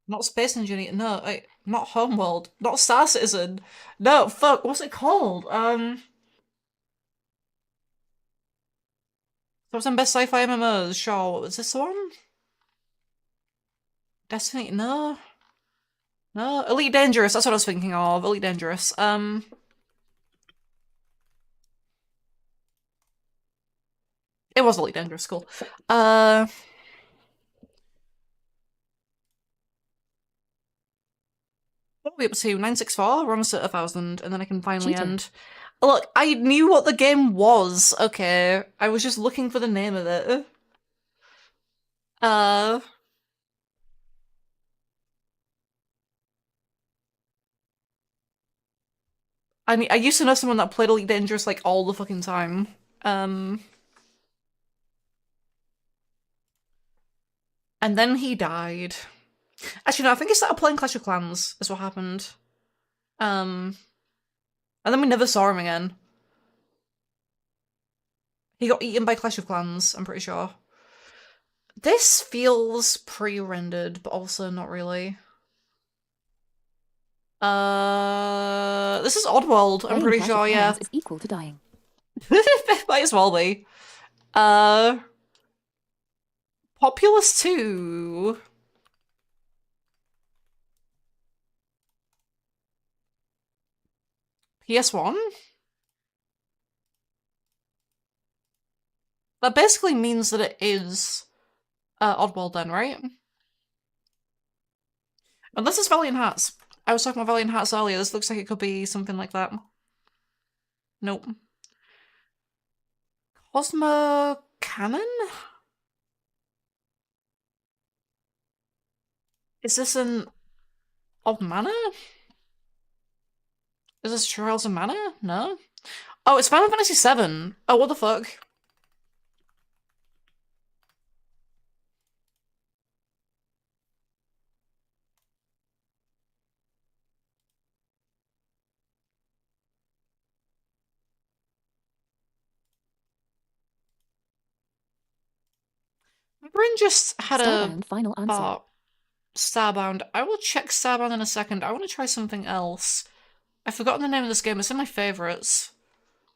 Not Space Engineer, no, not Homeworld, not Star Citizen. No, fuck, what's it called? Top 10 best sci-fi MMOs, sure. Was this the one? Destiny? No. No. Elite Dangerous, that's what I was thinking of. Elite Dangerous. It was Elite Dangerous, cool. What are we up to? 964? We're almost at 1,000, and then I can finally Cheating. end. Look, I knew what the game was, okay. I was just looking for the name of it. I used to know someone that played Elite Dangerous like all the fucking time. And then he died. Actually, no, I think he started playing Clash of Clans, is what happened. And then we never saw him again. He got eaten by Clash of Clans, I'm pretty sure. This feels pre-rendered, but also not really. This is Oddworld, I'm Playing pretty Clash sure, of yeah. Clans is equal to dying. Might as well be. Populous 2. PS1? That basically means that it is Oddworld then, right? Unless it's Valiant Hearts. I was talking about Valiant Hearts earlier. This looks like it could be something like that. Nope. Cosmo Cannon? Is this an Odd Manor? Is this Trials of Mana? No? Oh, it's Final Fantasy VII. Oh, what the fuck? My brain just had a Starbound final answer. thought. Starbound. I will check Starbound in a second. I want to try something else. I've forgotten the name of this game. It's in my favourites.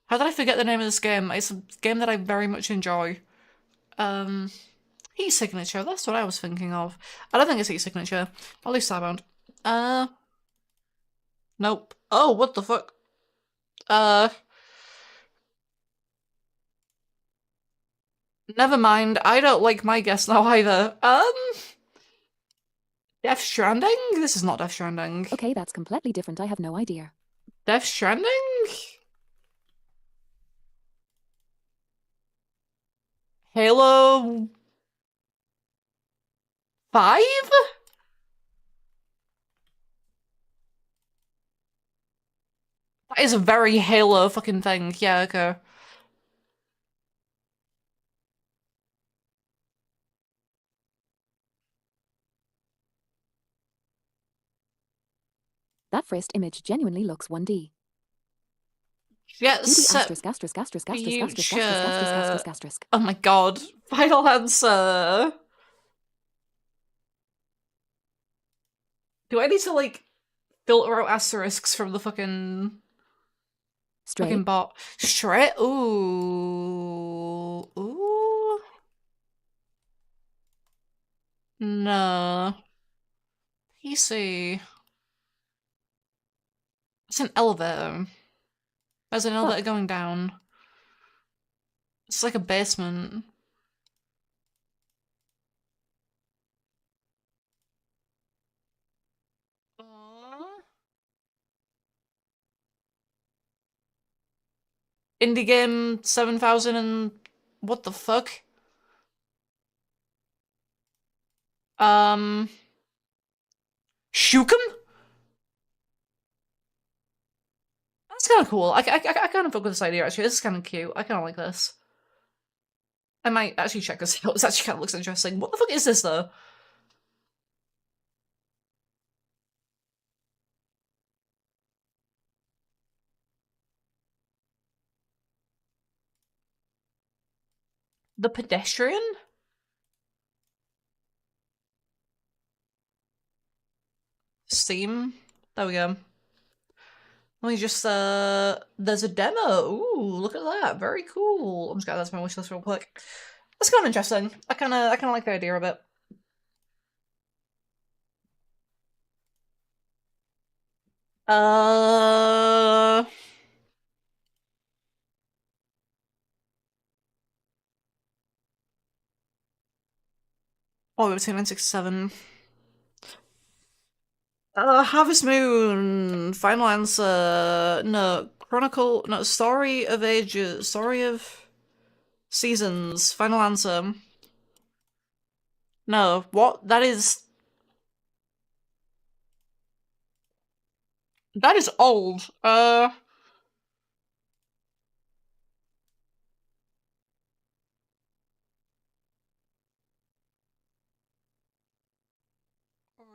How did I forget the name of this game? It's a game that I very much enjoy. Heat Signature. That's what I was thinking of. I don't think it's Heat Signature. I'll leave Starbound. Nope. Oh, what the fuck? Never mind. I don't like my guess now either. Death Stranding? This is not Death Stranding. Okay, that's completely different. I have no idea. Death Stranding? Halo 5? That is a very Halo fucking thing. Yeah, okay. That first image genuinely looks 1D. Yes. Future. Oh my god. Final answer. Do I need to, like, filter out asterisks from the fucking Stray. bot? Stray? Ooh. Ooh. No. PC. It's an elevator. There's an elevator going down. It's like a basement. Indie game 7000 and what the fuck? Shukum? That's kind of cool. I kind of fuck with this idea, actually. This is kind of cute. I kind of like this. I might actually check this out. This actually kind of looks interesting. What the fuck is this, though? The pedestrian? Steam. There we go. Let me just, there's a demo. Ooh, look at that. Very cool. I'm just gonna add that to my wishlist real quick. That's kind of interesting. I kind of like the idea of it. Oh, between 967. Harvest Moon. Final answer. No. Chronicle. No. Story of Ages. Story of Seasons. Final answer. No. What? That is old. Or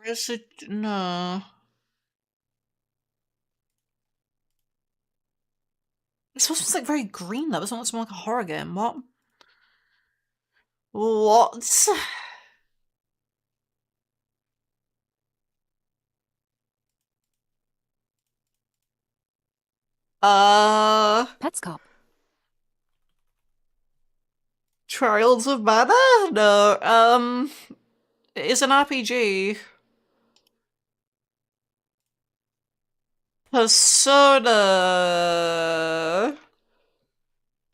is it? No. It's supposed to be like very green though. It's not like a horror game. What? What? Petscop. Trials of Mana? No. It's an RPG. Persona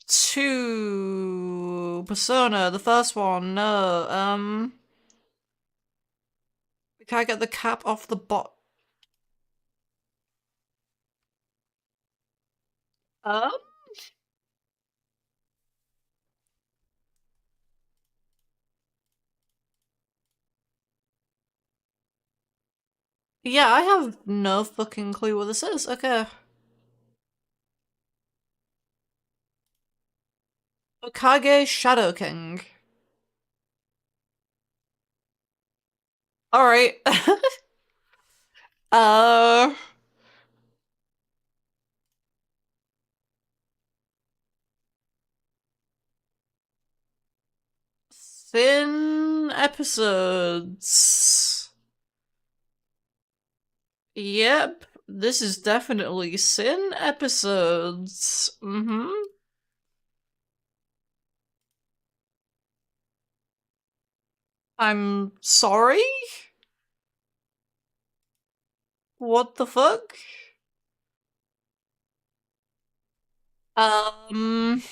2. Persona, the first one. No. Can I get the cap off the bot? Um? Yeah, I have no fucking clue what this is. Okay. Okage Shadow King. Alright. uh... Thin episodes. Yep, this is definitely Sin episodes. Mm-hmm. I'm sorry? What the fuck? Um...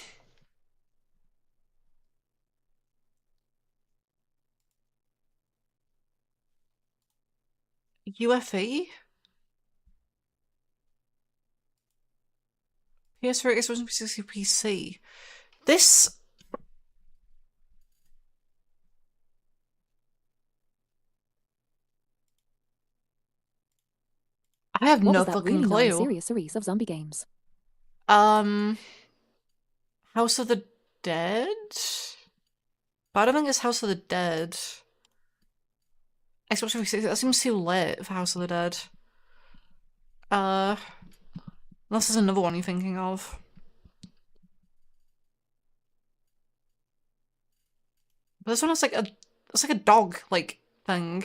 UFE? PS4, Xbox 360, PC. This... I have What no was that fucking really clue. non-serious series of zombie games? House of the Dead? But I don't think it's House of the Dead. Xbox 360, that seems too late for House of the Dead. Unless there's another one you're thinking of. But this one has like it's like a dog, like, thing.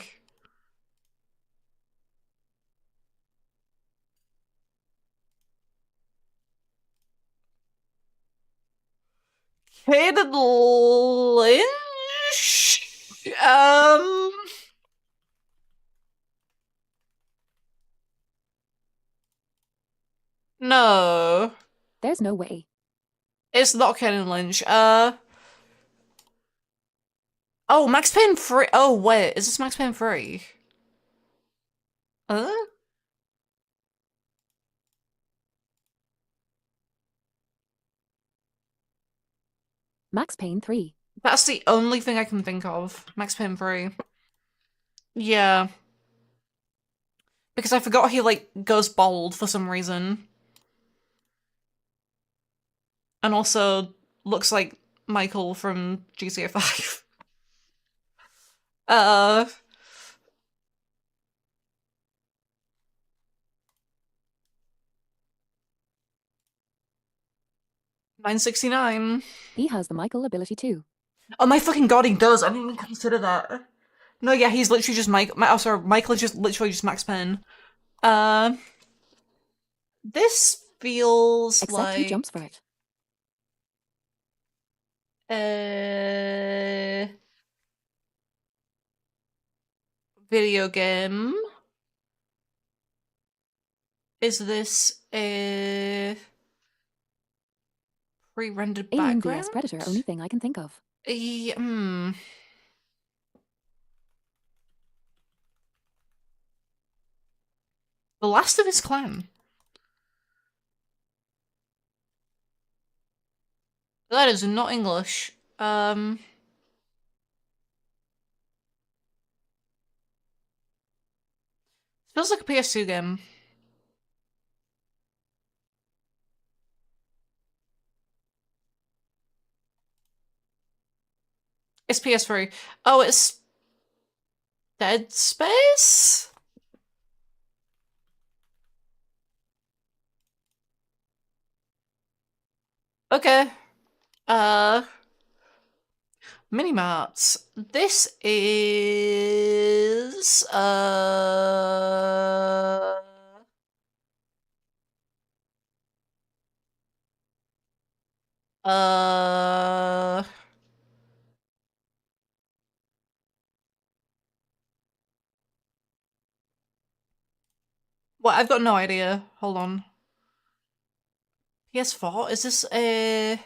Kid Lynch? No. There's no way. It's not Ken Lynch. Oh, Max Payne 3. Oh, wait. Is this Max Payne 3? Huh? Max Payne 3. That's the only thing I can think of. Max Payne 3. Yeah. Because I forgot he, like, goes bald for some reason. And also looks like Michael from GTA 5. 969. He has the Michael ability too. Oh my fucking god, he does. I didn't even consider that. No, yeah, he's literally just oh, sorry, Michael is just literally just Max Payne. This feels Accept like who jumps for it. Video game. Is this a pre-rendered Alien background? vs Predator, only thing I can think of. The last of his clan. That is not English. Feels like a PS2 game. It's PS3. Oh, it's Dead Space? Okay. Mini-marts. This is, uh... What? I've got no idea. Hold on. PS4? Is this a...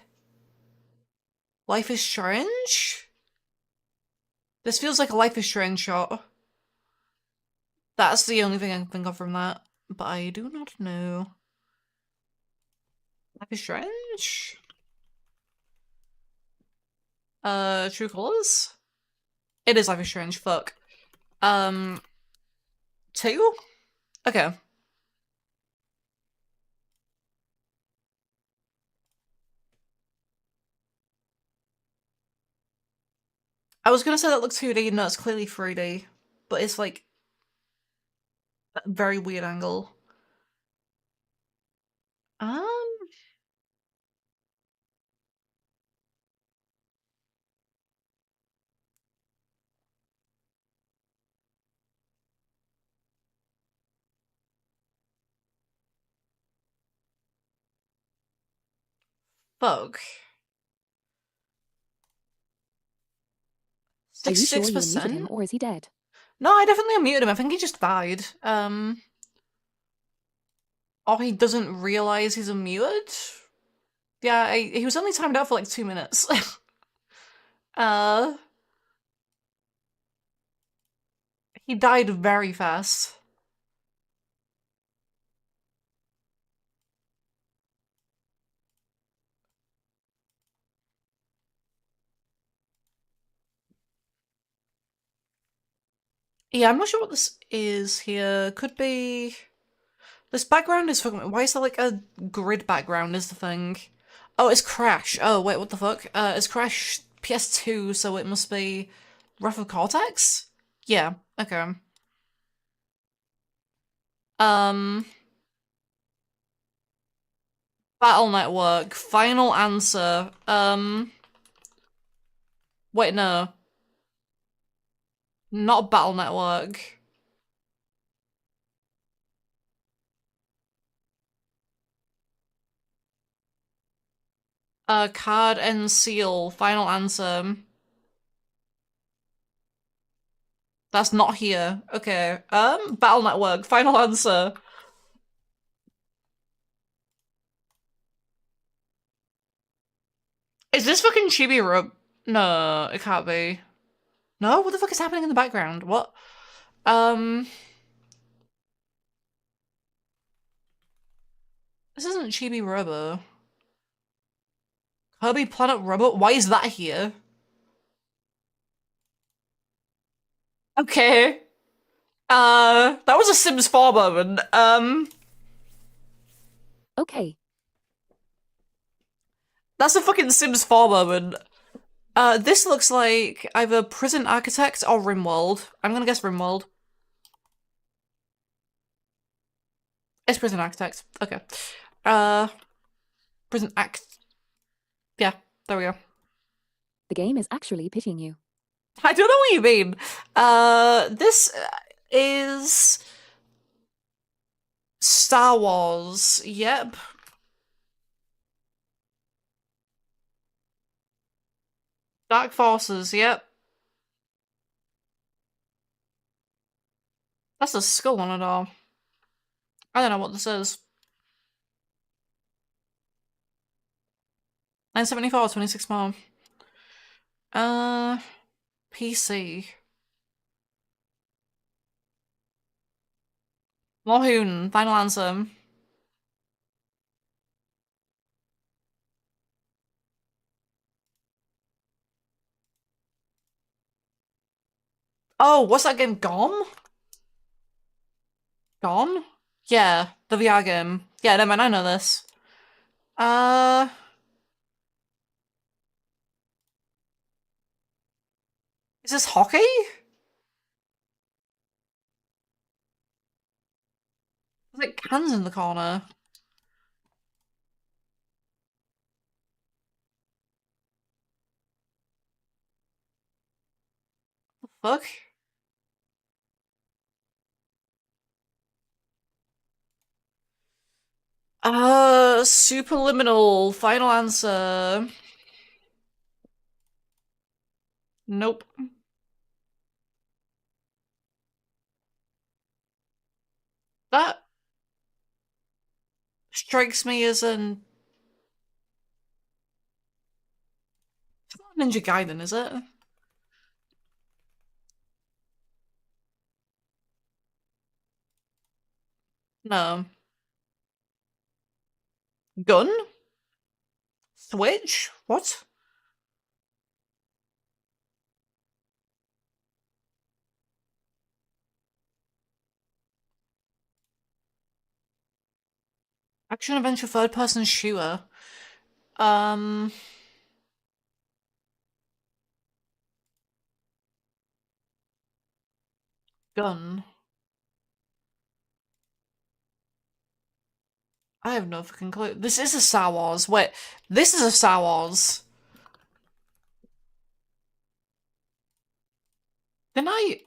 Life is Strange? This feels like a Life is Strange shot. That's the only thing I can think of from that. But I do not know. Life is Strange? True Colors? It is Life is Strange, fuck. 2? Okay. I was gonna say that looks 2D, no, it's clearly 3D. But it's like a very weird angle. Um Fuck. Are you sure you 66%? unmuted him, or is he dead? No, I definitely unmuted him. I think he just died. Or he doesn't realize he's unmuted? Yeah, he was only timed out for like 2 minutes. He died very fast. Yeah, I'm not sure what this is here. Could be... This background is fucking... Why is there like a grid background is the thing? Oh, it's Crash. Oh, wait, what the fuck? It's Crash PS2, so it must be Wrath of Cortex? Yeah, okay. Battle Network, final answer. Wait, no. Not Battle Network. Card and Seal, final answer. That's not here. Okay. Battle Network, final answer. Is this fucking Chibi Rub? No, it can't be. No, what the fuck is happening in the background? What? This isn't Chibi Robo. Kirby Planet Robot? Why is that here? Okay. That was a Sims 4 moment. Okay. That's a fucking Sims 4 moment. This looks like either Prison Architect or Rimworld. I'm gonna guess Rimworld. It's Prison Architect. Okay. Prison Act. Yeah, there we go. The game is actually pitying you. I don't know what you mean. This is Star Wars. Yep. Dark Forces. Yep. That's a skull on it all. I don't know what this is. 974, 26 more. PC. Mohun, final answer. Oh, what's that game? Gone? Gone? Yeah, the VR game. Yeah, never mind, I know this. Is this hockey? There's like cans in the corner. Fuck. Superliminal, final answer. Nope. That strikes me as an... It's not Ninja Gaiden, is it? No. Gun? Switch? What? Action adventure third person shooter. Um... Gun. I have no fucking clue. This is a Star Wars. Wait, this is a Star Wars. Didn't I?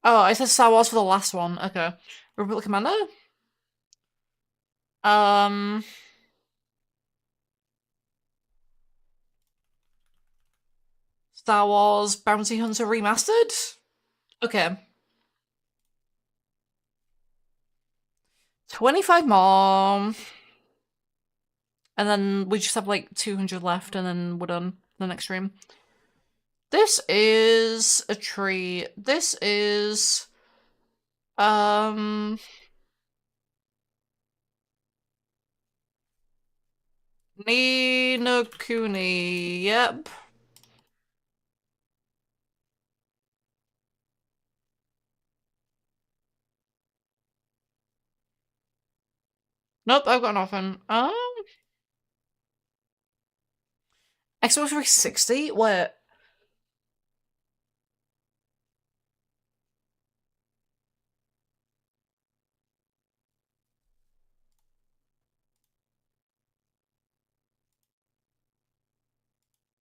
Oh, I said Star Wars for the last one. Okay. Republic Commander? Um... Star Wars Bounty Hunter Remastered? Okay. 25 more. And then we just have like 200 left and then we're done the next stream. This is a tree. This is... Ni no Kuni. Yep. Nope, I've got nothing. Xbox 360? Wait.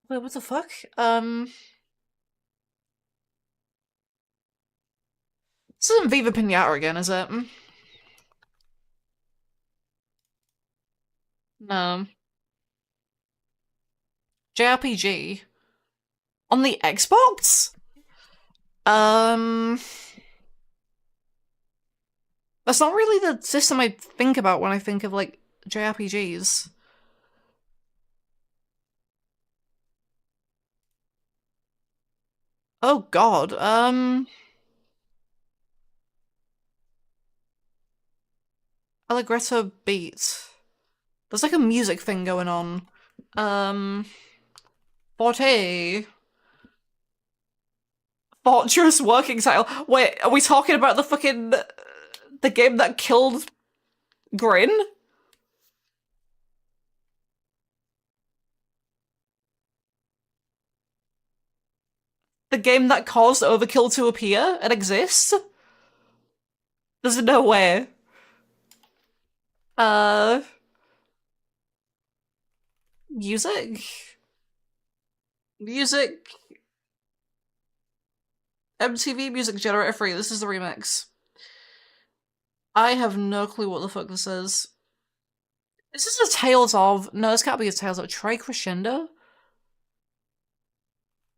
Wait, what the fuck? This isn't Viva Pinata again, is it? No. JRPG? On the Xbox? That's not really the system I think about when I think of, like, JRPGs. Oh god, Allegretto beat. There's like a music thing going on. Forte. Fortress working title. Wait, are we talking about the fucking... the game that killed Grin? The game that caused Overkill to appear and exist? There's no way. Music? Music. MTV Music Generator 3. This is the remix. I have no clue what the fuck this is. Is this a Tales of? No, this can't be a Tales of. Try Crescendo?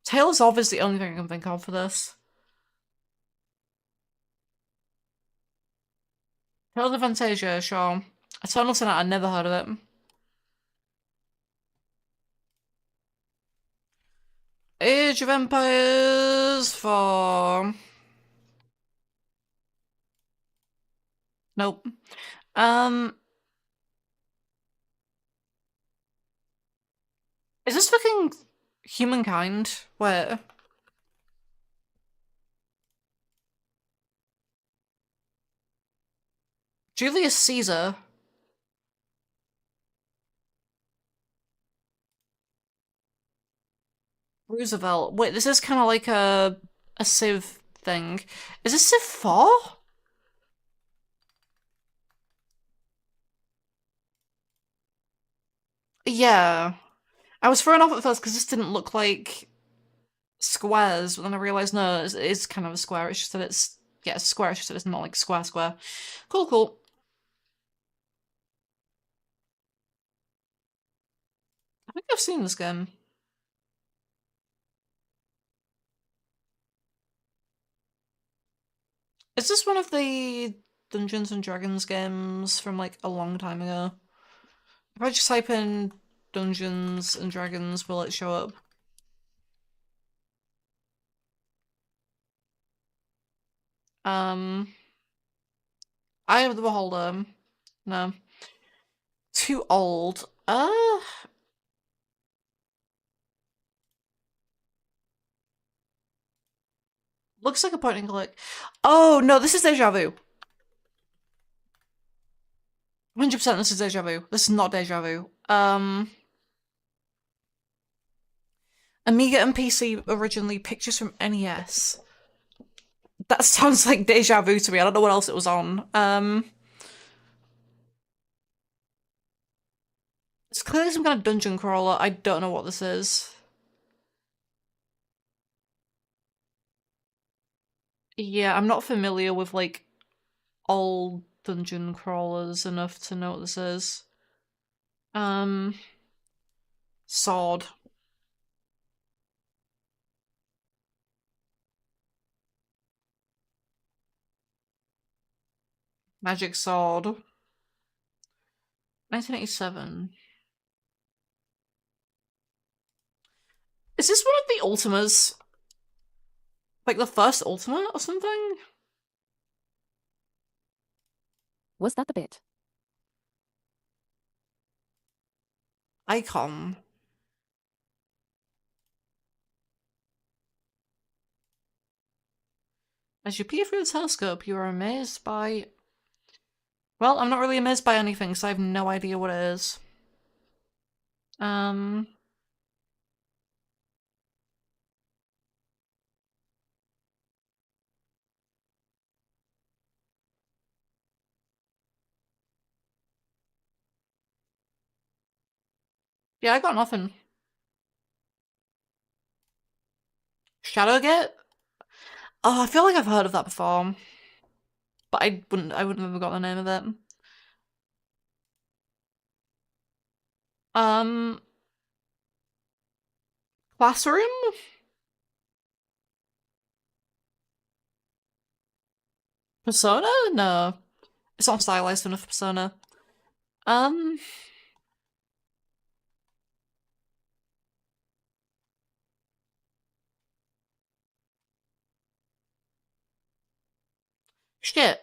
Tales of is the only thing I can think of for this. Tales of Fantasia, sure. Eternal Sonata, I never heard of it. Age of Empires 4. Nope. Is this fucking Humankind? Wait. Julius Caesar. Roosevelt. Wait, this is kind of like a Civ thing. Is this Civ 4? Yeah. I was thrown off at first because this didn't look like squares, but then I realised no, it's kind of a square. It's just that it's yeah, it's square. It's just that it's not like square. Cool, cool. I think I've seen this game. Is this one of the Dungeons and Dragons games from like a long time ago? If I just type in Dungeons and Dragons, will it show up? Eye of the Beholder. No. Too old. Looks like a point and click. Oh, no, this is Deja Vu. 100% this is Deja Vu. This is not Deja Vu. Amiga and PC originally, pictures from NES. That sounds like Deja Vu to me. I don't know what else it was on. It's clearly some kind of dungeon crawler. I don't know what this is. Yeah, I'm not familiar with, like, old dungeon crawlers enough to know what this is. Sword. Magic Sword. 1987. Is this one of the Ultimas? Like the first Ultima or something? Was that the bit? Icon. As you peer through the telescope, you are amazed by... Well, I'm not really amazed by anything, so I have no idea what it is. Yeah, I got nothing. Shadowgate? Oh, I feel like I've heard of that before. But I wouldn't have ever got the name of it. Classroom? Persona? No. It's not stylized enough for Persona. Shit.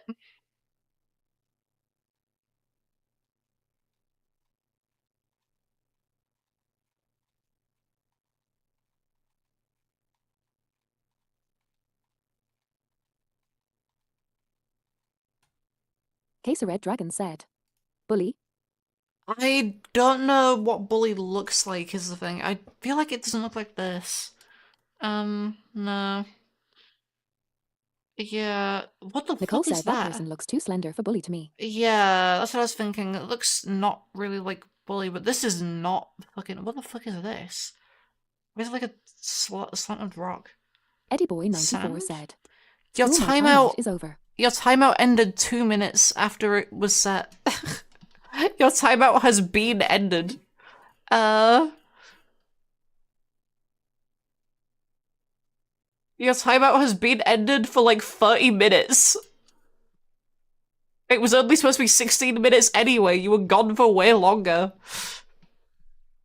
Case Red Dragon said. Bully? I don't know what Bully looks like is the thing. I feel like it doesn't look like this. No. Yeah, what the Nicole fuck is said that that? person looks too slender for Bully to me. Yeah, that's what I was thinking. It looks not really like Bully, but this is not fucking... What the fuck is this? Where's like a slanted rock? Eddie Boy 94 Sand? said. Your School my timeout is over. Your timeout ended 2 minutes after it was set. Your timeout has been ended. Your timeout has been ended for like 30 minutes. It was only supposed to be 16 minutes anyway. You were gone for way longer.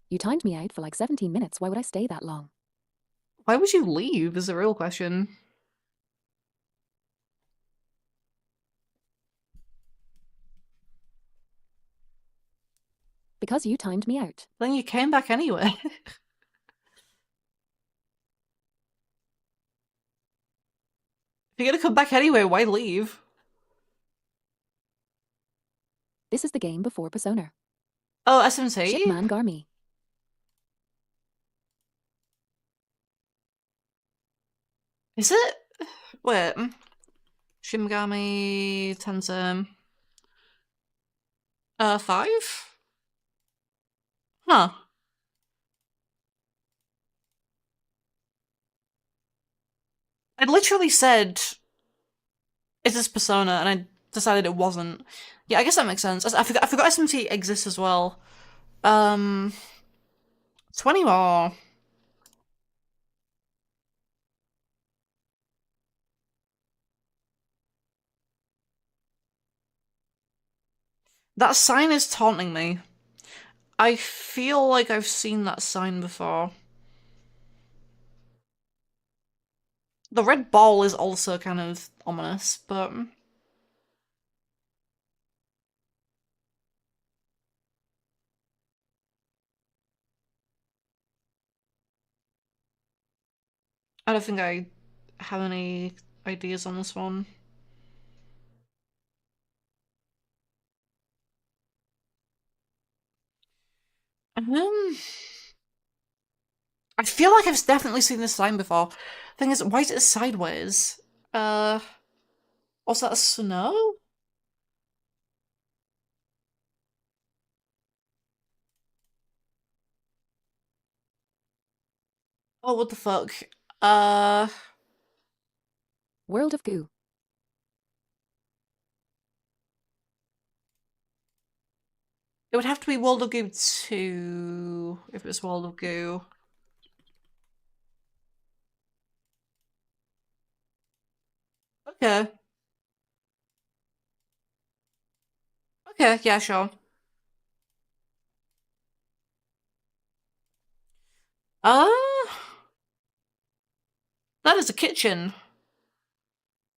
You timed me out for like 17 minutes. Why would I stay that long? Why would you leave is the real question. Because you timed me out. Then you came back anyway. If you're gonna come back anyway, why leave? This is the game before Persona. Oh, SMT? Shipman Garmy. Is it? Wait. Shimgami Tensei. 5? Huh. I literally said, is this Persona? And I decided it wasn't. Yeah, I guess that makes sense. I forgot SMT exists as well. 20 more. That sign is taunting me. I feel like I've seen that sign before. The red ball is also kind of ominous, but... I don't think I have any ideas on this one. I feel like I've definitely seen this sign before. Thing is, why is it sideways? Was that snow? Oh, what the fuck? World of Goo. It would have to be World of Goo 2, if it's World of Goo. Okay. Okay, yeah, sure. Uh, that is a kitchen.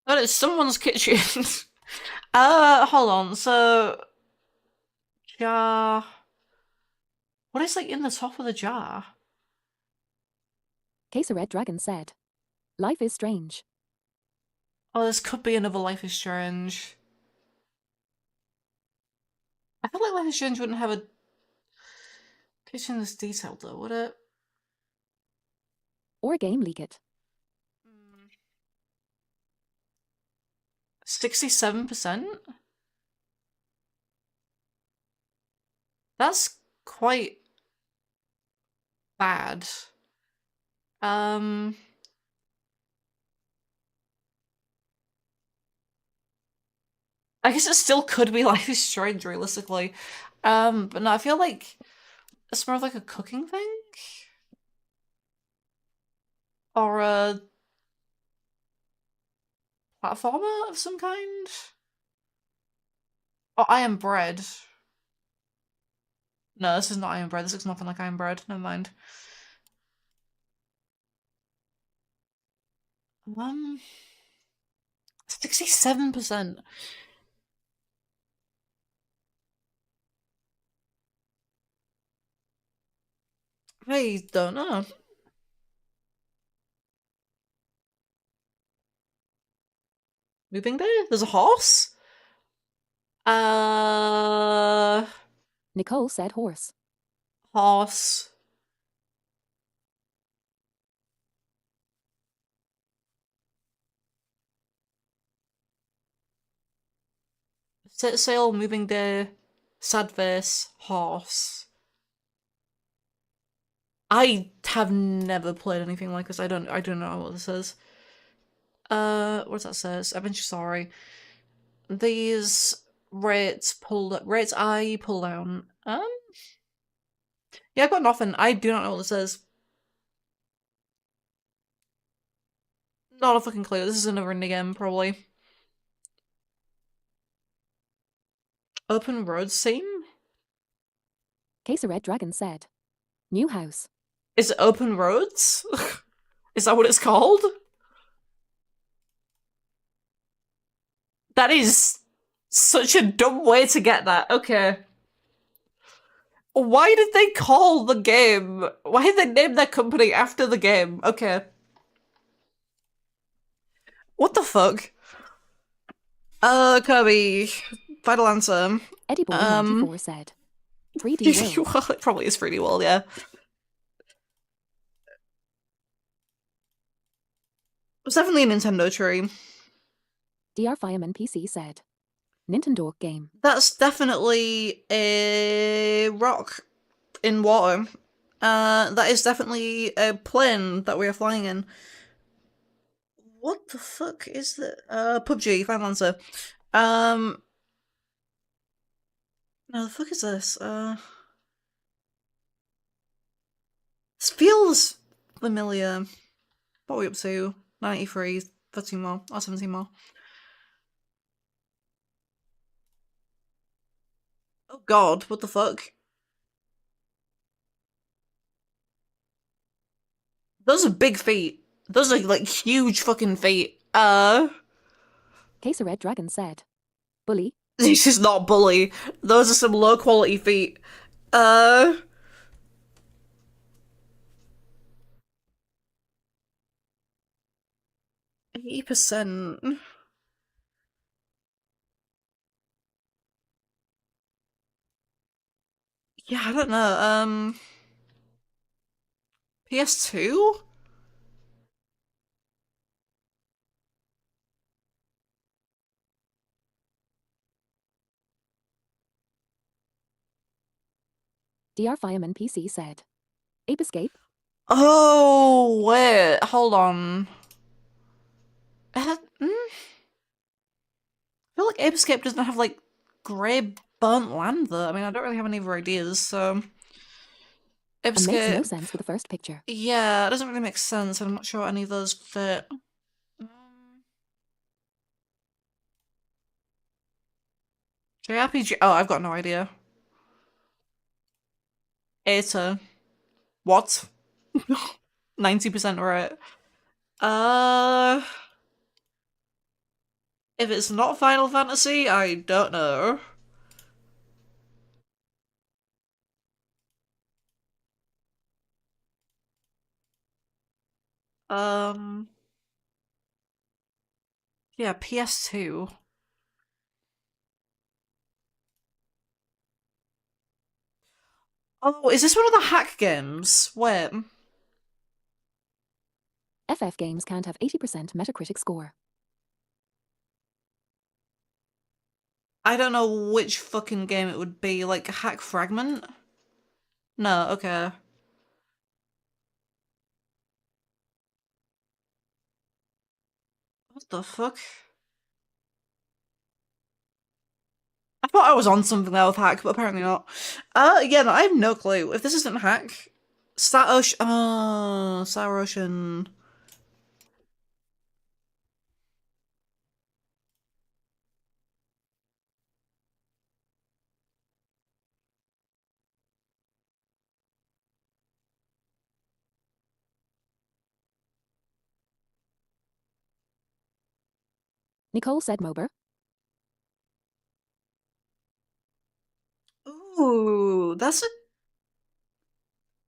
That is someone's kitchen. Hold on, so... Jar... What is, like, in the top of the jar? Case a Red Dragon said. Life is strange. Oh, this could be another Life is Strange. I feel like Life is Strange wouldn't have a kitchen this detailed, though, would it? Or game leak it. 67%? That's quite bad. I guess it still could be Life is Strange, realistically. But no, I feel like it's more of like a cooking thing? Or a platformer of some kind? Oh, I Am Bread. No, this is not I Am Bread. This looks nothing like I Am Bread. Never mind. 67%. I don't know. Moving there? There's a horse? Nicole said horse. Horse. Set sail, moving day, sad face, horse. I have never played anything like this. I don't know what this is. What does that say? Adventure Sorry. These rates I pull down. Yeah, I've got nothing. I do not know what this is. Not a fucking clue. This is another indie game, probably. Open road scene? Case a Red Dragon said. New house. Is it open roads? Is that what it's called? That is such a dumb way to get that. Okay. Why did they call the game? Why did they name their company after the game? Okay. What the fuck? Kirby. Final answer. Eddie Boy 94 said. 3D World. Well, it probably is 3D World, yeah. It was definitely a Nintendo tree. DR Fireman PC said. Nintendo game. That's definitely a rock in water. That is definitely a plane that we are flying in. What the fuck is that? PUBG, final answer. No, the fuck is this? This feels familiar. What are we up to? 93, 13 more, or 17 more. Oh god, what the fuck? Those are big feet. Those are like huge fucking feet. Case a Red Dragon said. Bully. This is not bully. Those are some low quality feet. 80%. Yeah, I don't know. PS2? DR Fireman PC said. Ape Escape. Oh, wait, hold on. I feel like Ape Escape doesn't have, like, grey burnt land, though. I mean, I don't really have any other ideas, so... Ape And makes no Escape... sense with the first picture. Yeah, it doesn't really make sense, and I'm not sure any of those fit. JRPG... Oh, I've got no idea. Eta. What? 90% right. If it's not Final Fantasy, I don't know. Yeah, PS2. Oh, is this one of the hack games? Wait. FF games can't have 80% Metacritic score. I don't know which fucking game it would be. Like, Hack Fragment? No, okay. What the fuck? I thought I was on something there with Hack, but apparently not. Yeah, no, I have no clue. If this isn't Hack... Star Ocean... Star Ocean... Nicole said Mober. Ooh, that's a...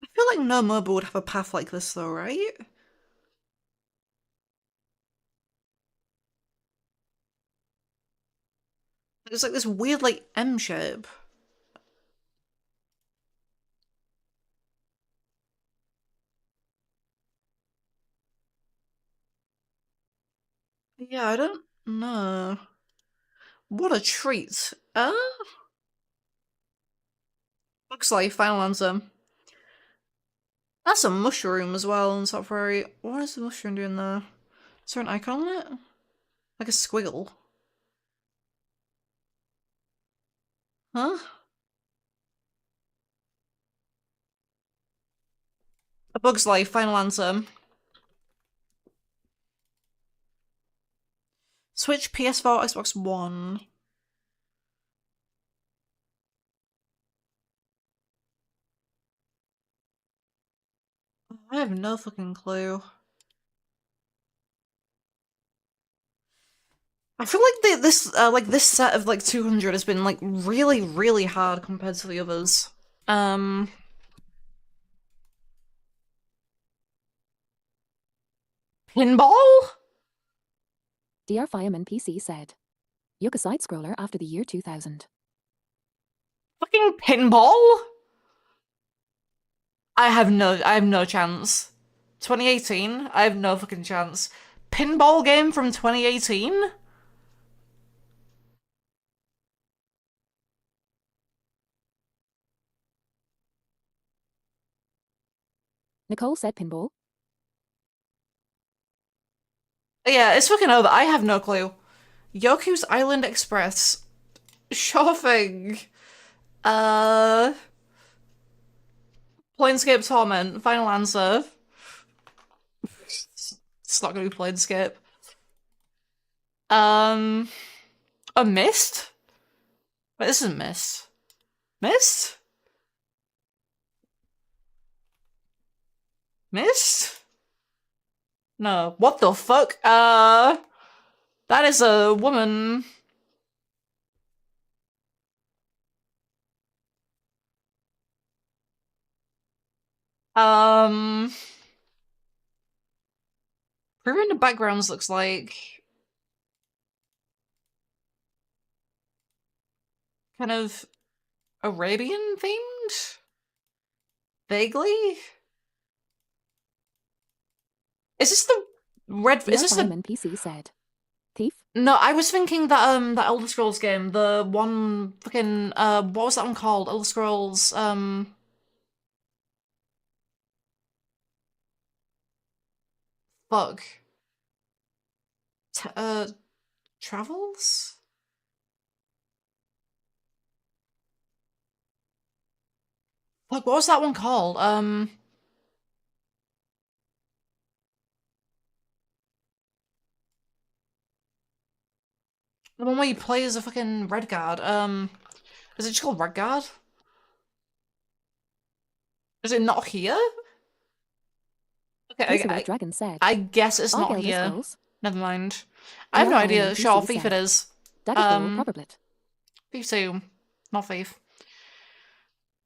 I feel like no MOBA would have a path like this though, right? It's like this weird, like, M shape. Yeah, I don't know. What a treat. Looks like final answer. That's a mushroom as well in top right. What is the mushroom doing there? Is there an icon on it? Like a squiggle? Huh? A Bug's Life, final answer. Switch, PS4, Xbox One. I have no fucking clue. I feel like this set of like 200 has been like really, really hard compared to the others. Pinball? DR Fireman PC said. Yuck, a side scroller after the year 2000. Fucking pinball? I have no chance. 2018? I have no fucking chance. Pinball game from 2018? Nicole said pinball. Yeah, it's fucking over. I have no clue. Yoku's Island Express. Sure thing. Planescape Torment. Final answer. It's not gonna be Planescape. A Mist? Wait, this isn't Mist. Mist? Mist? No. What the fuck? That is a woman. Proving the backgrounds looks like kind of Arabian themed? Vaguely? Is this the red? DR Is this the? Fireman PC said. Thief? No, I was thinking that that Elder Scrolls game, the one fucking what was that one called? Elder Scrolls fuck. T Travels? Fuck, what was that one called? The one where you play as a fucking Redguard. Is it just called Redguard? Is it not here? Okay, Lucifer Dragon said. I guess it's not Elder here. Scrolls. Never mind. I have no DR idea. Fireman Sure, PC Thief said. it is. Daggerfall Probablet. Thief 2, not Thief.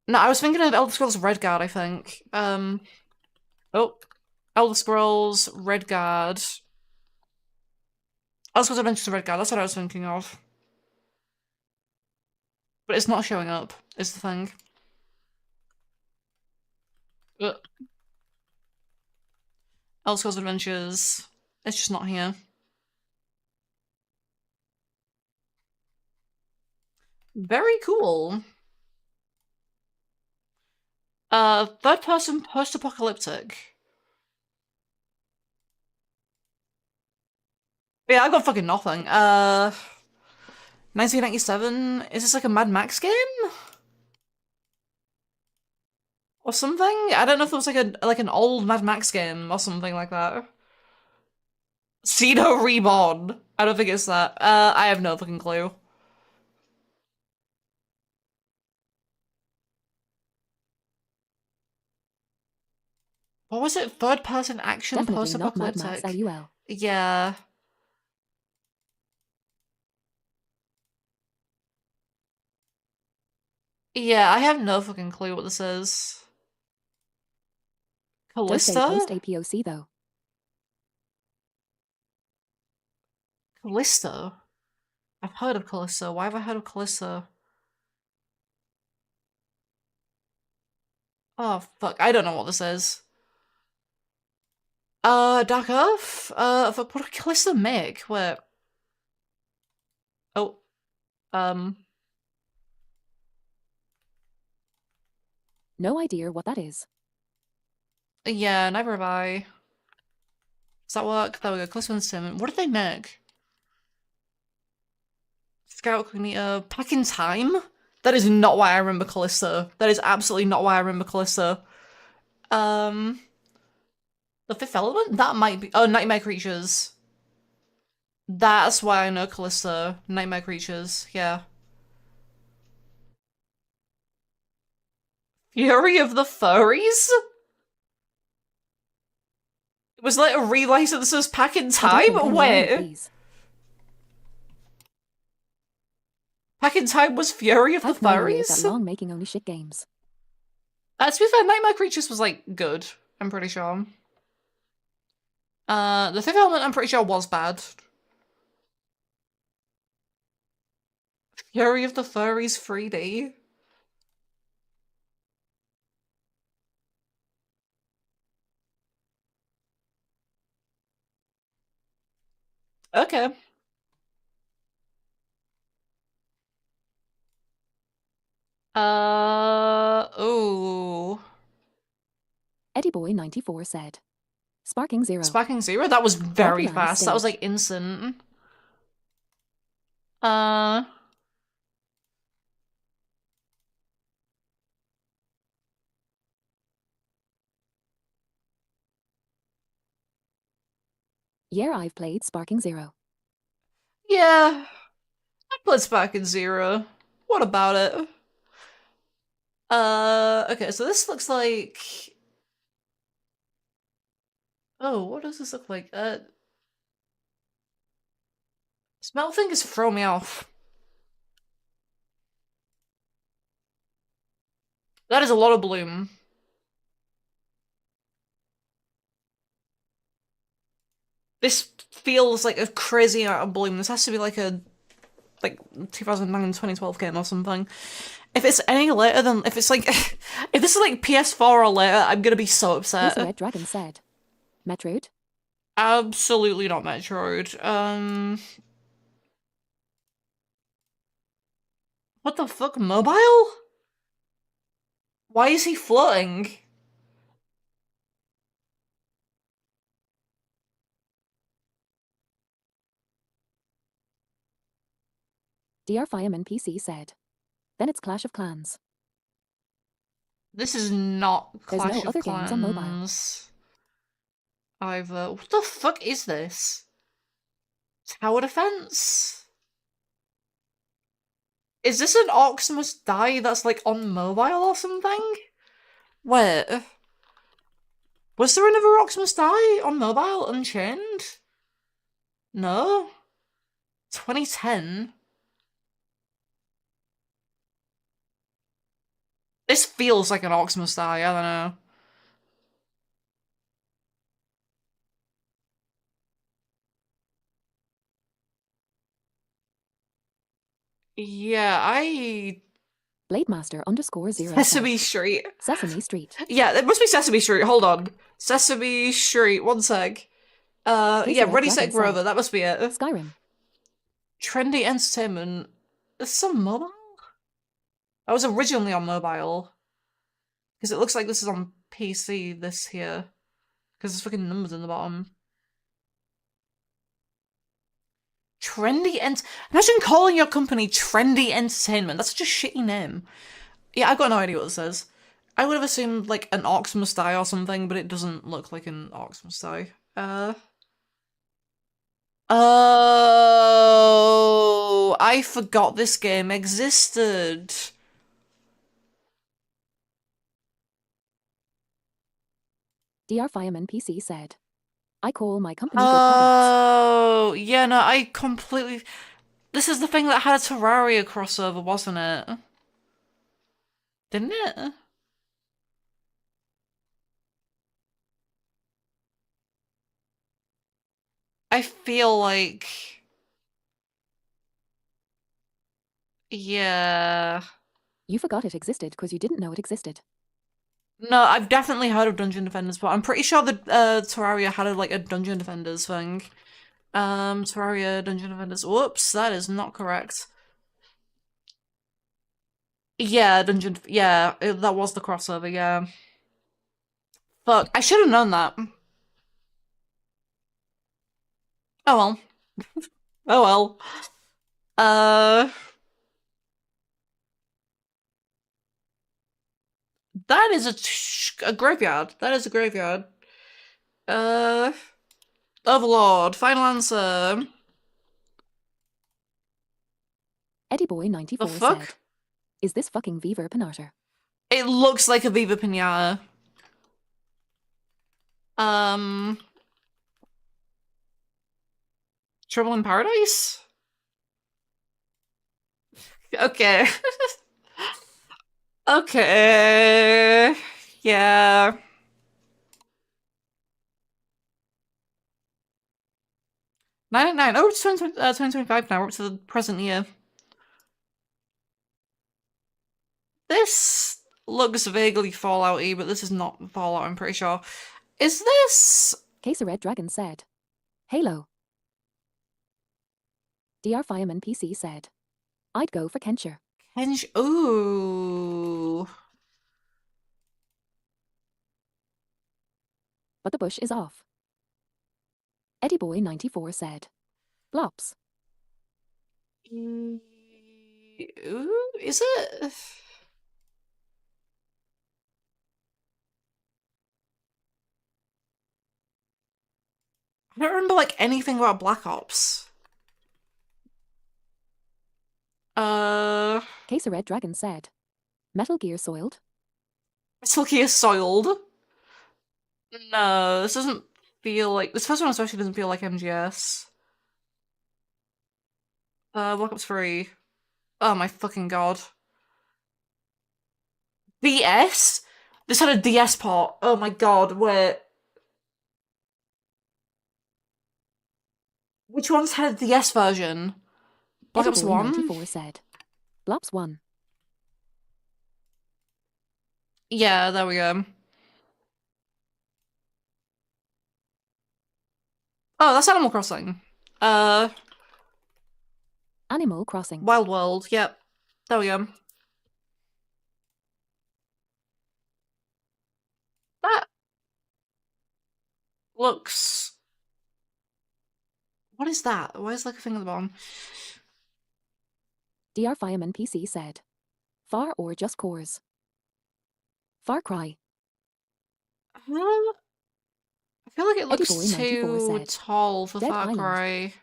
No, I was thinking of Elder Scrolls Redguard, I think. Oh. Elder Scrolls Redguard. Elder Scrolls Adventures of Redguard, that's what I was thinking of. But it's not showing up, is the thing. Elder Scrolls Adventures. It's just not here. Very cool. Third person post-apocalyptic. Yeah, I got fucking nothing. 1997? Is this like a Mad Max game? Or something? I don't know if it was like an old Mad Max game or something like that. Xeno Reborn. I don't think it's that. I have no fucking clue. What was it? Third person action Definitely not Mad post-apocalyptic? Max LUL. Yeah. Yeah, I have no fucking clue what this is. Does say Callista? post APOC though. Callisto? I've heard of Callisto. Why have I heard of Callisto? Oh, fuck. I don't know what this is. Dark Earth? What did Callisto make? Wait. Oh. No idea what that is. Yeah, never have I. Does that work? There we go. Callisto Entertainment. What did they make? Scout Cognito. Back in Time? That is not why I remember Callisto. That is absolutely not why I remember Callisto. The Fifth Element? That might be. Oh, Nightmare Creatures. That's why I know Callisto. Nightmare Creatures. Yeah. Fury of the Furries? It was like a relicense as Back in I don't Time? think anyone Wait. please. Back in Time was Fury of the I've known years that Furries? long making only shit games. To be fair, Nightmare Creatures was, like, good. I'm pretty sure. The Fifth Element, I'm pretty sure, was bad. Fury of the Furries 3D. Okay. Ooh. Eddie Boy 94 said. Sparking Zero. Sparking Zero? That was very Rocky Land fast. That was, stage. like, instant. Yeah, I've played Sparking Zero. Yeah. I played Sparking Zero. What about it? Okay, so this looks like... Oh, what does this look like? Smell fingers throw me off. That is a lot of bloom. This feels like a crazy amount of bloom. This has to be like a 2009, 2012 game or something. If it's any later than if it's like if this is like PS4 or later, I'm gonna be so upset. Laser Red Dragon said. Metroid? Absolutely not Metroid. What the fuck? Mobile? Why is he floating? DR Fireman PC said. Then it's Clash of Clans. This is not There's Clash no of other games on mobile. Clans. Either. What the fuck is this? Tower defense? Is this an Orcs Must Die that's like on mobile or something? Wait. Was there another Orcs Must Die on mobile Unchained? No? 2010? This feels like an Orcs Must Die, I don't know. Yeah, Blademaster _0 Sesame said. Street. Sesame Street. Yeah, it must be Sesame Street. Hold on. Sesame Street. One sec. Yeah, Red Ready Set Dragon Grover. said. That must be it. Skyrim. Trendy Entertainment. Is this on mobile? That was originally on mobile. Because it looks like this is on PC, this here. Because there's fucking numbers in the bottom. Imagine calling your company Trendy Entertainment. That's such a shitty name. Yeah, I've got no idea what this says. I would have assumed like an Orcs Must Die or something, but it doesn't look like an Orcs Must Die. Oh, I forgot this game existed. DR Fireman PC said. I call my company good products. Oh, yeah, no, I completely... This is the thing that had a Terraria crossover, wasn't it? Didn't it? I feel like... Yeah... You forgot it existed because you didn't know it existed. No, I've definitely heard of Dungeon Defenders, but I'm pretty sure that Terraria had a Dungeon Defenders thing. Terraria Dungeon Defenders. Whoops, that is not correct. Yeah, that was the crossover, yeah. Fuck, I should have known that. Oh well. Oh well. That is a graveyard. That is a graveyard. Overlord, final answer. Eddie Boy The 94 fuck? said, "Is this fucking Viva Pinata?" It looks like a Viva Pinata. Trouble in Paradise? Okay. Okay. Yeah. '99. Oh, it's 2025 now. We're up to the present year. This looks vaguely Fallout-y, but this is not Fallout, I'm pretty sure. Is this... Case Red Dragon said, "Halo." DR Fireman PC said, "I'd go for Kencher." Ooh. But the bush is off. Eddie Boy 94 said, "Blops." Ooh, is it? I don't remember, like, anything about Black Ops. Case Red Dragon said, "Metal Gear Soiled." Metal Gear Soiled? No, this doesn't feel like... This first one especially doesn't feel like MGS. Black Ops 3. Oh my fucking god. DS? This had a DS port. Oh my god, wait. Which ones had a DS version? Black Eddie Ops Boy 1? 94 said, "Blops 1." Yeah, there we go. Oh, that's Animal Crossing. Animal Crossing. Wild World, yep. There we go. That looks... What is that? Why is like a thing at the bottom? DR Fireman PC said, "Far or just cores?" Far Cry. I feel like it looks Eddie Boy 94 too said, tall for Dead Far Island. Cry.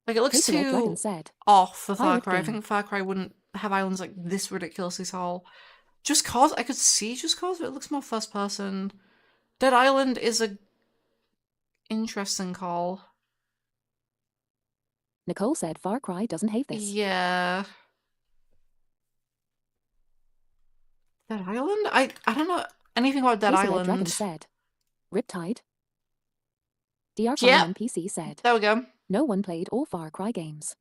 Like, it looks Case Red too Dragon said, off for Far Pirate Cry. I game. think Far Cry wouldn't have islands like this ridiculously tall. Just Cause, I could see Just Cause, but it looks more first person. Dead Island is a interesting call. Nicole said, "Far Cry doesn't hate this." Yeah. Dead Island? I don't know anything about Dead Case Red Dragon Island. said, "Riptide." DR Yep. Fireman PC said, There we go. "No one played all Far Cry games."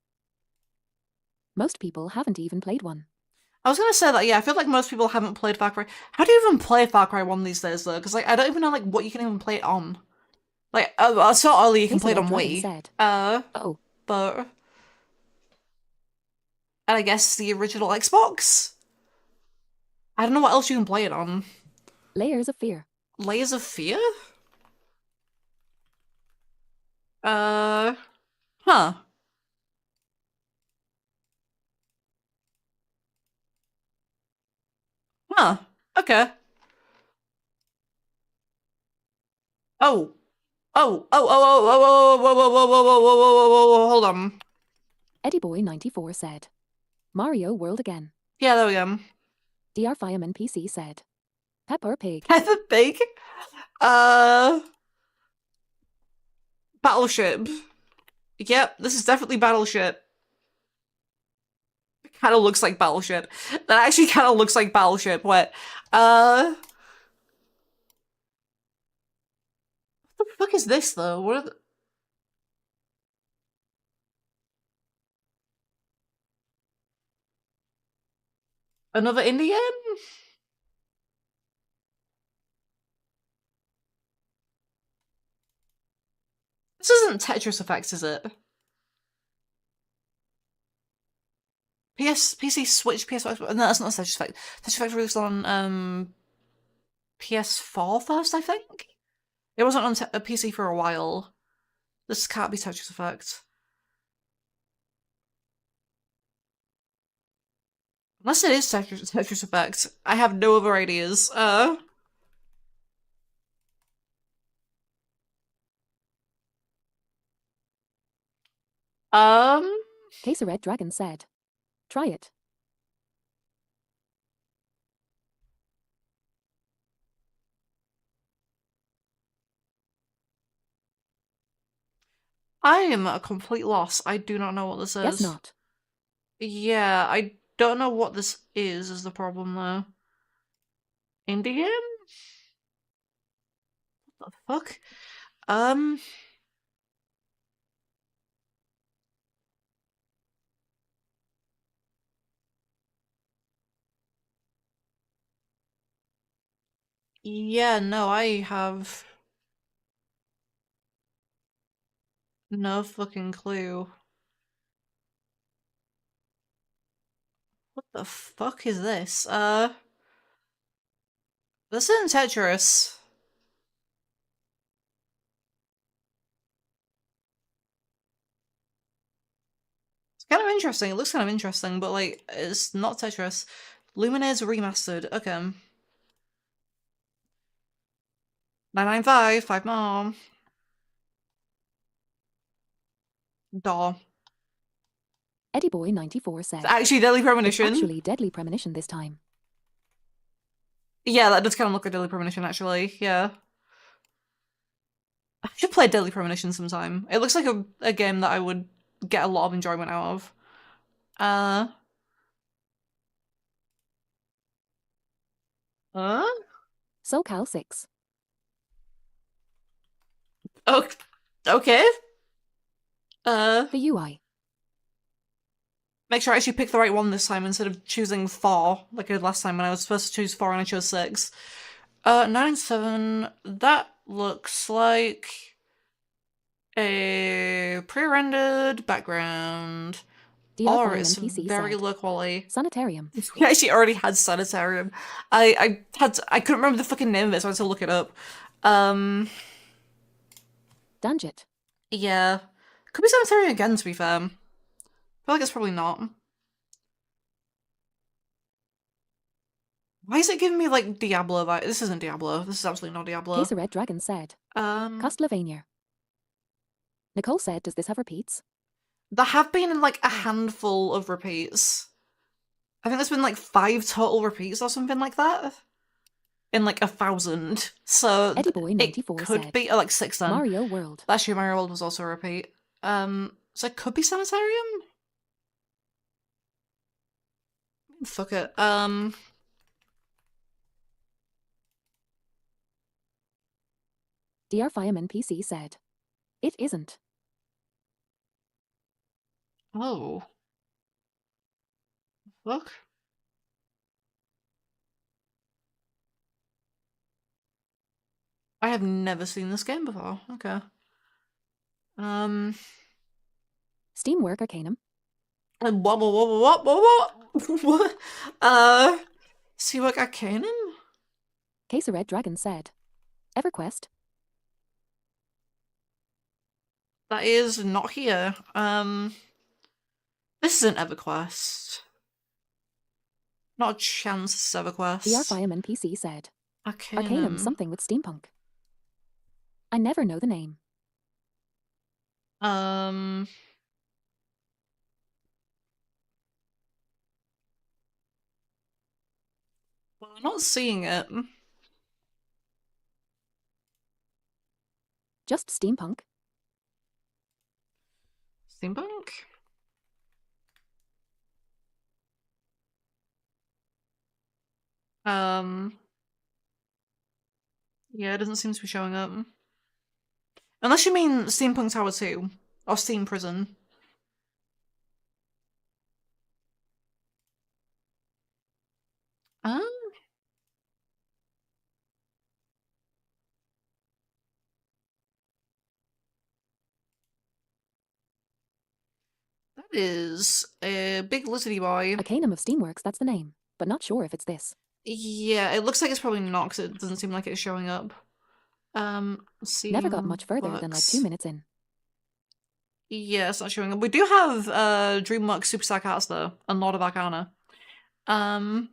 Most people haven't even played one. I was gonna say that, yeah, I feel like most people haven't played Far Cry. How do you even play Far Cry 1 these days, though? Because, like, I don't even know, like, what you can even play it on. Like, I saw earlier you can Case play it Red on Dragon Wii. said, "Oh, But... And I guess the original Xbox? I don't know what else you can play it on. Layers of Fear." Layers of Fear? Huh. Huh. Okay. Oh. Oh, oh, oh, oh, oh, oh, oh, oh, oh, oh, oh, oh, oh, hold on. Eddie Boy 94 said, "Mario World again." Yeah, there we go. DR Fireman PC said, "Pepper Pig." Peppa Pig? Battleship. Yep, this is definitely Battleship. It kind of looks like Battleship. That actually kind of looks like Battleship. What? What the fuck is this, though? What are the... Another Indian? This isn't Tetris Effects, is it? PC, Switch, PS5. No, that's not Tetris Effect. Tetris Effect released on PS4 first, I think? It wasn't on a PC for a while. This can't be Tetris Effect. Unless it is Tetris Effect. I have no other ideas. Case a Red Dragon said. Try it. I am at a complete loss. I do not know what this is. Guess not. Yeah, I don't know what this is the problem though. Indian? What the fuck? Yeah, no, I have no fucking clue. What the fuck is this? This isn't Tetris. It's kind of interesting. It looks kind of interesting, but like, it's not Tetris. Lumines Remastered. Okay. 995, 5 more. Daw. Eddie Boy 94 said. Actually, Deadly It's Premonition. actually Deadly Premonition this time. Yeah, that does kind of look like Deadly Premonition, actually. Yeah. I should play Deadly Premonition sometime. It looks like a game that I would get a lot of enjoyment out of. SoCal 6. Oh, okay. The UI. Make sure I actually pick the right one this time instead of choosing 4, like I did last time when I was supposed to choose 4 and I chose 6. 997, that looks like a pre-rendered background. Or it's NPC very said. low quality. Sanitarium. We actually already had Sanitarium. I couldn't remember the fucking name of it, so I had to look it up. Danjit. Yeah. Could be Sanitarium again, to be fair. I feel like it's probably not. Why is it giving me, like, Diablo vibe? This isn't Diablo. This is absolutely not Diablo. Case a Red Dragon said. Castlevania. Nicole said, does this have repeats? There have been, like, a handful of repeats. I think there's been, like, 5 total repeats or something like that. In, like, 1,000. So Eddie Boy 94 it could said. be, like, 6 then. Mario World. Actually, Mario World was also a repeat. So it could be Sanitarium? Fuck it. DR5 NPC said. It isn't. Oh. Fuck. I have never seen this game before. Okay. Steamwork Arcanum. What? Steamwork Arcanum? Case a Red Dragon said. EverQuest. That is not here. This isn't EverQuest. Not a chance this is EverQuest. DR5 NPC said. Arcanum something with steampunk. I never know the name. Well, I'm not seeing it. Just steampunk. Steampunk? Yeah, it doesn't seem to be showing up. Unless you mean Steampunk Tower 2. Or Steam Prison. That is a big lizardy boy. Arcanum of Steamworks, that's the name. But not sure if it's this. Yeah, it looks like it's probably not because it doesn't seem like it's showing up. Never got much further than like 2 Steamworks. minutes in. Yeah, it's not showing up. We do have DreamWorks Superstar Cats though, and Lord of Arcana. Um,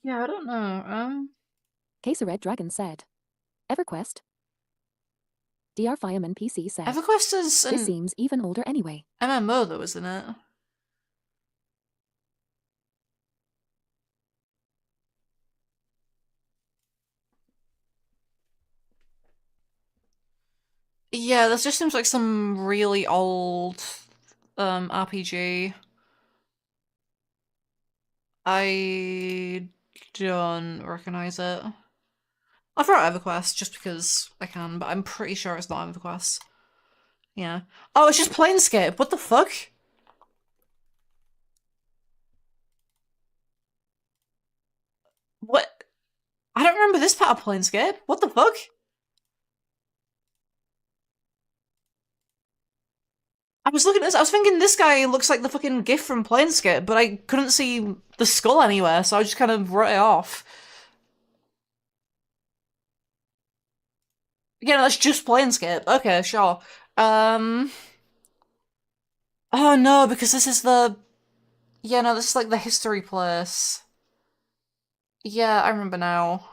yeah, I don't know. Case a Red Dragon said. EverQuest. DR Fireman PC said. EverQuest is This an seems even older anyway. MMO though, isn't it? Yeah, this just seems like some really old RPG. I don't recognize it. I throw out EverQuest just because I can, but I'm pretty sure it's not EverQuest. Yeah. Oh, it's just Planescape. What the fuck? What? I don't remember this part of Planescape. What the fuck? I was looking at this, I was thinking this guy looks like the fucking GIF from Planescape, but I couldn't see the skull anywhere, so I just kind of wrote it off. Yeah, no, that's just Planescape. Okay, sure. Oh no, because this is the... Yeah, no, this is like the history place. Yeah, I remember now.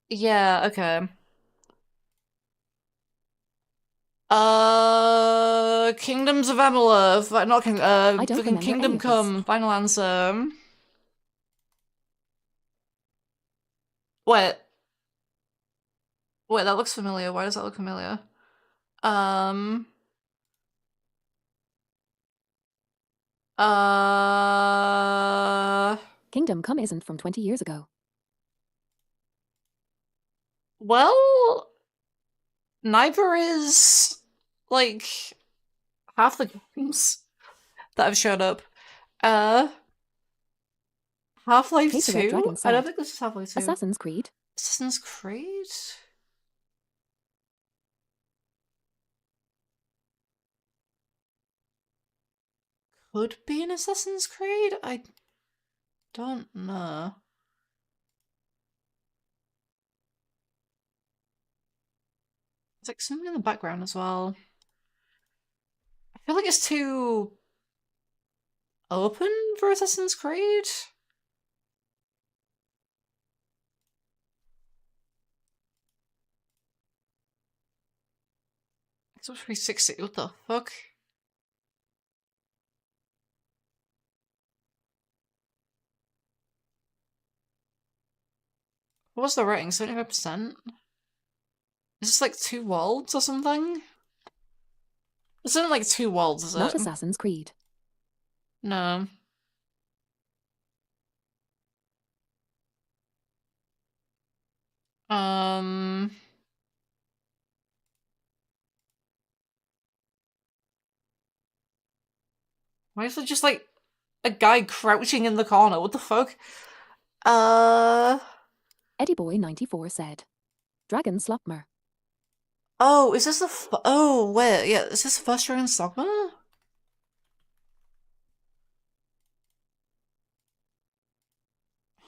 Yeah, okay. Kingdoms of Amalur, not King, I don't fucking remember Kingdom any of this. Come, Final Answer. Wait. Wait, that looks familiar. Why does that look familiar? Um... Kingdom Come isn't from 20 years ago. Well, neither is, like, half the games that have showed up. Half-Life Case of Red 2? Dragon I don't said. think this is Half-Life 2. Assassin's Creed. Assassin's Creed? Could be an Assassin's Creed? I don't know. It's like something in the background as well. I feel like it's too open for Assassin's Creed. Xbox 360, what the fuck? What was the rating? 75%? Is this like 2 worlds or something? This isn't like 2 worlds, is Not it? Assassin's Creed. No. Why is it just like a guy crouching in the corner? What the fuck? Eddie Boy 94 said. Dragon Slopmer. Oh, is this the oh, wait, yeah, is this the first Dragon Dogma?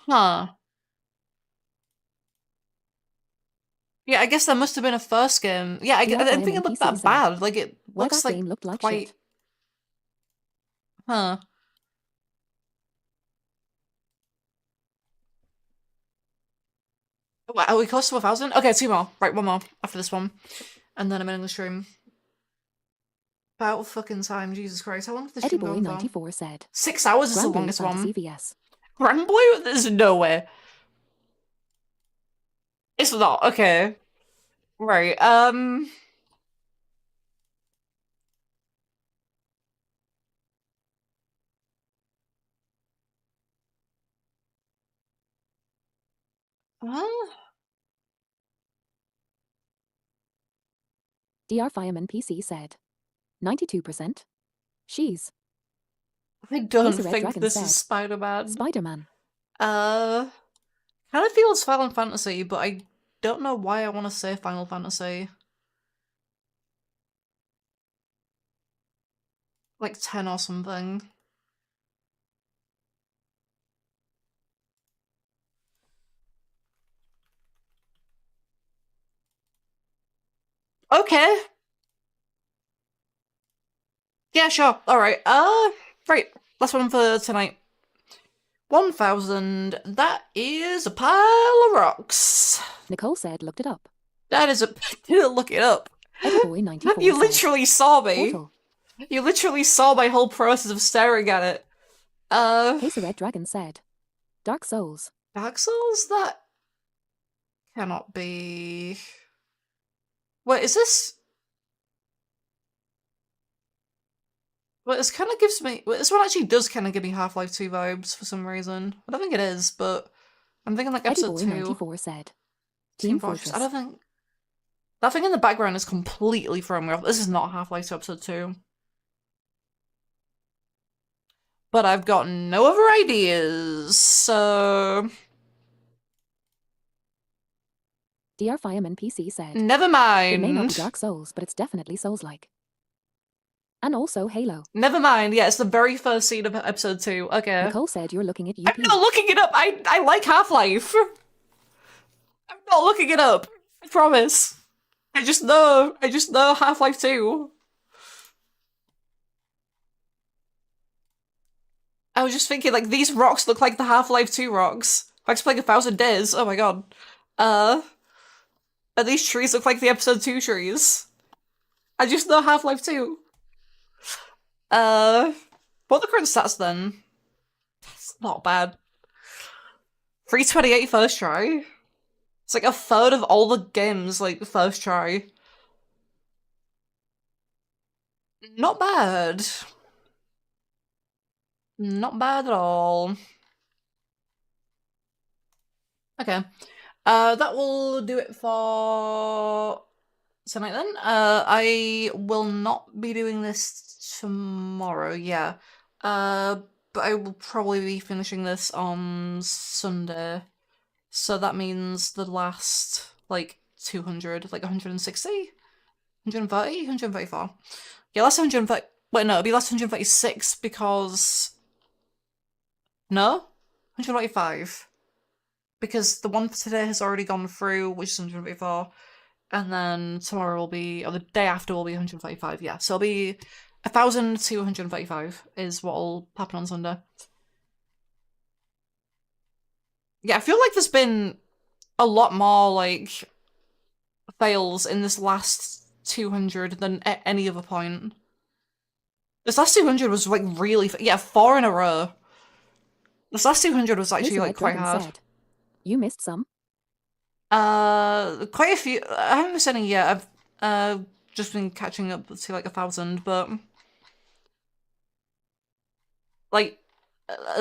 Huh. Yeah, I guess that must have been a first game. Yeah, I didn't think it looked that bad. Like, it Well, looks that like game looked like quite... shit. Huh. What, are we close to 1,000? Okay, 2 more. Right, 1 more after this one. And then I'm ending the stream. About fucking time, Jesus Christ. How long has this Eddie stream Boy gone for? 94 said. 6 hours is the Granblue longest Fantasy one. VS. Granblue? There's no way. It's not, okay. Right, Huh? DR Fireman PC said. 92%. She's. I don't Red think Dragon this said, is Spider-Man. Spider-Man. Kind of feels Final Fantasy, but I don't know why I want to say Final Fantasy. Like 10 or something. Okay. Yeah, sure. Alright. Right. Last one for tonight. 1,000. That is a pile of rocks. Nicole said, looked it up. That is a... Didn't look it up. Eddie Boy 94 You said, literally saw me. Portal. You literally saw my whole process of staring at it. Red Dragon said, Dark Souls. Dark Souls? That cannot be... Wait, is this... Well, this kind of gives me... Well, this one actually does kind of give me Half-Life 2 vibes for some reason. I don't think it is, but I'm thinking like Eddie episode Boy 2. 94 said, Team Fortress. I don't think... That thing in the background is completely throwing me off. This is not Half-Life 2 episode 2. But I've got no other ideas, so... DR Fireman PC said, Never it may not be mind. Dark Souls, but it's definitely Souls-like. And also Halo. Never mind. Yeah, it's the very first scene of episode 2. Okay. Nicole said you're looking at UP. I'm not looking it up. I like Half-Life. I'm not looking it up. I promise. I just know Half-Life 2. I was just thinking, like, these rocks look like the Half-Life 2 rocks. Max playing 1,000 Days. Oh my god. And these trees look like the episode 2 trees. I just know Half-Life 2. What are the current stats then? That's not bad. 328 first try. It's like a third of all the games, like, the first try. Not bad. Not bad at all. Okay. That will do it for tonight then. I will not be doing this tomorrow, yeah. But I will probably be finishing this on Sunday. So that means the last, like, 200, like 160? 130? 134. Yeah, last 130. Wait, no, it'll be last 136 because... No? 145. Because the one for today has already gone through, which is 134. And then tomorrow will be, or the day after will be 135, yeah. So it'll be 1,000 to 135 is what will happen on Sunday. Yeah, I feel like there's been a lot more, like, fails in this last 200 than at any other point. This last 200 was, like, really... Yeah, 4 in a row. This last 200 was actually, like, quite hard. Said, you missed some? Quite a few. I haven't missed any yet. I've just been catching up to, like, 1,000, but... Like,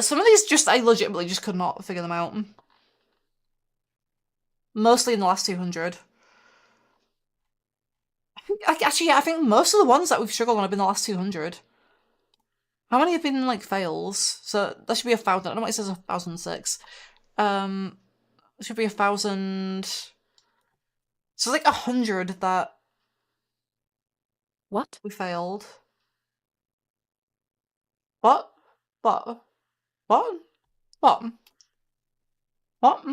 some of these just, I legitimately just could not figure them out. Mostly in the last 200. Actually, yeah, I think most of the ones that we've struggled on have been the last 200. How many have been, like, fails? So, that should be 1,000. I don't know why it says 1,006. It should be 1,000... So, like, 100 that... What? We failed. What? What? What? What? What? We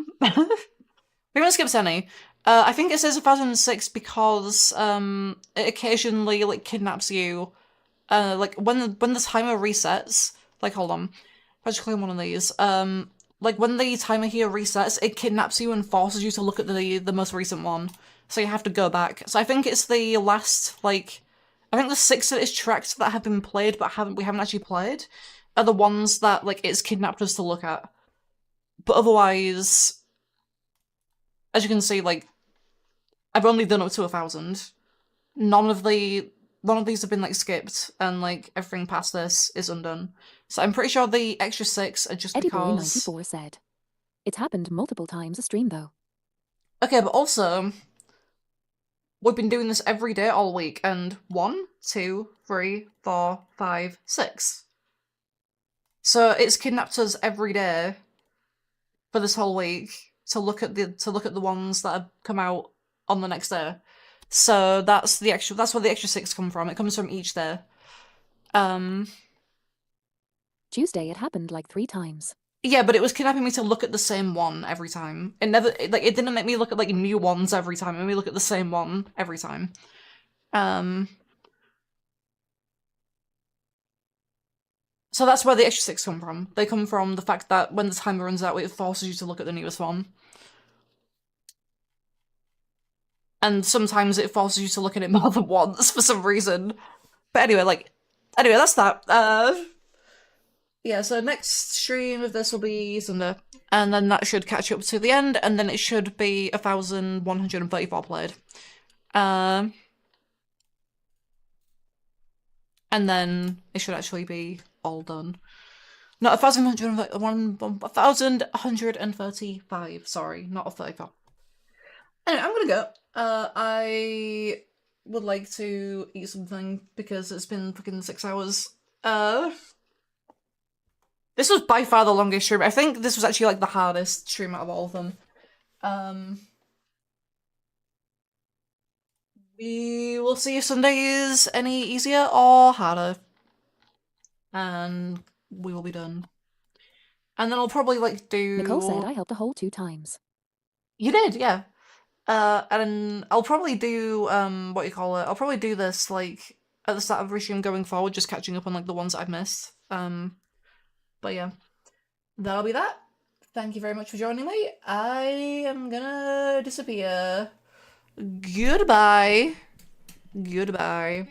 haven't skipped any. I think it says 1,006 because, it occasionally, like, kidnaps you. Like, when the timer resets... Like, hold on. If I just click on one of these. Like, when the timer here resets, it kidnaps you and forces you to look at the most recent one. So you have to go back. So I think it's the last, like... I think the 6 that is tracked that have been played but we haven't actually played are the ones that, like, it's kidnapped us to look at. But otherwise... As you can see, like, I've only done up to 1,000. None of these have been, like, skipped, and, like, everything past this is undone. So I'm pretty sure the extra 6 are just Eddie because... Boy 94 said, it's happened multiple times a stream though. Okay, but also, we've been doing this every day all week, and 1, 2, 3, 4, 5, 6. So it's kidnapped us every day for this whole week to look at the ones that have come out on the next day. So that's where the extra 6 come from. It comes from each day. Tuesday, it happened like 3 times. Yeah, but it was kidnapping me to look at the same one every time. It didn't make me look at like new ones every time. It made me look at the same one every time. So that's where the extra 6 come from. They come from the fact that when the timer runs out, it forces you to look at the newest one. And sometimes it forces you to look at it more than once for some reason. But anyway, that's that. Yeah, so next stream of this will be Sunday. And then that should catch up to the end, and then it should be 1,134 played. And then it should actually be all done. No, 1,135, sorry, not a 34. Anyway, I'm gonna go. I would like to eat something because it's been fucking 6 hours. This was by far the longest stream. I think this was actually like the hardest stream out of all of them. We will see if Sunday is any easier or harder. And we will be done. And then I'll probably like do... Nicole said I helped a whole 2 times. You did, yeah. And I'll probably do, I'll probably do this, like, at the start of every stream going forward, just catching up on, like, the ones that I've missed. But yeah. That'll be that. Thank you very much for joining me. I am gonna disappear. Goodbye. Goodbye.